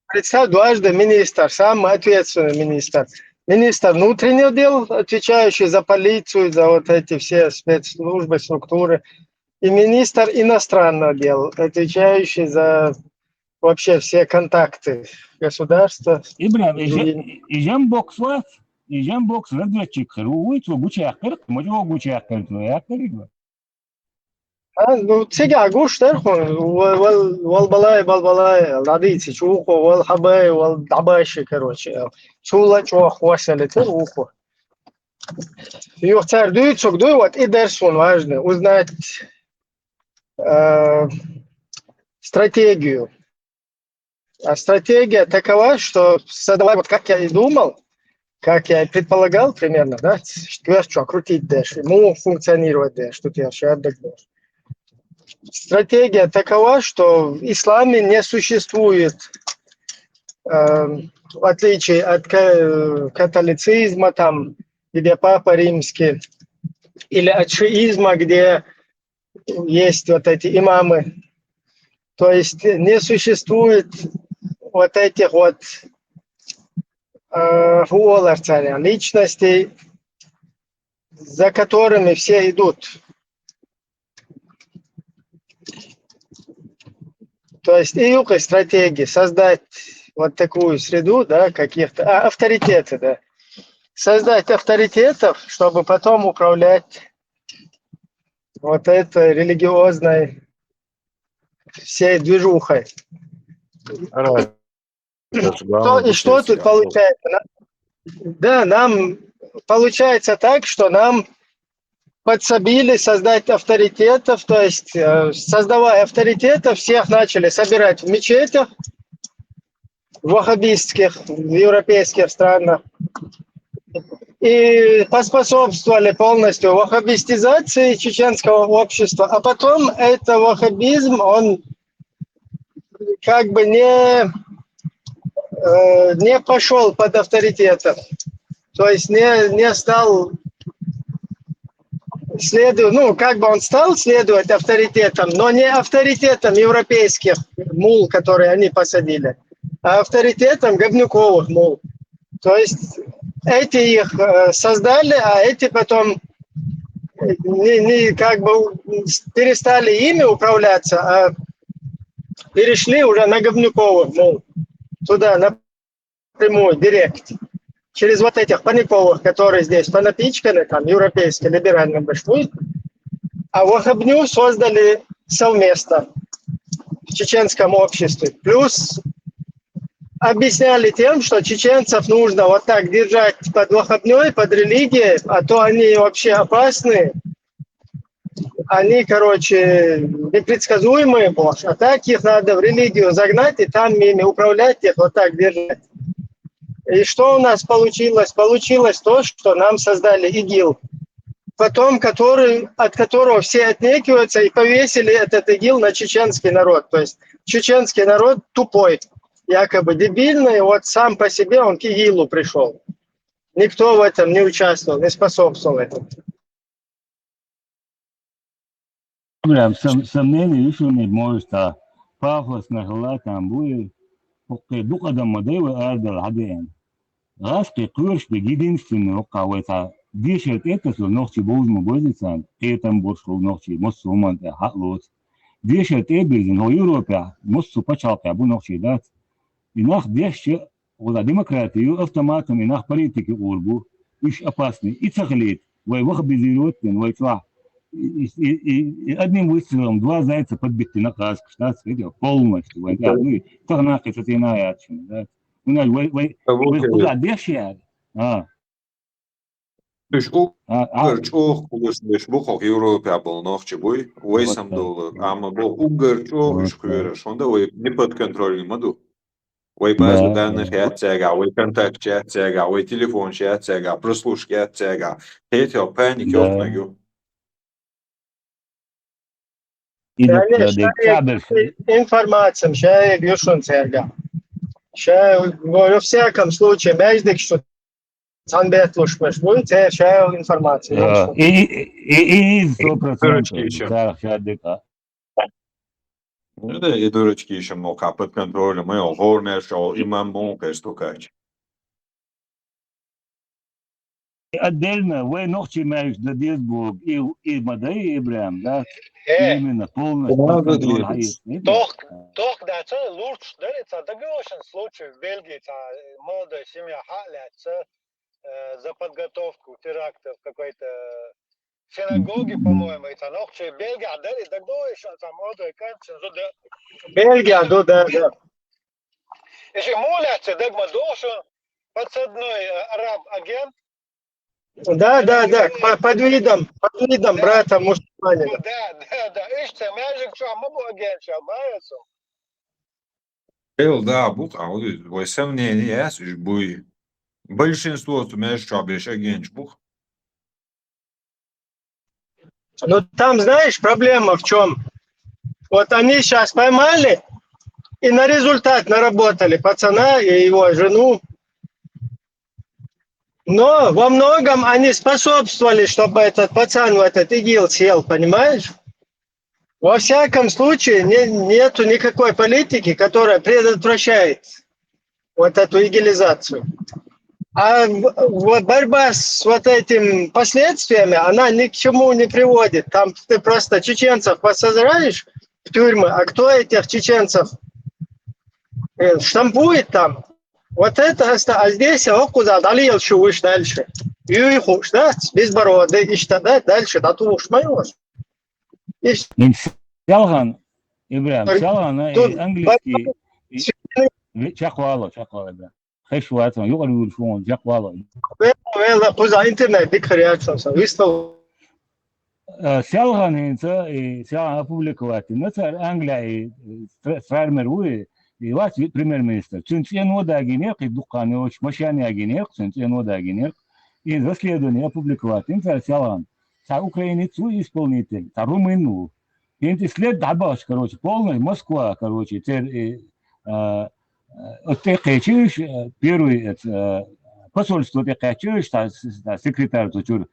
Представь, дважды министр, самый ответственный министр. Министр внутренних дел, отвечающий за полицию, за вот эти все спецслужбы, структуры. И министр иностранных дел, отвечающий за вообще все контакты государства. Ибрам, жам боксу Ижам бокс разведчик, руичу гучахкер, можу гучахкер, яхкер. Ну, сега гуштер, вал балай, ладицы, чухо, вал хабай, вал дабаши, короче. Чула, чуа, хвасали, ты ухо. Юхтар дуйцок, дуй, вот и дерсон важно, узнать стратегию. А стратегия такова, что создавать, вот как я и думал, как я и предполагал примерно, да, что крутить дэш, ему функционировать дэш, тут я сейчас отдохнешь. Стратегия такова, что в исламе не существует, в отличие от католицизма, там, где папа римский, или от шиизма, где есть вот эти имамы, то есть не существует вот этих вот личностей, за которыми все идут. То есть и стратегии создать вот такую среду, да, каких-то авторитеты, да, создать авторитетов, чтобы потом управлять вот этой религиозной всей движухой. И что тут получается? Да, нам получается так, что нам подсобили создать авторитетов, то есть создавая авторитетов, всех начали собирать в мечетях, ваххабистских, в европейских странах. И поспособствовали полностью ваххабистизации чеченского общества. А потом это ваххабизм, он как бы не пошел под авторитетом. То есть не стал как бы он стал следовать авторитетам, но не авторитетам европейских мул, которые они посадили, а авторитетам говнюковых мул. То есть эти их создали, а эти потом как бы перестали ими управляться, а перешли уже на говнюковых мул. Туда напрямую, директ. Через вот этих паниковых, которые здесь понапичканы, там, европейские, либеральным башкой, а ваххабню создали совместно в чеченском обществе. Плюс объясняли тем, что чеченцев нужно вот так держать под ваххабней, под религией, а то они вообще опасны. Они, короче, непредсказуемые, а так их надо в религию загнать и там ими управлять, их вот так держать. И что у нас получилось? Получилось то, что нам создали ИГИЛ. Потом, от которого все отнекиваются и повесили этот ИГИЛ на чеченский народ. То есть чеченский народ тупой, якобы дебильный, вот сам по себе он к ИГИЛу пришел. Никто в этом не участвовал, не способствовал этому. Сомнений еще не может, а пафосно там будет. Бук адам модел ардал хаден. Раски курш be единственный окавайта. Дишет это что ночи бозну бозисан. Этам боршу ночи мосуман хатлот. Дишет эбизин в Европе мосу пачалка бу ночи дат. Инах дешче вла демократию автоматом инах политики урбу. Иш опасный. И цахлит. Вай вахбизиротен, вай тва. И одним выстрелом два зайца подбиты на каску, штат, полностью. Ну, тогнах это иная отчина, да. Вы куда дешевле? Düş Uğurç oğuz bu hok Avropa bolnoqçı boy oysam dolu ama bu Uğurç oğuz kuyur şonda oy ne pod kontrolü madu oy bazı данных яцега oy kontakt яцега oy telefon яцега прослушки яцега это паник yok. Yani информация, шая бьюшун церга. Шая во всяком случае, между что санбет лушмеш будет, шая информация. И 100%. Да, и дурочки еще мог под контролем, и горное шоу, и мамонка, что кач. Отдельно, вы ночи маешь до Дисбург и Мадай, Ибрам, да? Именно полностью. Toch dat ze лучше, да, это договоршен случай в Бельгии, молодая семья халятся за подготовку терактов какой-то синагоги, по-моему, это ночи Бельгия, да, и договоршен там молодой канцлер, Бельгия, да. Если молятся, догмадошен, подсадной араб-агент. Да, под видом брата мусульманина. Да, işte magic şu ama bu agent şabayası. Да, бух, а вот вы сомнения есть, буй. Большинство умеешь шабиш агент бух. Ну там, знаешь, проблема в чем? Вот они сейчас поймали и на результат наработали пацана и его жену. Но во многом они способствовали, чтобы этот пацан в этот ИГИЛ сел, понимаешь? Во всяком случае, нету никакой политики, которая предотвращает вот эту игилизацию. А борьба с вот этими последствиями, она ни к чему не приводит. Там ты просто чеченцев посажаешь в тюрьмы, а кто этих чеченцев штампует там? Вот это, а здесь куда долил чувыш дальше. И хуш, да, безбороды, и что, да, дальше, да, ту уж моешь. Сялган, Ибрам, Сялган, английский, чахвало, Ибрам. Хэшватом, югалю шон, чахвало. Вела, куда интернет, дикаряцамся, выстал. Сялган, Сялган опубликовати, например, Англия, фермер, и вас премьер-министр. Центен водагинек, и духанеч, машанягинек, центен водагинек, и расследование опубликовать. Сялган, са украинец исполнитель, са румыну. И след дабаш, короче, полный Москва, короче, отекачиш, первый посольство отекачиш, секретарь тучур,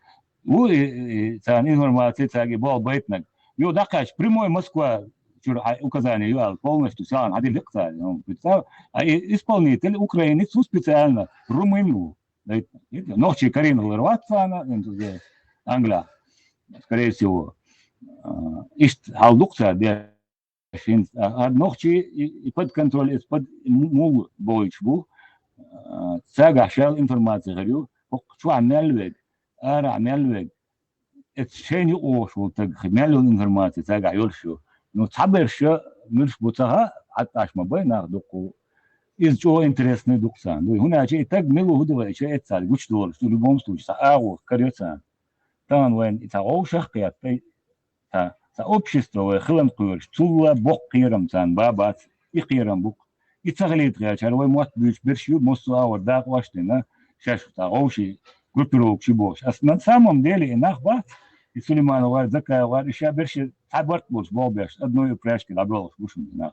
информация, цаги был бейтнак. Ю дакач, прямой Москва, указание юал полностью, сян, один лекция, исполнитель украинец специально румыну. Ночи Карина Ларватца, Англия, скорее всего. Ist халдукса, der ночи и под контроль, под мул бойчбу, сага шел информация, говорю, что амельвег, амельвег, это шейни ошел, так меллион информации, сага юльшу. Но таберше мирш бутага аташма бой нагдуку из чего интересный дуксан. Ну хуначи и так милу худова еще это гуч доллар, в любом случае саагу карется. Там вен это ошахкят, та общество хилан куйр, чула бок кирам сан бабат и кирам бук. И цаглит гачар вой мот биршу мосу аур дак ваштина, шаш та оши группировок чибош. А на самом деле нахбат и Сулейманова Закаева еще берши табарт буш болбеш одной пряжки добралось бушин на.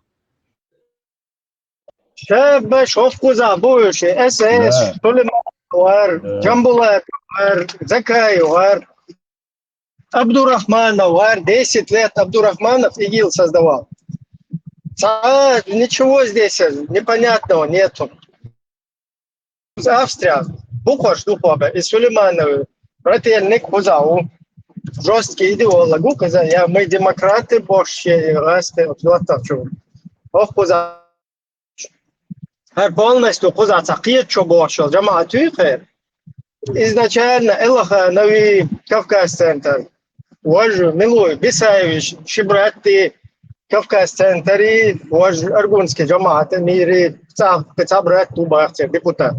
Шабаш офкуза буйши СС Сулейманова Джамбулат Закаева Абдурахманов 10 лет Абдурахманов ИГИЛ создавал. Ничего здесь непонятного нету. Австрия Бухош Духова и Сулеймановы брательник Хузау. Жесткий идеолог, мы демократы, больше расты от властовчу. Куза полностью Куза цакиет, что больше, джамаатюхе. Изначально Элаха Нови Кавказ-центр. Вожу Милуй Бисаевич, Шибрати, Кавказ-центр и вожу Аргунский джамаат, мири, Пецабрат, Тубахте, депутат.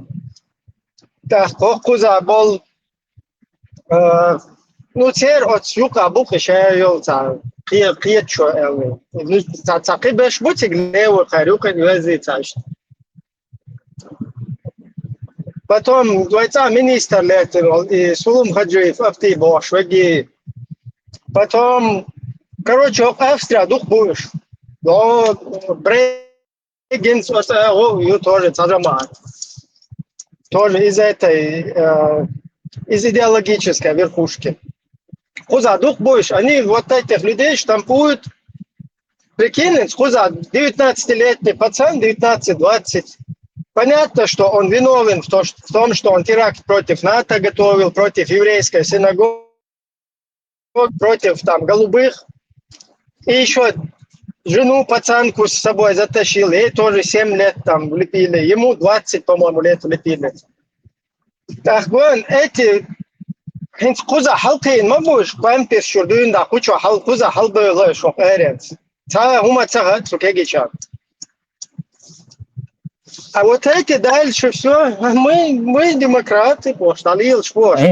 Так, Куза был Ну, теперь от юка бука шею за прият что элы. Ну, за кибеш бутик лево харюка вези цаш. Потом двойца министр летел и Сулум Хаджиев авти бош веги. Потом, короче, Австрия дух будешь. Но Брейгенс ее тоже зажимает. Тоже из этой, из идеологической верхушки. Хуза, дух будешь, они вот этих людей штампуют. Прикинь, Хуза, 19-летний пацан, 19-20. Понятно, что он виновен в том, что он теракт против НАТО готовил, против еврейской синагоги, против там голубых. И еще жену пацанку с собой затащил, ей тоже 7 лет там влепили, ему 20, по-моему, лет влепили. Так вот, эти Хуза халкин мабуш пампер шурдун да кучу хуза халбы шок эренс. Ца хума ца цукегича. А вот эти дальше все, мы демократы, пошталил шпош. Да,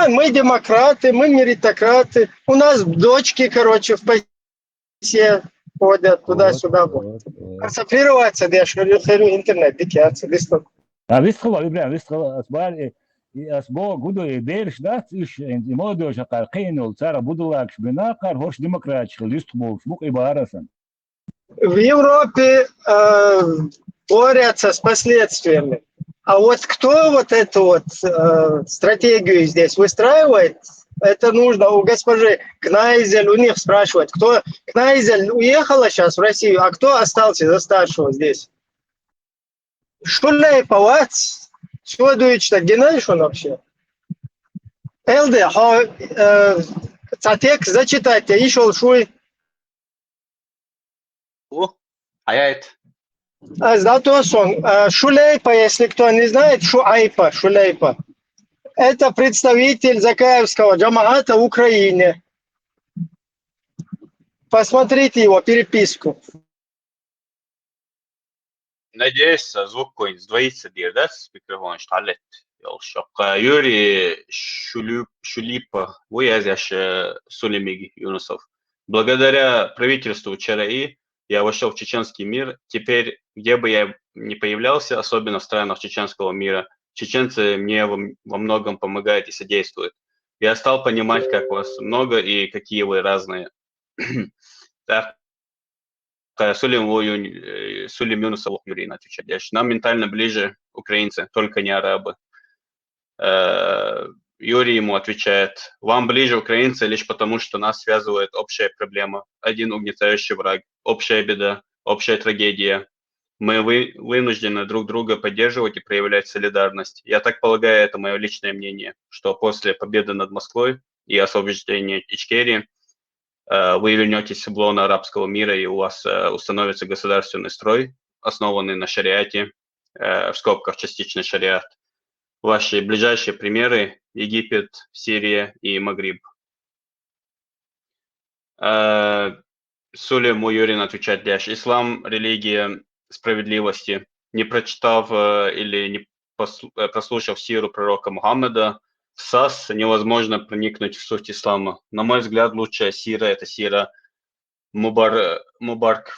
мы демократы, мы меритократы. У нас дочки, короче, в пасе ходят туда-сюда. Концентрироваться, да, что интернет, дикяться, листок. А висхала, Ибрahim, висхала, асбо гуду берш да, иш молодежь акаркейнул, цара будулак, бинакар, хош демократичный, лист мол, шмук и барасан. В Европе борются с последствиями. А вот кто вот эту вот стратегию здесь выстраивает, это нужно у госпожи Кнайзель, у них спрашивать, кто Кнайзель уехала сейчас в Россию, а кто остался за старшего здесь? Шулей палац, следующий, Геннадьевич он вообще. Элде, текст зачитайте, еще шуй. О, аяет. Зато сон. Шулейпа, если кто не знает, Шуайпа, Шулейпа. Это представитель Закаевского джамаата в Украине. Посмотрите его переписку. Надеюсь, звук какой-нибудь сдвоится, да, с микрофоном, что ли? Юрий Шулипа, выязящ Сулемиг Юнусов. Благодаря правительству ЧРИ я вошел в чеченский мир. Теперь, где бы я ни появлялся, особенно в странах чеченского мира, чеченцы мне во многом помогают и содействуют. Я стал понимать, как вас много и какие вы разные. Так, Сулим Юнусов Юрий отвечает. Нам ментально ближе украинцы, только не арабы. Юрий ему отвечает, вам ближе украинцы лишь потому, что нас связывает общая проблема, один угнетающий враг, общая беда, общая трагедия. Мы вынуждены друг друга поддерживать и проявлять солидарность. Я так полагаю, это мое личное мнение, что после победы над Москвой и освобождения Ичкерии вы вернетесь в лоно арабского мира, и у вас установится государственный строй, основанный на шариате, в скобках частичный шариат. Ваши ближайшие примеры – Египет, Сирия и Магриб. Сулим Юрин отвечает дальше. Ислам – религия справедливости. Не прочитав или не прослушав сиру пророка Мухаммеда, в САС невозможно проникнуть в суть ислама. На мой взгляд, лучшая сира – это сира Мубарк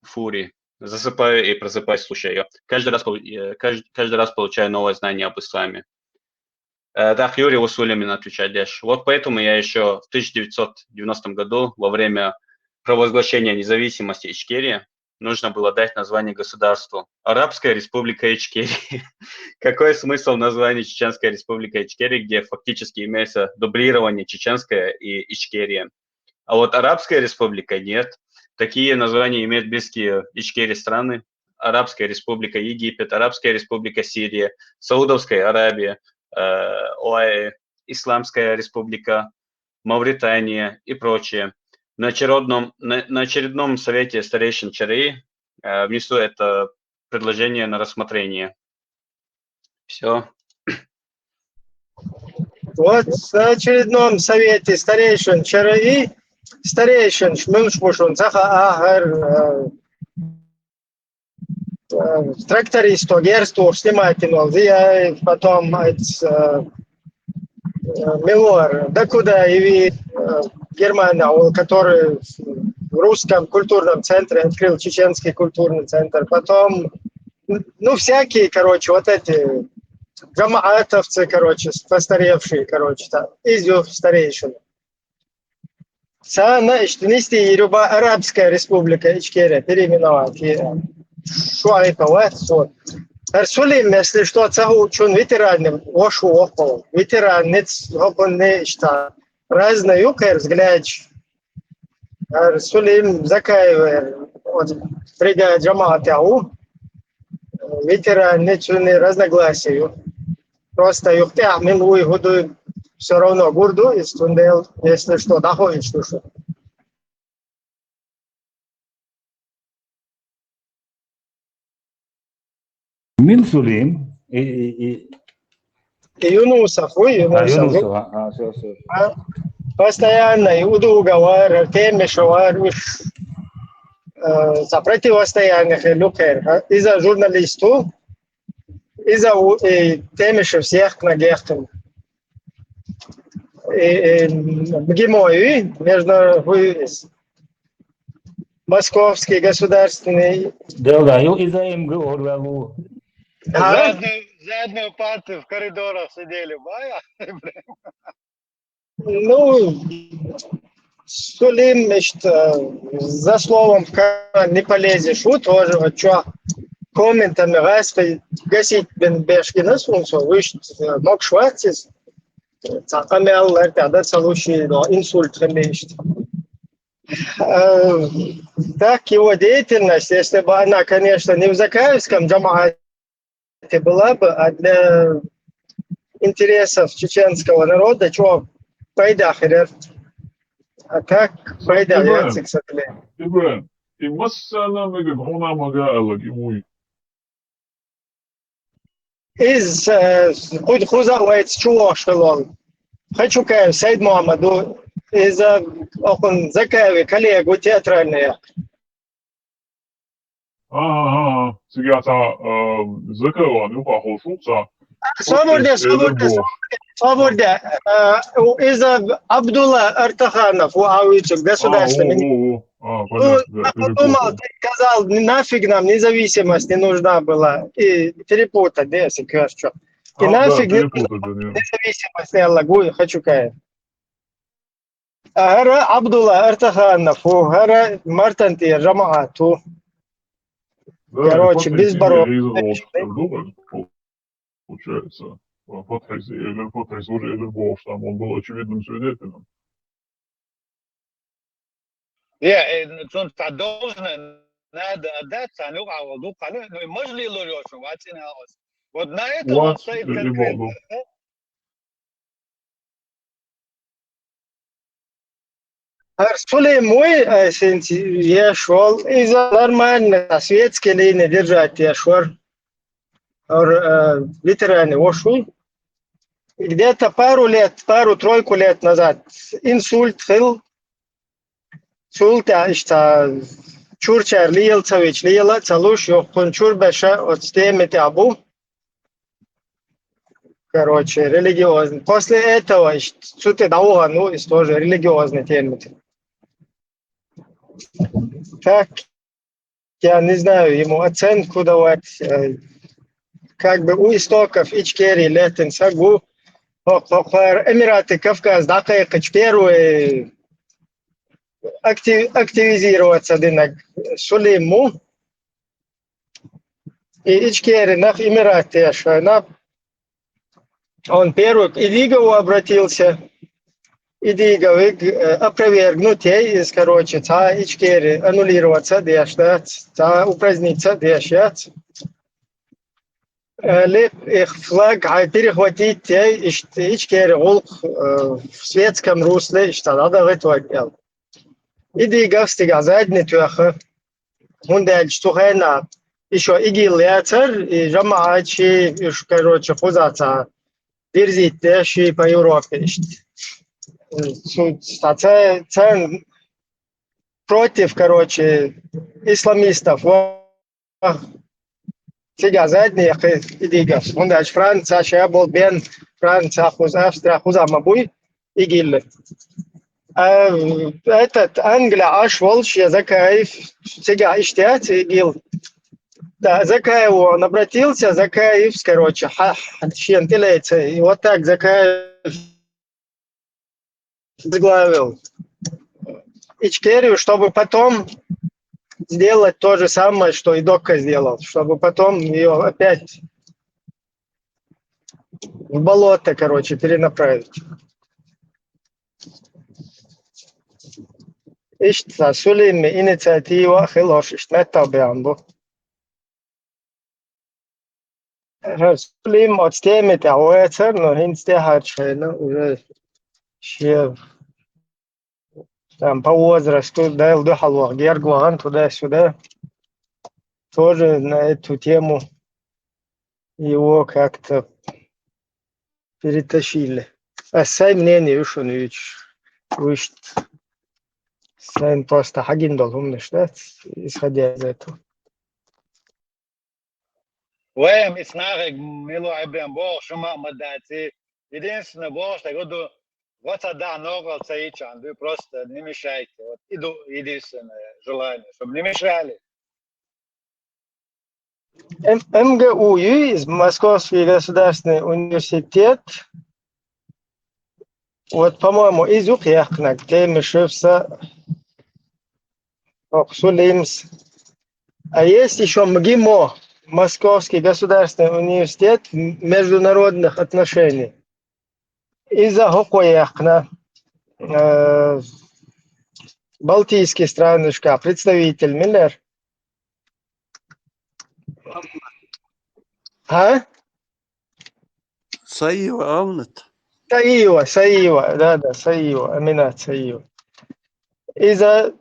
Фури. Засыпаю и просыпаюсь, слушаю ее. Каждый раз получаю новое знание об исламе. Так, Юрий Усулемин отвечает дальше. Вот поэтому я еще в 1990 году, во время провозглашения независимости Ичкерии, нужно было дать название государству. Арабская республика Ичкерия. Какой смысл в названии Чеченская республика Ичкерия, где фактически имеется дублирование Чеченская и Ичкерия? А вот Арабская республика нет. Такие названия имеют близкие Ичкерии страны. Арабская республика Египет, Арабская республика Сирия, Саудовская Аравия, ОАЭ, Исламская республика, Мавритания и прочее. На очередном совете старейшин ЧРИ внесу это предложение на рассмотрение. Все. Вот на очередном совете старейшин ЧРИ старейшин Шмыншмушун Цаха Ахар трактористу, герсту, снимательно, я потом Милор, да куда, и Германия, который в русском культурном центре открыл чеченский культурный центр, потом, ну, всякие, короче, вот эти джамаатовцы, короче, постаревшие, короче, там, Изюф старейшин. Sana işte Yoruba Арабская республика Ичкерия переименовать. Что это вот? Арсулим, если что, цагу чун ветеранным, ошу около. Ветеранец, опонный, что разные юкер взгляд. Арсулим закаивает. Вот брига джамаат яу. Ветеранец чуны разногласия. Просто юхтя минуй году все равно гурду, если что, доходит, что. Мин Сулим Юнусов, Юнусов. Все. Постоянно удуговар, темешевар, противостоянных люкер. Из-за журналистов, из-за темешев всех нагехтом. Бгимой между Московский государственный. Да, из-за МГО. За одну партию в коридорах сидели, бая. Ну, Сулим, за словом не полезешь, вот тоже, вот что, комментами гасить бешкина сунсо, выше, мог шварцис, цакамел, да, целущий, инсульт ремещет. Так, его деятельность, если бы она, конечно, не в Закаевском джамаате была бы, а для интересов чеченского народа, что пайдах, а так пайдах, к сожалению. Ибрahim, и массана мега гона мага аллагимуй. Из хуза уайц чуо шелон. Хочу каев Сайд Мухаммаду из окон Закаеве коллегу театральные. Сега Закаева, ну похожу, Свобода. Из Абдулла Артаханов, государственный министр. Подумал, ты сказал, нафиг нам независимость не нужна была. И перепутать, да, если что. И нафиг независимость не аллагу, хочу каять. Гара Абдулла Артаханов, гара Мартантир, Жамаату. Короче, без боров. Получается, Патрис уже Эллен Бош, там он был очевидным свидетелем. надо отдаться, а ну, ну, можно ли лужёшь, вот на этом он стоит конкретно. Арсулей мой, я шел из нормально светской линии держать, я шел. Ветераны ушел. Где-то пару-тройку лет назад инсульт был. Султа, что чурчар лиелцевич лиела, целуш, йохунчур беша от стемете абу. Короче, религиозный. После этого, что-то дауга, ну, и тоже религиозный темы. Так, я не знаю ему оценку давать. Как бы у истоков Ичкерии, Летин, Сагу, Эмираты, Кавказ, Дакаякач, первые активизироваться дынок Сулейму и Ичкерии, на Эмираты, он первый к Идигову обратился, Идиговик опровергнуть из, короче, та Ичкерии аннулироваться, дешать, та упраздниться, дешать. Их флаг перехватить Ичкерии в светском русле, что надо в это делать. Идигов стига задний тюха, он дальше тухайна, еще игил яцер, и жамаачи, короче, хузаться, дерзить, дальше по Европе. Против, короче, исламистов, Ciga zaidnieki idīgas. Un daž Franca šajā būtu bien Franca uz Австрия хузамабуй игилли. Этот Англия аш волш я закаев ciga иштиат игил. Да, Закаев он обратился, Закаев, короче, шентилейца, и вот так Закаев возглавил Ичкерию, чтобы потом сделать то же самое, что и Докка сделал, чтобы потом ее опять в болото, короче, перенаправить. Ишта Сулими инициатива хилош, ишта бямбу. Сулим от стеми тауэцер, но хинсте харчайна уже ще там по возрасту, да, вдохал Гергуан туда-сюда. Тоже на эту тему его как-то перетащили. А сай мнение ушунуич. Сайн просто хагин должен, да, исходя из этого. وهم إسناغ ميلو عبيان بوغ شما مداتي единственное бог что году вот да ногу цаичан вы просто не мешайте вот иду единственное желание чтобы не мешали. МГУ из Московский государственный университет. Вот, по-моему, из Укьяхнак, где мешився Сулимс. А есть еще МГИМО, Московский государственный университет международных отношений. Из-за Хокояхна, Балтийские страны, представитель Миллер. А? Саива, Авнет. Саива, да, Саива, Аминат Саива. Из-за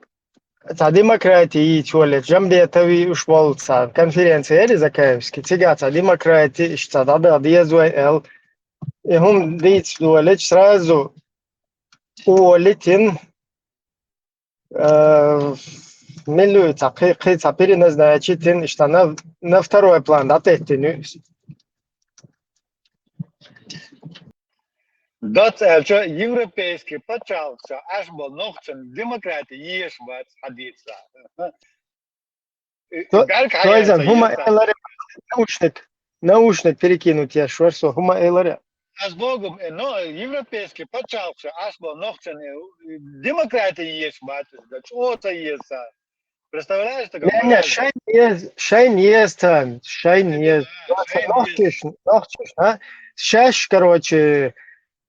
демократии, чули, Джамбетови уж волца, конференция или Закаевский, цигата демократии, что да, диезуй эл, и хум дить дуалич сразу уволитин, милуется, кыца переназначитин, что на второй план, да, тетину. Дот что европейский почался аж был ногчен демократии ешь бац хадица. То есть хума эларе наушник перекинуть я шварсо хума эларе. Аж богом но европейский почался аж был ногчен демократии ешь бац да что-то есть. Представляешь, что Не, шайн есть там, шайн есть. Нохчиш, а? Сейчас, короче,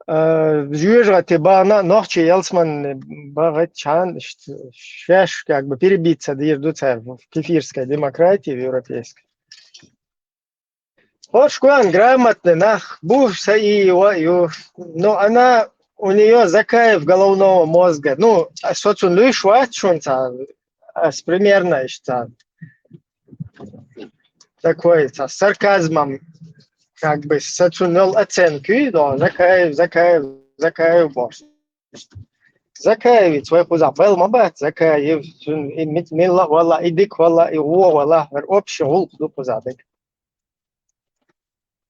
жюжрати бана, нохчи елсман багачан, сейчас как бы перебиться дирдуца в кефирской демократии в европейской. Вот шкуан грамотный, нах, бушса и но она, у нее Закаев головного мозга, ну, соцун лишь шунца, примерно, что такой, с сарказмом, как бы, сочинил оценки, да, Закаев босс. Закаев, свой забыл, мабать, Закаев, милла, вала, идик, вала, и вала, общий улк, позадок.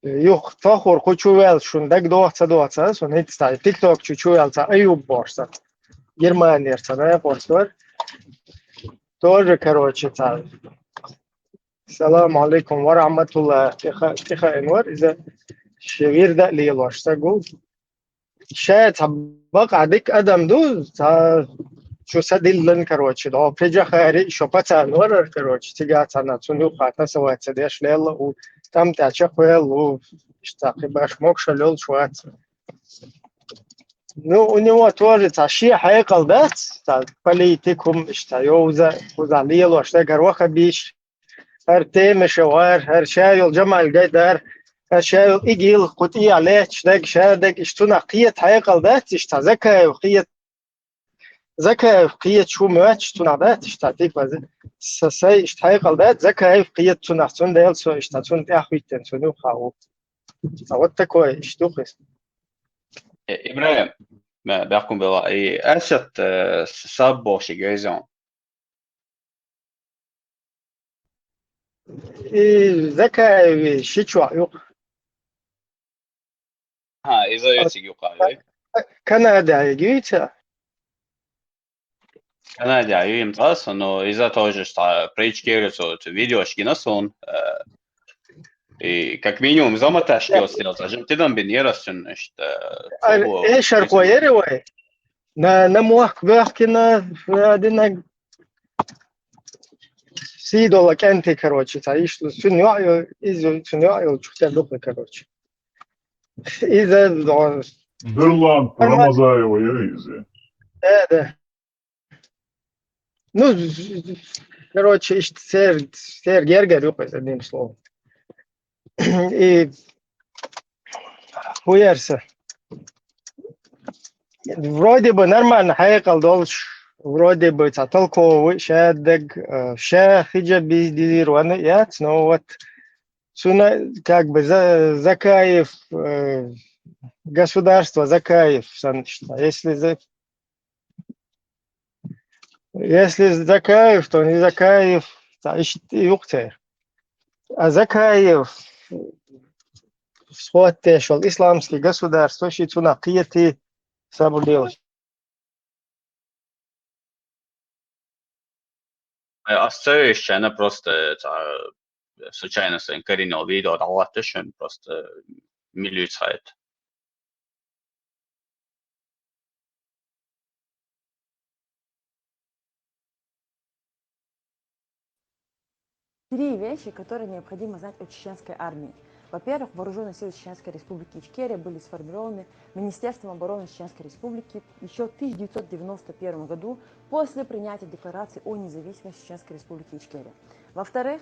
Юх, тохор, хочу шун, так доца, сон, это стать, тикток, чучуэлца, аюб борса. Германия, да, борса. Тоже, короче, так. السلام عليكم ورحمة الله تخا إنور إذا شغير ده لي الوش تقول شايت بقى عديك أدم دو شو سديل لن كروتش ده بيجا خيري شو بتاع إنور كروتش تيجي تانا تنو قاتنا سوات سديش ليلا وتم تعشقويل واشتاقي باش موكش لول شوات Ну, у него тоже тащи хайкал, да? Политикум, что يوزا وزعليل وشتا гороха биш. هر تیم شوار هر شایل جمال قدر هر شایل إجيل قطعي عليه شدق شادق اشتنا قية حقل ذات اشتا زكاة وقية شو موات اشتنا ذات اشتا تيك سسي اشت حقل ذات زكاة وقية تنا تون ديل سو اشتا تون تأخويتن سنو خاو تاوتكوي اشتوخس إبراهيم ما بيحكم بالله أشت سابوشي جيزون И Закаев Шичуа. izolēts jūkā. Канада, видите? Канадя, им tas, но из-за того, что причкерицу видеошки на сон, и как минимум замоташки сделать, а же ты там бинерас, что إيش أركويري وين؟ na muak вахкина одина сидола кенти, короче, таиш суньяю из суньяю чухтя духлы, короче. Из-за Берланд, Рамазаева, Еризи. да. Ну, короче, сер гергер юпас, одним словом. И хуярся. Вроде бы нормально, хайкал долж. Вроде бы толковый, шаддаг, шахиджа бездизированно, яц, но вот суна, как бы Закаев, государство Закаев, если Закаев, то не Закаев, юктер. А Закаев схватил исламский государство, что суна кияти сабудилось. Асцеющая, она просто случайно своим коренем видео дала тишин, просто милицает. Три вещи, которые необходимо знать о чеченской армии. Во-первых, вооруженные силы Чеченской Республики Ичкерия были сформированы Министерством обороны Чеченской Республики еще в 1991 году после принятия Декларации о независимости Чеченской Республики Ичкерия. Во-вторых,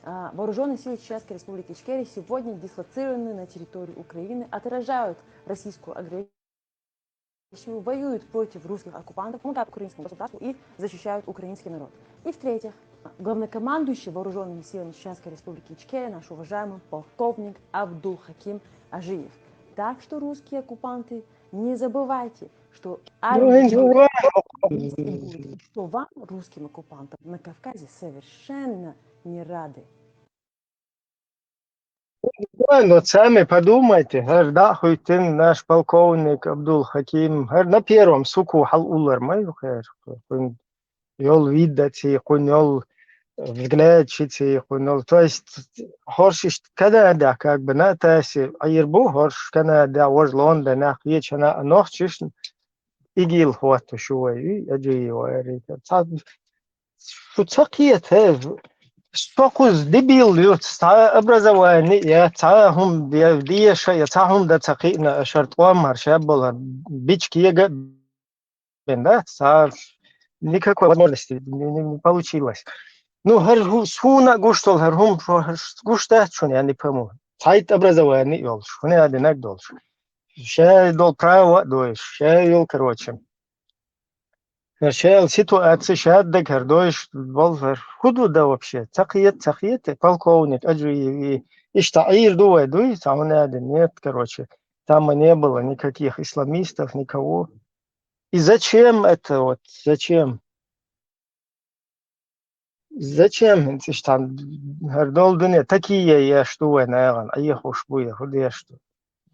вооруженные силы Чеченской Республики Ичкерия сегодня дислоцированы на территории Украины, отражают российскую агрессию, воюют против русских оккупантов, помогают украинскому государству и защищают украинский народ. И в-третьих, главнокомандующий вооруженными силами Чеченской Республики Ичкерия, наш уважаемый полковник Абдул-Хаким Ажиев. Так что, русские оккупанты, не забывайте, что что вам, русским оккупантам, на Кавказе совершенно не рады. Но сами подумайте, да, хоть наш полковник Абдул-Хаким, на первом суку хал-улар, йол видати, йол взглядчити, то есть хорш Канада, как бы на таси, айрбу хорш Канада, вож Лондон, нах вечена, нохчиш игил хвату шуай, аджи вайри. Что цакиет, Фокус дебил, образование, я цахум диеша, я цахум да цакина шартуам маршабола, бички ега, да, никакой возможности не получилось. Ну, суна гуштол, гушта, что я не пойму. Сайт образования, что не одинак должен. Ще дол право, ще короче. Шел ситуация, шаддаг, хардоиш, волфер, худу да вообще, цахиет, полковник, аджи, и штаир дуй, там нет, короче, там не было никаких исламистов, никого. И зачем это вот, зачем? Зачем, там, хардолдуне, такие я что, наверное, а я хуш буя, худ что.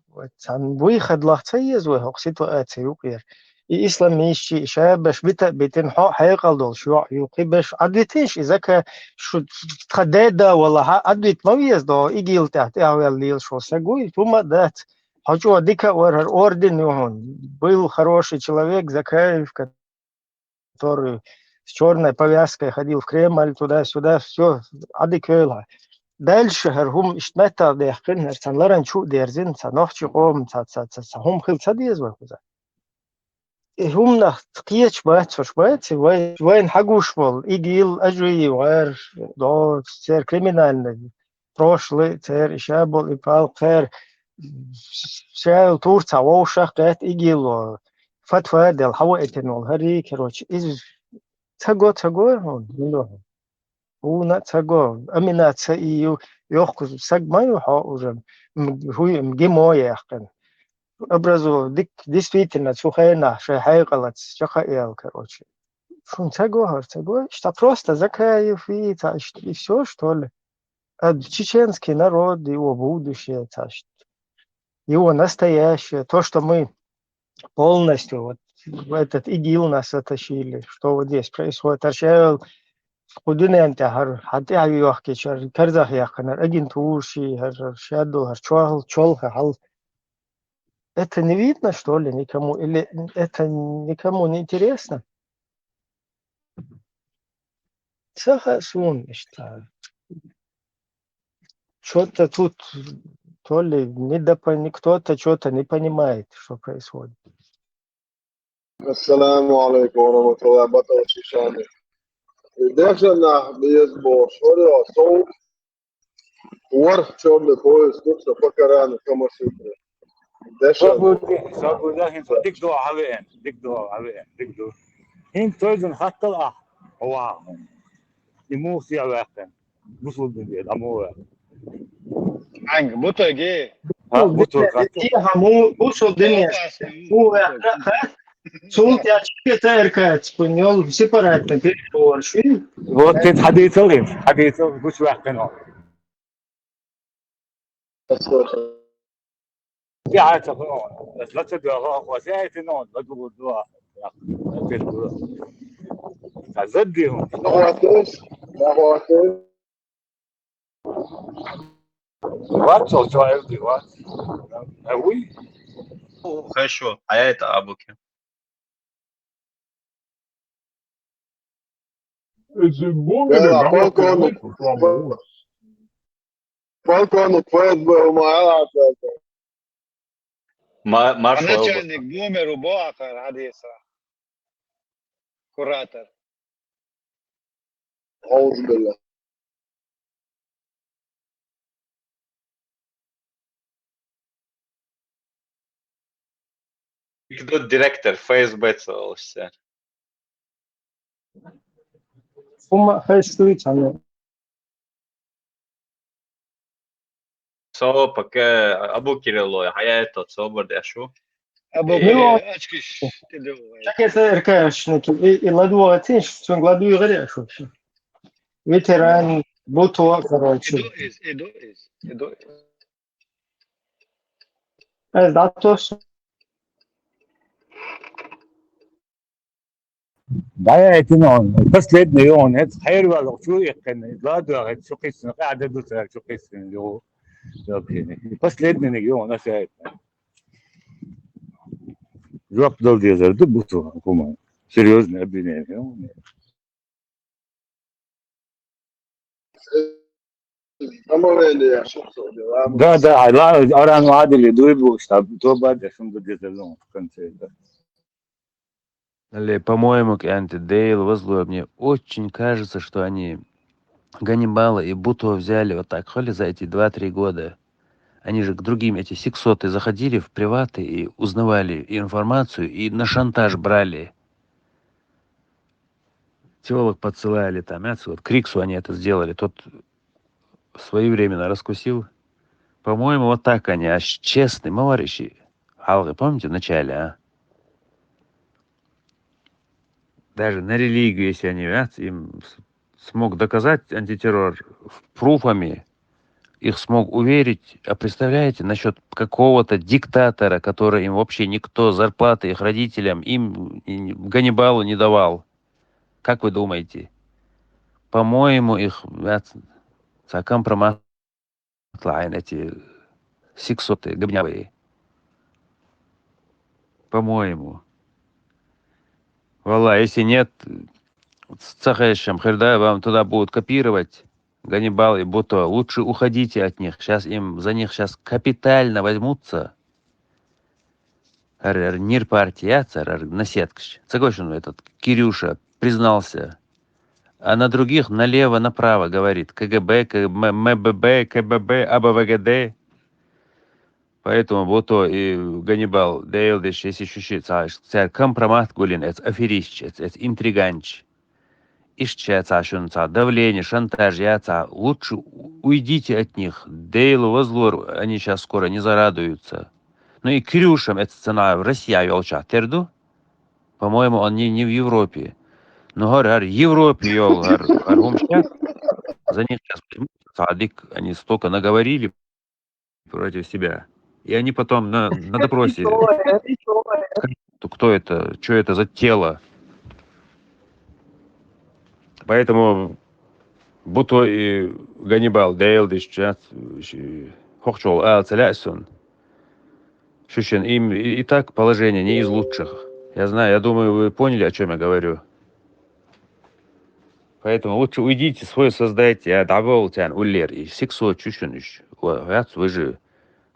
Вот, там выход лахца есть, ситуация, юкер. И исламистчи, шабаш битен حيقل شو يقبش عدتش إذا ك شو تخددا ولا عدت ما يزدو إجيل تحت الليل شو سقوي ثم دات хочу дика орден он был хороший человек Закаев, который с черной повязкой ходил в Кремль туда-сюда, все адекватно. Дальше хум ишмета дехкин санларан чу дерзин санохчи хом хум хилца дизвал. هم نختيش بات وين حقوش بول إيجيل أجري وير دو سير كريمينال прошлый سير إشابول إبال خير شايل تور تاوشة قات إيجيل فتوى دل حوا إتنول هري كروش إز تاغو هون هو نا تاغو أمينا تسايو يوخ ساق ما يوحا ورم هو مجموعة يحقن образу действительно сухая шайгалат шахаэл, короче. Шун цего, что просто Закаев и все, что ли. чеченский народ, его будущее, его настоящее, то, что мы полностью вот в этот ИГИЛ нас оттащили, что вот здесь происходит. Это не видно, что ли, никому? Или это никому не интересно? Согласен, я считаю. Что-то тут, то ли кто-то что-то не понимает, что происходит. السلام عليكم ورحمة الله وبركاته. Dešana bezbo šorio sol, čorne poje skupšta pakarana kama sutra. صابوا لكن دكتور عوين دكتور هين توزن حتى الأخ هو يمو سيا واحد بوصل بالبيت أمور عنك بوتوجي بوتو Mu usul dinlēs, Султ я читаю, понял, сепаратно переговоры. вот ты حديثه بوش واحد كانوا في عادة قانون بس لا تدعوا وسائل النون لا تقول دعاء زديهم واتشو شوية ديوات أوي Хорошо, а я это Абуки. Полковник ФСБ معاه Маршал. начальник Бумер у Боахар Хадиса. Куратор. أعوذ بالله. Тут директор ФСБ целовался. So, пока Абу Кирилло, а я этот собор дышу. Абу Ну, очкиш. Так это РКшники. И ладу отец, что ладу и горяш вообще. Ветеран, Бутуа, короче. Иду. Да, точно. Да, это он. Последний он. Это حلو شو يكن لا ده شو قيسنا قاعدة دوسر شو قيسنا اللي هو последний يوم أساعد. جواب دول ديزر دبوتو كمان. серьезно обвинение. Да, لا أران وعادل يدويبو штаб то بعد عشان بدي يزلون в конце. По-моему, Антидейл, Возло, мне очень кажется, что они Ганнибала и Бутова взяли вот так, холи за эти 2-3 года. Они же к другим, эти сексоты, заходили в приваты и узнавали информацию, и на шантаж брали. Теолог подсылали там, вот Криксу они это сделали, тот своевременно раскусил. По-моему, вот так они, аж честные, маварищи. Алгы, помните, в начале, а? Даже на религию, если они, им смог доказать антитеррор пруфами, их смог уверить, а представляете, насчет какого-то диктатора, который им вообще никто, зарплаты их родителям, им Ганнибалу не давал. Как вы думаете? По-моему, их компромат эти сексоты гобнявые. По-моему. Валла, если нет, с Цахешем, Херда, вам туда будут копировать Ганнибал и Буто. Лучше уходите от них. Сейчас за них сейчас капитально возьмутся. Нир партия, наседкаш. Согласен, этот Кирюша признался. А на других налево-направо говорит. КГБ, МББ, КББ, АБВГД. Поэтому Буто и Ганнибал, Дейлдиш, если ощущается, компромат гулин, это аферист, это интриганч. Давление, шантаж, лучше уйдите от них. Дейлу, Возлор, они сейчас скоро не зарадуются. Ну и Кирюшам эта цена в России велча. Терду? По-моему, он не в Европе. Но в Европе, за них сейчас Садик, они столько наговорили против себя. И они потом на допросе, кто это, что это за тело. Поэтому Буто и Ганнибал Дейлдиш Хохчол Алцелясон. Шущен, им и так положение не из лучших. Я знаю, я думаю, вы поняли, о чем я говорю. Поэтому лучше уйдите, свой создайте, а давол тян уллер и сексуал чущенищ. Вы же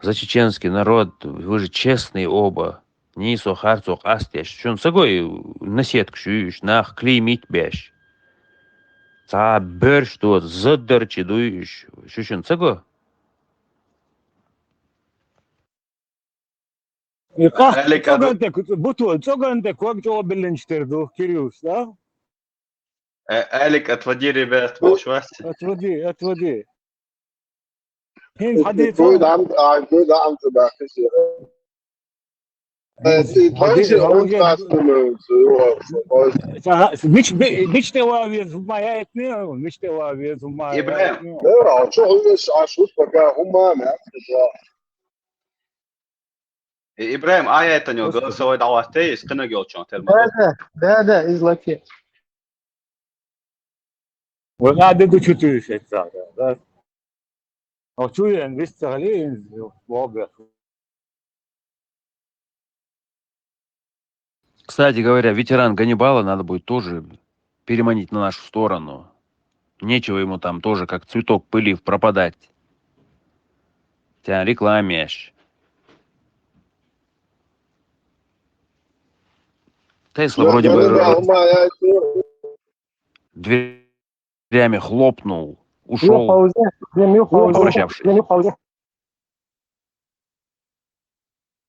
за чеченский народ, вы же честные оба. Нисо харцох астеш. Шун сагой на сетку шующ, нах клеймить бящ. Та бёрш тут задырчи дующ. Шущен саго? Алик, отводи ребят, молчвась. Отводи. Good am to back this year. Мич телавиз моя этнео, мич телавиз моя. Ибраим. Да, что هوش عشوش пока هما ما Ибраим, это не голосовой даватей, из кына гелчон термин. Да, из Лаки. وقاعد تشوتوش هذا. أو شو يعني بيستغلين واقع. Кстати говоря, ветеран Ганнибала надо будет тоже переманить на нашу сторону. Нечего ему там тоже, как цветок пылив, пропадать. Тебя рекламишь. Тесла вроде бы дверями хлопнул, ушел, попрощавшись.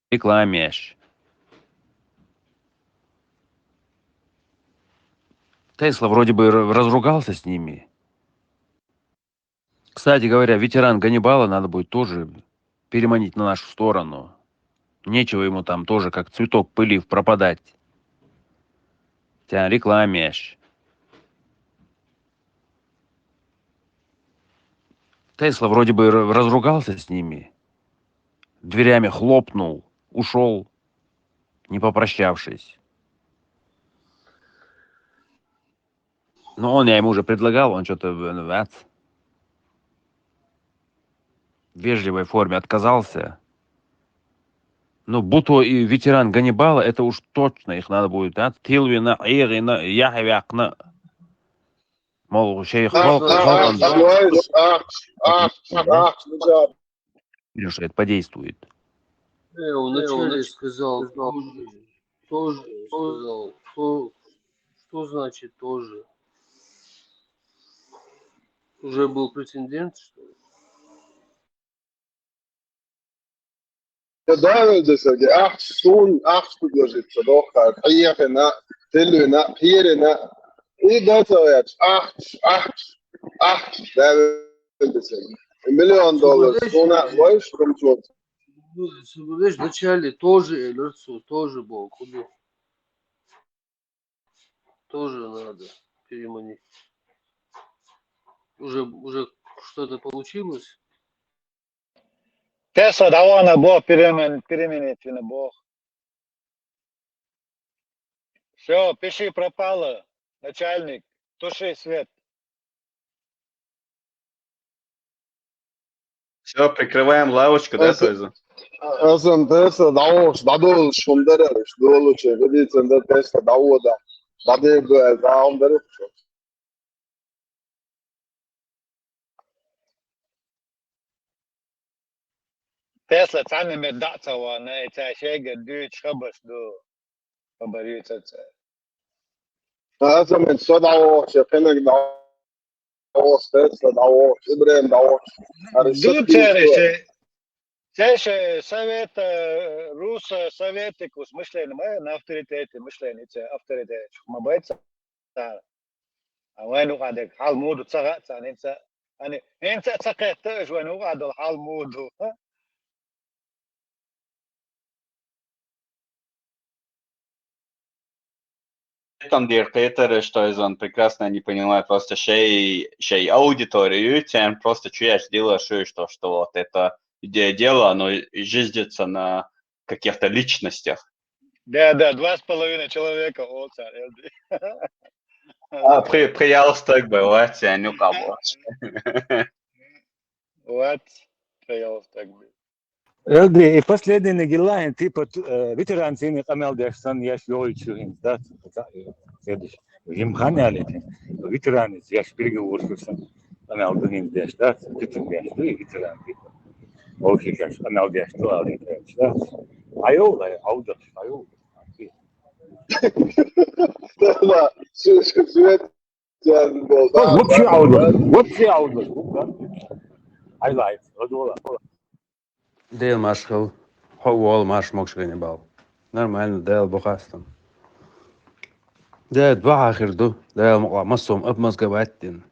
Рекламишь. Тесла вроде бы разругался с ними. Кстати говоря, ветеран Ганнибала надо будет тоже переманить на нашу сторону. Нечего ему там тоже, как цветок пылив, пропадать. Тебя рекламишь. Тесла вроде бы разругался с ними. Дверями хлопнул, ушел, не попрощавшись. Но я ему уже предлагал, он что-то в вежливой форме отказался. Ну, Буто и ветеран Ганнибала, это уж точно их надо будет. Тилвина, Ирина, Яхвякна. Мол, шейх Халкан. Что это подействует. Он вначале сказал тоже сказал. Что значит тоже? Уже был претендент, что ли? Да, десаги, предложится, доха, приехана, телюна, пирена, и готовят, да, десаги. $1 миллион, суна, больше, чем Соблюдаешь вначале тоже лицо, тоже был, куда? Тоже надо переманить. Уже что-то получилось? Тесла давай на Бог переменить на Бог. Все, пиши пропало, начальник, туши свет. Все, прикрываем лавочку, да, Тойза? Тесла, дадул шундереш, долуче, видите, Тесла, давода, дадул заумдереш. Тесла цаны меддацава на эти шега дуть шабас до поборется. من صدعوا شايفينك دعوة Тесла, دعوة إبراهيم دعوة Чаще совет руса советикус мышление на авторитете мышление авторитет мабайца а وين قاعد حال مود تصغت انت تسقط وين قاعد حال مود Там Питер, что он прекрасно не понимает просто шей аудиторию, тем просто чуешь, делаешь, что вот это дело, оно жиздится на каких-то личностях. Да, 2,5 человека, о, царь. Приятно было, ну кого. Вот, приятно так было. Элдри, и последний Нагилайн, ты под ветеран цены камел дешсан, я швёльчу, да, следующий. Емхан алети, ветераны, я переговорщик, камел дунин деш, да, ветеран. Окей, конечно, камел деш, то алети, да. Айола, ауда, айола. Да, свет был, да. Вообще ауда. I like, родола. Дел машхал, ховал маш мокшгани бал. Нормально, дел бухастам. Да, два ахирду, дел массом обмозговаттин.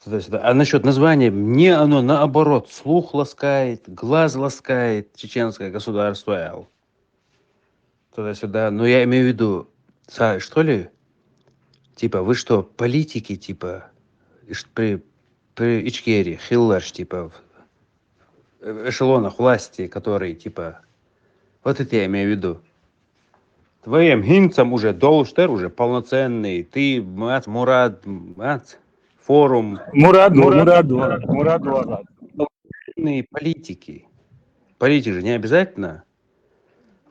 Туда-сюда. А насчет названия, мне оно наоборот, слух ласкает, глаз ласкает, чеченское государство, эл. Туда-сюда. Но я имею в виду, что ли? Типа, вы что, политики, типа, при Ичкерии, Хилларш, типа, в эшелонах власти, которые, типа, вот это я имею в виду. Твоим хинцам уже долштер, уже полноценный, ты, мат, Мурад, мат, форум. Мурад. Политики. Политики же не обязательно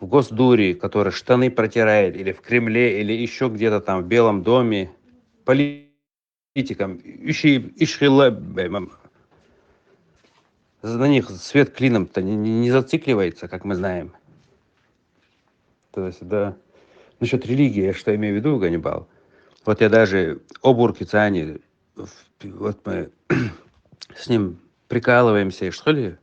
в Госдуре, который штаны протирает, или в Кремле, или еще где-то там в Белом доме. Политикам. На них свет клином-то не зацикливается, как мы знаем. То есть, да. Насчет религии, я что имею в виду, Ганнибал? Вот я даже обурки Цани, вот мы с ним прикалываемся, что ли?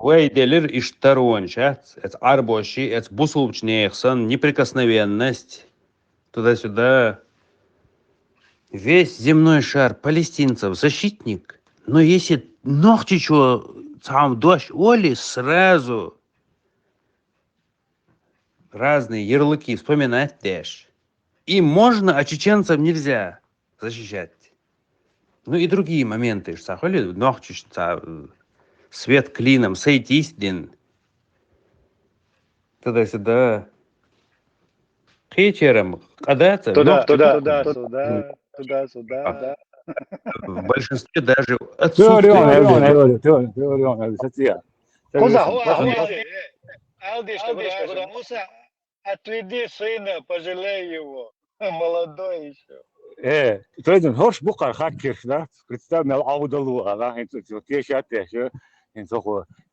Вейделер и сторончат, это арбоши, это бусулчнехсон, неприкосновенность, туда-сюда. Весь земной шар палестинцев защитник, но если ногти чего, там дождь, оли, сразу разные ярлыки вспоминать też. Им можно, а чеченцам нельзя защищать. Ну и другие моменты, что ногти, свет клином, сойтись, туда-сюда. Вечером, когда-то... Туда-сюда. В большинстве даже Куза, Муса, отведи сына, пожалей его. Молодой еще. Трейден хош бухар хакер, да? Представь, мел аудалу, ага,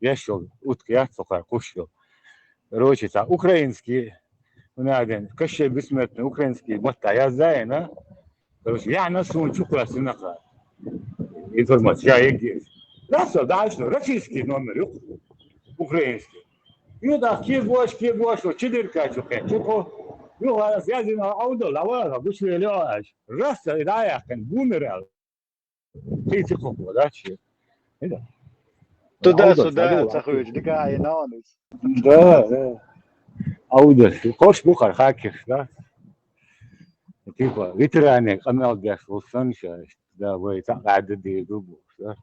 ящел, утки, я, сухар, кушал. Короче, украинский, у меня один, кощей бессмертный, украинский, вот я знаю, да? Короче, я на сумму чукла сынаха. Информация, я есть. Дальше, российский номер, украинский. Ну да, кибош, четырка чухе, чухо. Ну, я знаю, аудал, а вышли лёж. Раз, и да, я как бумерал. Ты чухо, да, че? Туда-сюда, Цахович, дикая наонус. Да. Аудал, хош бухар хакер, да? Типа, ветераны, канал Gas will Sunshine, да, вы так гадали дубу, да?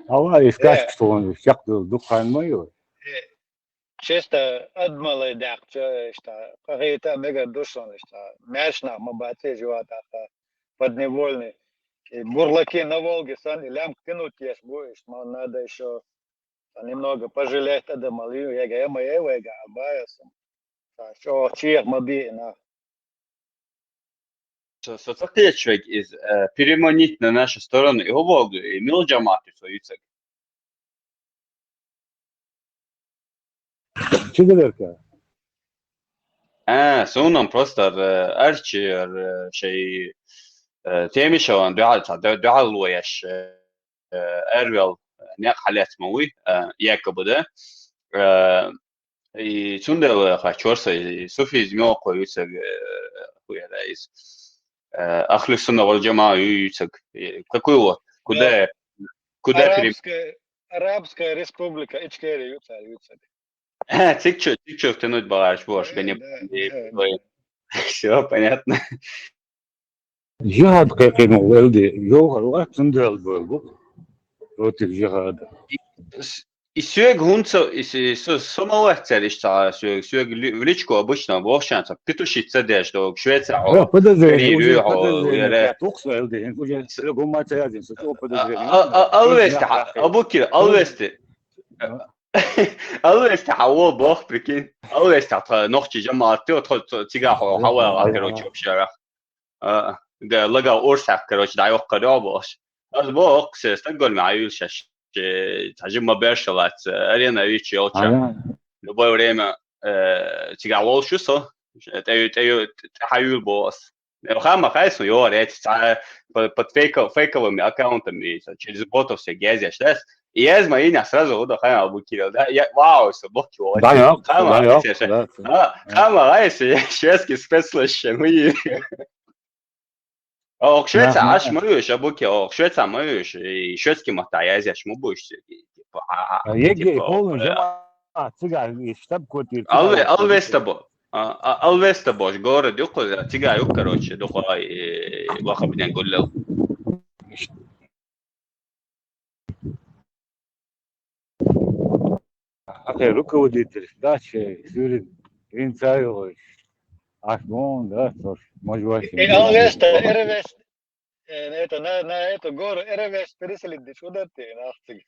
А вы скажете, что он всяк духан мой. Чисто адмалы дякча, что какие-то мега душон, что мяшна, мабате, живота, подневольный. И бурлаки на Волге, сани, лям тянуть есть будешь, но надо еще немного пожалеть адмалию, я говорю, я вега, абаясом. Что, чьих моби, на. Соответственно, человек из переманить на нашу сторону его Волгу и милджаматы свою цель. Чудерка. Сонам просто арчи شيء تيمشون دعال ويش أرويل نيق حالات موي ياكبو ده يتوندل خاشورس سوفي زميو قويسك خويا رئيس أخلي السنة والجماعة يوسك какой вот куда Арабская республика Ичкерия, юцарь. Цик-чё втянуть багаж, Бош, все понятно. Jihad kayqinu welde yoga wa tundel bulgu против jihada. И сюег гунца, и самолетцер ища, сюег в личку обычно вовшанца, петушица деш, до Швеция, Подозрение, Корею, подозрение, тук свelde, уже гумаца язин, что подозрение. Алвести, Алвести حول بوخ بكين Алвести نوختي جماعتي وتخل تيجا حول كروتش بشارع لقى أورسك كروتش دايوخ قرابوش از بوخ سيستقل معيول شش تجمع برشلات أرينا ريتشي أوتشا لبوي وريما تيجا وولشو سو تيو تحيول بوس خام خايسو يو ريت под фейковыми аккаунтами через ботов все грязь шлес. И я из Марина сразу вот хама обукирил, да, я вау, все блокировал. Хама, райся, шведский спецслужбы, мы. Швеция, аж мыешь, обуки, Швеция мыешь, и шведский мотаязи, аж мы будешь. Еги полный жама, цыган, и штаб квартир. Алвеста бош, город, юко, тига юк, короче, духай, ваха бня гулил. Окей, руководитель, дача, Сюрин, Инцаевич, Ашмон, да, тоже, может быть. И Алвеста, Эрвест, это на эту гору Эрвест переселить, куда ты, нахуй.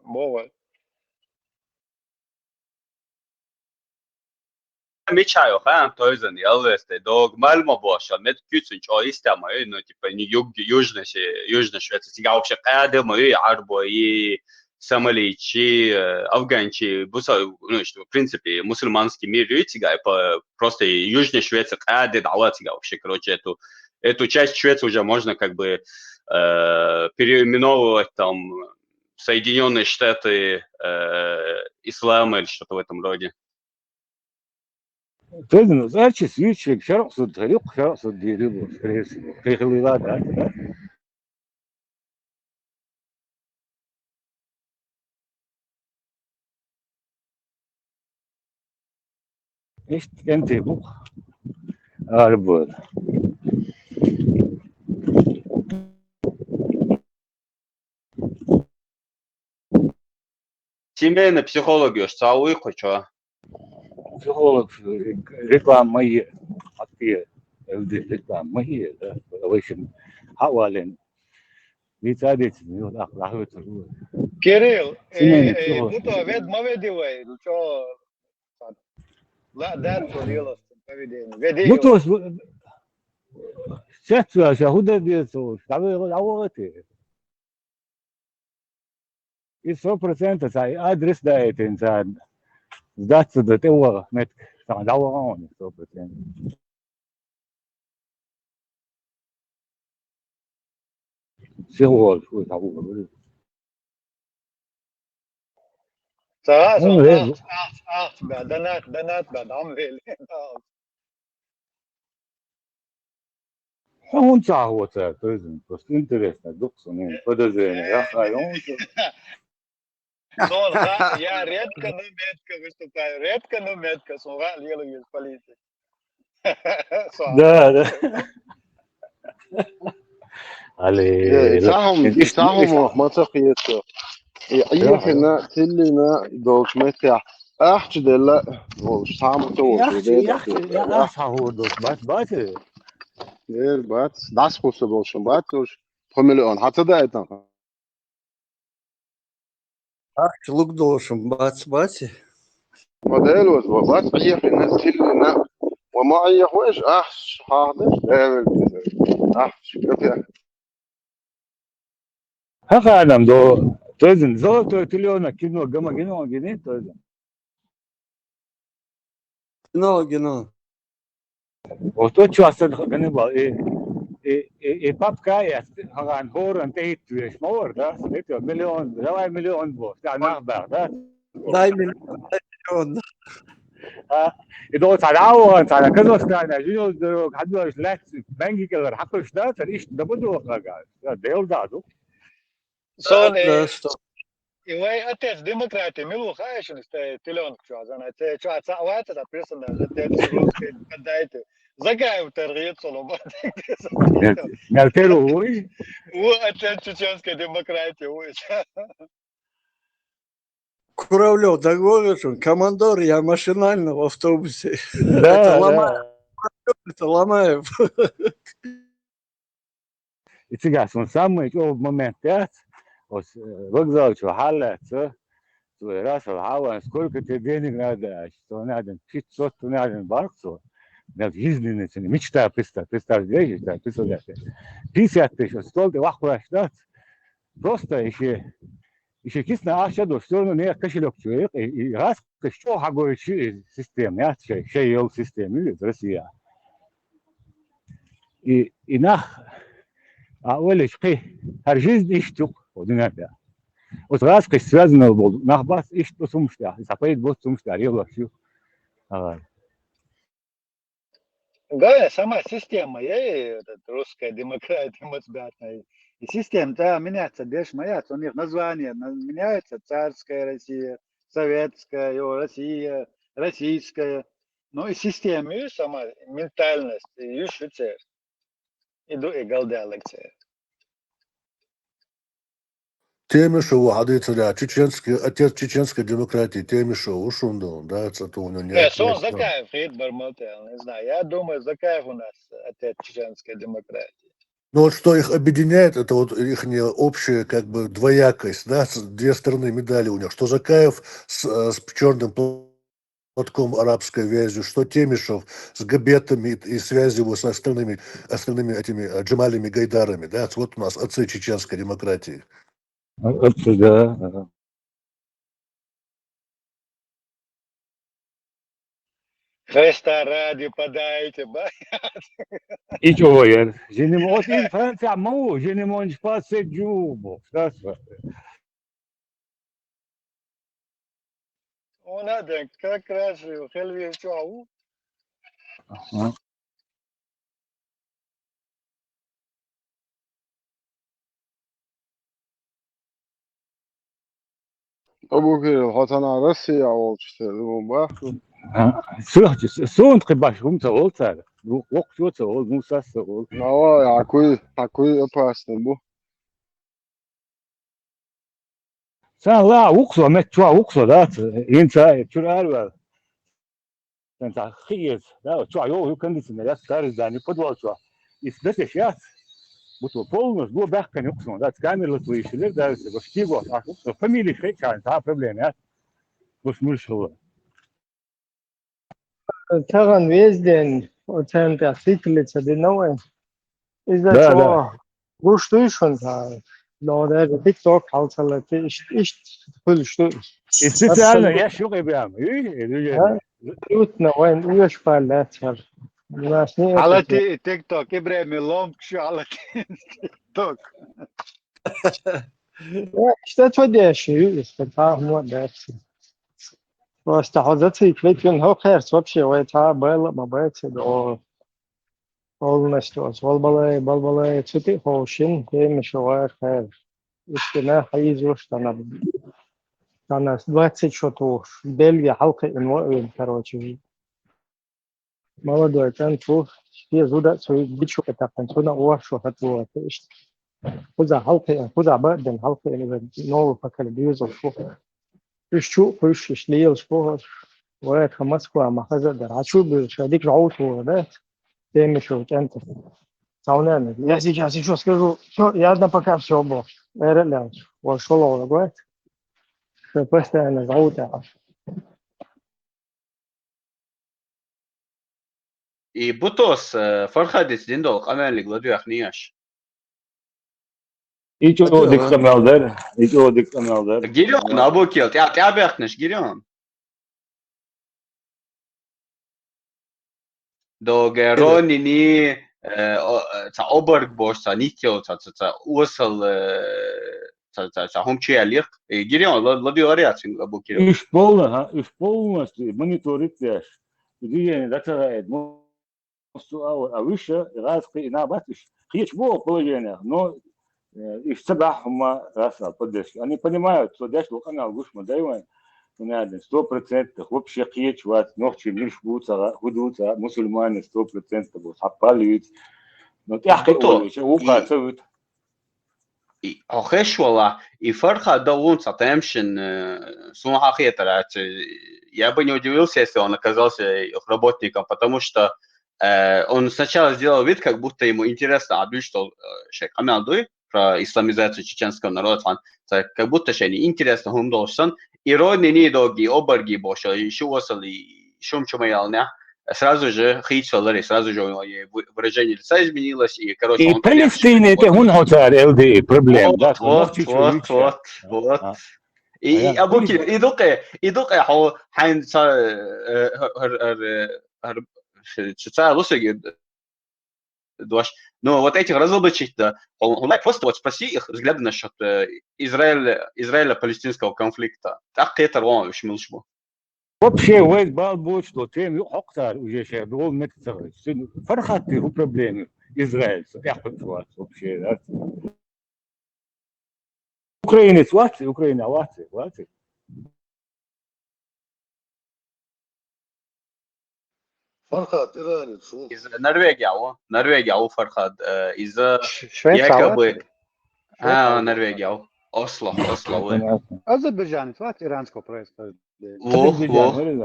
Бова. Мечаю, то есть не Алвесте, дог мальма боша, мет кюцин, что истама, ну типа не южная Швеция, сега вообще кадем, и арбо, и сомалийчи, афганчи, ну что в принципе мусульманский мир, сега просто южная Швеция кадем, дала сега вообще, короче эту часть Швеции уже можно как бы переименовывать там Соединенные Штаты Ислама или что-то в этом роде. Тözün zaten switch şarap su tarih şarap su diye bu kıyılar da. İşte kendi bu araba. Семейный психологию, сауи хочу. Психолог reklamı atıyor. Evde reklamı da. Başım havalen. Bir tane etmiyor. Rahmet olur. Кирилл, будто ведмоведивай, что да, творилось поведение. Ну то сейчас худа делается, там работает. И 100% цай адрес дает инсан. Сдаться до того, нет, там давно 100%. Всего того. Сразу, донат, амвели. Он цахуется, то есть просто интересно, доксоны, подозрения, я хаю. Я редко, но метко выступаю, редко, но метко, слуга делаю из полиции. Да. Але ساهم منطقيته يحنا تلنا دوك متى أحجدلا وسام تو يا صاحو دوك بات غير بات داس بوسبولشن باتوش بمليون حتى ده ايتن Luk došam, bāc. موديلوز وبات يحنا تلنا وما يحوش هذا داول كيف Haka adam do, to je zoloto tiliona kino gama gino, to je. Gino. O to ću sad gane ba, papka je, hagan horan te hitu je smor, da, eto milion bo, da nachbar, da. Daj milion. إذا تعاون على كذا استعنا جيو حدوا لا بنجي كذا حقه اشتات ايش ده بده قاعد ده يرضى Son И вы отец демократии, милу хаешен, что теленок что, знаете, что отца вата, да пресса, отец русский, подайте. Закаев торгует солоба. Мялтеру, ой. Отец чеченской демократии, ой. Куравлев, договоришь, он командор, я машинально в автобусе. Это Да, Ломаев. да. Это Ломаев. И сейчас он самый момент, вокзал, что халится, свой раз, сколько тебе денег надо, что надо, 500 надо баксов, надо жизненные цены, мечта, представь, представляешь, 50 тысяч, 100 вахуаш, да, просто еще кисно, все равно не кошелек человек, и раз, что хагой систем, я ел систем, или Россия. И нах, а олечки, жизнь ищут, вот иногда. Вот раз, как связано было, нах бас ищут по сумштя, и запоет бот сумштя, ревла все. Да, сама система, русская демократия, мацбятная. И система-то меняется, беш меняется, у них название меняется, царская Россия, советская, Россия, российская. Ну и система, и сама ментальность, и швейцар. Иду и галдялекция. Темишев, адыцеля, чеченский, отец чеченской демократии, Темишев, ушундон, да, это у него нет. Сон Закаев, Фрид Бармалтел, не знаю. Я думаю, Закаев у нас отец чеченской демократии. Ну вот что их объединяет, это вот их общая как бы двоякость, да, две стороны медали у них, что Закаев с черным платком арабской вязью, что Темишев с габетами и связью его с остальными этими Джамалями Гайдарами, да, вот у нас отцы чеченской демократии. Отцы, да. Христа ради подайте, И чего я? Вот in Франция могу, je ne mange pas cette jour. Он надо как раз хелви чау. أبو كير الحسن روسيا والشتاء وباخو Слушайте, сон требашум царолца, вокчо царол, мусас царол. نوا عكوي опасный бу Сан ла уксо, метчуа уксо, да, инца, чурарва. Инца хиес, да, чуа йо кондиционер, я старый, да, не подвал чуа. И следующий сейчас, будто полностью, го бах конюксон, да, камеры слышали, да, штиго, а фамилия швейцар, да, проблема, да, посмышало. Tagan везде, оцен персиклица, диновен. Из-за Да, чего гуштуйшун, но даже TikTok, халцала, ищ что. И специально я шукай прям, видишь? Абсолютно, вайн, уешь палятер. Але TikTok, Ибрahim лом, але TikTok. Что тводящий, если так молодец. Просто хозяйственный клейкин хохерс вообще, это было, мабается, до полностью. Балбалай, цветы хошин, темишевая хэр. Истина хайзу, что она 20 шотов. Бельгия, халка инвоин, короче. Молодой, там тух, все зуда, свой бичу, это пансуна уашу, хатуа. Хуза халка, хуза баден, халка, новый поколение, шух. Ищу, шлеил, шпух. وقت Москва, Махазадар. А что был? Шадик Рауту, да? Темишев, центр. Саунами. Я сейчас еще скажу. Все, я пока все был. Реально. Вот шел, говорит. Что постоянно Рауту. И Бутос, Фархадис, Диндол, Каменлик, Ладуях, Нияш. И чего диктамелдер? И чего диктамелдер? Гирион, Абукил, ты обяхнешь, Гирион. До Герони ни ца оберг бош, ца нител, ца усал, ца хомчиалих. Гирион, Ладуях, Ариацин, Абукил. Иш полностью мониторит тяж. Где не докарает. А выше раз и на батыш. Есть во положение, но их собак мы раз поддержки. Они понимают, что дальше канал гуш мы даем, надо 100%. Вообще киеч вас ночи лишь будут худуться мусульмане 100% будут хапалить. Но я Buto. хочу указывать. Охешвала и Фарха Даун Сатемшин Сумахахи я бы не удивился, если он оказался их работником, потому что он сначала сделал вид, как будто ему интересно объявить, что Шейх Амиадуй про исламизацию чеченского народа, как будто Шейх неинтересно он должен, иронии недолгие, оборги больше, еще осали, шум чумаялня, сразу же хитсолари, сразу же выражение лица изменилось, и, короче, И он, Палестина это он хотел ЛД проблем, да? вот. И Абуки, и дука, هو حين социальные услуги, но вот этих разоблачить, да, он просто вот спроси их взгляды насчет Израиля-палестинского конфликта. Так это он уж милшбу. Вообще, весь бал будет, что тем октар уже сейчас был метод. Фархат его проблемы израильцев. Я хочу вас вообще, да. Украинец власти, Украина власти. Фархат, иранец. Из Норвегия, Фархат, из Швеция, Норвегия, Осло. Азербайджанец, иранского происхождения.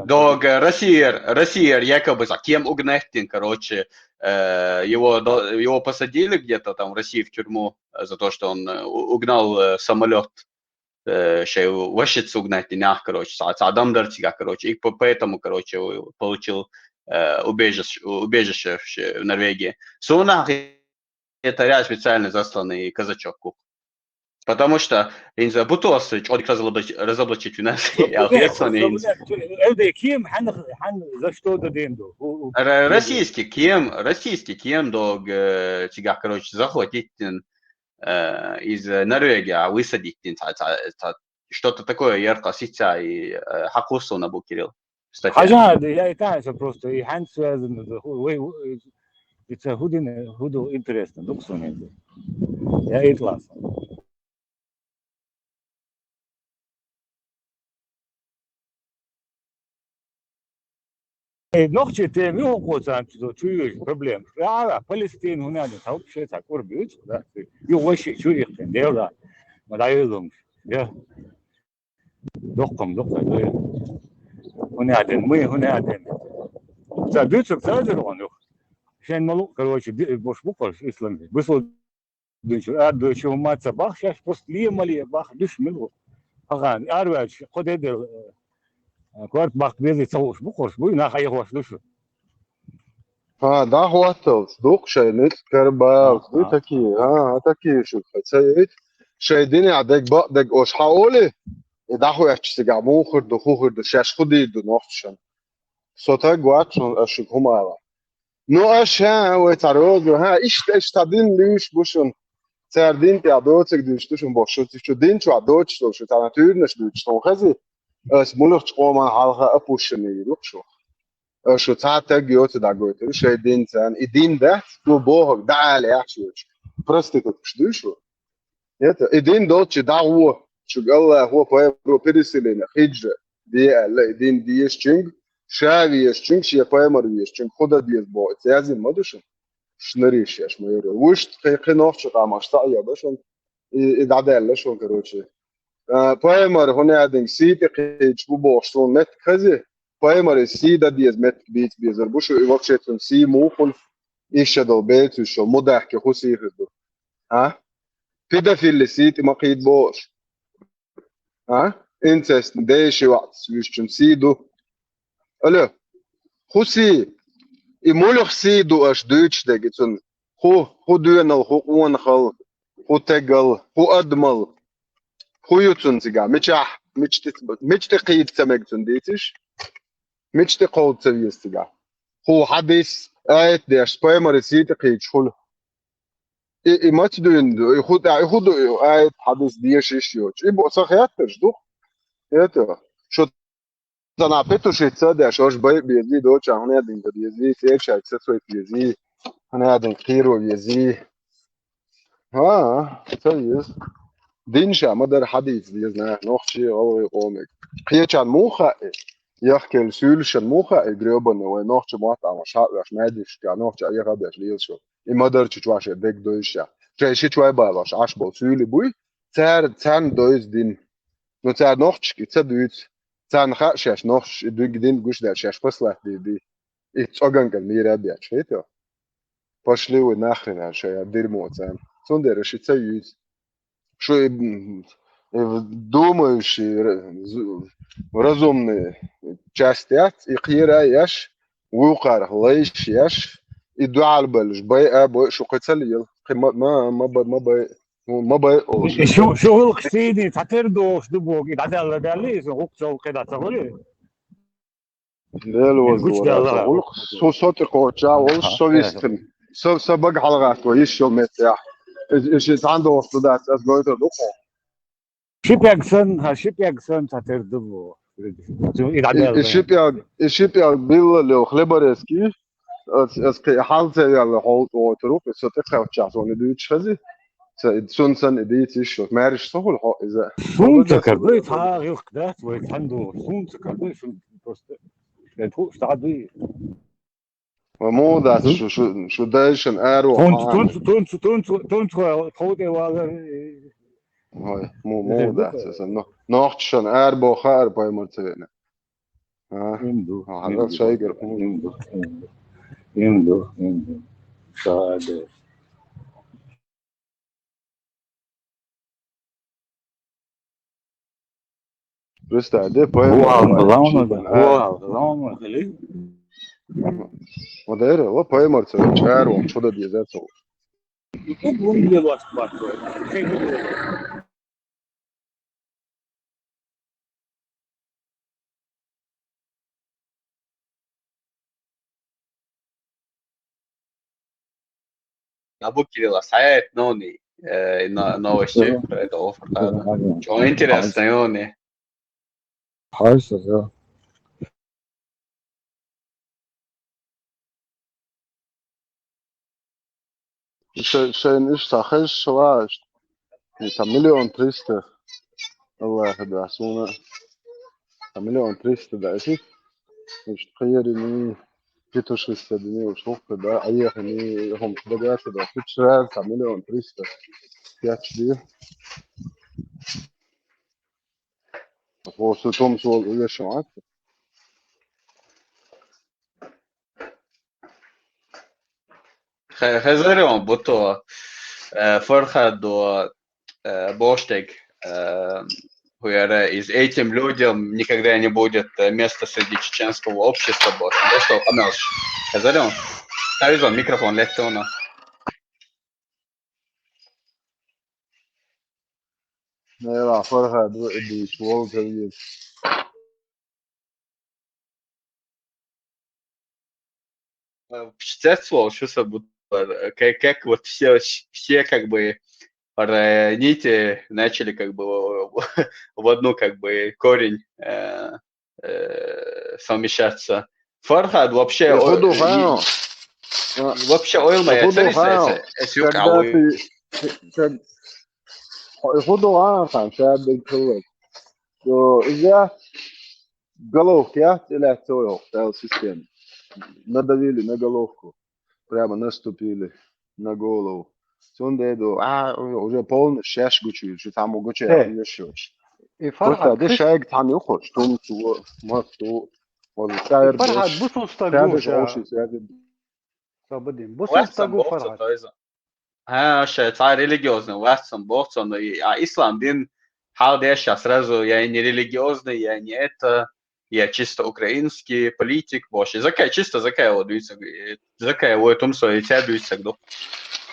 Дог Россия якобы за кем угнехтин, короче, его посадили где-то там в России в тюрьму за то, что он угнал самолет, Вашицу угнехтин, короче, Адам Дартига, короче, и поэтому, короче, получил убежище в Норвегии. Суна это ряд специально засланный казачок. Потому что, я не знаю, Бутос разоблачить у нас. За что дадим? Российский кем дог тебя, короче, захватить из Норвегии, а высадить что-то такое ярко сетя и хакусу на Букирил. Хажа, я и так просто и хан связан, это худу интересно, доксоне. Я и класс. Ночи тем его коцан чуешь проблем. А Палестина у нас вообще так урбит, да. И вообще чуешь дело. Мадаилом. Я доком. Мы один. Забьются сразу он. Шен малу, короче, бош буквально ислам. Высл до чего маться бах, сейчас после мали бах душ милу. Ага, арвач, ходедел. Кварт бах безы цауш буквально, буй на хай хош душу. Да, хватал. Дух шайнет карбал. Такие شو хотят. شايدين عدك بقدك وش حقولي يدحوا يحتسجع موخر دخوخر دشاش خدي دنوخشن صوتا جواتشون أشك هم على نو أشها ويتعرض ها إيش تعدين ليش بوشون تعدين تعدوتك دشتوشون بوشون تشدين شو عدوتش شو تعناتيرنش دشتون خزي اسمولك تقوم حلقة أبوشني لوكشو شو تعتق جوت دعوت شايدين تان إدين ده تو بوهك دعالي أحشوش проститут شو إدين دوتش دعوة شو الله هو فايبرو بيرسلين خيجة دي لا إدين ديشتشنج شاوي يشتشنج شيا فايمر يشتشنج خدا ديز بو تيازين مدوشن شنريش ياش ميرو وش تخيقي نوخش قامش طايا بشون إدعدال لشون كروتشي فايمر هنا عدن سيت خيج بوشون مت كذي فايمر سيدا ديز مت بيت بيزر بوشو إيوكشيتون سي موخل إيشادو بيت وشو مدح كخوسي يخدو في اللي سيتي ما قيد بوش انت دايشي وقت سويشتن سيدو ألا خوسي إمولخ سيدو أش دوتش داجتون خو دوينال خو قوانخال خو تقل خو أدمل خو يوتون تيجا ميتشاح ميتش تقيد تمجتون ديتش ميتش تقود تبيس تيجا خو حديث آيت داش بايمر سيتي قيد شخول ما تدوين يخدو آية حدث ديش إشيوش إبو صحيات تجدو يتو شو تنعبتو شي تصدع شوش بيزي دوتش هنا دين بيزي تيك شاك سسوي بيزي هنا دين كيرو بيزي это есть. دينشا مدر حديث ديزنا نوخشي أو قومك قيتشان موخا يحكي السولشان موخا يقربون ونوخش موتا مشاء وش مادش كنوخش أي غبيش ليشو يمدر تشواش ديك دويشا شيء شوي بالاش عشبو سولي بوي تان دويز دين نو تان نوخش كتدويت تان خاشش نوخش دويك دين قش ده شاش بسلا دي إتشوغن كالميرا بيش هيتو пошли вы нахрен, я дерьмо, Сундер, шицаюсь. Что думающие, разумные части, и قيرايش وقار ليش и дуал بالش بي شو قتل ما بي شغل قصيدي تعتردوش دبوك يتعدل قالي سوق سوق كده تقولي ديل وزورات صوت قوتشا والشويستن سبق حلقات ويش شو متاح ايش عنده وصدات اسمه دوكو شيبياكسن تعتردو يتعدل الشيبياك بيل لو خلبرسكي اسكي حالته يلا هولت وتروك ستخاف تشاسون دوتش خزي سونسن اديتي شو مارش سهول هو اذا سون تكردو تا يقدات ويتحندو سون تكردو شو تعدي ومو ذات شو دايشن ارو تون خودي ولا هاي مو ذات اسمه نوختشن اربو خار باي مرتين هذا شيء قرب يندو ساده Просто де поема. Главное, хали. Модер, ла поема це чаром, що да дізеться. Abu Kirilla сайт новый новости про это оффер. Что интересно, они. Хорошо, да. شيء إيش تأخذ شواش مليون 300 الله يهدى عسونا 1,300,000 دقيقة مش تخيرني كيتوش السدني وشوف ده أيهني هم بدأت ده تشتري 1,300,000 كاتش دي هو ستوم سوال ولا شمعت Хазарем, будто Фархад до Боштег, из этим людям никогда не будет места среди чеченского общества больше. Да что, Амелш? Хазарем, Харизон, микрофон, лектона. لا Фархад دي شوال كبير Читать слово, что будто как вот все как бы нити начали как бы в одну как бы корень совмещаться. Фархад вообще ойлмая خدوا عارفة شاب الكويت إذا головки я или отцовил стал систему надавили на головку прямо наступили на голову Сундеду уже полный шеш гучи что там гучи еще просто ده شايق там يخش توم تو ما تو ولا سعر فرحات بصوا استقوا صابدين بصوا استقوا فرحات это религиозный ватсон бохсон ислам дин халдеша сразу я не религиозный я не это я чисто украинский политик больше закай чисто закай вот закай вот том что я дуется гдо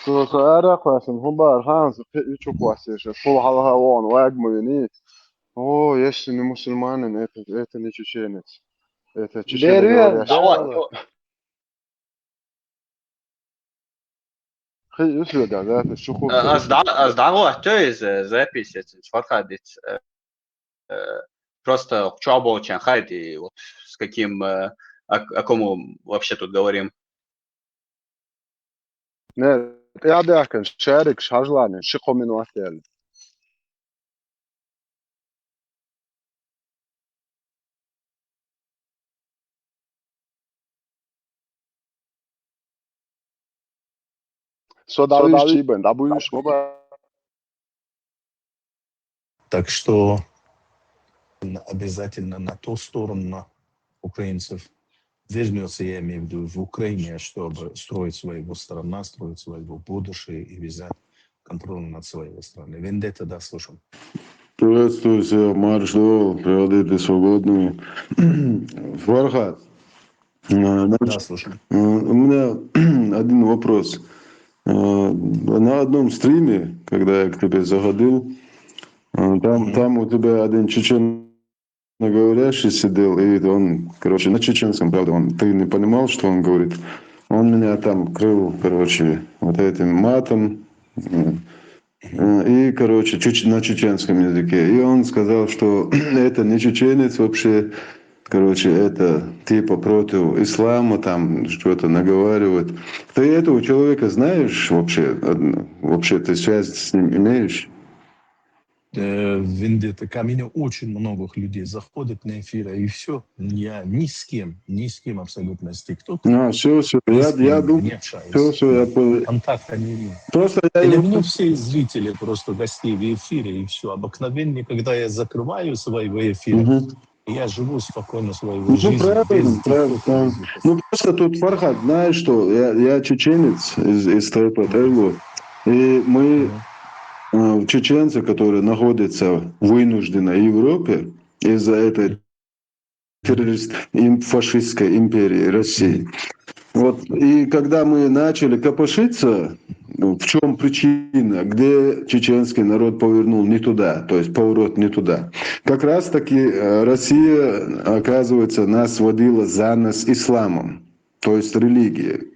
سؤال قاسم هم بارهانس يشوف واسيش فول على هوان واجمعني اوه يش اني مسلمان это не чеченец это чеченец Здорово, то есть запись подходит. Просто что было Чанхай, и вот с каким, о ком мы вообще тут говорим? Не, يعدي شارك شهجلاني شقو من واتيل Содавиш чибен, дабуиш моба. Так что обязательно на ту сторону украинцев вернется, я имею в виду, в Украине, чтобы строить своего страну, строить своего будущее и взять контроль над своей страной. Вендетта, да, слушаем. Приветствую всех, маршал, приводите свободными. Фархад, Да, слушаем. у меня один вопрос. На одном стриме, когда я к тебе заходил, там у тебя один чеченоговорящий сидел, и он, короче, на чеченском, правда, ты не понимал, что он говорит. Он меня там крыл, короче, вот этим матом, и, короче, на чеченском языке. И он сказал, что это не чеченец вообще, короче, это типа против ислама, там что-то наговаривает. Ты этого человека знаешь вообще? Вообще ты связь с ним имеешь? Вендетта, ко мне очень много людей заходит на эфиры, и все. Я ни с кем абсолютно с тиктоком. Все, я думаю, не общаюсь. все, я понял. Контакта не имею. Просто Для меня все зрители просто гостей в эфире, и все. Обыкновенно, когда я закрываю своего эфира, я живу спокойно своего жизни. Правильно. Ну, просто тут, Фархад, знаешь что, я чеченец из Тайпа-Тайгу, и мы, чеченцы, которые находятся вынужденно в Европе из-за этой фашистской империи России. Вот, и когда мы начали копошиться, в чем причина, где чеченский народ повернул не туда, то есть поворот не туда. Как раз таки Россия, оказывается, нас водила за нос исламом, то есть религией.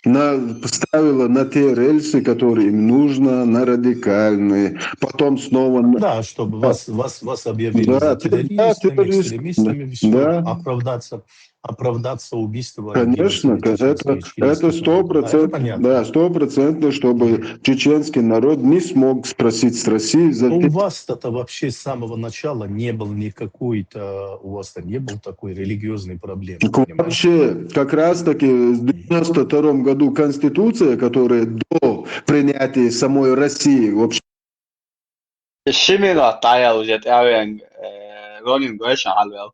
Поставила на те рельсы, которые им нужно, на радикальные, потом снова... Да, чтобы вас объявили за террористами, экстремистами, все, оправдаться убийством. Конечно, это 100%, да, 100%, чтобы чеченский народ не смог спросить с России. У вас-то вообще с самого начала не был никакой-то, у вас-то не был такой религиозной проблемы. Вообще, как раз-таки в 1992 году Конституция, которая до принятия самой России вообще... Шимина тая уже тавен Ронин Гойшан алвел.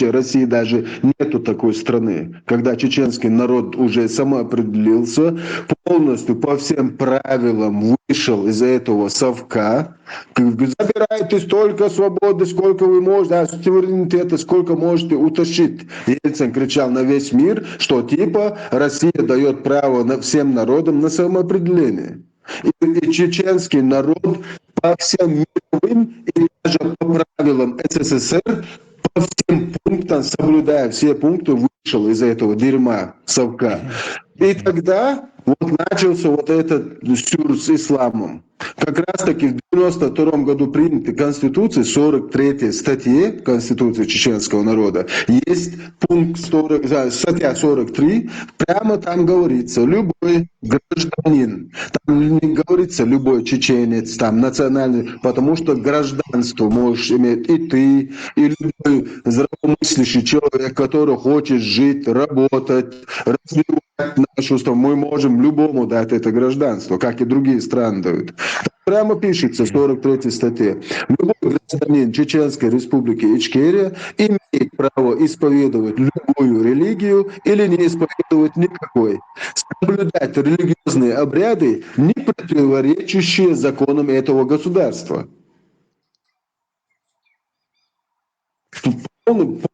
России даже нету такой страны, когда чеченский народ уже самоопределился, полностью по всем правилам вышел из этого совка, забирайте столько свободы, сколько вы можете, суверенитета, сколько можете утащить. Ельцин кричал на весь мир, что типа Россия дает право всем народам на самоопределение. И чеченский народ по всем мировым и даже по правилам СССР по всем пунктам, соблюдая все пункты, вышел из этого дерьма совка. И тогда вот начался вот этот сюр с исламом. Как раз таки в 1992 году принятой Конституции, 43-й статье Конституции чеченского народа, есть пункт статья 43, прямо там говорится, любой гражданин, там не говорится любой чеченец, там национальный, потому что гражданство можешь иметь и ты, и любой здравомыслящий человек, который хочет жить, работать, развивать нашу страну. Мы можем любому дать это гражданство, как и другие страны дают. Прямо пишется в 43 статье. Любой гражданин Чеченской Республики Ичкерия имеет право исповедовать любую религию или не исповедовать никакой. Соблюдать религиозные обряды, не противоречащие законам этого государства.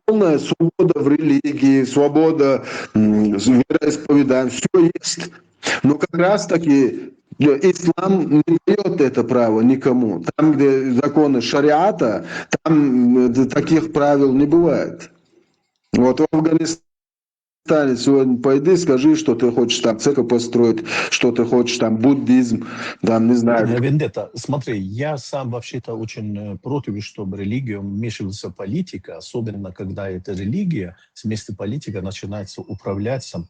Полная свобода в религии, свобода вероисповедания, все есть. Но как раз таки ислам не дает это право никому. Там, где законы шариата, там таких правил не бывает. Вот в Афганистане Казахстане сегодня пойди, скажи, что ты хочешь там церковь построить, что ты хочешь там буддизм, там, не знаю. Вендетта, смотри, я сам вообще-то очень против, чтобы религию вмешивался политика, особенно когда эта религия вместо политика начинается управляться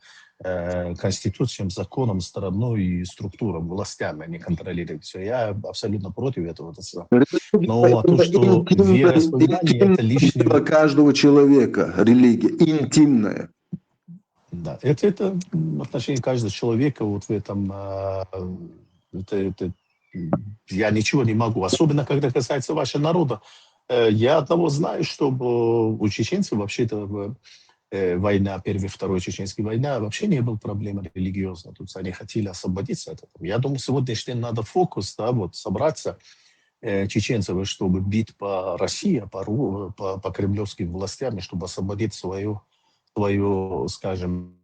конституцией, законом, стороной и структурам, властями, они контролируют все. Я абсолютно против этого. Но то, что вероисповедание, это лишнее... каждого человека религия, интимная. Да, это отношение каждого человека вот в этом... я ничего не могу. Особенно, когда касается вашего народа. Я одного знаю, что у чеченцев вообще-то война, первая, вторая чеченская война, вообще не было проблемы религиозной. Тут они хотели освободиться от этого. Я думаю, сегодняшний надо фокус, да, вот собраться чеченцев, чтобы бить по России, по кремлевским властям, чтобы освободить свою, скажем,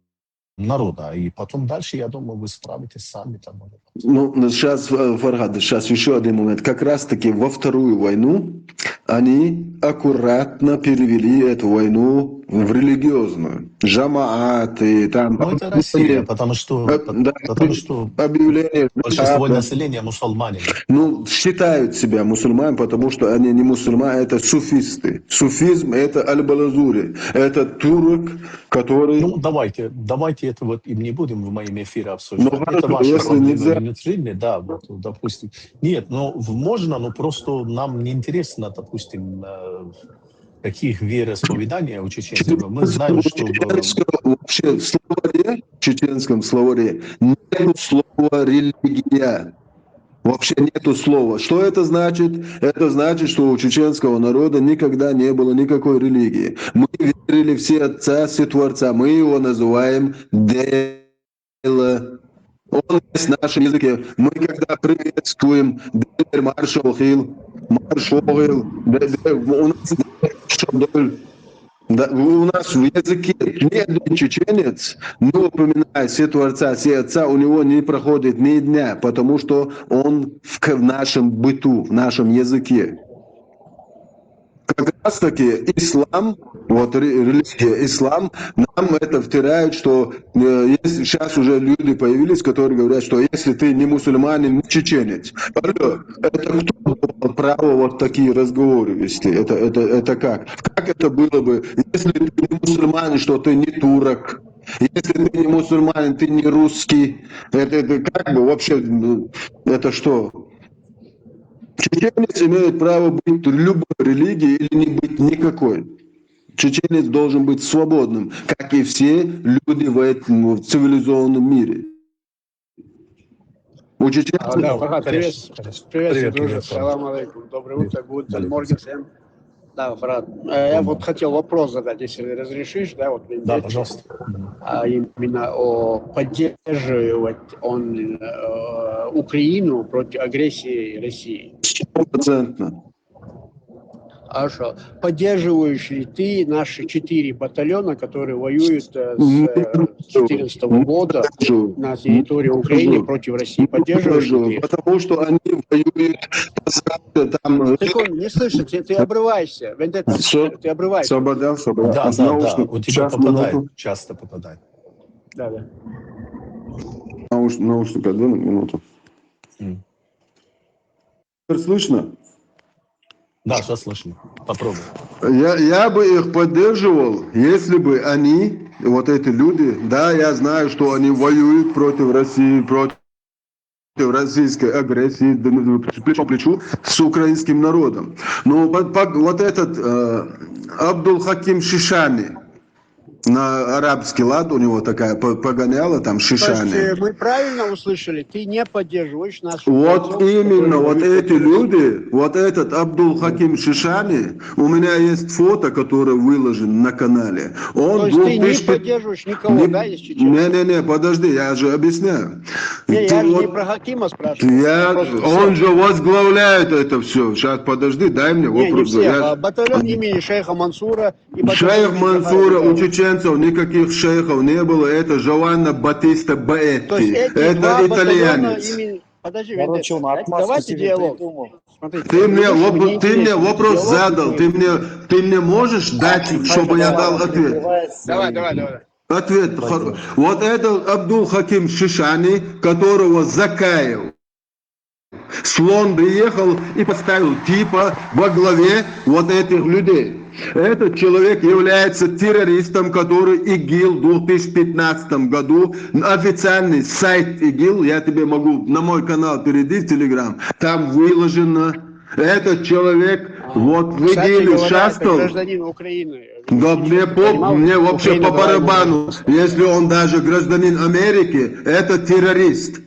народа. И потом дальше, я думаю, вы справитесь сами. Там. Ну, сейчас, Фархад, сейчас еще один момент. Как раз-таки во Вторую войну они аккуратно перевели эту войну в религиозную. Джамаат и там... Ну, это Россия, потому что объявление... большинство населения мусульмане. Ну, считают себя мусульманами, потому что они не мусульмане, это суфисты. Суфизм – это аль-Балазури, это турок, который... Ну, давайте это вот и не будем в моем эфире обсуждать. Ну, это ваши если проблемы нельзя... внутренние, да, вот, допустим. Нет, можно, но просто нам не интересно, допустим, каких вероисповеданий у чеченцев. Мы знаем, что... Вообще в чеченском словаре нет слова «религия». Вообще нету слова. Что это значит? Это значит, что у чеченского народа никогда не было никакой религии. Мы верили все Отца, все Творца. Мы его называем Дейла. Он есть в нашем языке. Мы когда приветствуем Маршал Хил, у нас да, у нас в языке ни один чеченец, не упоминая все Творца, все Отца, у него не проходит ни дня, потому что он в нашем быту, в нашем языке. Как раз таки ислам, вот религия ислам, нам это втирает, что если сейчас уже люди появились, которые говорят, что если ты не мусульманин, не чеченец. Алло, это кто дал право вот такие разговоры вести? Это как? Как это было бы, если ты не мусульманин, что ты не турок? Если ты не мусульманин, ты не русский? Это как бы вообще, это что? Чеченец имеет право быть любой религии или не быть никакой. Чеченец должен быть свободным, как и все люди в этом цивилизованном мире. У чеченцев... Да, Фархад, привет, дружок, салам алейкум, доброе утро, гутен морген всем. Да, Фархад, я вот хотел вопрос задать, если разрешишь, да, вот да, пожалуйста. А именно поддерживать он Украину против агрессии России. 100%. Хорошо. Поддерживаешь ли ты наши 4 батальона, которые воюют с 2014 года на территории Украины против России? Поддерживаешь ли ты? Потому что они воюют там... Секунду, не слышу, ты обрываешься. Ты обрываешься. Свобода. Да, у тебя попадает, часто попадает. Да. Наушник, 1 минуту. Слышно? Да, сейчас слышно. Попробуй. Я бы их поддерживал, если бы они, вот эти люди, да, я знаю, что они воюют против России, против российской агрессии, плечо к плечу с украинским народом. Но вот этот Абдул-Хаким Шишани, на арабский лад у него такая погоняла там Шишани. То есть мы правильно услышали, ты не поддерживаешь нашу... Вот именно, вот эти люди, вот этот Абдул-Хаким Шишани, у меня есть фото, которое выложено на канале. Он то есть ты не поддерживаешь никого, да, если честно? Не, подожди, я же объясняю. Не, я же не про Хакима спрашиваю. Он же возглавляет это все. Сейчас, подожди, дай мне вопрос. Не все, батальон имени шейха Мансура и батальон... Шейх Мансура, у чеченцев никаких шейхов не было, это Жованна Батиста Баэтти, это итальянец. Подожди, давайте диалог. Смотрите, ты мне вопрос задал, ты мне можешь дать, чтобы я дал ответ? Давай. Ответ. Вот это Абдул Хаким Шишани, которого Закаев слон приехал и поставил типа во главе вот этих людей. Этот человек является террористом, который ИГИЛ в 2015 году, официальный сайт ИГИЛ, я тебе могу на мой канал перейти в Телеграм, там выложено, этот человек вот в ИГИЛе шастал. Гражданин Украины. Да мне вообще по барабану, если он даже гражданин Америки, это террорист.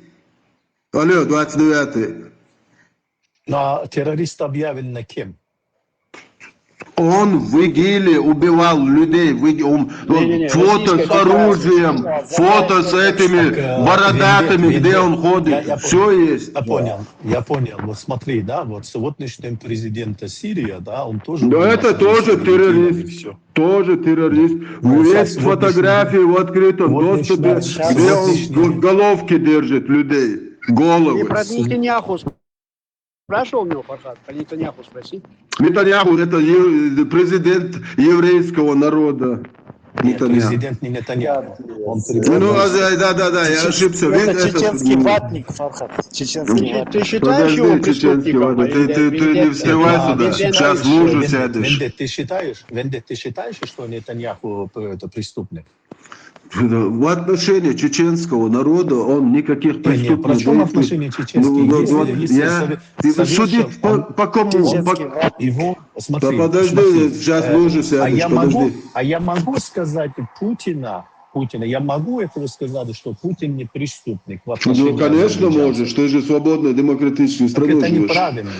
Алло, 29-й. Но террорист объявлен на кем? Он в ИГИЛе убивал людей, фото с оружием, фото с этими бородатыми, где он ходит, все есть. Я понял. Вот смотри, да, вот сегодняшний президент Сирии, да, он тоже... Да, это тоже террорист. Тоже террорист. Есть фотографии в открытом доступе, где он головки держит людей. Головы. И про Нетаньяху спрашивал у него, Фархад? Про Нетаньяху спроси. Нетаньяху – это президент еврейского народа. Нет, президент не Нетаньяху. Да, я ошибся. Это чеченский ватник, Фархад. Чеченский ватник. Ты считаешь его преступником? Ты не встревай сюда, сейчас в лужу сядешь. Ты считаешь, что Нетаньяху это преступник? В отношении чеченского народа он никаких преступных... Про чем отношения чеченские? Судить по кому? Его, смотри, подожди, сейчас лужу сядешь, подожди. Я могу сказать Путина, я могу этого сказать, что Путин не преступник. Ну, конечно, можешь. Ты же свободная демократическая страна. Это неправильно.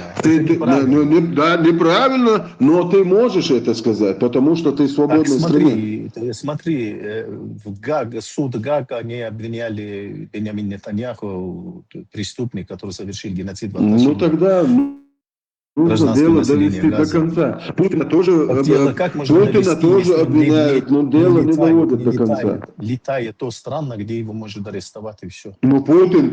Да, неправильно, но ты можешь это сказать, потому что ты свободная страна. Смотри, суд Гага не обвиняли Беньямин Нетаньяху, преступник, который совершил геноцид в отношении. Ну, тогда... Нужно дело довести до конца. Путина тоже обвиняют, но дело не доводят до конца. Летает то странно, где его может арестовать и все. Ну, Путин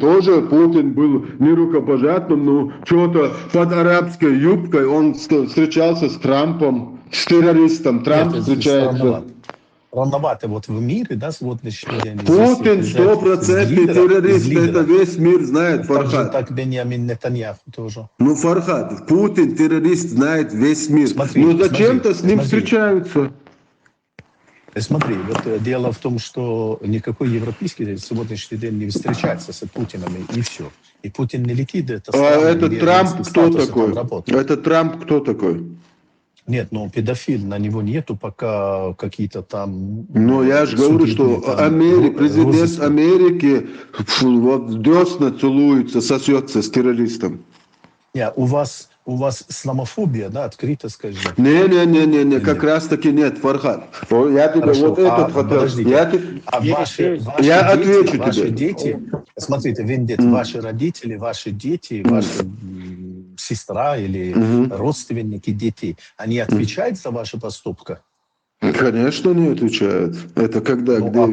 был не рукопожатным, но что-то под арабской юбкой он встречался с Трампом, с террористом. Трамп встречается. Рановато вот в мире, да, сегодняшний день. Путин 100% террорист, это весь мир знает, Фархад. Так Беньямин Нетаньяху тоже. Ну, Фархад, Путин террорист знает весь мир. Но зачем-то с ним встречаются. Смотри, вот дело в том, что никакой европейский сегодняшний день не встречается с Путиным, и все. И Путин не летит. Этот Трамп кто такой? Этот Трамп кто такой? Нет, ну педофил, на него нету пока какие-то там... Ну, я же говорю, что президент Америки вот десна целуется, сосется с террористом. Нет, у вас исламофобия, да, открыто скажи. Не, как раз таки нет, Фархад. Я тебе вот этот хотел. Я отвечу тебе. Ваши дети, смотрите, ваши родители, ваши дети, ваши сестра или родственники детей, они отвечают за ваши поступки? Конечно, не отвечают. Это когда? А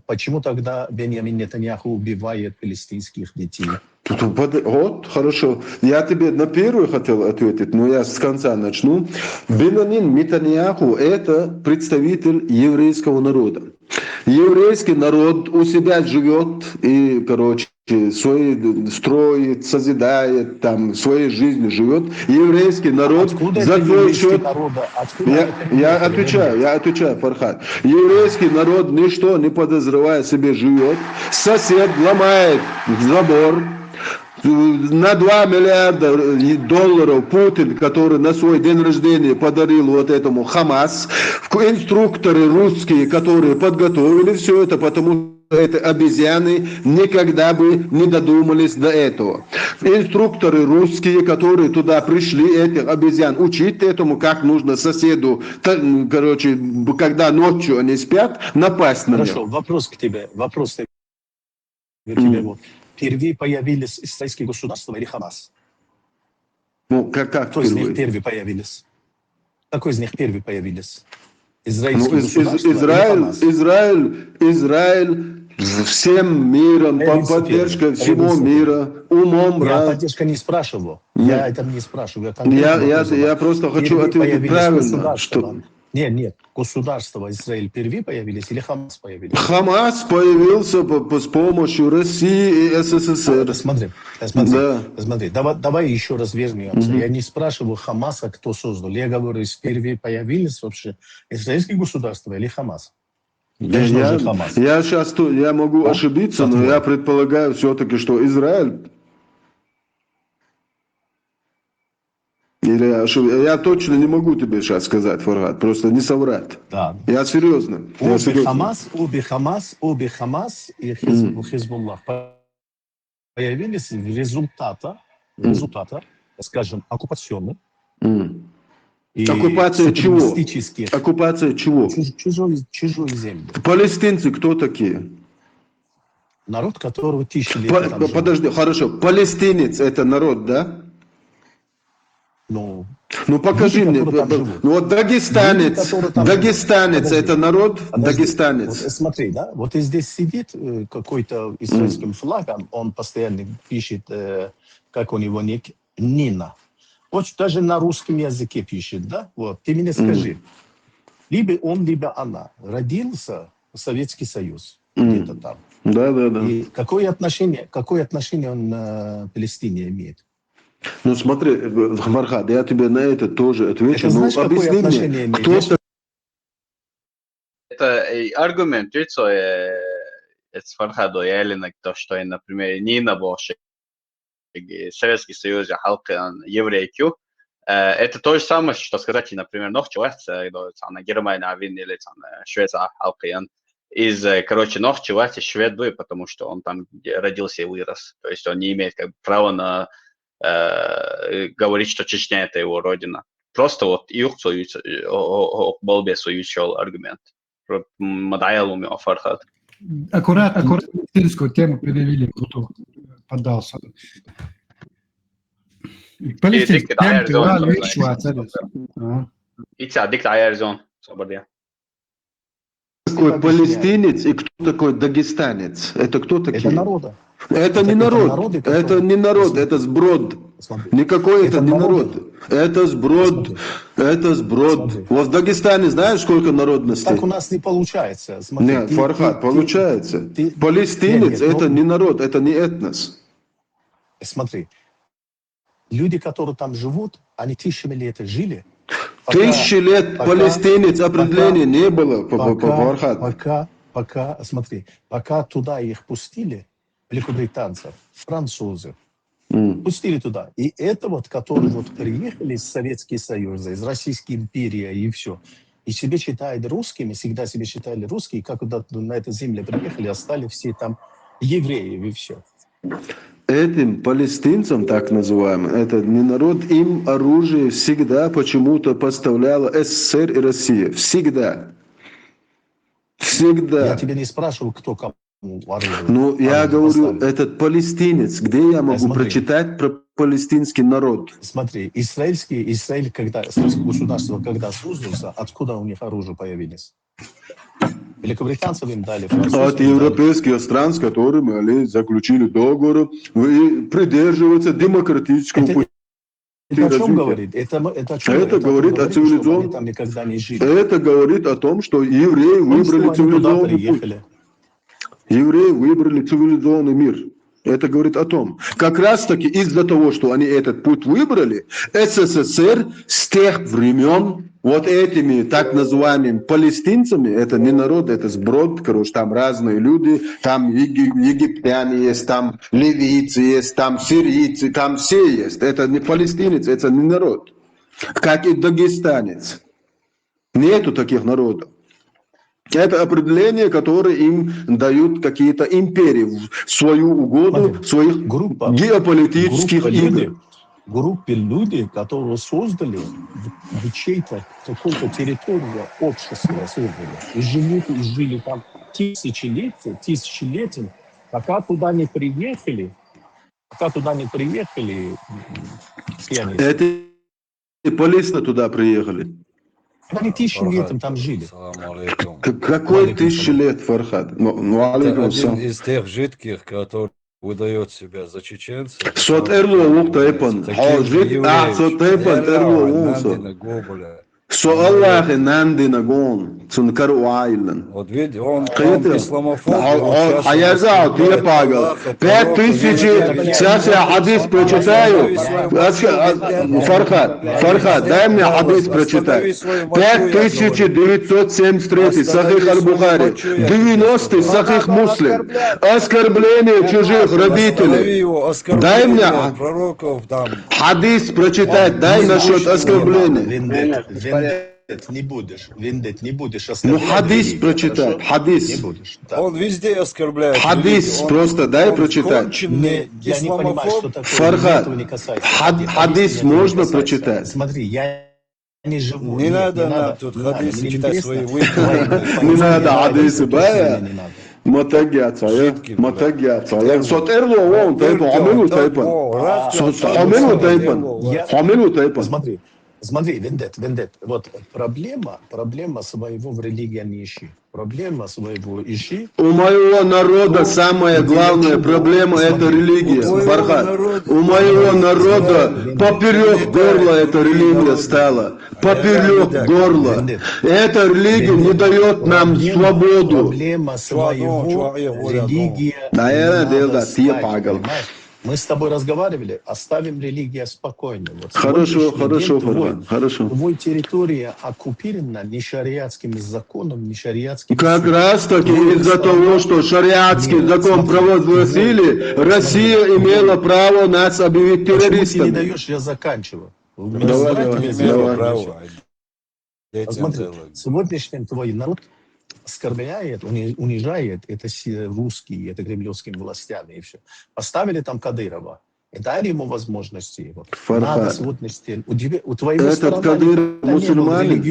почему тогда Беньямин Нетаньяху убивает палестинских детей? Вот, хорошо. Я тебе на первый хотел ответить, но я с конца начну. Беньямин Нетаньяху – это представитель еврейского народа. Еврейский народ у себя живет и, строит, созидает, там, своей жизнью живет. Еврейский народ за твой счет... Я отвечаю, Фархад. Еврейский народ, ничто не подозревая себе, живет. Сосед ломает забор. На 2 миллиарда долларов Путин, который на свой день рождения подарил вот этому Хамас, инструкторы русские, которые подготовили все это, потому что это обезьяны никогда бы не додумались до этого. Инструкторы русские, которые туда пришли, этих обезьян, учить этому, как нужно соседу, когда ночью они спят, напасть на него. Хорошо, вопрос к тебе. Впервые появились израильские государства или Хамас? Ну, как Кто из них первые появились? Какой из них первые появились? Израильские государства Израиль всем миром, поддержка всего мира, умом. Я поддержка не спрашивал. Я это не спрашиваю. Я просто хочу ответить правильно, что Нет. Государство Израиль впервые появились или Хамас появились? Хамас появился с помощью России и СССР. Смотри. Давай еще раз вернемся. Я не спрашиваю Хамаса, кто создал. Я говорю, впервые появились вообще израильские государства или Хамас? Я могу ошибиться, но я предполагаю все-таки, что Израиль. Я точно не могу тебе сейчас сказать, Фаргат, просто не соврать. Да. Я серьезно. Обе Хамас и Хизбуллах появились в результата, скажем, оккупационных. Оккупация чего? Оккупация чего? Чужой земли. Палестинцы кто такие? Народ, которого тысячи лет там живет. Подожди, хорошо. Палестинец это народ, да? Ну покажи люди, мне. Ну вот дагестанец это народ? Дагестанец. Вот, смотри, да, вот и здесь сидит какой-то израильским флагом, он постоянно пишет, как у него ник, Нина. Вот даже на русском языке пишет, да? Вот, ты мне скажи, либо он, либо она родился в Советский Союз, где-то там. Да. И какое отношение он к Палестине имеет? Ну смотри, Фаргат, я тебе на это тоже отвечу. Знаешь, объясни мне, кто Это аргумент, что с Фаргадом Ялина, то, что, например, Нина Бошек, Советский Союз, Халкан, еврейки, это то же самое, что сказать, например, на Германии или Швеция, Халкан, из, шведы, потому что он там родился и вырос. То есть он не имеет права на говорить, что Чечня это его родина. Просто вот Болбе соючил аргумент. Мадаялуми Фаргат. Аккуратно палестинскую тему перевели, кто поддался. Палестинская такой палестинец и кто такой дагестанец? Это кто такие? Это народа. Это не народ, это не народ, это сброд. Никакой это не народ. Это сброд. Вот в Дагестане знаешь, сколько народностей? Так у нас не получается. Смотри, Нет, Фаргат, получается. Палестинец это не народ, это не этнос. Смотри, люди, которые там живут, они тысячами лет жили. Тысячи лет палестинец определения не было, Фаргат. Пока туда их пустили, великобританцев, французов, пустили туда. И это вот, которые вот приехали из Советского Союза, из Российской империи и все, и себя считают русскими, всегда себя считали русскими, как куда на эту землю приехали, остались все там евреи и все. Этим палестинцам, так называемым, это не народ, им оружие всегда почему-то поставляла СССР и Россия. Всегда. Я тебя не спрашиваю, кто кому оружие. Ну, я говорю, этот палестинец, где я могу прочитать про палестинский народ? Смотри, Израиль, когда государство когда создался, откуда у них оружие появилось? Великобританцев им дали. От европейских стран, с которыми они заключили договор, придерживаться демократического пути. Это о чем говорит? Это говорит о цивилизованном. Там никогда не жили. Это говорит о том, что евреи выбрали цивилизованный путь. Евреи выбрали цивилизованный мир. Это говорит о том. Как раз таки из-за того, что они этот путь выбрали, СССР с тех времен вот этими так называемыми палестинцами, это не народ, это сброд, короче, там разные люди, там египтяне есть, там ливийцы есть, там сирийцы, там все есть. Это не палестинец, это не народ. Как и дагестанец. Нету таких народов. Это определение, которое им дают какие-то империи в свою угоду, в своих геополитических игр. Группы людей, которые создали в чьей-то какой-то территории общества, создали. И жили там тысячелетия, пока туда не приехали, Это палестинцы туда приехали. Они 1000 лет там жили. Какой 1000 лет, Фаргат? Это один из тех жидких, который выдает себя за чеченца. Сот эрло уктайпан. Суаллахи нандина гон, цункар уайлен. Вот видите, он исламофоб. Хаярза, ты пагал. 5000, сейчас я хадис прочитаю. Фархад, дай мне хадис прочитать. 5973, Сахих Аль-Бухари. 90 Сахих Муслим. Оскорбление чужих родителей. Дай мне хадис прочитать, дай насчет оскорбления. Вендет не будешь. Ну хадис прочитать, хадис. Не будешь. Да. Он везде оскорбляет. Хадис просто дай прочитать. Я не понимаю, что такое. Фархад, хадис можно прочитать? Смотри, я не живу. Не надо нам тут хадисы читать свои выпады. Не надо хадисы, бая. Матагяца, матагяца. Сот эрло вон, тайпа, хамилу тайпа. Хамилу тайпа. Смотри, Вендет. Вот проблема своего в религии не ищи. Проблема своего ищи. У моего народа самая главная проблема это религия, Фархад. У моего народа поперек горла эта религия стала. Поперек горла. Эта религия не дает нам свободу. Проблема своего религия. Мы с тобой разговаривали, оставим религию спокойно. Вот хорошо, Фархад, хорошо. Твой территория оккупирована не шариатским законом, не шариатским... Как раз таки из-за того, что шариатский закон провозгласили, Россия имела право нас объявить террористами. Почему ты не даешь, я заканчиваю. Давай. Смотри, сегодняшний твой народ оскорбляет, унижает это русские, это кремлевскими властями и все. Поставили там Кадырова и дали ему возможности. Вот. Надо сегодняшний... У твоего этот Кадыров мусульманин.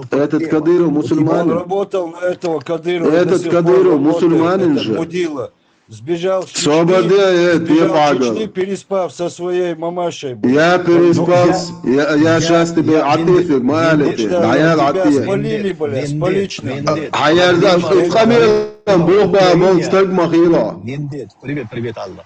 Этот Кадыров мусульманин. Он работал на этого Кадырова. Этот Кадыров мусульманин же. Мудила. Сбежал в Чечни, переспав со своей мамашей. Я переспал, я сейчас тебе атифик, малифик, аял атифик. Спалили, бля, с поличным. Аярда, в хамилам, бухба, монстак махила. Привет, Аллах.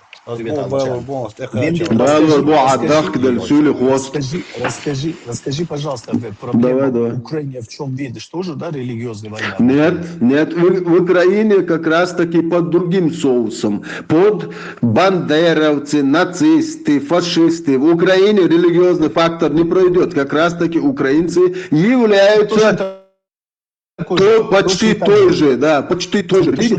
Расскажи, пожалуйста, проблема в Украине в чем видишь? Тоже, да, религиозная война? Нет, в Украине как раз таки под другим соусом. Под бандеровцы, нацисты, фашисты. В Украине религиозный фактор не пройдет. Как раз таки украинцы являются... почти той же.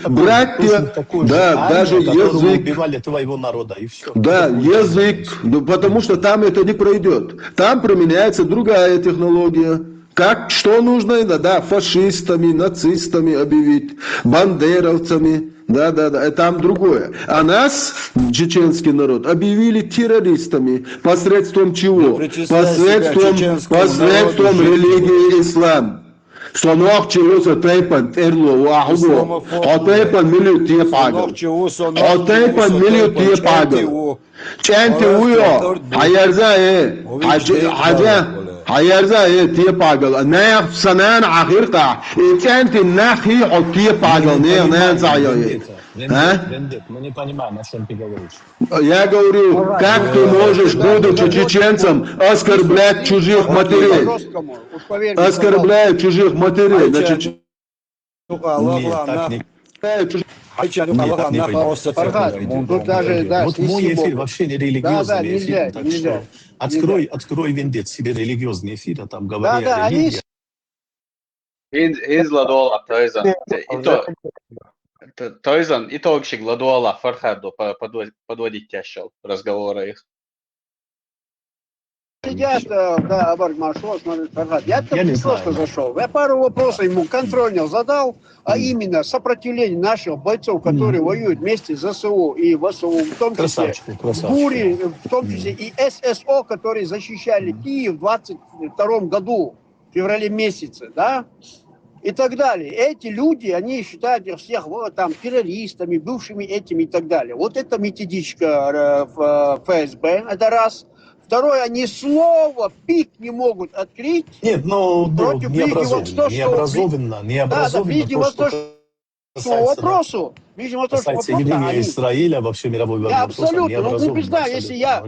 Братья, да, даже язык. Убивали твоего народа и все. Да, язык, потому что там это не пройдет. Там применяется другая технология. Что нужно, да, фашистами, нацистами объявить, бандеровцами. Да, там другое. А нас, чеченский народ, объявили террористами. Посредством чего? Посредством религии ислам. Сонок чего-то тайпан эрло вахудо. Отайпан милю тие пагал. Отайпан милю тие пагал. Чанти уйо. Хаярза тие пагал. Наях санан ахирка. Чанти нахи от тие пагал. Наях заяе. Мы не понимаем, о чем ты говоришь. Я говорю, как ты можешь, будучи чеченцем, оскорблять чужих матерей? Оскорбляют чужих матерей. Тут даже, да, вот мой эфир вообще не религиозный эфир, так нельзя. Что открой Вендет себе религиозный эфир, а там говори о религии. Izladola, Тойзан, и то вообще Гладуала Фархаду подводить тяжел разговоры их. Сидят, да, Абарг Маршал, смотрит, Фархад. Я там не просто зашел. Я пару вопросов ему контрольных задал, а именно сопротивление наших бойцов, которые воюют вместе с ЗСУ и ВСУ, в том числе Бури, в том числе и ССО, которые защищали Киев в 22 году, в феврале месяце, да? И так далее. Эти люди, они считают их всех вот, там, террористами, бывшими этими и так далее. Вот это методичка в ФСБ, это раз. Второе, они слова пик не могут открыть. Нет, ну, необразованно. Да, видимо, то, что вопросу. Видимо, то, что Израиля во всей мировой войне. Абсолютно. Ну, ты представь, если я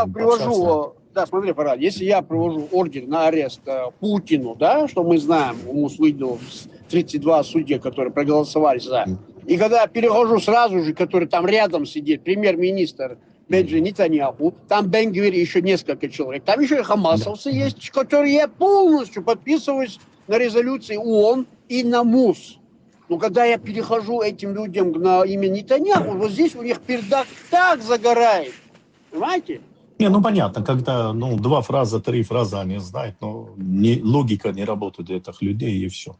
привожу Да, смотри, Фарад, если я провожу ордер на арест Путину, да, что мы знаем, ему выдал 32 судьи, которые проголосовали за, и когда я перехожу сразу же, который там рядом сидит, премьер-министр Бенджамин Нетаньяху, там Бен-Гвир и еще несколько человек, там еще и хамасовцы есть, которые я полностью подписываюсь на резолюции ООН и на МУС. Но когда я перехожу этим людям на имя Нетаньяху, вот здесь у них пердак так загорает, понимаете? Не, ну понятно, когда ну, 2 фраза, 3 фразы они знают, но логика не работает для этих людей, и все.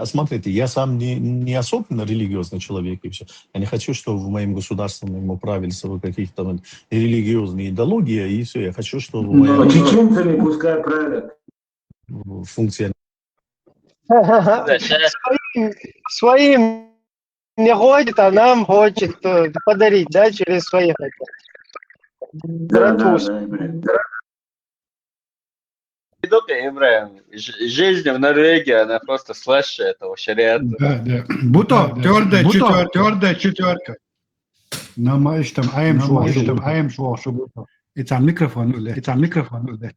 Смотрите, я сам не особенно религиозный человек, и все. Я не хочу, чтобы в моем государственном управлении каких-то религиозные идеологии, и все. Я хочу, чтобы... Но чеченцами пускай правят. Функция... Своим не ходит, а нам хочет подарить, да, через своих. Да. Евреям. Жизнь в Норвегии, она просто слэш этого шариата. Да. Буто, твердая четверка. Но что там, аем швох, что буто. Это микрофон, да.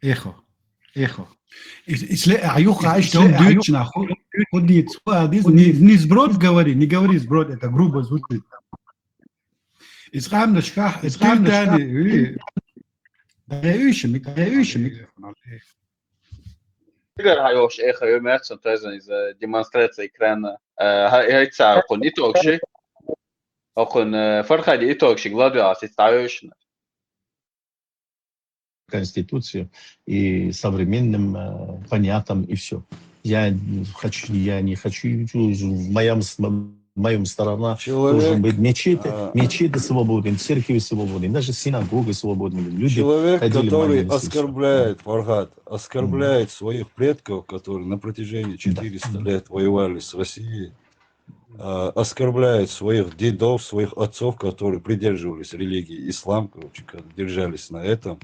Эхо. Аюха, что дуть нахуй. Не сброд говори, не говори сброд, это грубо звучит. Исхам шках, Игорь Хайош, эхо, юмерцон, тоже из демонстрации экрана. Хайца, он и токши. Он фархади и токши, гладиации ставишь. Конституцию и современным понятным, и все. Я не хочу, в моем стороне должен быть мечети свободны, церкви свободны, даже синагоги свободны. Люди человек, который оскорбляет, Фархад, оскорбляет своих предков, которые на протяжении 400 лет воевали с Россией, оскорбляет своих дедов, своих отцов, которые придерживались религии ислам, держались на этом,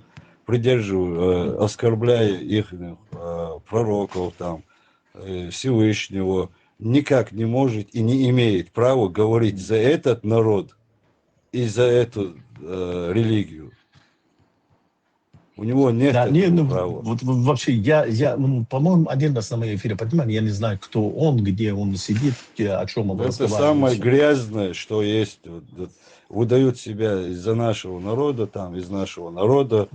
оскорбляя их пророков, там, Всевышнего, никак не может и не имеет права говорить за этот народ и за эту религию. У него нет права. Вот вообще, по-моему, один раз на моем эфире поднимали, я не знаю, кто он, где он сидит, о чем он разговаривает. Это самое грязное, что есть. Выдают себя из-за нашего народа, там, из нашего народа,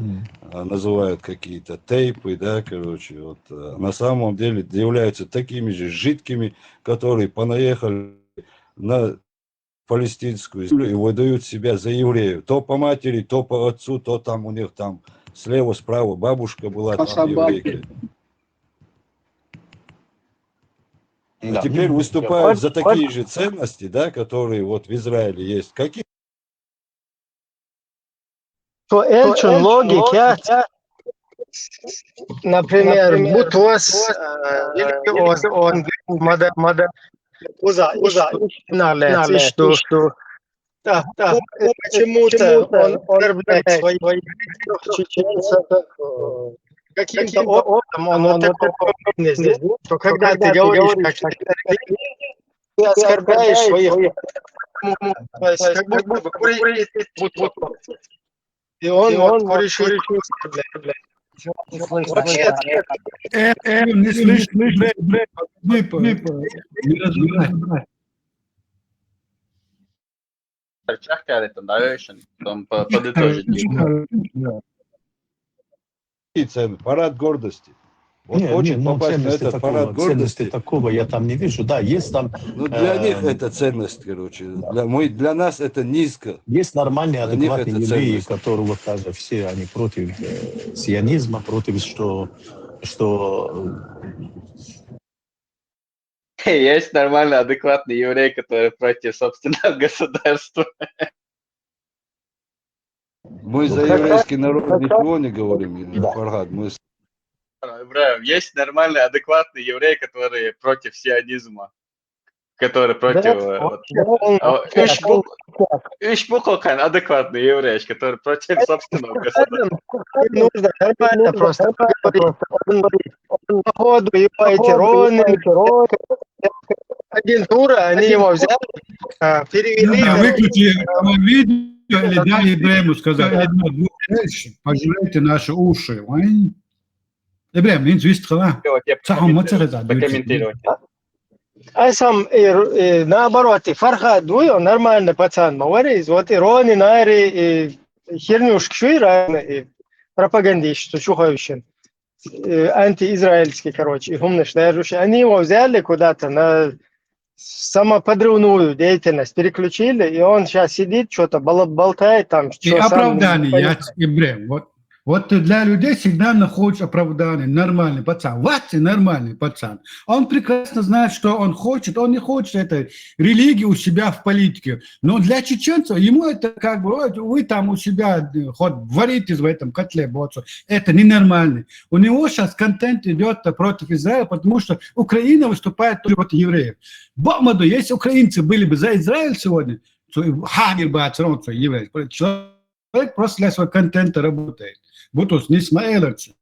называют какие-то тейпы, да, короче, вот. На самом деле являются такими же жидкими, которые понаехали на палестинскую землю и выдают себя за евреев. То по матери, то по отцу, то там у них там слева, справа бабушка была там еврейка. А теперь выступают за такие же ценности, да, которые вот в Израиле есть. Какие? По этим логике, например, Бутос, он что почему-то он оскорбляет своих чеченцев, каким-то образом он такой здесь, что когда ты говоришь, ты оскорбляешь своих, как будто бы курить. И он решил оскорблять. Не слышно, не разбирай. Парад гордости. Вот хочет попасть на этот парад гордости. Такого я там не вижу. Да, есть там... Ну, для них это ценность, короче. Для нас это низко. Есть нормальные, адекватные евреи, которые вот даже все, они против сионизма, против что... Есть нормально адекватный еврей, который против собственного государства. Мы за еврейский народ ничего не говорим, Фархад. Есть нормальный адекватный еврей, который против сионизма. Который против... Ишбукалкан адекватный еврей, который против собственного государства. Нужно нормально просто походу его агентура, они его взяли, перевели. Выключи видео или дай еврею сказать. Пожалейте наши уши. Ибрahim, не звистхала. Сахом мацареза. Прокомментировать. А сам наоборот, и Фархад Дуй, он нормальный пацан, говорит, вот и Рони, Нари, и хернюшки шуира, и пропагандист, чухающий, антиизраильский, короче, и умный, они его взяли куда-то на самоподрывную деятельность, переключили, и он сейчас сидит, что-то болтает там. И оправдание, Ибрahim, вот для людей всегда находишь оправдание. Нормальный пацан. Ватти нормальный пацан. Он прекрасно знает, что он хочет. Он не хочет этой религии у себя в политике. Но для чеченцев, ему это как бы, вы там у себя хоть варитесь в этом котле. Это ненормально. У него сейчас контент идет против Израиля, потому что Украина выступает против евреев. Бомаду, если украинцы были бы за Израиль сегодня, то Хагер бы отсрался еврей. Человек просто для своего контента работает. Бутус не смеялся.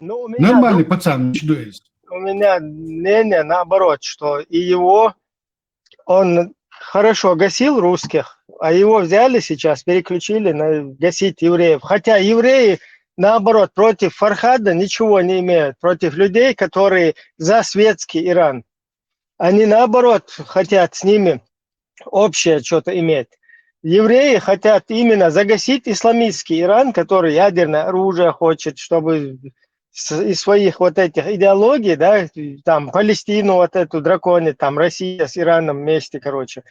Нормальный пацан, что есть. У меня мнение наоборот, что и его, он хорошо гасил русских, а его взяли сейчас, переключили на гасить евреев. Хотя евреи, наоборот, против Фархада ничего не имеют, против людей, которые за светский Иран. Они, наоборот, хотят с ними общее что-то иметь. Евреи хотят именно загасить исламистский Иран, который ядерное оружие хочет, чтобы из своих вот этих идеологий, да, там Палестину вот эту драконит, там Россия с Ираном вместе, короче.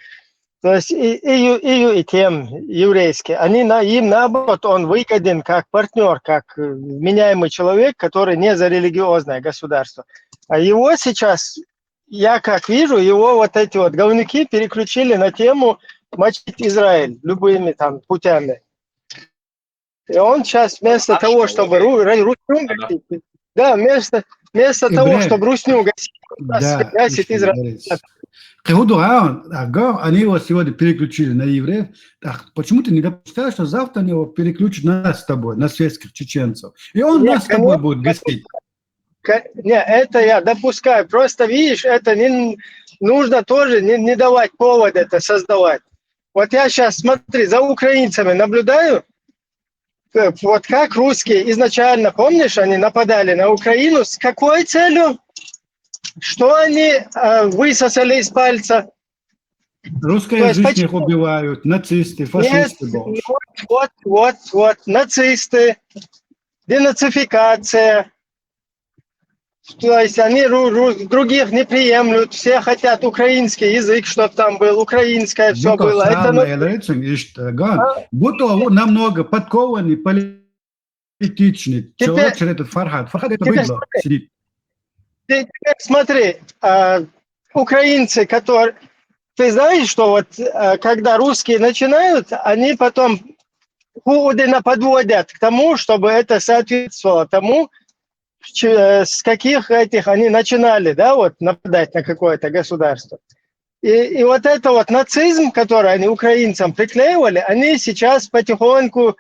То есть и тем еврейские, им наоборот, он выгоден как партнер, как меняемый человек, который не за религиозное государство. А его сейчас, я как вижу, его вот эти вот говнюки переключили на тему мочить Израиль любыми там путями. И он сейчас вместо того, чтобы русню гасить, да, вместо того, чтобы русню гасить Израиль. Они его сегодня переключили на евреев. Почему ты не допускаешь, что завтра они его переключат на нас с тобой, на светских чеченцев? И он нас с тобой будет гасить. Не, это я допускаю. Просто, видишь, это не нужно тоже не давать повод это создавать. Вот я сейчас, смотри, за украинцами наблюдаю, вот как русские изначально, помнишь, они нападали на Украину, с какой целью? Что они высосали из пальца? Русскоязычных их убивают, нацисты, фашисты. Нет, вот, нацисты, денацификация. То есть они других не приемлют, все хотят украинский язык, чтобы там был, украинское все было. Будто намного подкованный, политичный человек, этот Фархад. Фархад это быдло сидит. Ты смотри, украинцы, которые... Ты знаешь, что вот когда русские начинают, они потом Путина подводят к тому, чтобы это соответствовало тому, с каких этих они начинали, да, вот нападать на какое-то государство. И вот это вот нацизм, который они украинцам приклеивали, они сейчас потихоньку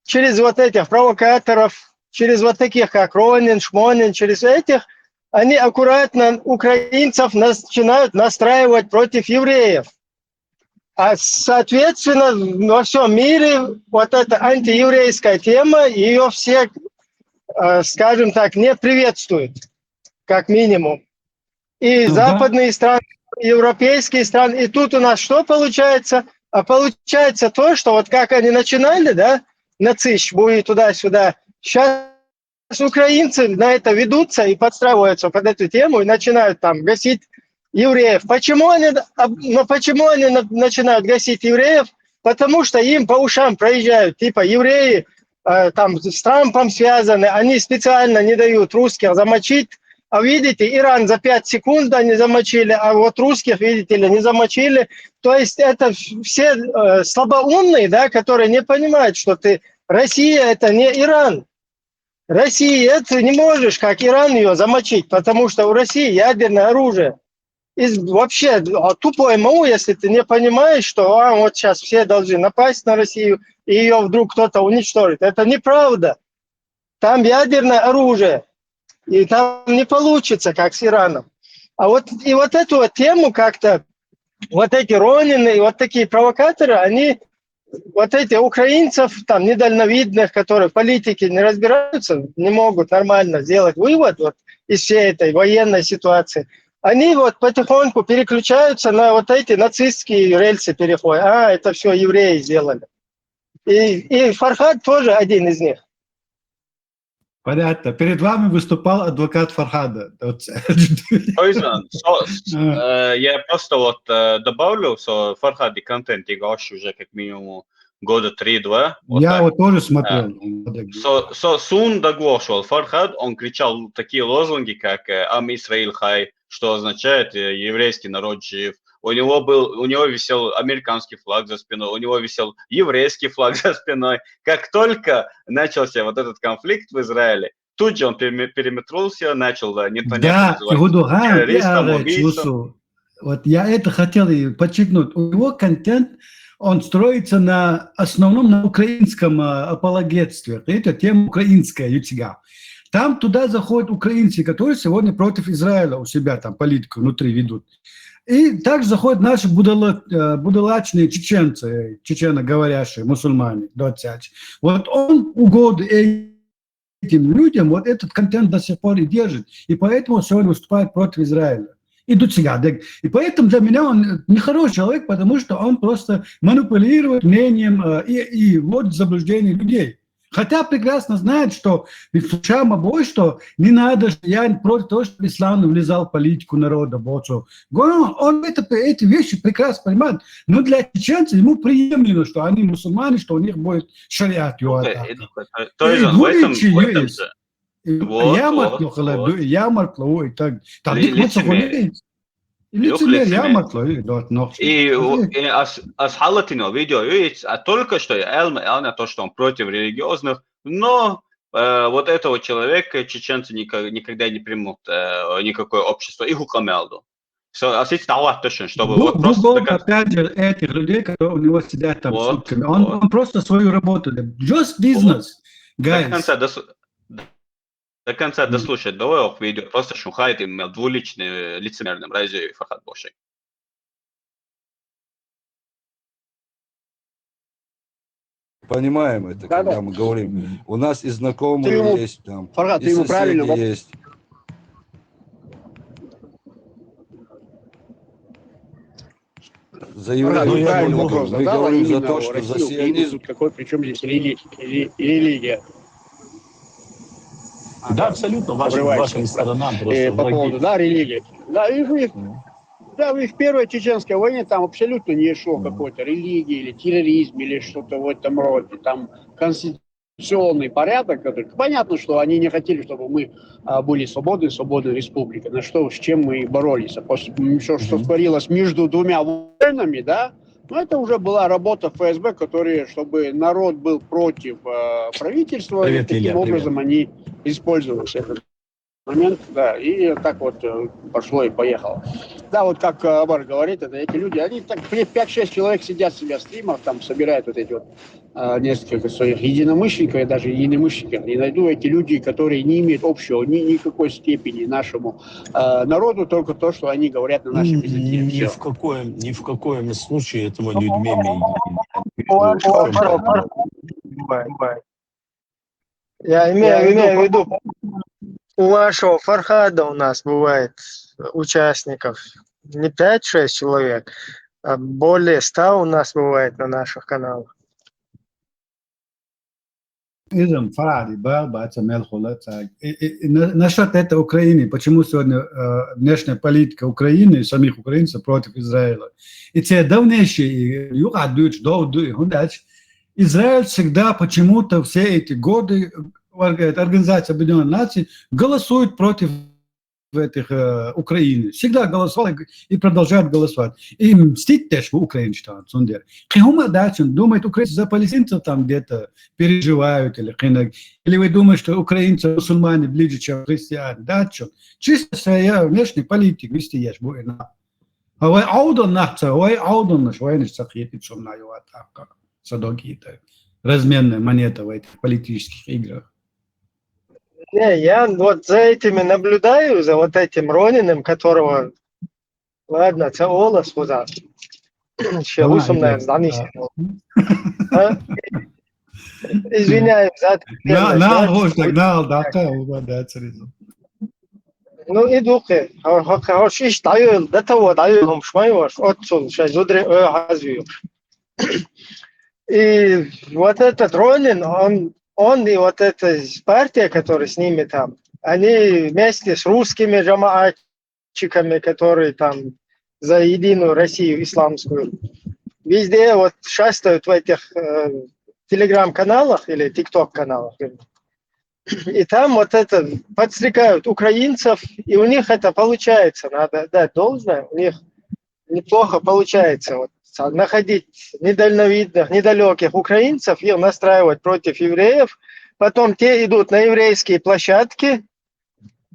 через вот этих провокаторов, через вот таких, как Ронин, Шмонин, через этих, они аккуратно украинцев начинают настраивать против евреев. А, соответственно, во всем мире вот эта антиеврейская тема, ее все, скажем так, не приветствуют, как минимум. И западные страны, европейские страны. И тут у нас что получается? А получается то, что вот как они начинали, да, нацищ будет туда-сюда, сейчас украинцы на это ведутся и подстраиваются под эту тему и начинают там гасить евреев. Почему они начинают гасить евреев? Потому что им по ушам проезжают, типа евреи там с Трампом связаны, они специально не дают русских замочить. А видите, Иран за 5 секунд они замочили, а вот русских, видите ли, не замочили. То есть это все слабоумные, да, которые не понимают, что Россия это не Иран. Россия, ты не можешь, как Иран, ее замочить, потому что у России ядерное оружие. И вообще тупой МАУ, если ты не понимаешь, что вот сейчас все должны напасть на Россию, и ее вдруг кто-то уничтожит. Это неправда. Там ядерное оружие. И там не получится, как с Ираном. А вот и вот эту вот тему как-то, вот эти Ронины и вот такие провокаторы, они вот эти украинцев, там, недальновидных, которые в политике не разбираются, не могут нормально сделать вывод вот из всей этой военной ситуации, они вот потихоньку переключаются на вот эти нацистские рельсы переходят. А, это все евреи сделали. И Фархад тоже один из них. Понятно. Перед вами выступал адвокат Фархада. Я просто вот добавлю, что Фархад и контент Игаш уже как минимум года 3-2. Я его тоже смотрел. Сун доглашивал Фархад, он кричал такие лозунги, как «Ам Исраиль Хай», что означает «еврейский народ жив». У него висел американский флаг за спиной, у него висел еврейский флаг за спиной. Как только начался вот этот конфликт в Израиле, тут же он переметнулся, начал Нетаньяху называть террористом, убийцем. Вот я это хотел и подчеркнуть. У него контент, он строится на основном на украинском апологетстве. Это тема украинская, ютига. Там туда заходят украинцы, которые сегодня против Израиля у себя там политику внутри ведут. И также заходят наши будулачные чеченцы, чеченоговорящие мусульмане, 20. Вот он угодно этим людям, вот этот контент до сих пор и держит. И поэтому сегодня выступает против Израиля. И до сега. И поэтому для меня он нехороший человек, потому что он просто манипулирует мнением и вводит в заблуждение людей. Хотя прекрасно знает, что что не надо, я против того, чтобы ислам влезал в политику народа. Он эти вещи прекрасно понимает. Но для чеченцев ему приемлемо, что они мусульмане, что у них будет шариат. А только что то, что он против религиозных, но вот этого человека чеченцы никогда не примут никакое общество. И хукамелду. Чтобы вот просто... Опять же, этих людей, которые у него сидят там сутками, он просто свою работу. Just business, guys. До конца дослушать давай видео, просто шухает им двуличным лицемерным разве Фархад Бошей. Понимаем это, когда мы говорим. У нас и знакомые есть там, Фархад, и соседи есть. Заявляем, мы говорим за то, что за сионизм... Какой, причем здесь религия? Да, абсолютно, вашим сторонам просто по поводу, да, религии. Да, и в первой чеченской войне там абсолютно не шло какой-то религии или терроризм или что-то в этом роде. Там конституционный порядок, который... Понятно, что они не хотели, чтобы мы были свободной республикой, с чем мы и боролись. А после что творилось между двумя войнами, да, но это уже была работа ФСБ, чтобы народ был против правительства, и таким образом они использовали этот момент, да, и так вот пошло и поехало. Да, вот как Амар говорит, это эти люди, они так 5-6 человек сидят себя в стримах, там собирают вот эти вот несколько своих единомышленников, я даже единомышленников не найду, эти люди, которые не имеют общего никакой степени нашему народу, только то, что они говорят на нашем языке. Ни в коем случае этого людьми Я имею в виду, у вашего Фархада у нас бывает участников не 5-6 человек, а более 100 у нас бывает на наших каналах. Насчет этой Украины, почему сегодня внешняя политика Украины и самих украинцев против Израиля? И те давнейшие, Израиль всегда почему-то все эти годы, Организация Объединенных Наций голосует против Украины. Всегда голосовал и продолжают голосовать. И мстить тоже в Украине что Сундер. Думает, украинцы за палестинцев там где-то переживают или вы думаете, что украинцы мусульмане ближе, чем христиане? Да, что? Чисто своя внешняя политика вести есть. А вы аудон нахца, вы аудон наш, вы не сахите, что на его атака. Садоки-то. Разменная монета в этих политических играх. Не, я вот за этими наблюдаю, за вот этим Рониным, которого, ладно, это Ола сказал. Извиняюсь за Ну, идухи, хороший даю, до того даю, шмаешь, отцу, сейчас зудре, газую. И вот этот Ронин, он и вот эта партия, которая с ними там, они вместе с русскими джамаатчиками, которые там за единую Россию исламскую, везде вот шастают в этих телеграм-каналах или тикток-каналах. И там вот это подстрекают украинцев, и у них это получается, надо дать должное, у них неплохо получается вот, находить недальновидных, недалеких украинцев и настраивать против евреев. Потом те идут на еврейские площадки,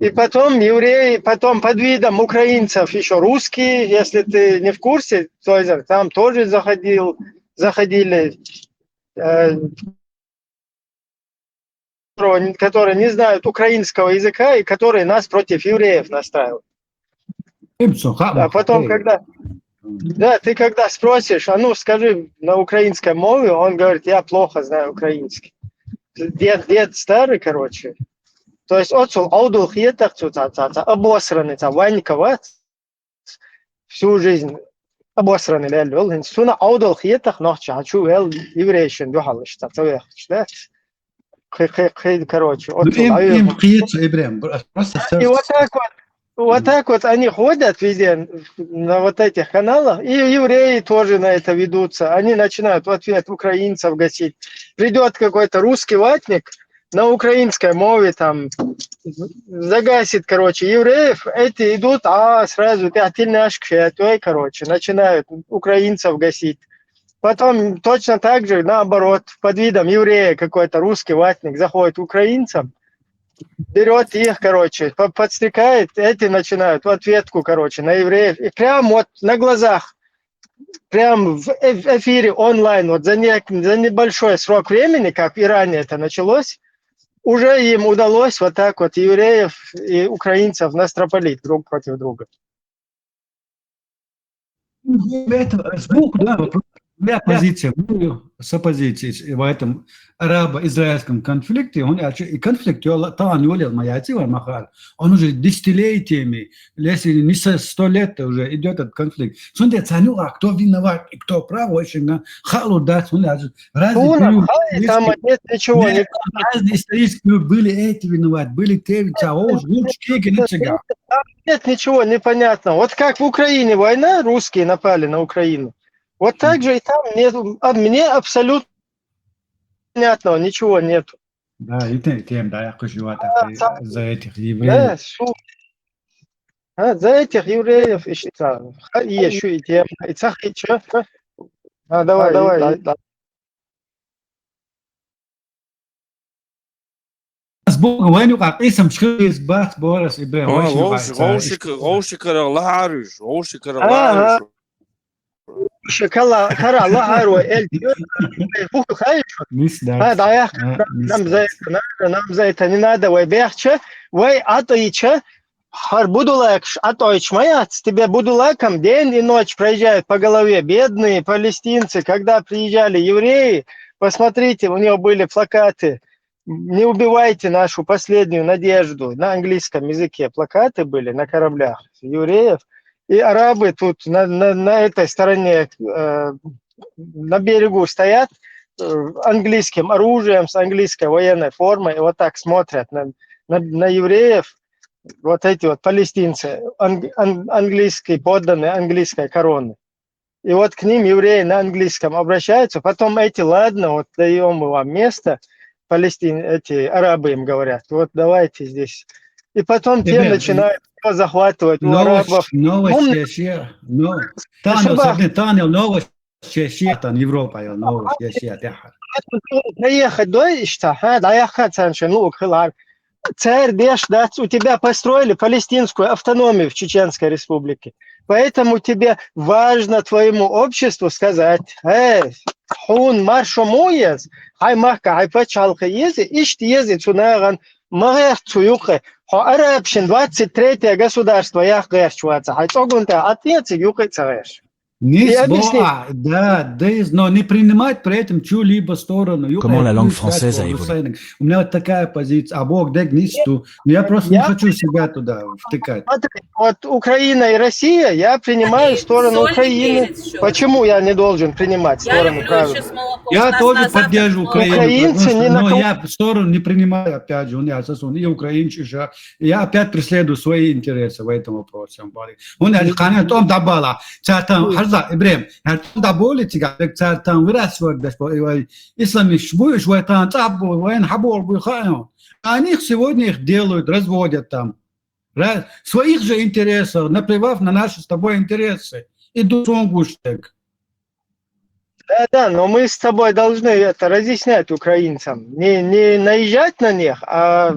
и потом евреи, потом под видом украинцев еще русские, если ты не в курсе, то там тоже заходили которые не знают украинского языка и которые нас против евреев настраивают. А потом, ты когда спросишь, а ну скажи на украинской мове, он говорит, я плохо знаю украинский. Дед старый, короче. То есть отцу аудул хетах обосранный, ваньковат всю жизнь обосранный лел. Суна аудул хетах нахча, хочу еврейшин духалыш, да? Короче, и вот так вот они ходят везде на вот этих каналах, и евреи тоже на это ведутся. Они начинают в ответ украинцев гасить. Придет какой-то русский ватник на украинской мове, там загасит, короче, евреев, эти идут, сразу короче, начинают украинцев гасить. Потом точно так же, наоборот, под видом еврея какой-то русский ватник заходит к украинцам, берет их, короче, подстрекает, эти начинают в ответку, короче, на евреев. И прям вот на глазах, прям в эфире онлайн, вот за небольшой срок времени, как в Иране это началось, уже им удалось вот так вот евреев и украинцев настропалить друг против друга. Сбоку, да, моя позиция, с оппозицией в этом арабо-израильском конфликте, и конфликт, он уже десятилетиями, если не 100 лет уже идет этот конфликт. Смотрите, кто виноват и кто прав, очень халу дать. Разные исторические были эти виноваты, были те, нет ничего непонятного. Вот как в Украине война, русские напали на Украину. Вот так же и там нет, мне абсолютно понятного ничего нет. Да, и тем, да, я хочу за этих евреев. Да, за этих евреев и еще и тем. И что? Давай. С Богом, войну как исам шхис бах борас и бе. Шоколад, кара, лару, эль, буху хаешь? Да, нам за это не надо, вай бехче, вай атоиче, хар будулак, атоич маяц, тебе будулаком день и ночь проезжают по голове бедные палестинцы, когда приезжали евреи, посмотрите, у него были плакаты, не убивайте нашу последнюю надежду, на английском языке плакаты были на кораблях евреев. И арабы тут на этой стороне, на берегу стоят английским оружием, с английской военной формой, и вот так смотрят на евреев, вот эти вот палестинцы, английские подданные английской короны. И вот к ним евреи на английском обращаются, потом эти, ладно, вот даем мы вам место, эти арабы им говорят, вот давайте здесь. И потом те начинают захватывать у арабов. Новость, новость, Европа, новость, проехать доехать, царь Бешдац, у тебя построили палестинскую автономию в Чеченской республике. Поэтому тебе важно твоему обществу сказать, хун маршумуез, хай махка, хай пачалка ези, ишти ези цунаган, магер цуюхе, арабшин 23-е государство, я гэрчваца, хай цогунта отец и юхай цареш. Не объясни. Да, но не принимать при этом чью-либо сторону. Comment la langue française a évolué? У меня вот такая позиция, а Бог дай гнисту. Я просто не хочу себя туда втыкать. Смотри, вот Украина и Россия, я принимаю сторону Украины. Почему я не должен принимать сторону правильно? Я тоже поддерживаю Украину, Украинцы не но на я сторону не принимаю, опять же, и украинцы, я опять преследую свои интересы в этом вопросе. Он том добавила, Ибрем, добавили тебя, там выращивают, ислами шбуешь, там табу, воен хабор, бухаем. Они сегодня их делают, разводят там. Своих же интересов, наплевав на наши с тобой интересы. Идут в гуштег. Да, но мы с тобой должны это разъяснять украинцам. Не наезжать на них, а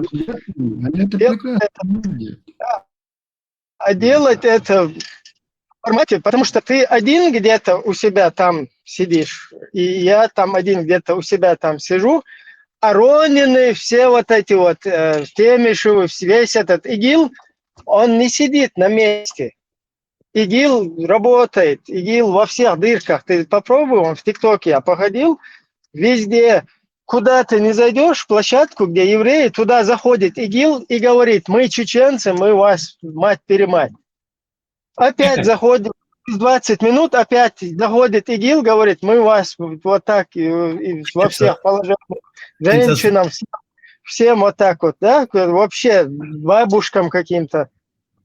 делать это в формате, потому что ты один где-то у себя там сидишь, и я там один где-то у себя там сижу, а Ронины, все вот эти вот Темишевы, весь этот ИГИЛ, он не сидит на месте. ИГИЛ работает, ИГИЛ во всех дырках. Ты попробуй, он в ТикТоке, я походил, везде, куда ты не зайдешь, площадку, где евреи, туда заходит ИГИЛ и говорит, мы чеченцы, мы вас мать-перемать. Опять заходит, 20 минут, опять заходит ИГИЛ, говорит, мы вас вот так и во всех положениях, женщинам, всем вот так вот, да, вообще бабушкам каким-то.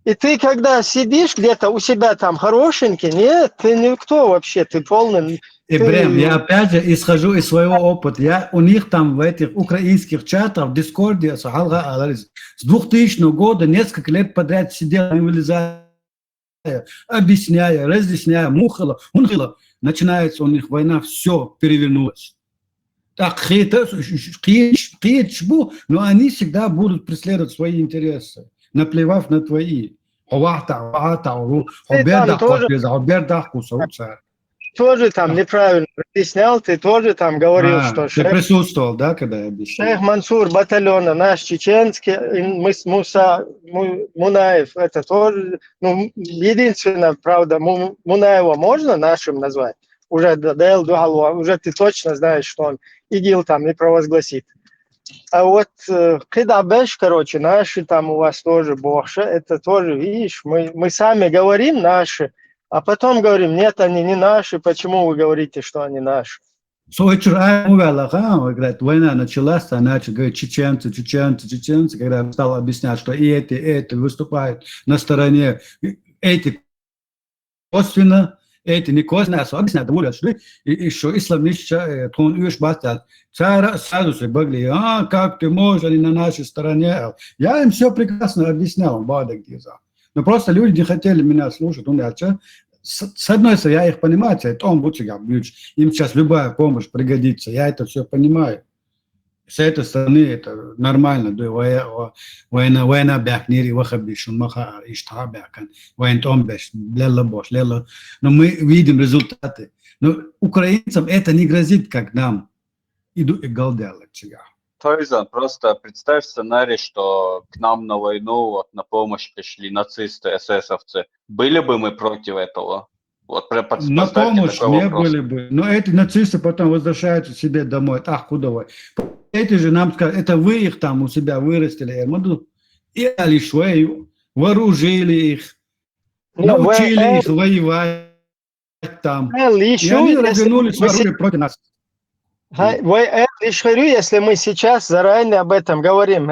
И ты, когда сидишь где-то у себя там хорошенький, нет, ты никто вообще, ты полный... Ибрем, я опять же исхожу из своего опыта. Я у них там в этих украинских чатах, в Дискорде, с 2000 года несколько лет подряд сидел, вылезая, объясняя, разъясняя, мухало, унхило. Начинается у них война, все перевернулось. Так, но они всегда будут преследовать свои интересы, наплевав на твои. Тоже там неправильно объяснял, ты тоже там говорил, что ты присутствовал, да, когда я объяснял? Шейх Мансур батальона наш чеченский, мы с Муса Мунаев, это тоже, ну, единственное, правда, Мунаева можно нашим назвать? Уже Даэл Дугалу, уже ты точно знаешь, что он ИГИЛ там не провозгласит. А вот Кидабеш, короче, наши там у вас тоже Бохша, это тоже, видишь, мы сами говорим наши, а потом говорим, нет, они не наши, почему вы говорите, что они наши? Война началась, начали говорить чеченцы, когда я стал объяснять, что и эти выступают на стороне, эти косвенно, эти не косвенно, объяснять, и что исламисты, он уж бастят, сразу же были, как ты можешь, они на нашей стороне. Я им все прекрасно объяснял, но просто люди не хотели меня слушать. С одной стороны, я их понимаю, им сейчас любая помощь пригодится, я это все понимаю. С этой стороны это нормально. Война бякнири вахабишун маха иштабякан, войн томбеш, лелла бош, лелла. Но мы видим результаты. Но украинцам это не грозит, как нам. Иду и галдела чего. Тойзан, просто представь сценарий, что к нам на войну вот, на помощь пришли нацисты, эсэсовцы. Были бы мы против этого? Вот, на помощь не были бы. Но эти нацисты потом возвращаются себе домой. Ах, куда вы? Эти же нам скажут, это вы их там у себя вырастили. И алишвею, вооружили их, научили их воевать там. И они развернулись против нас. Если мы сейчас заранее об этом говорим,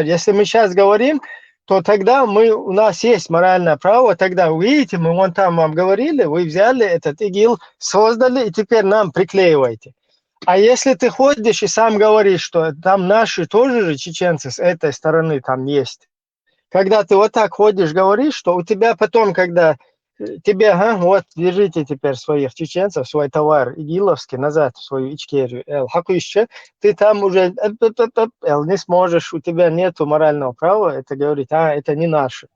если мы сейчас говорим, то тогда у нас есть моральное право, тогда, видите, мы вон там вам говорили, вы взяли этот ИГИЛ, создали, и теперь нам приклеиваете. А если ты ходишь и сам говоришь, что там наши тоже же чеченцы с этой стороны там есть, когда ты вот так ходишь, говоришь, что у тебя потом, когда тебе, вот, держите теперь своих чеченцев, свой товар игиловский назад в свою Ичкерию, ты там уже не сможешь, у тебя нету морального права это говорить, это не наши.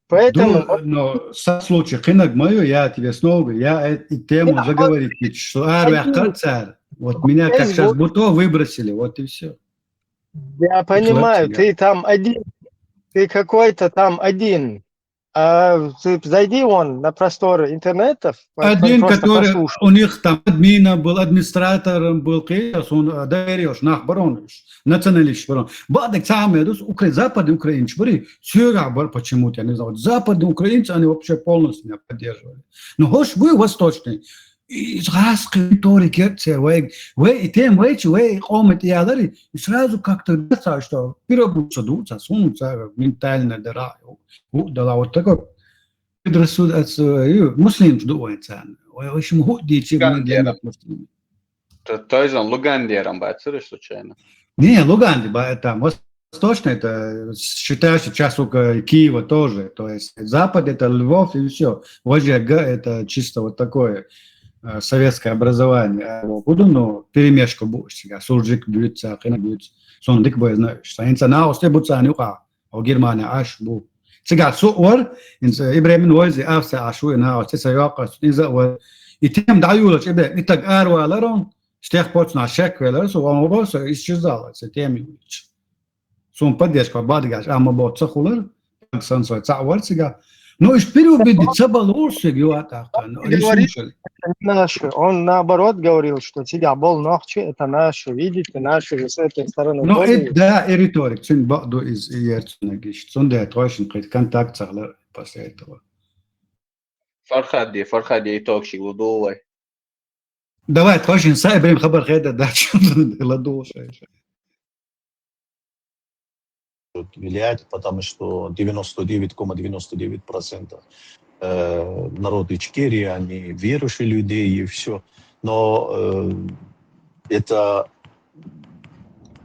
Поэтому... Но в случае хинак мою, я тебе снова, я эту тему заговорить, что вот меня как сейчас будто выбросили, вот и все. Я понимаю, ты там один, ты какой-то там один. Ты зайди вон на просторы интернетов, Один, просто который послушай. у них там админом был, администратором был, он даешь, нахбароныш, националист, барон. Бадек самые, западные украинцы, бери, сюда почему-то, я не знаю, западные украинцы, они вообще полностью меня поддерживали. Но хош вы восточные, из раски тори керция, вы и тем вече, вы комнаты ядари, и сразу как-то что переобуться, дуться, сунуться ментально дыра, да, вот такой. مسلم شدو إنسان وإيش مهودي تجيب من الجامعة مسلم. То есть он Лугандером бацеры случайно? Не, Луганди, это восточно, это считается часть Киева тоже, то есть запад это Львов и все. ВЖГ это чисто вот такое советское образование. Буду, но перемешка будет сега. Суржик будет, Хина будет, сондик будет, знаешь. Инца на осте будет санюха, а Германия аж будет. Сега суор, инца Ибрахим Войзи афса ашу на осте саяка, инца вот. И тем даюлач Ибрахим, и так арваларон. Штех почна шек велер, он просто исчезал, это теми. Сон поддержка бадгаш, было цахулер, сансой цаварцига. Но и переубедиться балурсы гюата. Он наоборот говорил, что тебя был ночи, это наше, видите, наше с этой стороны. Но это да, и риторик, сын баду из Ерцнагиш, сон да тройшин пред контакт цахлер после этого. Фархади и токшик лудовой. Давай, точно, сайбрим хабар хеда, да, ладоша. Влиять, потому что 99,99% народа Ичкерии, они верующие люди и все. Но это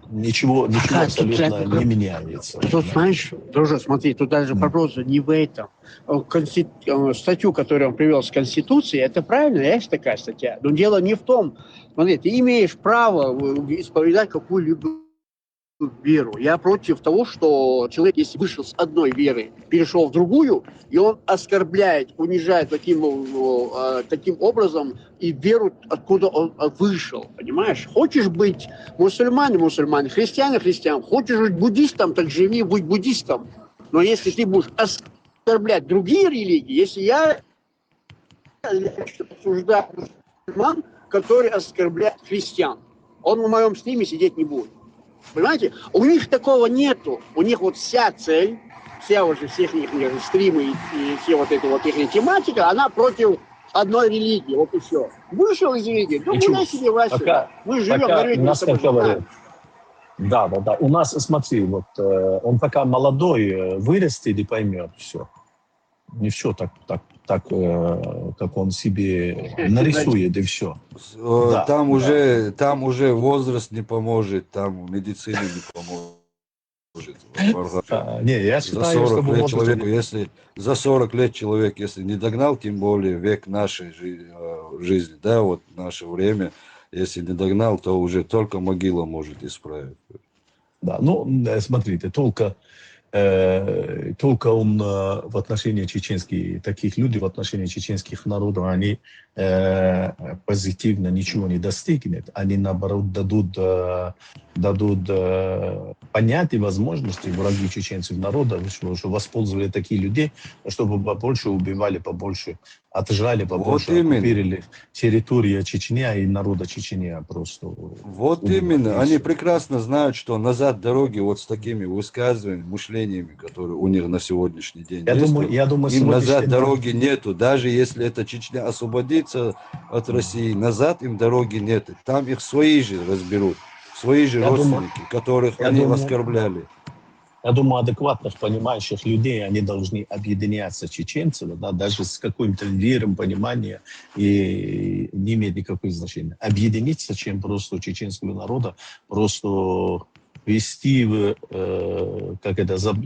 ничего абсолютно не меняется. Тут, знаешь, друже, смотри, тут даже вопрос не в этом. Статью, которую он привел с Конституции, это правильно, есть такая статья. Но дело не в том, смотри, ты имеешь право исповедать какую-либо веру. Я против того, что человек, если вышел с одной веры, перешел в другую, и он оскорбляет, унижает таким образом и веру, откуда он вышел. Понимаешь? Хочешь быть мусульманин, христианин. Хочешь быть буддистом, так живи, будь буддистом. Но если ты будешь оскорблять другие религии, если я осуждаю мусульман, который оскорбляет христиан, он в моем стриме сидеть не будет. Понимаете? У них такого нету. У них вот вся цель, все их стримы и все вот эта вот их тематика, она против одной религии. Вот и все. Вышел из религии, ну гуляй себе, Вася. Мы живем на рынке. Да. У нас, смотри, вот он пока молодой, вырастет и поймет все. Не все так, как он себе нарисует, и все. Там уже возраст не поможет, там медицина не поможет. Не, я считаю, за 40 лет человеку, если за 40 лет человек, если не догнал, тем более век нашей жизни, да, вот наше время, если не догнал, то уже только могила может исправить. Да, ну, смотрите, только он в отношении чеченских, таких людей, в отношении чеченских народов, они позитивно ничего не достигнут. Они, наоборот, дадут понять и возможности враги чеченцев народа, что воспользовали такие людей, чтобы побольше убивали, побольше отжали, побольше оккупировали территорию Чечни и народа Чечни просто. Вот именно. Они прекрасно знают, что назад дороги вот с такими высказываниями, мышлениями, которые у них на сегодняшний день я думаю, им назад дороги нету. Даже если эта Чечня освободится от России, назад им дороги нет. Там их свои же разберут. Свои же родственники, которых они оскорбляли. Я думаю, адекватных, понимающих людей, они должны объединяться, чеченцев, да, даже с каким-то верой, пониманием, и не имеет никакого значения. Объединиться, чем просто чеченского народа, просто ввести в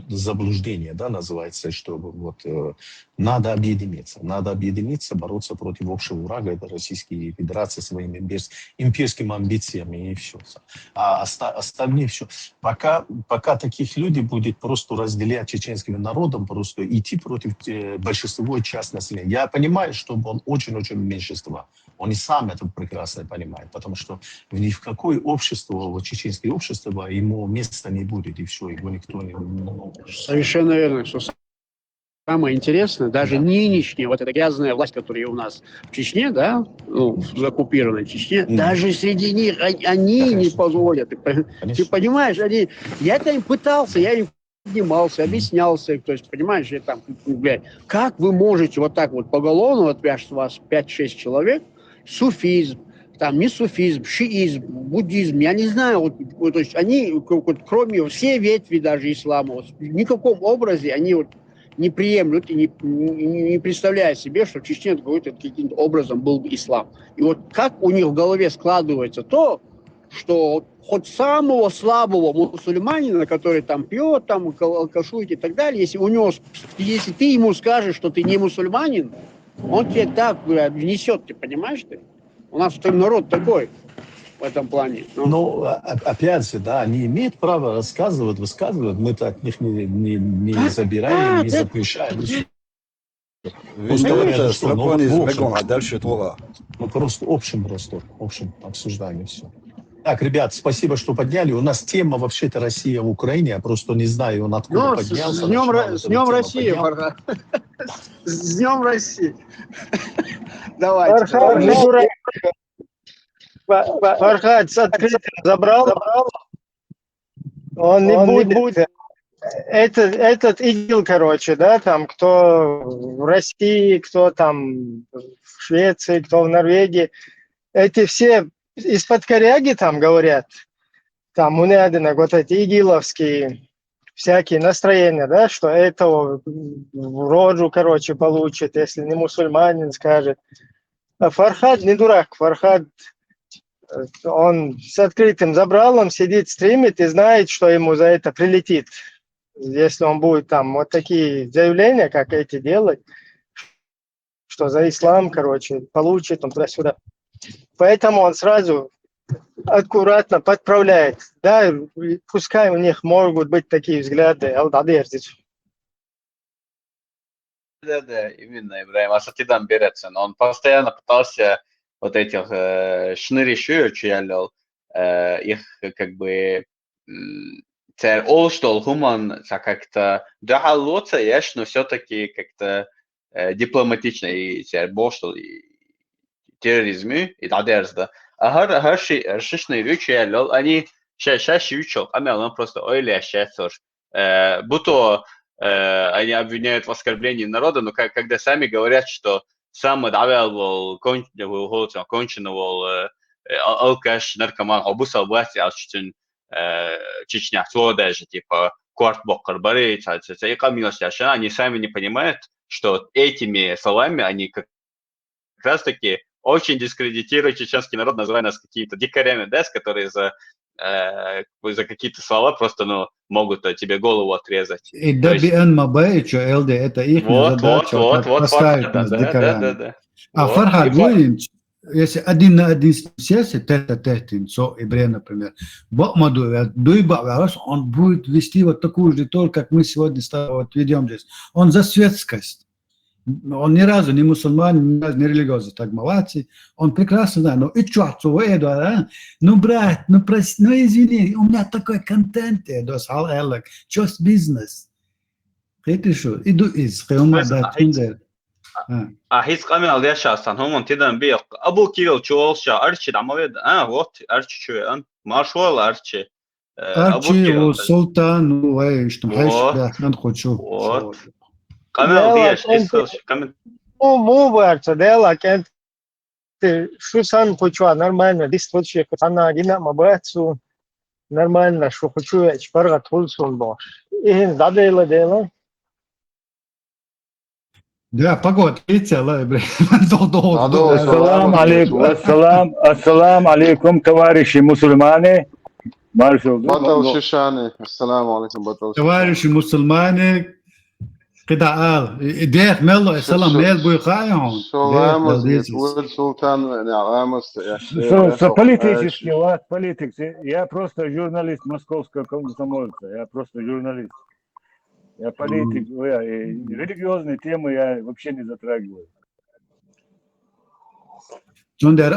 заблуждение, да, называется, что вот надо объединиться, бороться против общего врага, это Российская Федерация своими имперскими амбициями и все. А остальные все. Пока таких людей будет просто разделять чеченским народом, просто идти против большинства часть населения. Я понимаю, что он очень-очень меньшинство. Он и сам это прекрасно понимает, потому что ни в какое общество, чеченское общество, ему места не будет, и все, его никто не... Совершенно верно, что самое интересное, даже нынешняя вот эта грязная власть, которая у нас в Чечне, да, ну, в оккупированной Чечне, даже среди них они не позволят. Ты понимаешь, я там пытался, я им поднимался, объяснялся, то есть, понимаешь, я там, блядь, как вы можете вот так вот поголовно, вот прям у вас 5-6 человек, суфизм, там не суфизм, шиизм, буддизм, я не знаю, вот, то есть они, вот, кроме все ветви даже ислама, вот, в никаком образе они вот не приемлют и не представляют себе, что в Чечне каким-то образом был бы ислам. И вот как у них в голове складывается то, что хоть самого слабого мусульманина, который там пьет, там алкашует и так далее, если ты ему скажешь, что ты не мусульманин, он тебе так внесет, ты понимаешь ты? У нас народ такой в этом плане. Ну, опять же, да, они имеют право рассказывать, высказывать, мы-то от них не забираем, не запрещаем. А дальше твоя. Мы просто общим обсуждаем и все. Так, ребят, спасибо, что подняли. У нас тема вообще-то Россия в Украине. Я просто не знаю, он откуда поднялся. С Днем России, Фархад. С Днем России. Давайте. Фархад с открытым забрал. Он не будет. Этот ИГИЛ, короче, да, там, кто в России, кто там в Швеции, кто в Норвегии, эти все из-под коряги там говорят, там у Нядина вот эти игиловские всякие настроения, да, что этого в рожу, короче, получит, если не мусульманин скажет. А Фархад не дурак, Фархад, он с открытым забралом сидит, стримит и знает, что ему за это прилетит. Если он будет там вот такие заявления, как эти делать, что за ислам, короче, получит он туда-сюда. Поэтому он сразу аккуратно подправляет. Да, пускай у них могут быть такие взгляды. Да, именно, Ибраим Асатидан Берецен. Он постоянно пытался вот этих шнырищу, их как бы олштол хуман как-то дахалоца, но все-таки как-то дипломатично и боштол терроризмы и дадерзда. А харшишные речи, они чаще учат, а он просто ойля шефер. Будто они обвиняют в оскорблении народа, но когда сами говорят, что сам давал конченого алкаш, наркоман, обусал власти, Чечня, даже типа квартбокер, борец, они сами не понимают, что этими словами они как раз-таки очень дискредитируют чеченский народ, называя нас какими-то дикарями, да, которые за какие-то слова просто, могут тебе голову отрезать. И добиан мабаичо, ЛД, это их задача поставить нас дикарями. Да. А Фархад, если один на один сессия, тет-а-тет, Ибре, например, он будет вести вот такую же риторику, как мы сегодня ведем здесь. Он за светскость. Он ни разу не мусульманин, ни разу не религиозный, так молодцы. Он прекрасно знает, и что, брат, прости, извини, у меня такой контент, just бизнес. Ты что, иду из, هيس قامي على شاسان هم تدان بيق ابو كيلو تشولشا ارشي دمويد وقت ارشي شو ان ما شو ارشي ارشي والسلطان وايش تمحيش بيحنا خدشو قامي على كم مو بارتا ديلا كانت شو сам хочу нормально дистрочек она гина мабацу нормально что хочу я чпарга тулсун бош и задела дела. Да, погода, видите, Ассалам алейкум, товарищи мусульмане. بطل شيشاني السلام عليكم بطل товарищи мусульмане, كده قال ديخ ملو السلام ميل بو خايهم политики. Я просто журналист московского комсомольца. Я просто журналист. Я политик, религиозные темы я вообще не затрагиваю.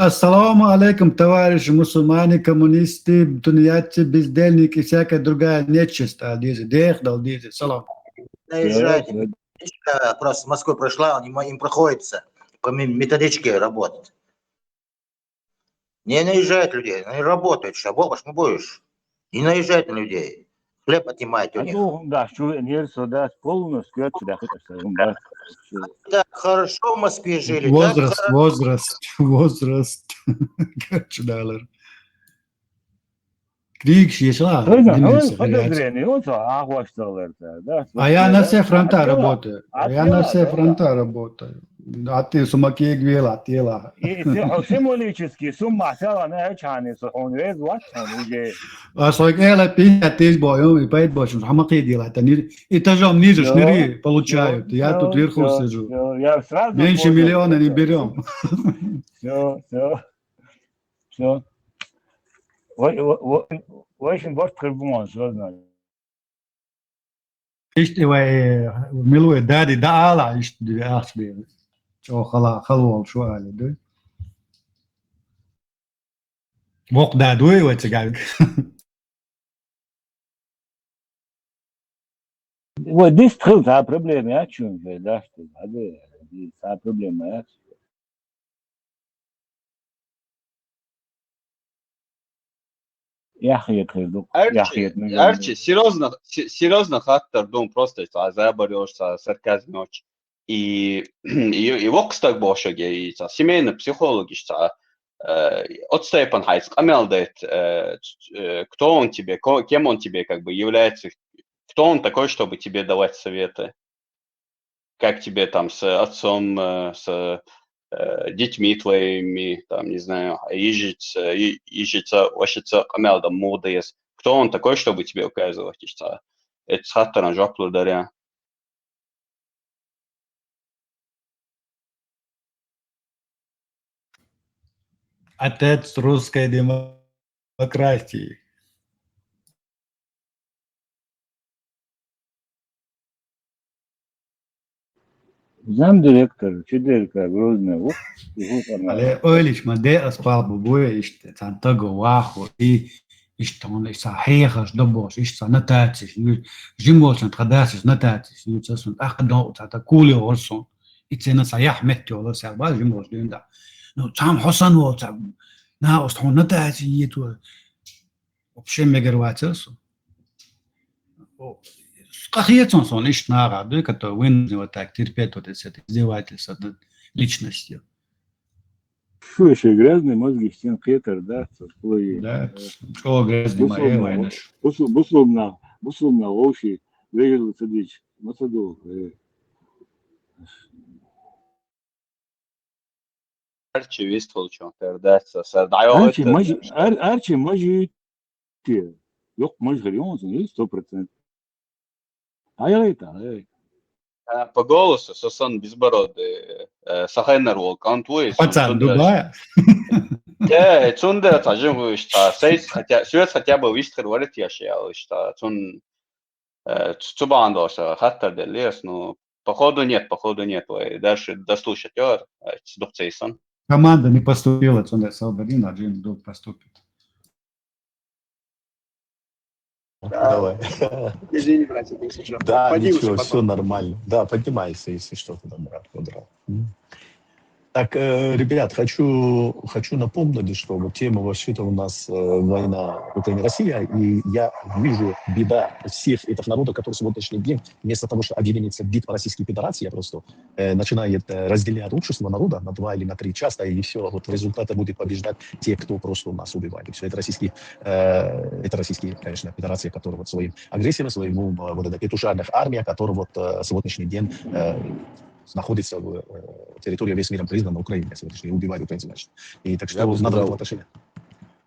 Ассаламу алейкум, товарищи мусульмане, коммунисты, тунеядцы, бездельники и всякая другая нечисть. Салам. Просто с Москвы прошла, им проходится по методичке работать. Не наезжают людей, они работают, что будешь. Не наезжать на людей. Хлеб отнимать у них. Да, полностью отсюда. Так хорошо в Москве жили. Возраст. Kaçdalar. Krieg шла. А я на все фронта работаю. А ты сумаки гвела, отела. Символически сумма села на очане сон вез ватон уже. А сок эла пинья тысяч боем и поэт бошим. Хамаки делать. Они этажом ниже шныри получают. Я тут вверху сижу. Меньше миллиона не берем. Все. Очень бort кырбумон, что знаю. İşte ve miluye dadi da ala işte diye asbi. Çok halol şu halde. Bok da duy ve çıkar. Вот здесь та проблема, я чую, да, что та проблема, я. Арчи, серьезно хаттер дом просто заборешься, сарказмёч. И вокстаг бошаге, и семейный психологи, отстепанхайс, амелдает, кто он тебе, кем он тебе как бы является, кто он такой, чтобы тебе давать советы, как тебе там с отцом, с детьми твоими, там, не знаю, ищется, камелда, молодец. Кто он такой, чтобы тебе указывать? Это хаттер на жоплу даря. Отец русской демократии. Замдиректор, Чедерка, Грозный. Але öyle ma de aspal bu işte tantago vaho и işte on işte hayır dobos işte natatis jimos natatis natatis yutsun akdo tata kuli olsun içine sayah metti olur serba jimos düğünde no tam hosan o tam na ostun natatis yetu вообще мегарватсо Скахиетсон сон лишь награды, которые вынуждены так терпеть вот это издевательство над личностью. Что еще грязные мозги, стен хетер, да? Да, что грязный моей войнаш. Бусловна, лоши, выиграл садич, масаду. Арчи вистфул чонтер, да, садайо. Арчи, мажи, yok маж грязный, 100%. По голосу сосон безбородый, сахайнер волкан твой. Пацан Дубая. Да, цунда тажим что свет хотя бы вистер варит яшел, что цун цубандоса хаттер делес, но походу нет, и дальше дослушать я сдохцейсон. Команда не поступила, цунда Салбарин, один вдруг поступит. Давай. Извини, братья, если да, ничего, все нормально. Да, поднимайся, если что-то там, брат. Так, ребят, хочу напомнить, что вот тема вообще-то у нас война Украина-Россия, и я вижу беда всех этих народов, которые в сегодняшний день, вместо того, чтобы объединиться в битву Российской Федерации, просто начинает разделять общество народа на 2 или на 3 части, и все, вот в результате будет побеждать те, кто просто нас убивает. И все, это российские, конечно, федерации, которые вот своим агрессией, своему вот этой петушарных армией, которые вот сегодняшний день находится в территории весь миром признана Украиной, сегодняшний убивает украинцев, значит. И так что надо в этом отношении.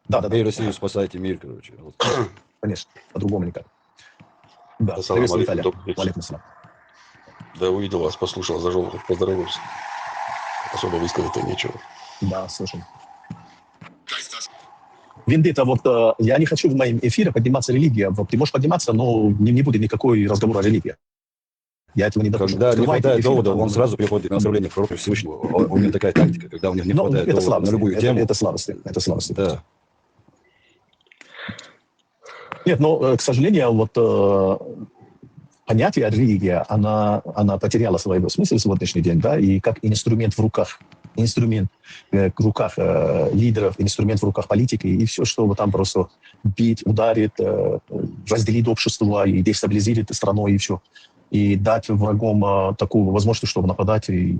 Да. И Россию спасайте мир, короче. Конечно, по-другому никак. Да, приветствую, Виталий. Валикум ассалам. Да, увидел вас, послушал, зашел, поздоровался. Особо высказать-то нечего. Да, слушай. Вендетта, вот я не хочу в моем эфире подниматься религия. Вот, ты можешь подниматься, но не будет никакой разговора о религии. Я этого не допущу. Когда не хватает довода, он сразу переходит на оскорбление пророка Всевышнего. У него такая тактика, когда у него не хватает довода на любую тему. Это слабости. Да. Нет, но, к сожалению, вот понятие религия, она потеряла свой смысл в сегодняшний день, да, и как инструмент в руках лидеров, инструмент в руках политики, и все, что там просто бить, ударит, разделит общество и дестабилизирует страну, и все. И дать врагам такую возможность, чтобы нападать и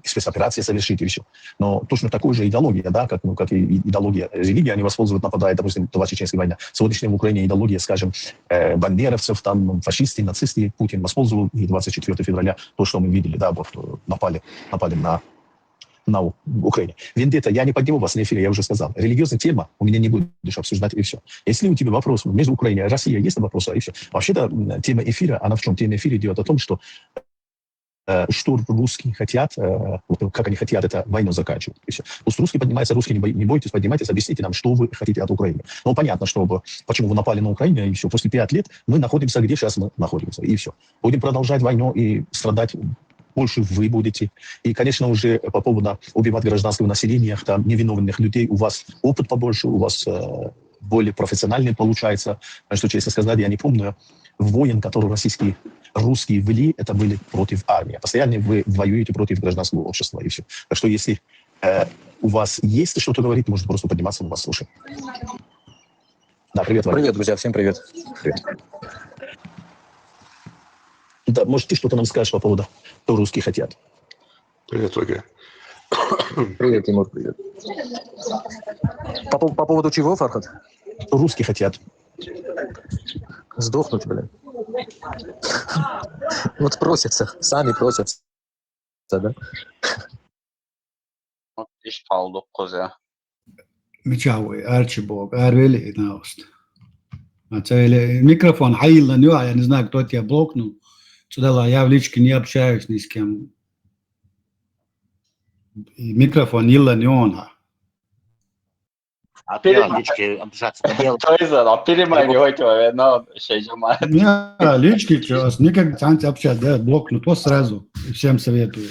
спецоперации совершить, и все. Но точно такую же идеология, да, как и идеология религии, они воспользуют, нападая, допустим, в Чеченской войне. Сегодняшняя в Украине идеология, скажем, бандеровцев, там, фашисты, нацисты, Путин воспользовал, и 24 февраля, то, что мы видели, да, вот, напали на Украине. Вендетта, я не подниму вас на эфире, я уже сказал. Религиозная тема у меня не будешь обсуждать, и все. Если у тебя вопрос между Украиной и Россией, есть вопросы, и все. Вообще-то тема эфира, она в чем? Тема эфира идет о том, что русские хотят, как они хотят эту войну заканчивать. И все. Пусть русские поднимаются, русские не бойтесь, поднимайтесь, объясните нам, что вы хотите от Украины. Ну, понятно, почему вы напали на Украину, и все. После 5 лет мы находимся, где сейчас мы находимся, и все. Будем продолжать войну и страдать. Больше вы будете. И, конечно, уже по поводу убивать гражданского населения, там, невиновных людей, у вас опыт побольше, у вас более профессиональный получается. Что, честно сказать, я не помню войн, которые русские вели, это были против армии. Постоянно вы воюете против гражданского общества, и все. Так что, если у вас есть что-то говорить, можете просто подниматься, мы вас слушаем. Да, привет, Ваня. Привет, друзья, всем привет. Привет. Да, может, ты что-то нам скажешь по поводу, что русские хотят? Привет, Ольга. Привет, Тимур, привет. По поводу чего, Фархад? Что русские хотят? Сдохнуть, блин. Вот просятся, сами просятся, да? İşpal 9 ya. Мичауи, Арчибог, Арвели, Науст. Микрофон, Хаилла, я не знаю, кто тебя блокнул. Сюда я в личке не общаюсь ни с кем. И микрофон Илла не он. Лички обжаться по делу. Перемани хоть но şey Не, лички, что, никак с общаться, да, блокнут, вот сразу. Всем советую.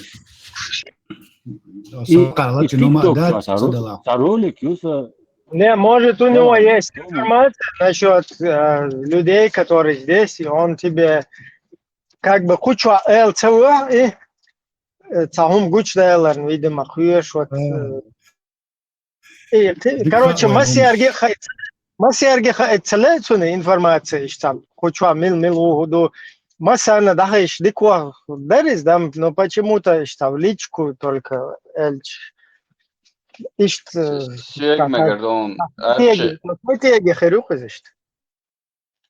Не, может, у него есть информация насчет людей, которые здесь, и он тебе как бы кучу ЛЦВ и цахум гуч дайлар, видимо, хуешь вот. И, короче, массиарги целецуны информация, что там кучу мил уходу. Массана дахиш диква дарис дам, но почему-то что в личку только эльч. Sögmegerdon. Теги херюха işte.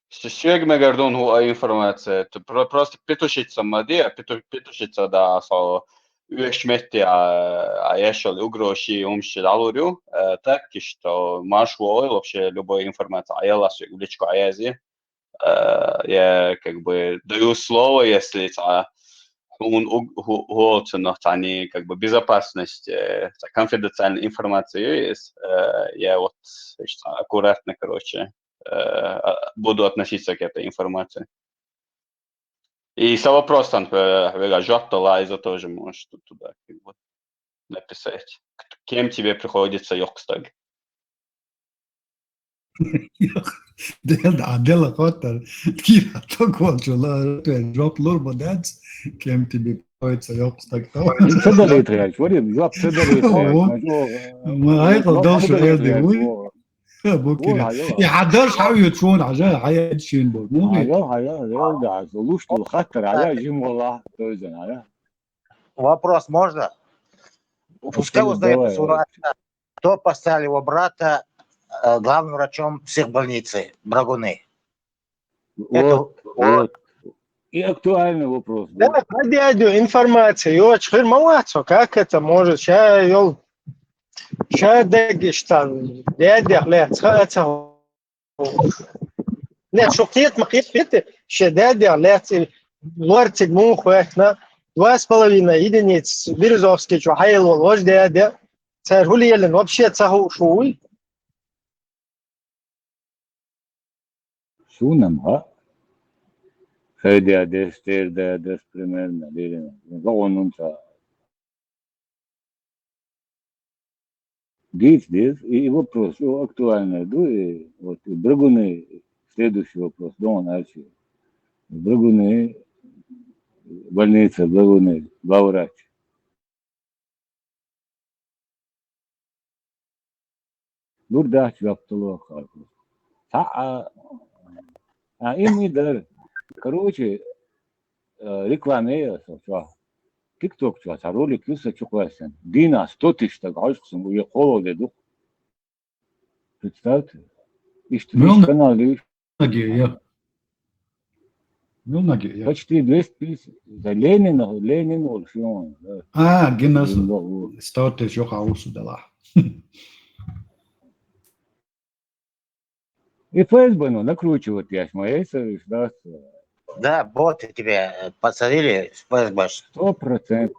Sögmegerdon hu информация. Просто петушица мади, петушица да со üyeşmetti а ешали угроши умши алурю. Так что машу вообще любая информация аялась в личку аязи. Я как бы даю слово, если они как бы безопасность, конфиденциальной информации есть, я вот аккуратно, короче, буду относиться к этой информации. И со вопросом, Жота Лайза тоже можешь туда как бы написать. Кем тебе приходится Йокстаг? Adela Cotter, Kira Tokolčula, Rob Lurbodac, kem ti bi pojica Jopstak. Co dalej trać? Job, co dalej trać? ما هيقل دوش عيالي وي ممكن يحضرش حاول يتشون عشان حياة شين بود مو هيا زلوش الخطر عليها جيم والله توزن عليها. Вопрос можно? Пускай узнает ситуация, кто поставил его брата главным врачом психбольницы Брагуны. Вот. И актуальный вопрос. Да, про дядю информация. И очень молодцо, как это может? Сейчас дегиштан, дядя, нет, шукет, махит, фиты, дядя, лортик, мухуэхна, 2,5 единиц, Березовский, Чухайл, ложь дядя, царь Гулиелин, вообще цаху шуй. Шунам, а? Хейди адес, терди адес, примерно, дилина. Загонунца. Здесь, и вопрос, актуальный, вот, Брагуны, следующий вопрос, Дон Арчи. Брагуны, больница, главврач. Дурдач yaptılar kaldı. Им не дали. Короче, рекламируется, что TikTok, что ролик юса чуквасен. Дина 100 тысяч так альшксен, уе холоде дух. Представьте? И что весь канал лишь. Многие, я. Ну, многие, я. Почти 200 тысяч. За Ленин ольшон. Гиннес 100 тысяч хаусу дала. И ФСБ, накручивают ясь, моей да. Да, боты тебя подсадили с ФСБ. 100%.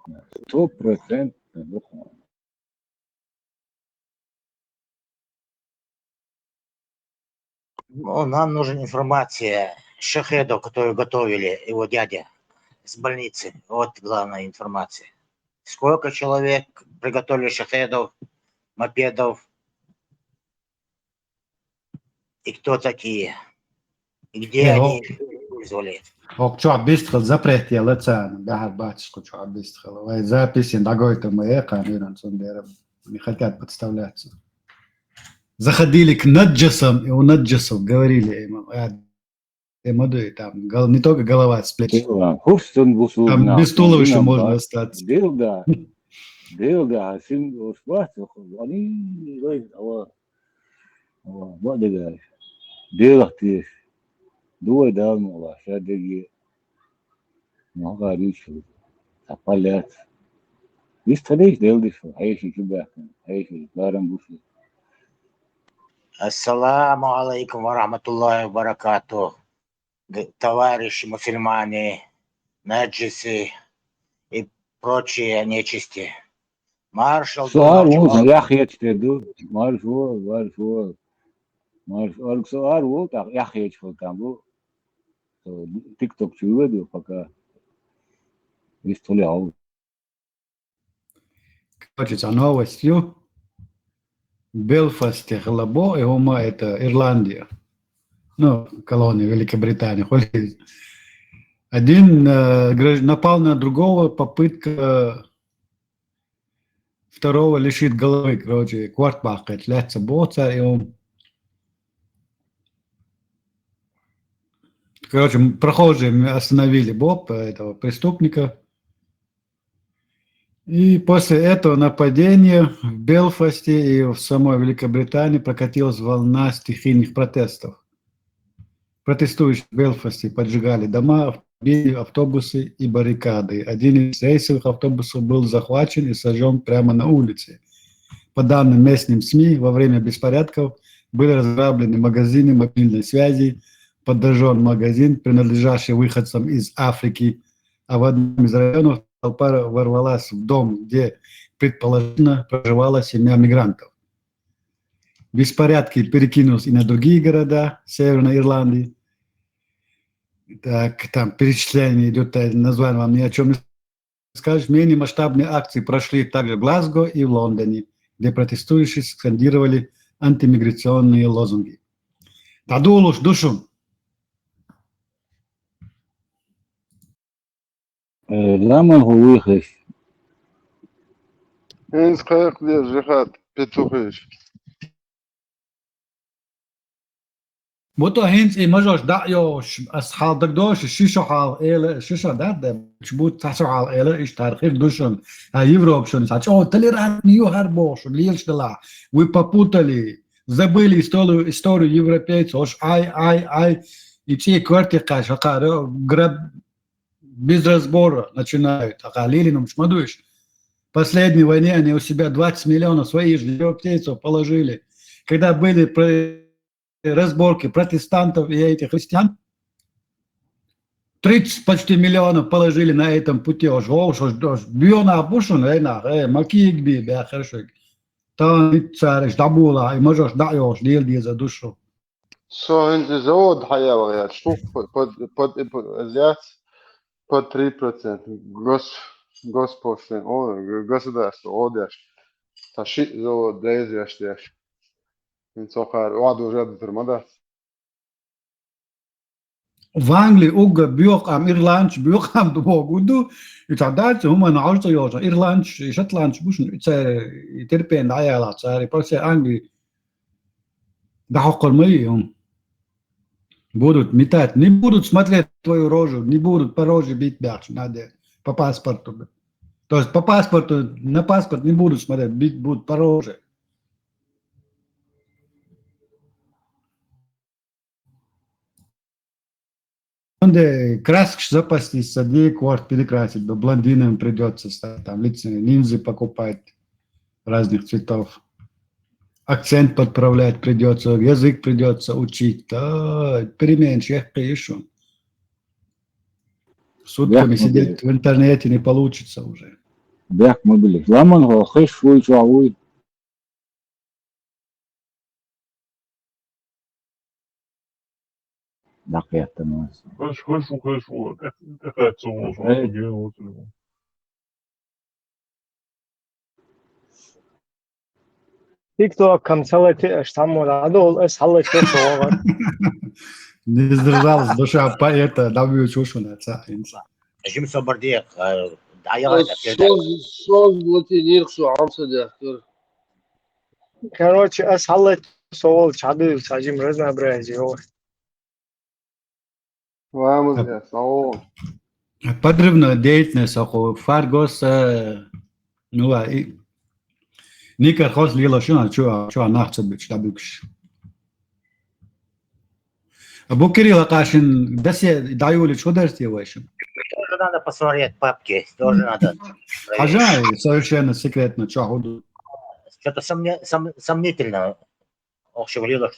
Ну, нам нужна информация шахедов, которые готовили его дядя с больницы. Вот главная информация. Сколько человек приготовили шахедов, мопедов, и кто такие, и где они использовали. Что быстро запретил лица, да, батюшку, что быстро. Вы записи догой-то мы не хотят подставляться. Заходили к наджасам, и у наджасов говорили им, там не только голова с плеч. Там без туловища можно остаться. Дилда, сын спасся, они, вот дегай. Делахтиш, дуй давно, шадеги, много речей, запалят. Историк делдишь, айши кибахан, айши барамбуши. Ассаламу алейкум ва рахматуллахи ва баракату, товарищи мусульмане, наджисы и прочие нечисти. Маршал Суар, я хочу ду, маршал. Марш, Арксуар, вот так, я хочу там, вот, TikTok чувствую, пока выставлял. Короче, новостью. В Белфасте Хлабо, и ума это Ирландия. Ну, колония Великобритании. Один напал на другого, попытка второго лишить головы, короче, квартбахать, ляться боца, и он... Короче, прохожие остановили этого преступника. И после этого нападения в Белфасте и в самой Великобритании прокатилась волна стихийных протестов. Протестующие в Белфасте поджигали дома, автобусы и баррикады. Один из рейсовых автобусов был захвачен и сожжен прямо на улице. По данным местным СМИ, во время беспорядков были разграблены магазины мобильной связи, подожжен магазин, принадлежащий выходцам из Африки, а в одном из районов толпа ворвалась в дом, где предположительно проживала семья мигрантов. Беспорядки перекинулись и на другие города Северной Ирландии. Так, там перечисление идет, название вам ни о чем не скажешь. Менее масштабные акции прошли также в Глазго и в Лондоне, где протестующие скандировали антимиграционные лозунги. Тадулуш, душу! Лама выхлест. Инскак держит петухиш. Mutta hins ei majos da'yosh ashal dagdosh shisho hal ele shisho da chbut taso hal ele ish tarikh dushon a Европа сач о толерантный югарбош лилш дала вы попутали забыли историю европейцев ош ай и все квартирка шакара граб без разбора начинают а Лилином шмадуешь в последней войне они у себя 20 миллионов своих европейцев положили когда были разборки протестантов и этих христиан. 30 почти миллионов положили на этом пути. Биона обушен, макигби, бяхершик. Там царь, дабула, и можешь даешь, дел за душу. Что инди завод хаял, я штук под азиат под 3%. Госпошлин, государство, одяж. Таши завод, дезяш. Инцохар, ладу уже дурмада. в Англии уга бьёк ам ирландч бьёк ам дубогуду итадать هما نعرض يوجا ирландч шотландч бушн терпен аяла цари просто Англии да хокормы будут метать, не будут смотреть твою рожу, не будут по роже бить бяч, надо по паспорту. То есть по паспорту, на паспорт не будут смотреть, бить будут по роже. Красишь запастись, 2 кварт перекрасить, до блондинам придется стать, там линзы покупать разных цветов. Акцент подправлять придется, язык придется учить. Да, переменчик пишу. Сутками сидеть в интернете не получится уже. Бяк мы были. Ламан го хэш фуй чуауй. Так это у нас. Хорошо. Какая целая. TikTok камсалати штаммуладо ол саллати соогор. Не сдержалась душа поэта, давью чушу на цаинца. Жим собордек, Соз блоти нирхшу амса дяхтер. Короче, саллати соол чады сажим разнообразие. Vamos, é só Подрывная деятельность, Фаргос, ну, Никар хос лила шо нахцет бич табукш. Абу Кирилл Акашин, дасе даюли что дарьте вашим? Тоже надо посмотреть папки, тоже надо. Хажай, совершенно секретно, что ходу. Что-то сомнительно. В общем, лило